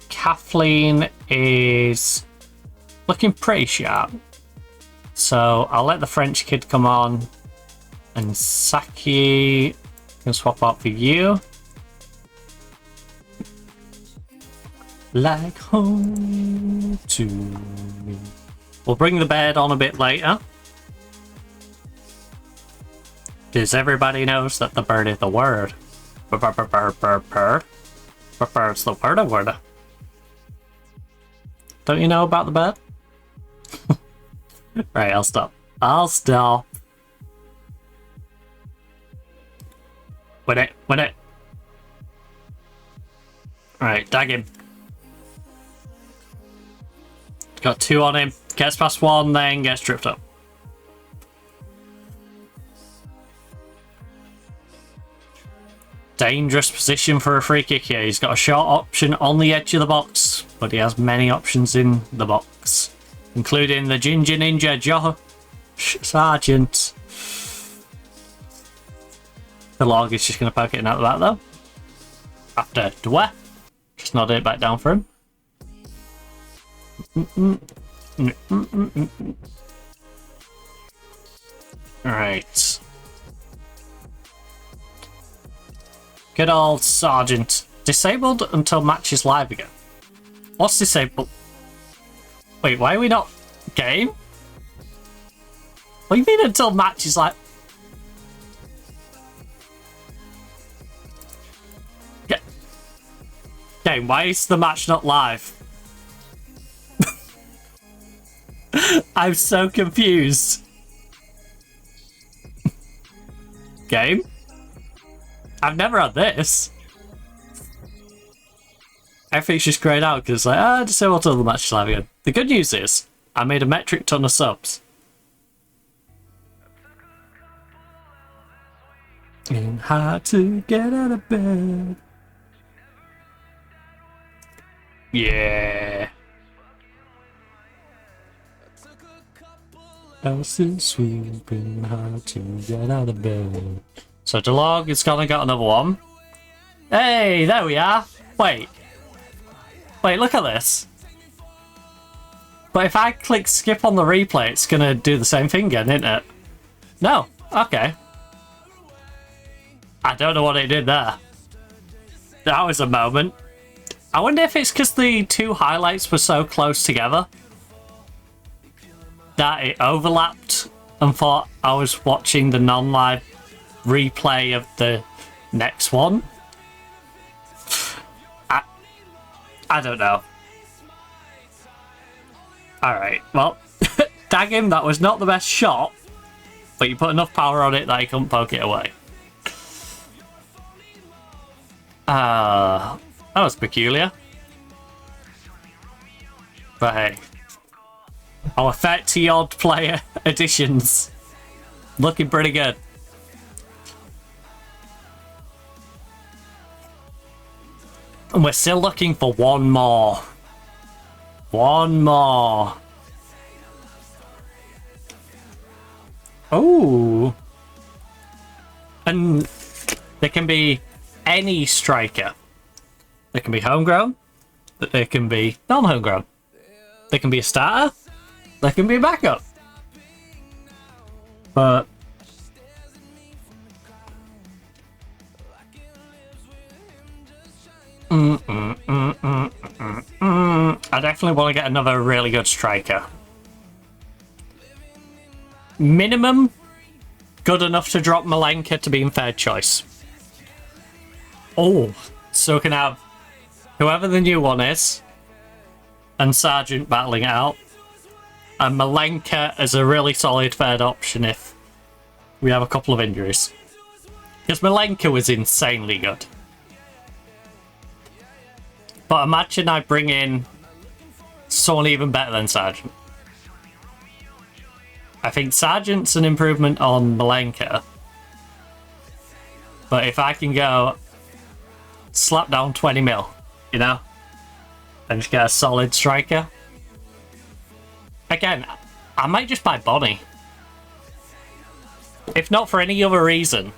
Kathleen is looking pretty sharp. So I'll let the French kid come on. And Saki can swap out for you. Like home to me. We'll bring the bed on a bit later. Because everybody knows that the bird is the word. Bird's the word. Don't you know about the bird? Right, I'll stop. I'll stop. Win it. Alright, dag him. Got 2 on him. Gets past 1, then gets tripped up. Dangerous position for a free kick here. He's got a short option on the edge of the box, but he has many options in the box, including the Ginger Ninja Josh Sargent. The log is just going to poke it in at the back though. After Dwe. Just nod it back down for him. Alright. Good old Sergeant. Disabled until match is live again. What's disabled? Wait, why are we not game? What do you mean until match is live? Game, why is the match not live? I'm so confused. Game? I've never had this. Everything's just grayed out because like, disable till the match is live again. The good news is, I made a metric ton of subs. And how to get out of bed. Yeah. House is sweeping, how to get out of bed. So DeLog is gonna get another one. Hey, there we are. Wait, look at this. But if I click skip on the replay, it's gonna do the same thing again, isn't it? No. Okay. I don't know what it did there. That was a moment. I wonder if it's because the 2 highlights were so close together that it overlapped and thought I was watching the non-live replay of the next one. I don't know. Alright, well, tag him, that was not the best shot, but you put enough power on it that he couldn't poke it away. That was peculiar. But hey. Our 30-odd player additions. Looking pretty good. And we're still looking for one more. One more. Oh. And there can be any striker. They can be homegrown. They can be non-homegrown. They can be a starter. They can be a backup. But I definitely want to get another really good striker. Minimum good enough to drop Malenka to being third choice. Oh, so we can have whoever the new one is and Sargent battling it out, and Malenka as a really solid third option if we have a couple of injuries. Because Malenka was insanely good. But imagine I bring in someone even better than Sargent. I think Sargent's an improvement on Malenka. But if I can go slap down 20 mil, you know? And just get a solid striker. Again, I might just buy Bonnie. If not for any other reason.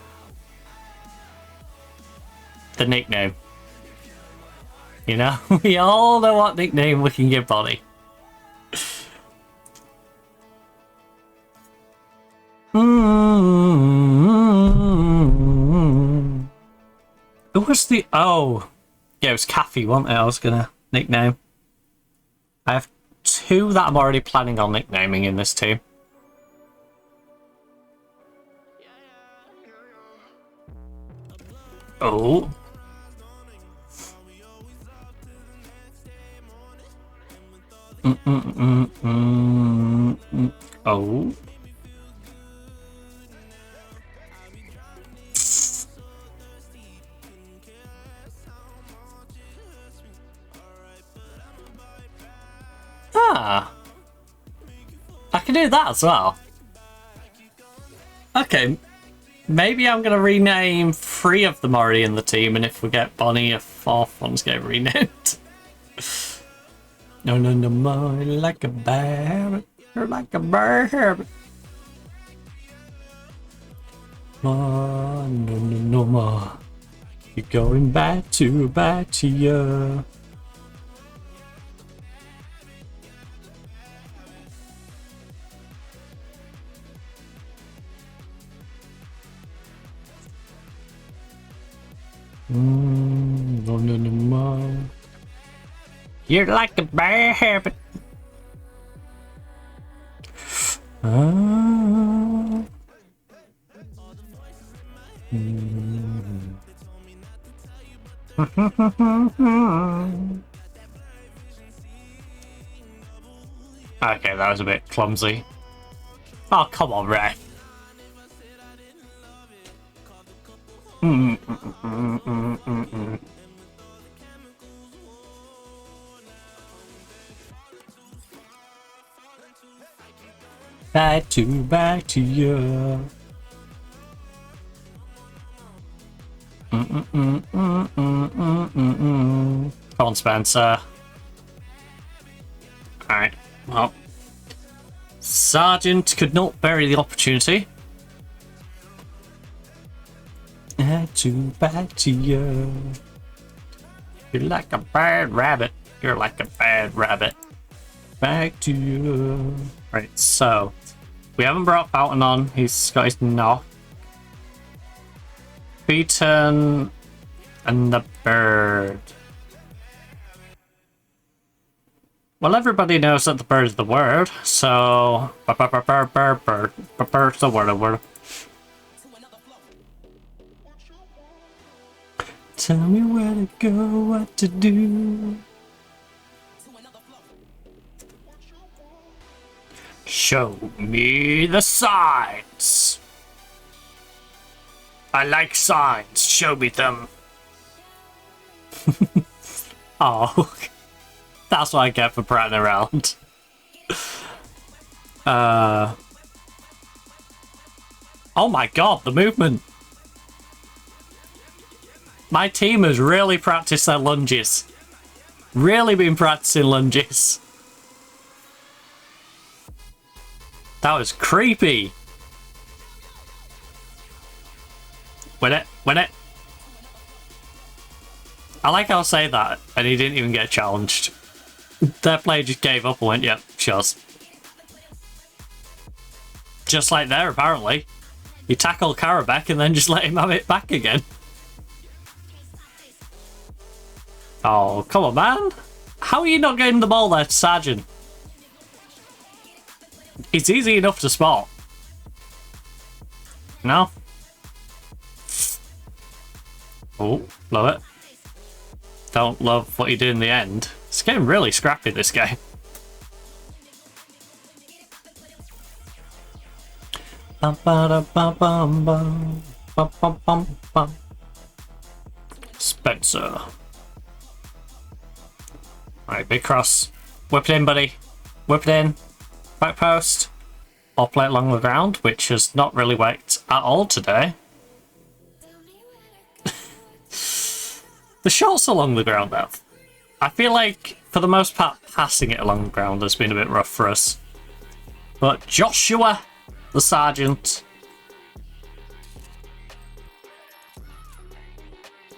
The nickname. You know? We all know what nickname we can give Bonnie. Who was the... Oh. Yeah, it was Kathy, wasn't it? I was gonna nickname. I have two that I'm already planning on nicknaming in this team. Oh. Oh. Ah. I can do that as well. Okay. Maybe I'm going to rename 3 of them already in the team, and if we get Bonnie, a 4th one's getting renamed. No, no, no more, you're like a bear, you're like a bear. No, no, no, no more. You're going back to you. No, no, no more. You're like a bear habit. Okay, that was a bit clumsy. Oh, come on, Ray. Back to you. Come on, Spencer. Alright, well. Sergeant could not bury the opportunity. Back to you. You're like a bad rabbit. You're like a bad rabbit. Back to you. Right, so we haven't brought Fountain on. He's got his knock. Beaten and the bird. Well, everybody knows that the bird is the word, so bird's the word. Tell me where to go, what to do. Show me the signs. I like signs. Show me them. Oh, that's what I get for prattling around. Oh my god, the movement. My team has really practiced their lunges. Really been practicing lunges. That was creepy. Win it, win it. I like how I say that, and he didn't even get challenged. Their player just gave up and went, yep, sure. Just like there, apparently. You tackle Karabek and then just let him have it back again. Oh, come on, man. How are you not getting the ball there to Sargent? It's easy enough to spot. No? Oh, love it. Don't love what you do in the end. It's getting really scrappy, this game. Bum, ba, bum, bum, bum. Bum, bum, bum, bum. Spencer. Alright, big cross. Whip it in, buddy. Whip it in. Back post. Or play it along the ground, which has not really worked at all today. The shots along the ground, though. I feel like, for the most part, passing it along the ground has been a bit rough for us. But Joshua, the sergeant,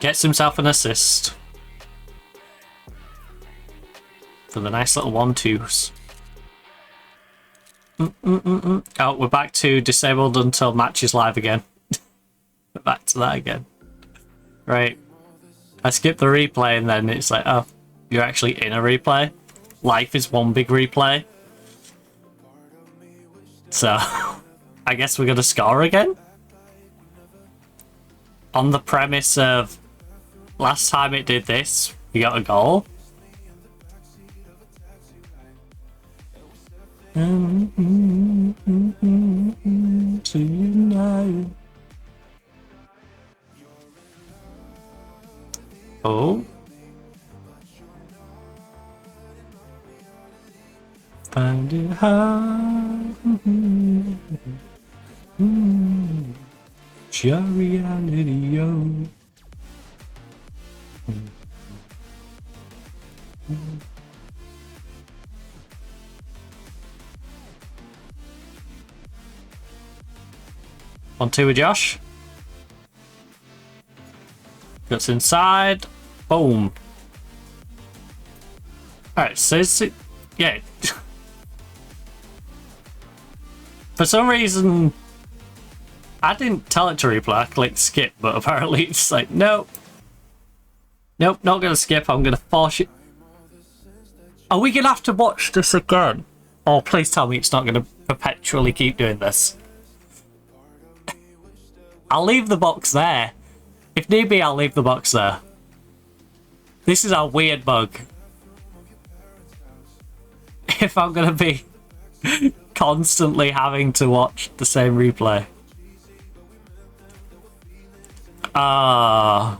gets himself an assist for the nice little 1-2s. Oh, we're back to disabled until match is live again. We're back to that again. Right. I skipped the replay and then it's like, oh, you're actually in a replay? Life is one big replay. So, I guess we're going to score again? On the premise of, last time it did this, we got a goal. Tonight. Oh. Find it hard. It's your reality, yo. On two with Josh. Gets inside. Boom. Alright, so it's, yeah. For some reason, I didn't tell it to replay. I clicked skip, but apparently it's like, nope. Nope, not gonna skip. I'm gonna force it. Are we gonna have to watch this again? Oh, please tell me it's not gonna perpetually keep doing this. I'll leave the box there. If need be, I'll leave the box there. This is a weird bug. If I'm gonna be constantly having to watch the same replay. I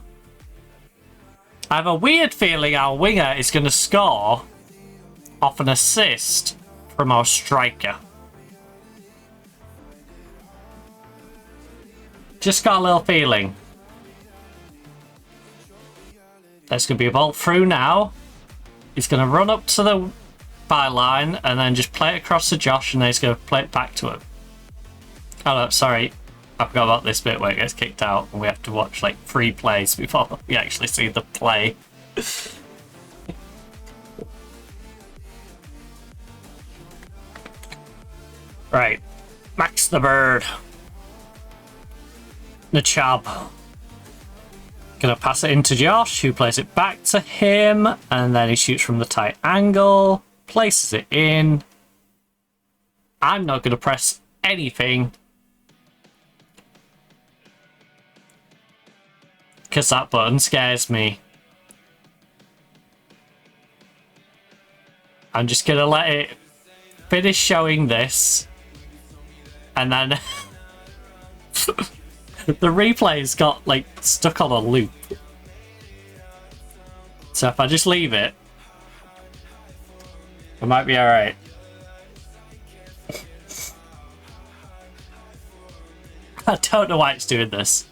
have a weird feeling our winger is gonna score off an assist from our striker. Just got a little feeling. There's going to be a ball through now. He's going to run up to the byline and then just play it across to Josh and then he's going to play it back to him. Oh no, sorry. I forgot about this bit where it gets kicked out and we have to watch like 3 plays before we actually see the play. Right. Max the Bird. Nachab. Gonna pass it into Josh, who plays it back to him, and then he shoots from the tight angle, places it in. I'm not gonna press anything because that button scares me. I'm just gonna let it finish showing this, and then the replay's got like stuck on a loop. So if I just leave it, I might be alright. I don't know why it's doing this.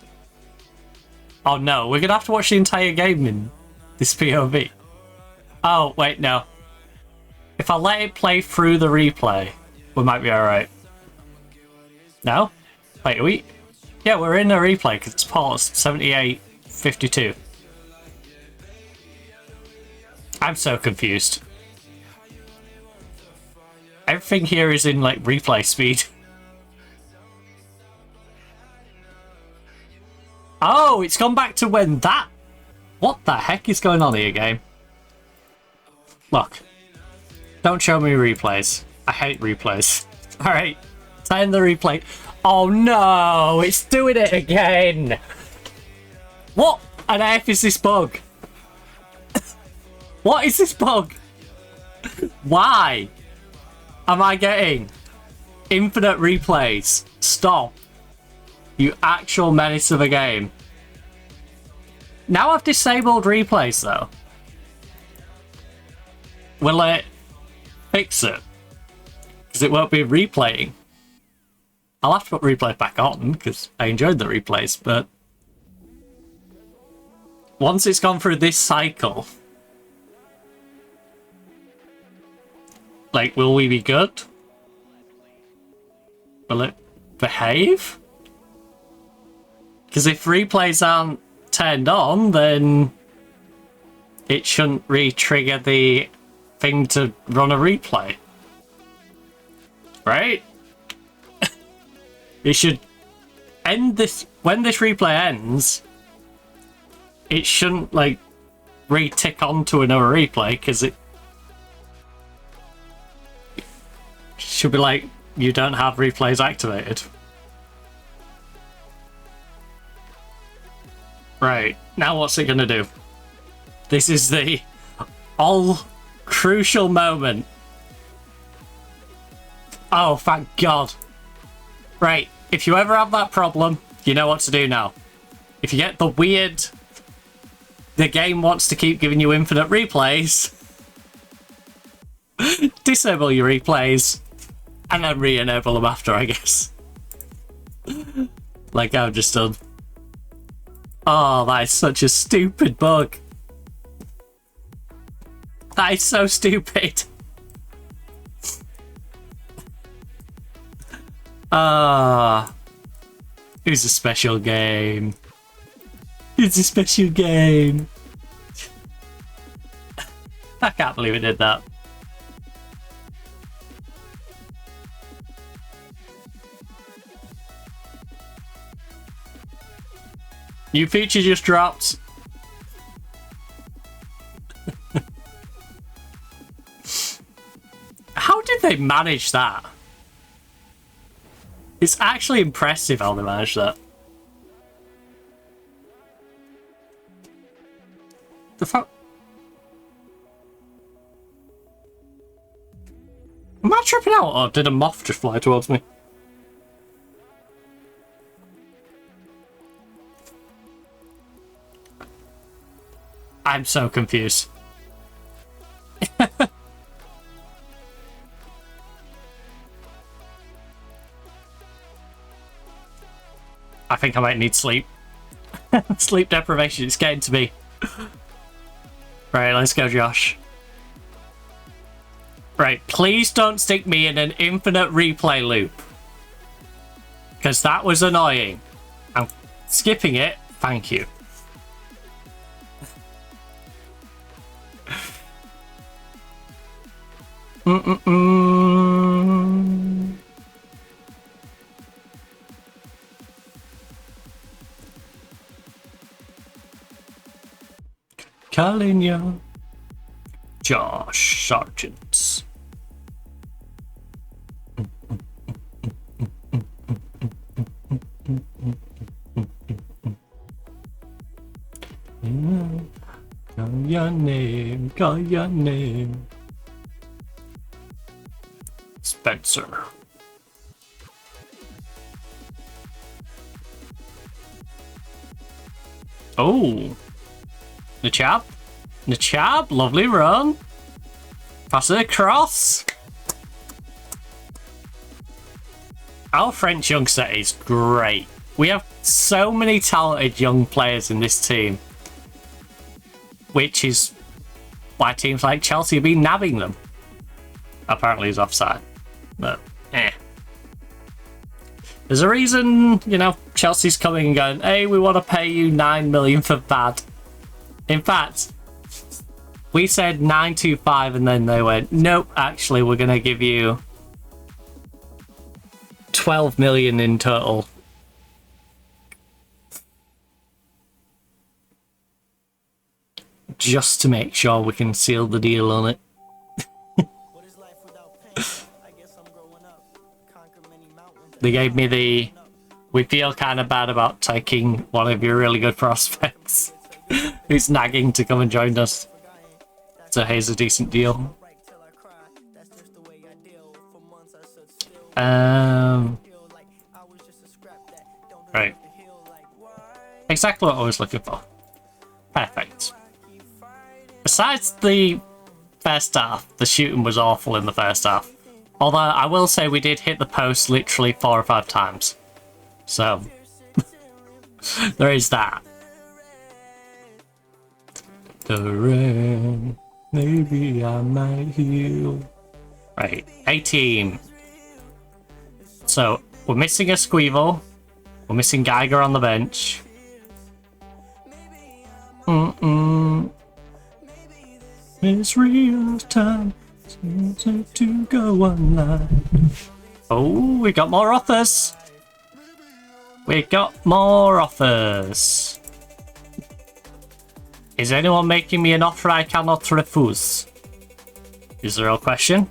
Oh no, we're gonna have to watch the entire game in this POV. Oh, wait, no. If I let it play through the replay, we might be alright. No? Wait, are we? Yeah, we're in a replay because it's paused. 78:52. I'm so confused. Everything here is in, like, replay speed. Oh, it's gone back to when that... What the heck is going on here, game? Look. Don't show me replays. I hate replays. Alright. Turn the replay. Oh no! It's doing it again! What on earth is this bug? What is this bug? Why am I getting infinite replays? Stop. You actual menace of a game. Now I've disabled replays though. Will it fix it? Because it won't be replaying. I'll have to put replays back on because I enjoyed the replays, but once it's gone through this cycle, like, will we be good? Will it behave? Because if replays aren't turned on, then it shouldn't re-trigger the thing to run a replay. Right? It should end this... When this replay ends, it shouldn't, like, re-tick onto another replay, because it should be like, you don't have replays activated. Right, now what's it gonna do? This is the all crucial moment. Oh, thank God. Right, if you ever have that problem, you know what to do now. If you get the weird... The game wants to keep giving you infinite replays, disable your replays, and then re-enable them after, I guess. Like I've just done. Oh, that is such a stupid bug. That is so stupid. It's a special game. It's a special game. I can't believe it did that. New feature just dropped. How did they manage that? It's actually impressive how they managed that. The fuck? Am I tripping out, or did a moth just fly towards me? I'm so confused. I think I might need sleep. Sleep deprivation, it's getting to me. Right, let's go, Josh. Right, please don't stick me in an infinite replay loop. Because that was annoying. I'm skipping it, thank you. Calling you, Josh Sargent. Call your name, call your name. Spencer. Oh, the chap? Nachab, lovely run. Pass it across. Our French youngster is great. We have so many talented young players in this team, which is why teams like Chelsea have been nabbing them. Apparently he's offside, but there's a reason, you know, Chelsea's coming and going, hey, we want to pay you 9 million for bad. In fact, we said 925 and then they went, nope, actually we're going to give you 12 million in total. Just to make sure we can seal the deal on it. They gave me the, we feel kind of bad about taking one of your really good prospects who's nagging to come and join us. So here's a decent deal. Right. Exactly what I was looking for. Perfect. Besides the first half, the shooting was awful in the first half. Although I will say we did hit the post literally 4 or 5 times. So there is that. The rain, maybe I might heal. Right, 18. So we're missing a Squeevel. We're missing Geiger on the bench. It's real time to go online. Oh, we got more offers. We got more offers. Is anyone making me an offer I cannot refuse? Is the real question.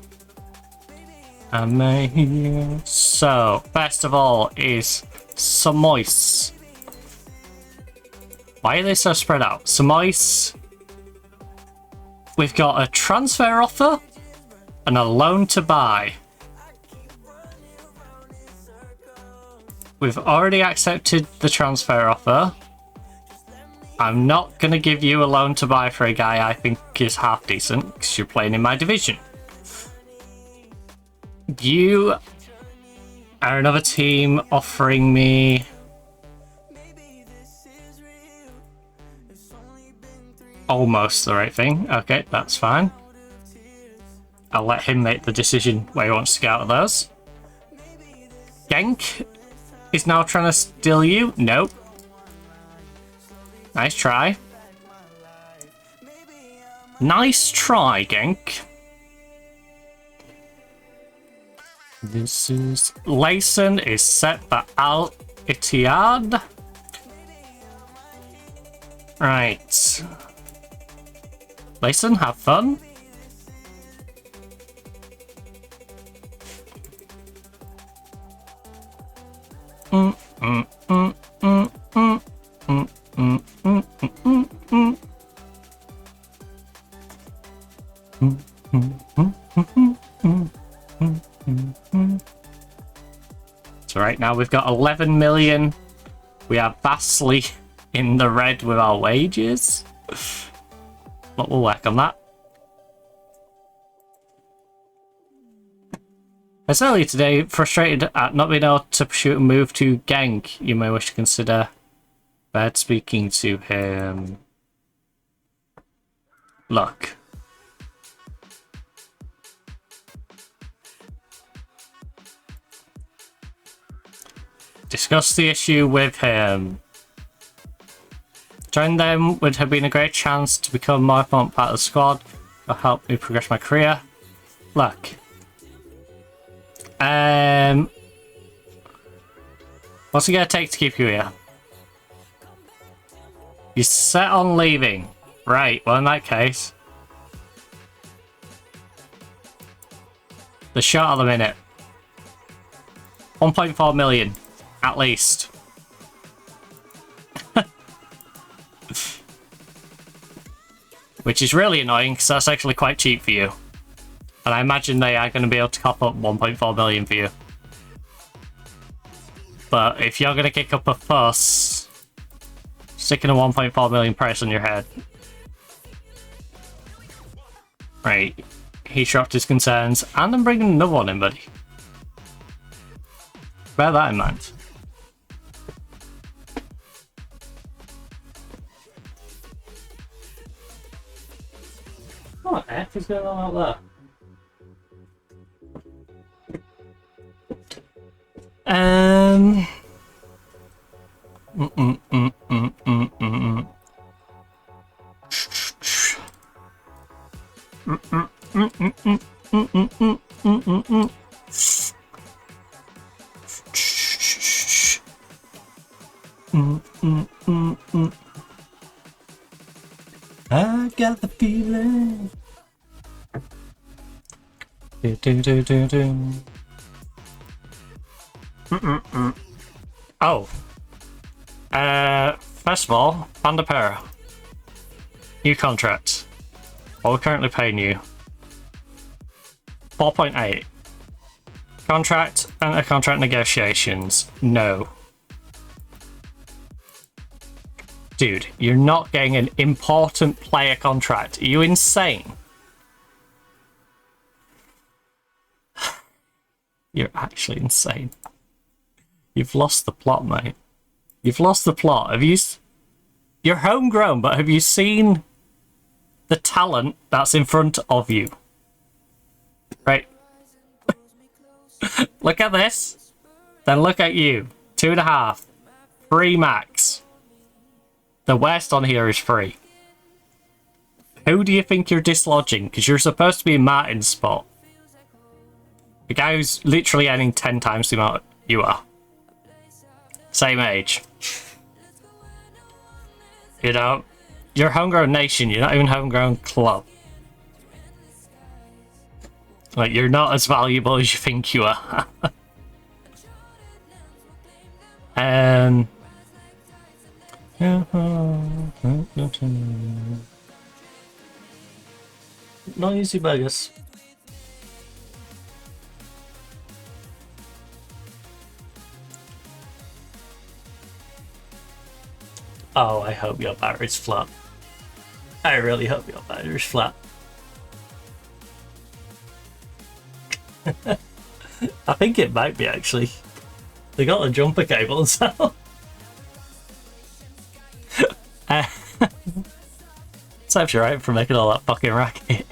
So, first of all is Samois. Why are they so spread out? Samois. We've got a transfer offer and a loan to buy. We've already accepted the transfer offer. I'm not going to give you a loan to buy for a guy I think is half decent because you're playing in my division. You are another team offering me almost the right thing. Okay, that's fine. I'll let him make the decision where he wants to get out of those. Genk is now trying to steal you. Nope. Nice try. Nice try, Genk. This is... Layson is set for Al Ittihad. Right. Layson, have fun. So right now we've got 11 million. We are vastly in the red with our wages. But we'll work on that. As earlier today, frustrated at not being able to pursue a move to Genk, you may wish to consider bad speaking to him. Look. Discuss the issue with him. Joining them would have been a great chance to become more important part of the squad. It'll help me progress my career. Look. What's it gonna take to keep you here? You're set on leaving. Right, well in that case. The shot of the minute. 1.4 million. At least. Which is really annoying because that's actually quite cheap for you. And I imagine they are going to be able to cop up 1.4 million for you. But if you're going to kick up a fuss, sticking a 1.4 million price on your head, Right. He dropped his concerns, and I'm bringing another one in, buddy. Bear that in mind. What the F is going on out there? I got the feeling. Oh. First of all, Bandapera. New contract. What we're currently paying you. 4.8. Contract and contract negotiations. No. Dude, you're not getting an important player contract. Are you insane? You're actually insane. You've lost the plot, mate. You've lost the plot. You're homegrown, but have you seen the talent that's in front of you? Right. Look at this. Then look at you. 2.5. 3 max. The worst on here is 3. Who do you think you're dislodging? Because you're supposed to be in Martin's spot. The guy who's literally earning 10 times the amount you are. Same age. You know, you're a homegrown nation, you're not even a homegrown club. Like, you're not as valuable as you think you are. Noisy buggers. Oh, I hope your battery's flat. I really hope your battery's flat. I think it might be, actually. They got the jumper cable, so... Serves you right for making all that fucking racket.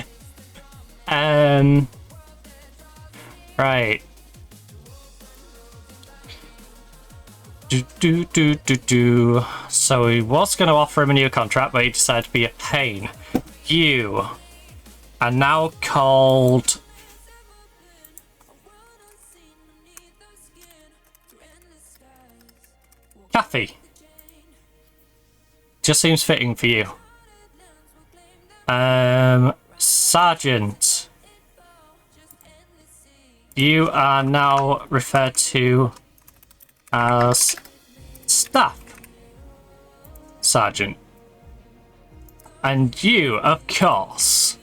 Right. So he was going to offer him a new contract, but he decided to be a pain. You are now called... Kathy. Just seems fitting for you. Sergeant. You are now referred to as Staff Sergeant. And you, of course,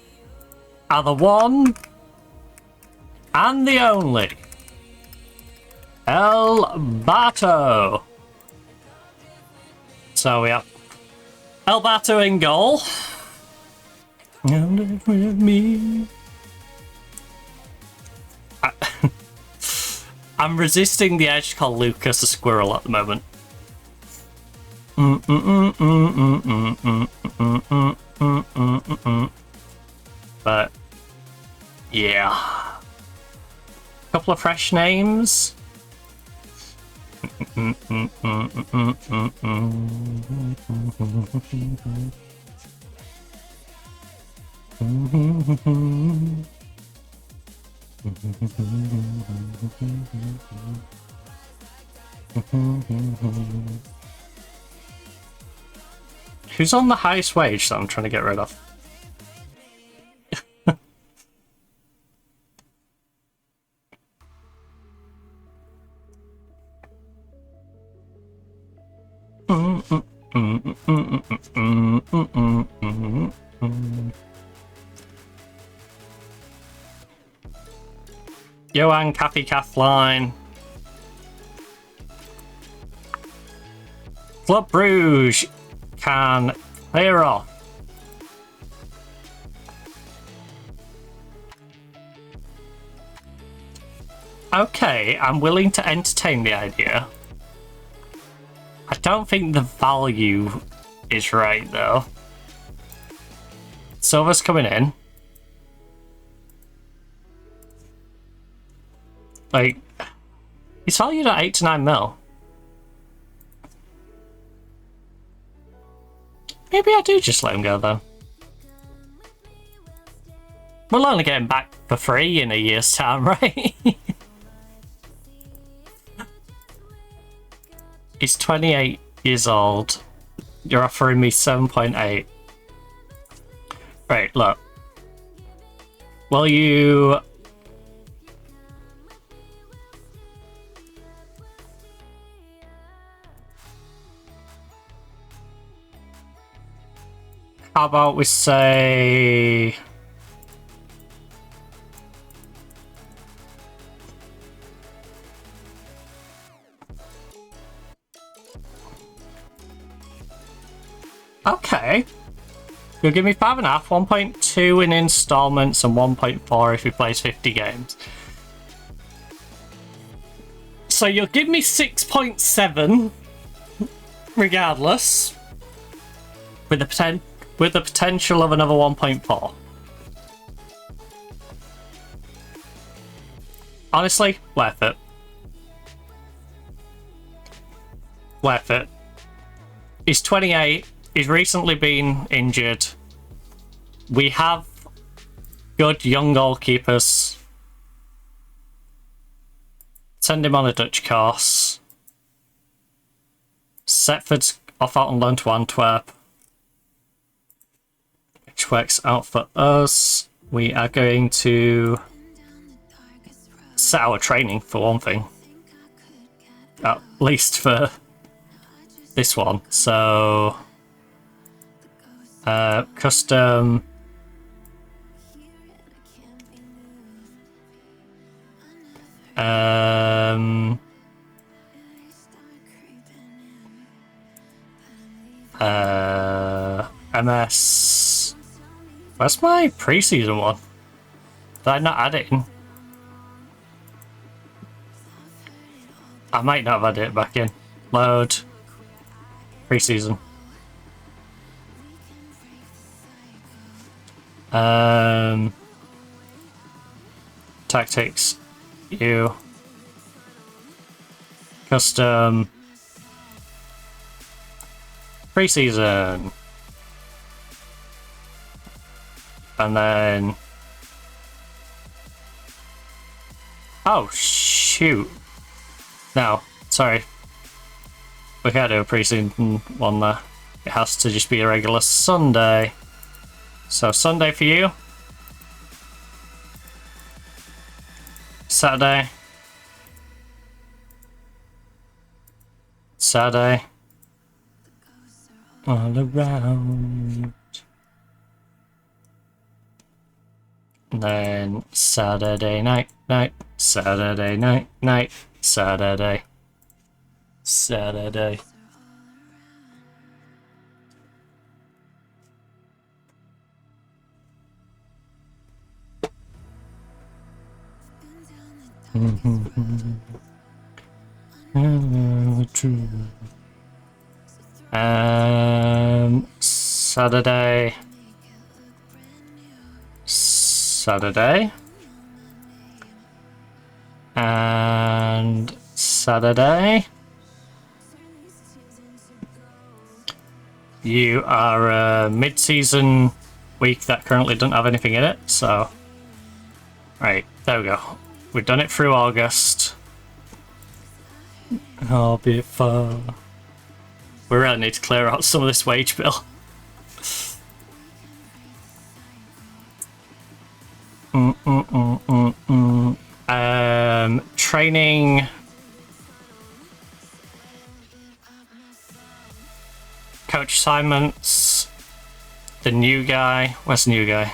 are the one and the only El Bato. So we have El Bato in goal. And with me. I'm resisting the urge to call Lucas a squirrel at the moment. But yeah, couple of fresh names. Who's on the highest wage that I'm trying to get rid of? Johan Kathy Kathleen. Club Bruges can clear off Okay, I'm willing to entertain the idea. I don't think the value is right, though. Silver's coming in. Like, he's valued at 8 to 9 mil. Maybe I do just let him go, then. We'll only get him back for free in a year's time, right? He's 28 years old. You're offering me 7.8. Right, look. Will you... How about we say... Okay. You'll give me 5.5, 1.2 in installments, and 1.4 if he plays 50 games. So you'll give me 6.7, regardless, with the potential of another 1.4. Honestly, worth it. Worth it. He's 28. He's recently been injured. We have good young goalkeepers. Send him on a Dutch course. Setford's off out on loan to Antwerp, which works out for us. We are going to set our training for one thing. At least for this one. So... custom MS. Where's my preseason one? Did I not add it in? I might not have added it back in. Load preseason. Tactics, you, custom, preseason, and then, oh shoot, no, sorry, we can't do a preseason one there, it has to just be a regular Sunday. So Sunday for you. Saturday. Saturday. All around. And then Saturday night, Saturday night, Saturday. Saturday. Saturday. Saturday. And Saturday. You are a mid-season week that currently doesn't have anything in it, so... Right, there we go. We've done it through August. I'll be fine. We really need to clear out some of this wage bill. Training. Coach assignments. The new guy. Where's the new guy?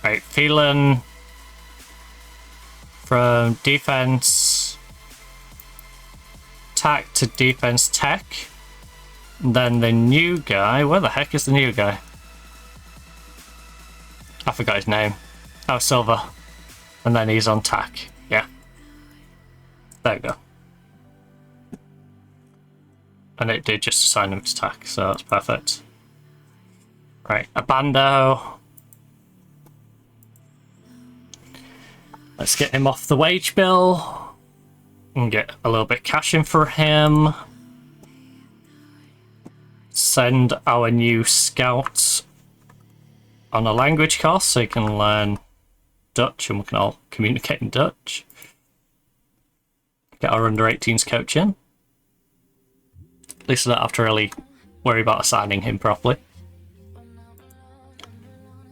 Right, Phelan from defense attack to defense tech. And then the new guy, where the heck is the new guy? I forgot his name. Oh, silver. And then he's on tack. Yeah. There you go. And it did just assign him to tack, so that's perfect. Right, a bando. Let's get him off the wage bill. And get a little bit of cash in for him. Send our new scout on a language course so he can learn Dutch and we can all communicate in Dutch. Get our under-18s coach in. At least I don't have to really worry about assigning him properly.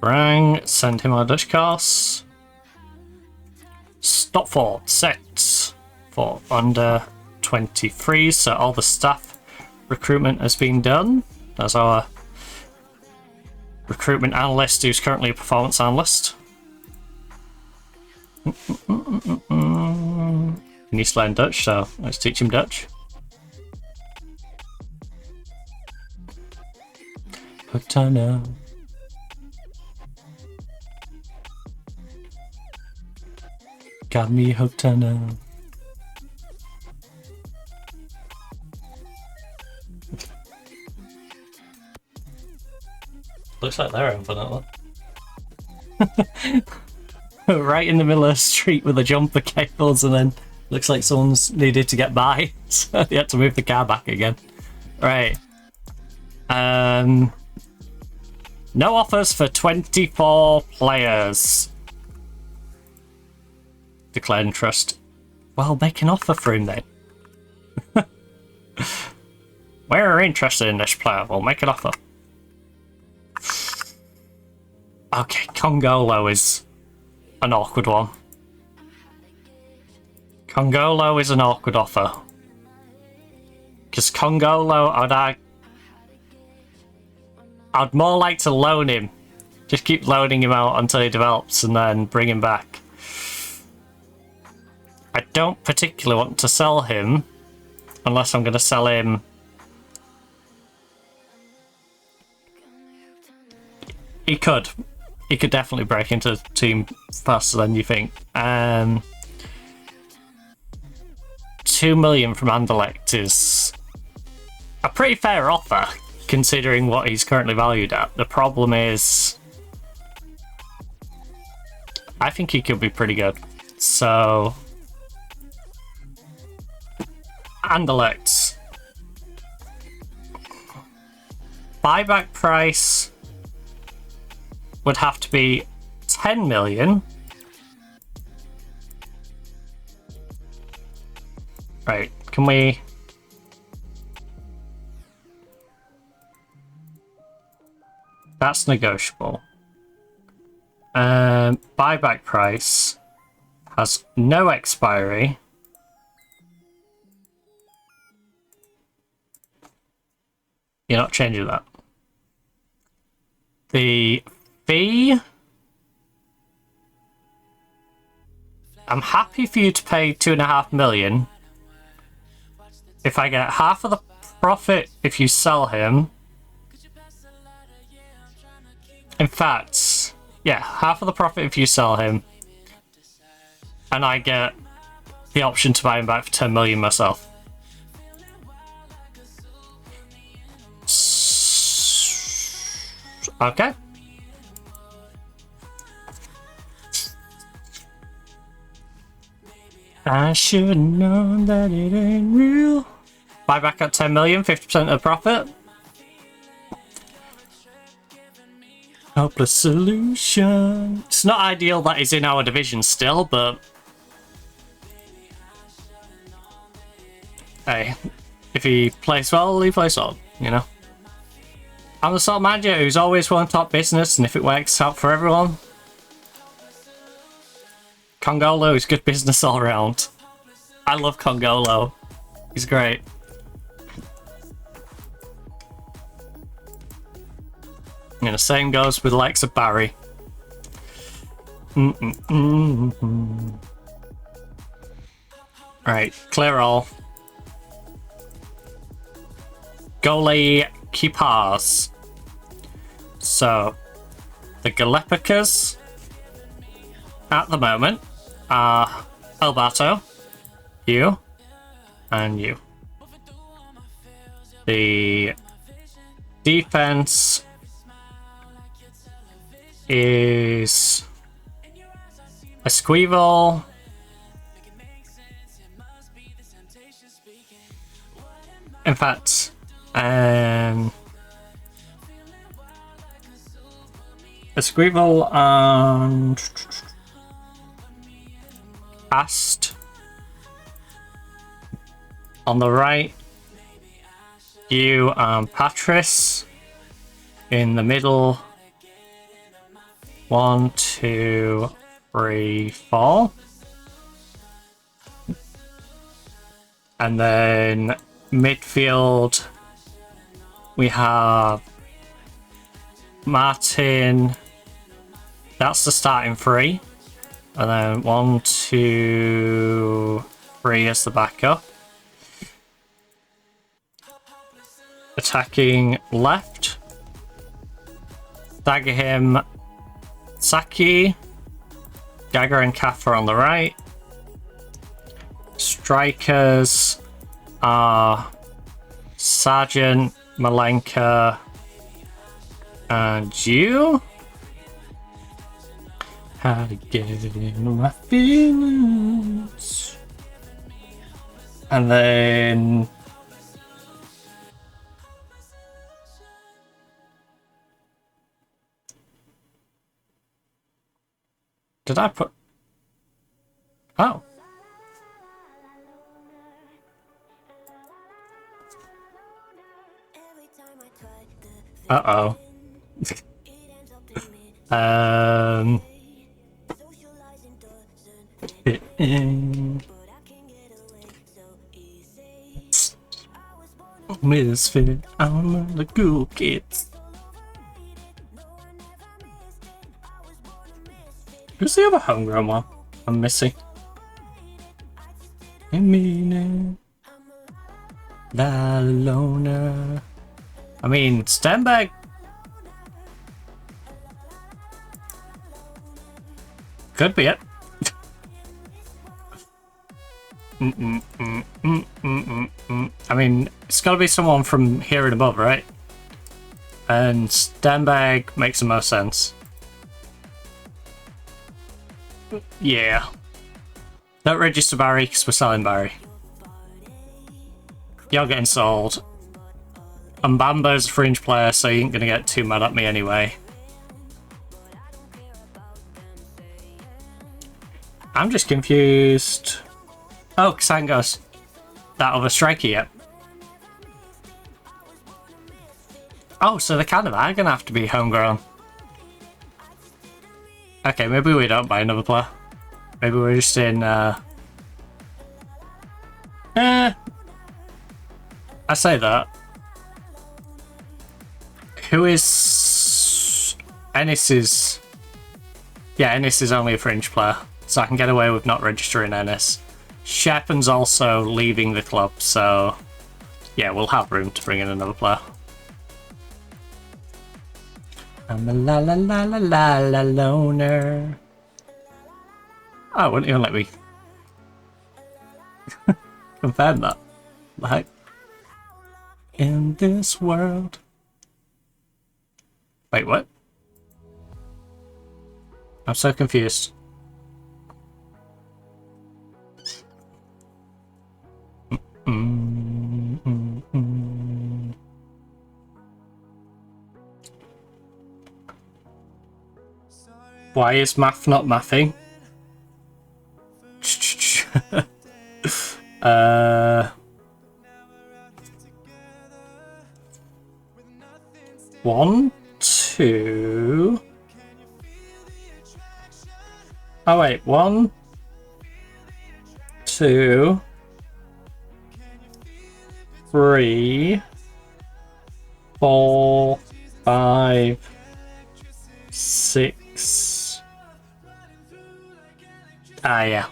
Rang, send him on a Dutch course. Stopford set for under 23, so all the staff recruitment has been done. That's our recruitment analyst who's currently a performance analyst. He needs to learn Dutch, so let's teach him Dutch. Hooked on now. Got me hooked on now. Looks like they're open that one. Right in the middle of the street with the jumper cables, and then looks like someone's needed to get by, so they had to move the car back again. Right. No offers for 24 players. Declared interest. Well, make an offer for him then. We're interested in this player. We'll make an offer. Okay, Congolo is an awkward one. Congolo is an awkward offer. Because Congolo, I'd more like to loan him. Just keep loaning him out until he develops and then bring him back. I don't particularly want to sell him unless I'm going to sell him. He could definitely break into the team faster than you think. 2 million from Anderlecht is a pretty fair offer considering what he's currently valued at. The problem is I think he could be pretty good. So Anderlecht buyback price would have to be 10 million. Right, can we... That's negotiable. Buyback price has no expiry. You're not changing that. The fee... I'm happy for you to pay 2.5 million. If I get half of the profit if you sell him. In fact, yeah, half of the profit if you sell him. And I get the option to buy him back for 10 million myself. Okay. I should have known that it ain't real. Buy back at 10 million, 50% of the profit. Hopeless solution. It's not ideal that he's in our division still, but hey, if he plays well, he plays well, you know. I'm the sort of manager who's always willing to talk business, and if it works out for everyone, Congolo is good business all around. I love Congolo. He's great. And the same goes with the likes of Barry. Right, clear all. Goalie keepers. So, the Galapagos at the moment are Alberto, you, and you. The defense is Esquivel, in fact, Esquivel and Ast on the right, you and Patris in the middle. 1, 2, 3, 4. And then midfield, we have Martin. That's the starting three. And then 1, 2, 3 as the backup. Attacking left. Dagger him. Saki, Gagger and Kaffa on the right. Strikers are Sergeant, Malenka, and you. How to get in my feelings. And then did I put... Oh. Uh-oh. Misfit, I'm the cool kids. Who's the other homegrown one I'm missing? I mean, La Lona. I mean, Stenberg. Could be it. I mean, it's got to be someone from here and above, right? And Stenberg makes the most sense. Yeah. Don't register Barry because we're selling Barry. You're getting sold. And Bambo's a fringe player, so you ain't gonna get too mad at me anyway. I'm just confused. Oh, Kasango's that other striker yet. Oh, so they kind of are gonna have to be homegrown. Okay, maybe we don't buy another player. Maybe we're just in, I say that. Who is... Ennis is... Yeah, Ennis is only a fringe player, so I can get away with not registering Ennis. Sheppen's also leaving the club, so... Yeah, we'll have room to bring in another player. I'm a la la la la la la loner. Oh, wouldn't even let me confirm that. Like, in this world. Wait, what? I'm so confused. Why is math not mathing? One, two. Oh wait, 1, 2, 3, 4, 5, 6. Ah, yeah.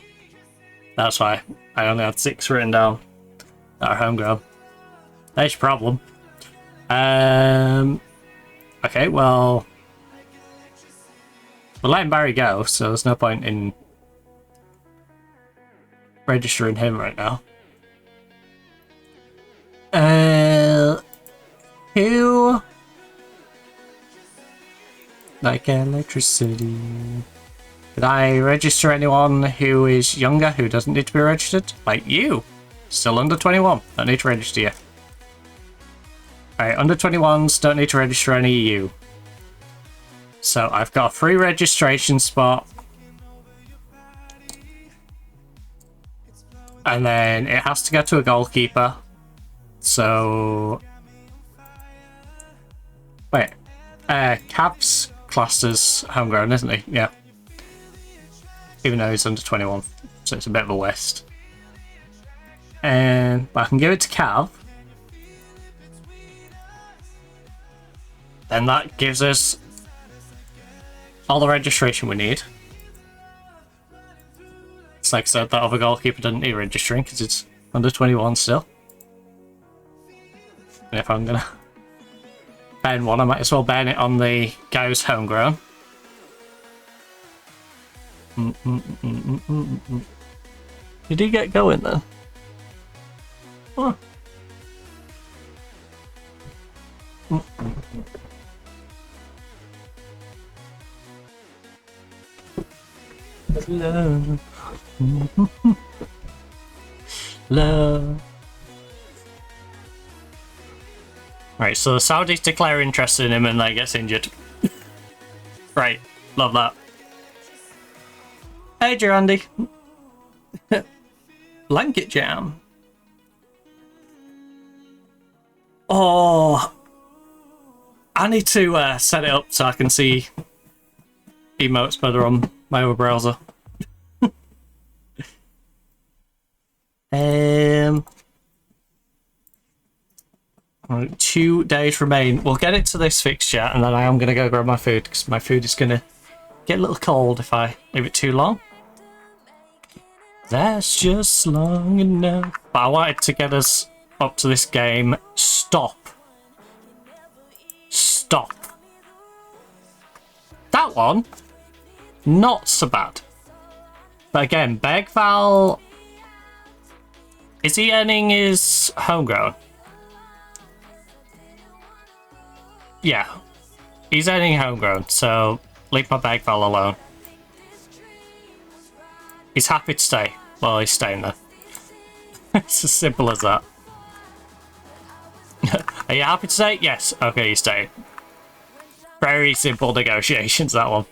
That's why I only had 6 written down that are homegrown. That's your problem. Okay, well, We're letting Barry go, so there's no point in registering him right now. Who? Like electricity. Did I register anyone who is younger who doesn't need to be registered? Like you. Still under 21. Don't need to register you. Alright, under 21s don't need to register any of you. So I've got a free registration spot. And then it has to go to a goalkeeper. So... Wait. Cav's classed as homegrown, isn't he? Yeah. Even though he's under 21. So it's a bit of a waste. But I can give it to Cav. Then that gives us all the registration we need. It's like I said, that other goalkeeper doesn't need registering because it's under 21 still. And if I'm gonna ban one, I might as well ban it on the guy who's homegrown. Did he get going then? Huh. Love. Love. Right, so the Saudis declare interest in him and then he gets injured. Right, love that. Hey, Andy. Blanket jam. Oh, I need to set it up so I can see emotes better on my other browser. 2 days remain. We'll get it to this fixture and then I am going to go grab my food because my food is going to get a little cold if I leave it too long. That's just long enough. But I wanted to get us up to this game. Stop. Stop. That one, not so bad. But again, Begval, is he earning his homegrown? Yeah, he's earning homegrown, so leave my Begval alone. He's happy to stay. Well, he's staying there. It's as simple as that. Are you happy to stay? Yes. Okay, you stay. Very simple negotiations, that one.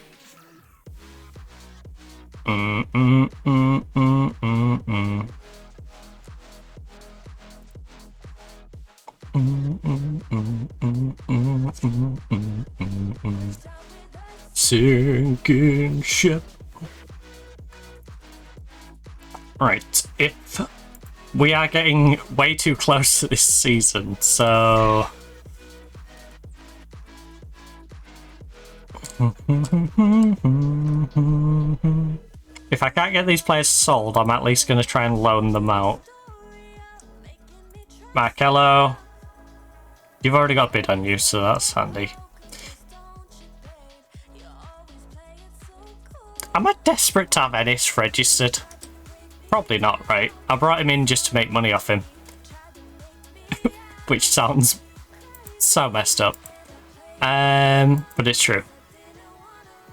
Sinking ship. Right, if we are getting way too close to this season, so if I can't get these players sold, I'm at least going to try and loan them out. Markello, you've already got a bid on you, so that's handy. Am I desperate to have Ennis registered? Probably not, right? I brought him in just to make money off him. Which sounds so messed up. But it's true.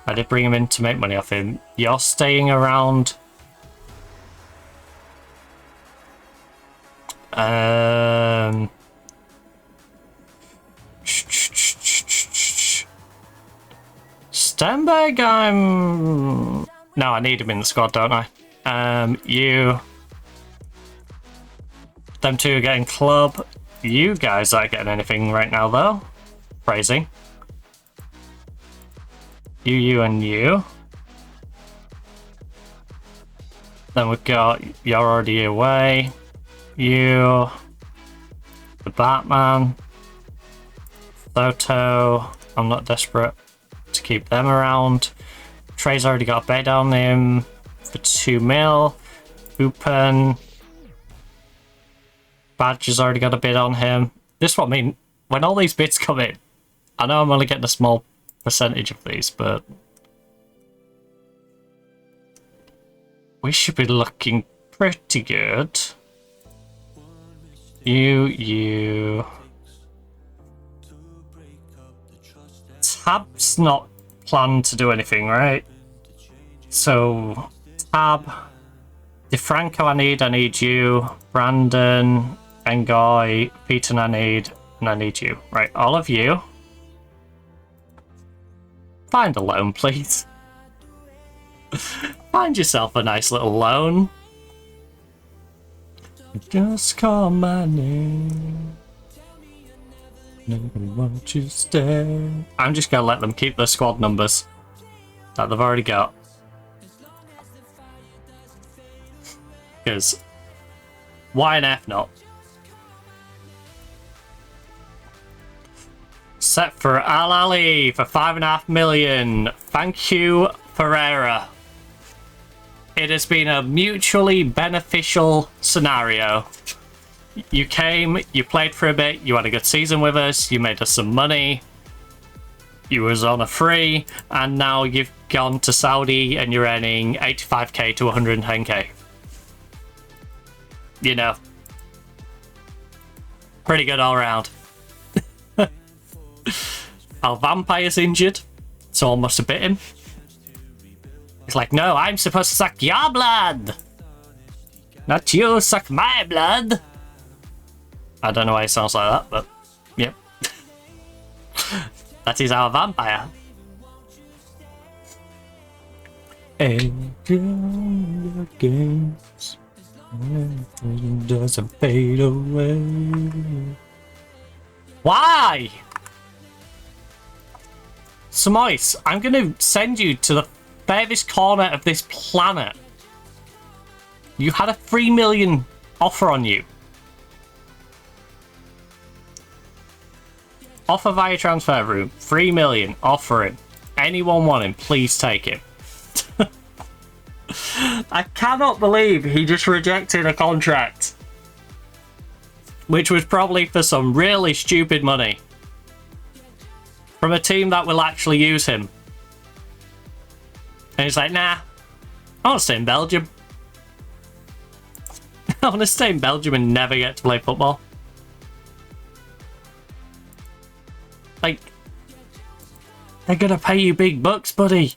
I did bring him in to make money off him. You're staying around. Stenberg, no, I need him in the squad, don't I? You. Them two are getting club. You guys aren't getting anything right now, though. Phrasing. You, and you. Then we've got you're already away. You. The Batman. Thoto. I'm not desperate to keep them around. Trey's already got a bid on him for 2 mil. Upen. Badge has already got a bid on him. This what I mean, when all these bids come in, I know I'm only getting a small percentage of these, but We should be looking pretty good. You. Tab's not planned to do anything, right? So, Tab, DeFranco, I need you. Brandon, Engoy, Peyton, and I need you. Right, all of you. Find a loan, please. Find yourself a nice little loan. Just call my name. Never want you to stay. I'm just gonna let them keep their squad numbers that they've already got. Because why on earth not? Set for Al Ali for 5.5 million. Thank you, Ferreira. It has been a mutually beneficial scenario. You came, you played for a bit, you had a good season with us, you made us some money, you was on a free, and now you've gone to Saudi and you're earning 85k to 110k. You know, pretty good all around. Our vampire's injured, so I must have bit him. It's like, no, I'm supposed to suck your blood, not you suck my blood. I don't know why it sounds like that, but yep. That is our vampire. Enjoy games. Doesn't fade away. Why? Samois, I'm going to send you to the furthest corner of this planet. You had a 3 million offer on you. Offer via transfer room. 3 million. Offer him. Anyone want him, please take him. I cannot believe he just rejected a contract. Which was probably for some really stupid money. From a team that will actually use him. And he's like, nah. I want to stay in Belgium. I want to stay in Belgium and never get to play football. Like, they're gonna pay you big bucks, buddy.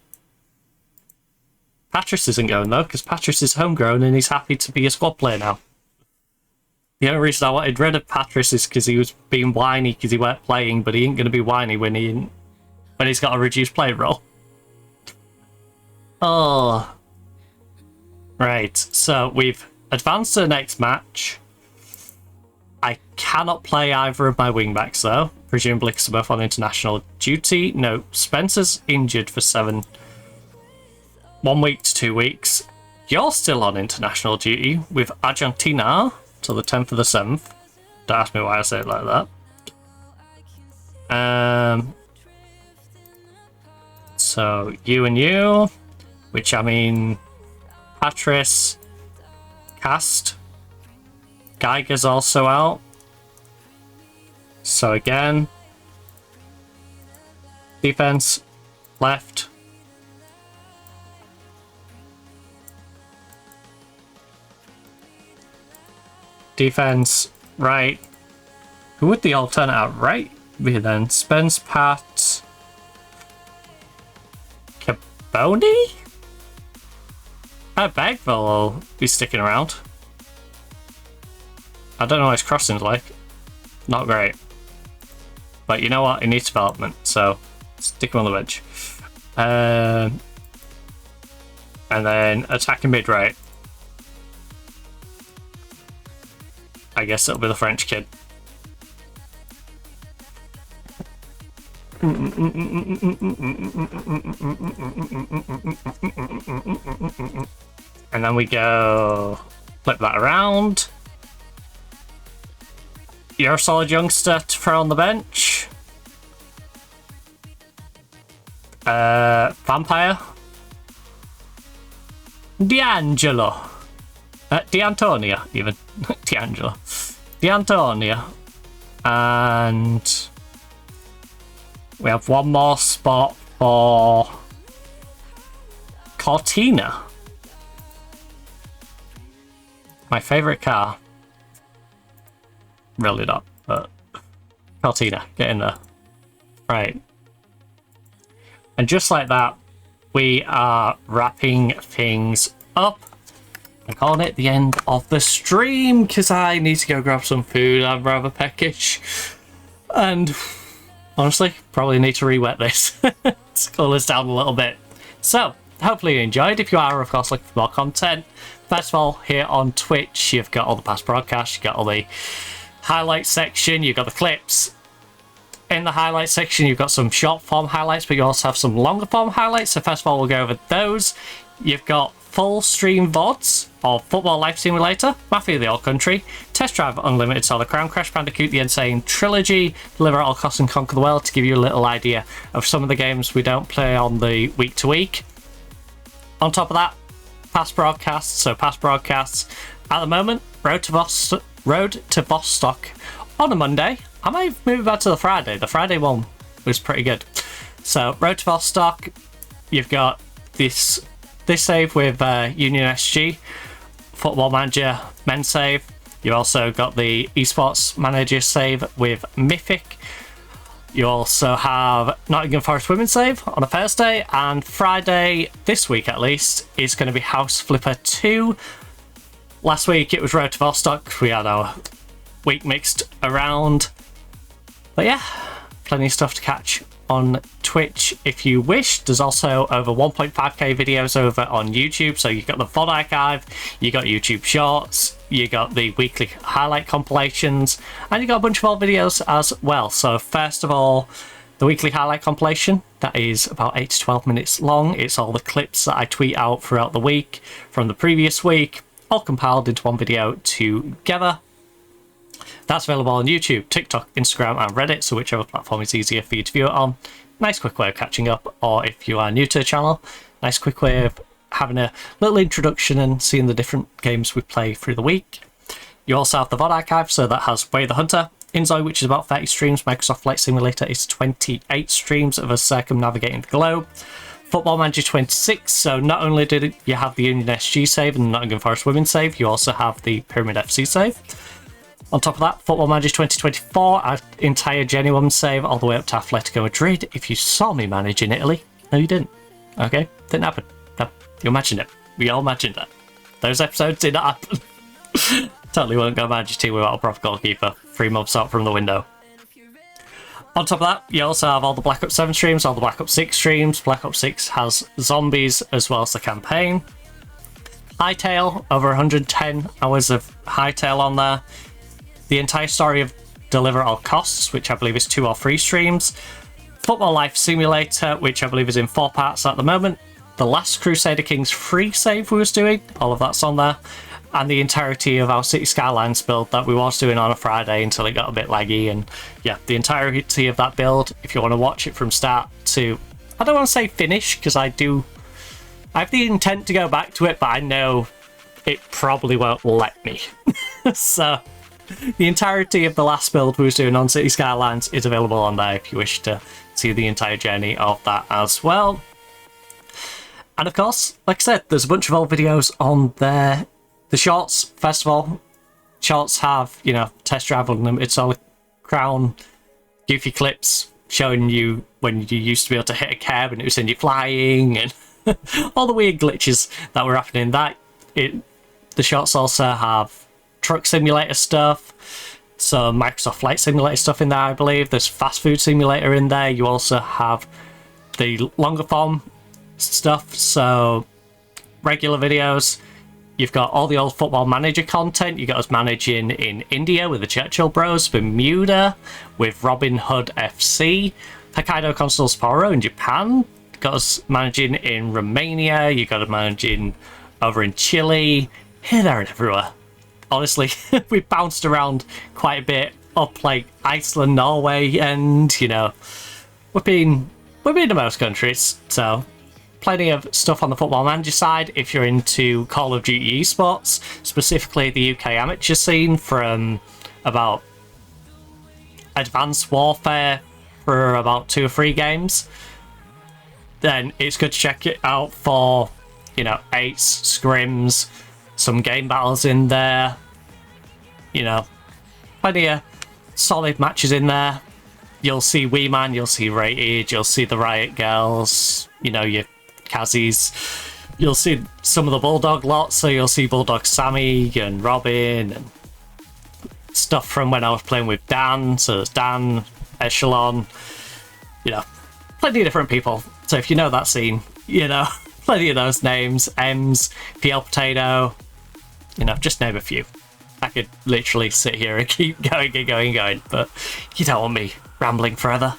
Patrice isn't going though, because Patrice is homegrown and he's happy to be a squad player now. The only reason I wanted rid of Patrice is because he was being whiny because he weren't playing, but he ain't gonna be whiny when he's got a reduced play role. Oh. Right, so we've advanced to the next match. I cannot play either of my wingbacks though. Presumably because they're both on international duty. No, Spencer's injured for 1 week to 2 weeks. You're still on international duty with Argentina till the 10th of the 7th. Don't ask me why I say it like that. So you and you, which I mean Patrice, Cast, Geiger's also out. So again, defense, left. Defense, right. Who would the alternate out right be then? Spence, Pat, Caboni? Bagville will be sticking around. I don't know what his crossing's like. Not great. But you know what? He needs development, so stick him on the bench. And then attacking mid right. I guess it'll be the French kid. And then we go flip that around. You're a solid youngster to throw on the bench. Vampire. D'Angelo. D'Antonia, even. D'Angelo. D'Antonia. And we have one more spot for Cortina. my favourite car. Really not, but Cortina, get in there. Right. And just like that, we are wrapping things up and calling it the end of the stream because I need to go grab some food. I'm rather peckish. And honestly, probably need to re-wet this to cool this down a little bit. So, hopefully you enjoyed. If you are, of course, looking for more content, first of all, here on Twitch, you've got all the past broadcasts, you've got all the highlights section, you've got the clips. In the highlights section, you've got some short form highlights, but you also have some longer form highlights. So first of all, we'll go over those. You've got full stream VODs of Football Life Simulator, Mafia the Old Country, Test Drive Unlimited Solar Crown, Crash Bandicoot The Insane Trilogy, Deliver at All Costs and Conquer the World, to give you a little idea of some of the games we don't play on the week to week. On top of that, past broadcasts. So past broadcasts at the moment, Road to Vostok on a Monday. I might move it back to the Friday. The Friday one was pretty good. So Road to Vostok, you've got this save with Union SG, Football Manager men's save. You also got the esports manager save with Mythic. You also have Nottingham Forest women's save on a Thursday, and Friday this week at least is going to be House Flipper 2. Last week it was Road to Vostok. We had our week mixed around. But yeah, plenty of stuff to catch on Twitch if you wish. There's also over 1.5k videos over on YouTube. So you've got the VOD archive, you got YouTube Shorts, you got the weekly highlight compilations, and you got a bunch of old videos as well. So first of all, the weekly highlight compilation, that is about 8 to 12 minutes long. It's all the clips that I tweet out throughout the week from the previous week, all compiled into one video together. That's available on YouTube, TikTok, Instagram, and Reddit, so whichever platform is easier for you to view it on. Nice quick way of catching up, or if you are new to the channel, nice quick way of having a little introduction and seeing the different games we play through the week. You also have the VOD archive, so that has Way the Hunter, Inzoi, which is about 30 streams, Microsoft Flight Simulator is 28 streams of us circumnavigating the globe. Football Manager 26, so not only did you have the Union SG save and the Nottingham Forest women's save, you also have the Pyramid FC save. On top of that, Football Manager 2024, our entire Genuine save all the way up to Atletico Madrid. If you saw me manage in Italy, no you didn't. Okay, didn't happen. No, you imagined it. We all imagined that. Those episodes did not happen. Totally won't go manage a team without a proper goalkeeper 3 months out from the window. On top of that, you also have all the Black Ops 7 streams, all the Black Ops 6 streams. Black Ops 6 has zombies as well as the campaign. Hightail, over 110 hours of Hightail on there. The entire story of Deliver at All Costs, which I believe is 2 or 3 streams. Football Life Simulator, which I believe is in 4 parts at the moment. The last Crusader Kings free save we was doing, all of that's on there. And the entirety of our City Skylines build that we was doing on a Friday until it got a bit laggy. And yeah, the entirety of that build, if you want to watch it from start to, I don't want to say finish, because I have the intent to go back to it, but I know it probably won't let me. So the entirety of the last build we was doing on City Skylines is available on there if you wish to see the entire journey of that as well. And of course, like I said, there's a bunch of old videos on there. The shorts, first of all, shorts have, you know, Test Drive Unlimited Solar Crown, goofy clips showing you when you used to be able to hit a curb and it would send you flying, and all the weird glitches that were happening. The shorts also have truck simulator stuff, some Microsoft Flight Simulator stuff in there, I believe. There's fast food simulator in there. You also have the longer form stuff, so regular videos. You've got all the old Football Manager content. You got us managing in India with the Churchill Bros, Bermuda with Robin Hood FC, Hokkaido Console Sapporo in Japan. Got us managing in Romania. You got us managing over in Chile, here, there, and everywhere. Honestly, we bounced around quite a bit, up like Iceland, Norway, and you know, we've been to most countries, so plenty of stuff on the Football Manager side if you're into Call of Duty esports, specifically the UK amateur scene, from about Advanced Warfare for about 2 or 3 games. Then it's good to check it out for, you know, 8s, scrims, some game battles in there. You know, plenty of solid matches in there. You'll see Wee Man, you'll see Rated, you'll see the Riot Girls, you know, your Kazzies. You'll see some of the Bulldog lots, so you'll see Bulldog Sammy and Robin and stuff from when I was playing with Dan. So there's Dan, Echelon, you know, plenty of different people. So if you know that scene, you know, plenty of those names. Ems, PL Potato, you know, just name a few. I could literally sit here and keep going and going and going, but you don't want me rambling forever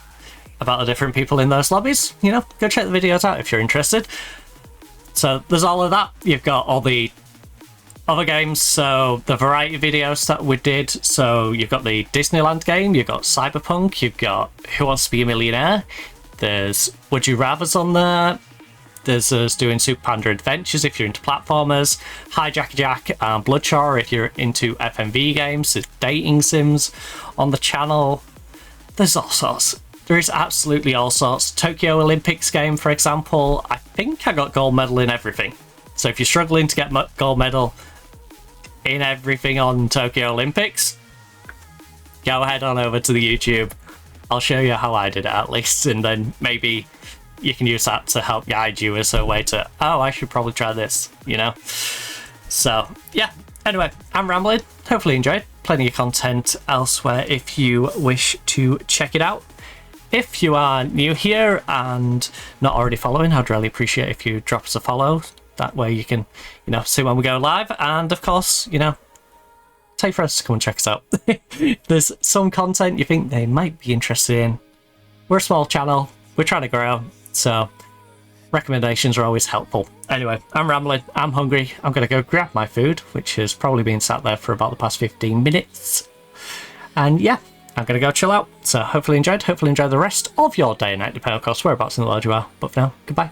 about the different people in those lobbies. You know, go check the videos out if you're interested. So there's all of that. You've got all the other games, so the variety videos that we did. So you've got the Disneyland game, you've got Cyberpunk, you've got Who Wants to Be a Millionaire, there's Would You Rathers on there, there's us doing Super Panda Adventures if you're into platformers, Hijack Jack and Bloodshaw if you're into FMV games, there's dating sims on the channel, there's all sorts. There is absolutely all sorts. Tokyo Olympics game, for example, I think I got gold medal in everything. So if you're struggling to get gold medal in everything on Tokyo Olympics, go ahead on over to the YouTube. I'll show you how I did it at least, and then maybe you can use that to help guide you as a way to, oh, I should probably try this, you know? So, yeah. Anyway, I'm rambling. Hopefully you enjoyed. Plenty of content elsewhere if you wish to check it out. If you are new here and not already following, I'd really appreciate if you drop us a follow. That way you can, you know, see when we go live. And of course, you know, tell your friends to come and check us out. There's some content you think they might be interested in. We're a small channel. We're trying to grow. So recommendations are always helpful. Anyway, I'm rambling. I'm hungry. I'm going to go grab my food, which has probably been sat there for about the past 15 minutes. And yeah, I'm going to go chill out. So hopefully enjoyed. Hopefully enjoy the rest of your day and night, depending, of course, whereabouts in the world you are. But for now, goodbye.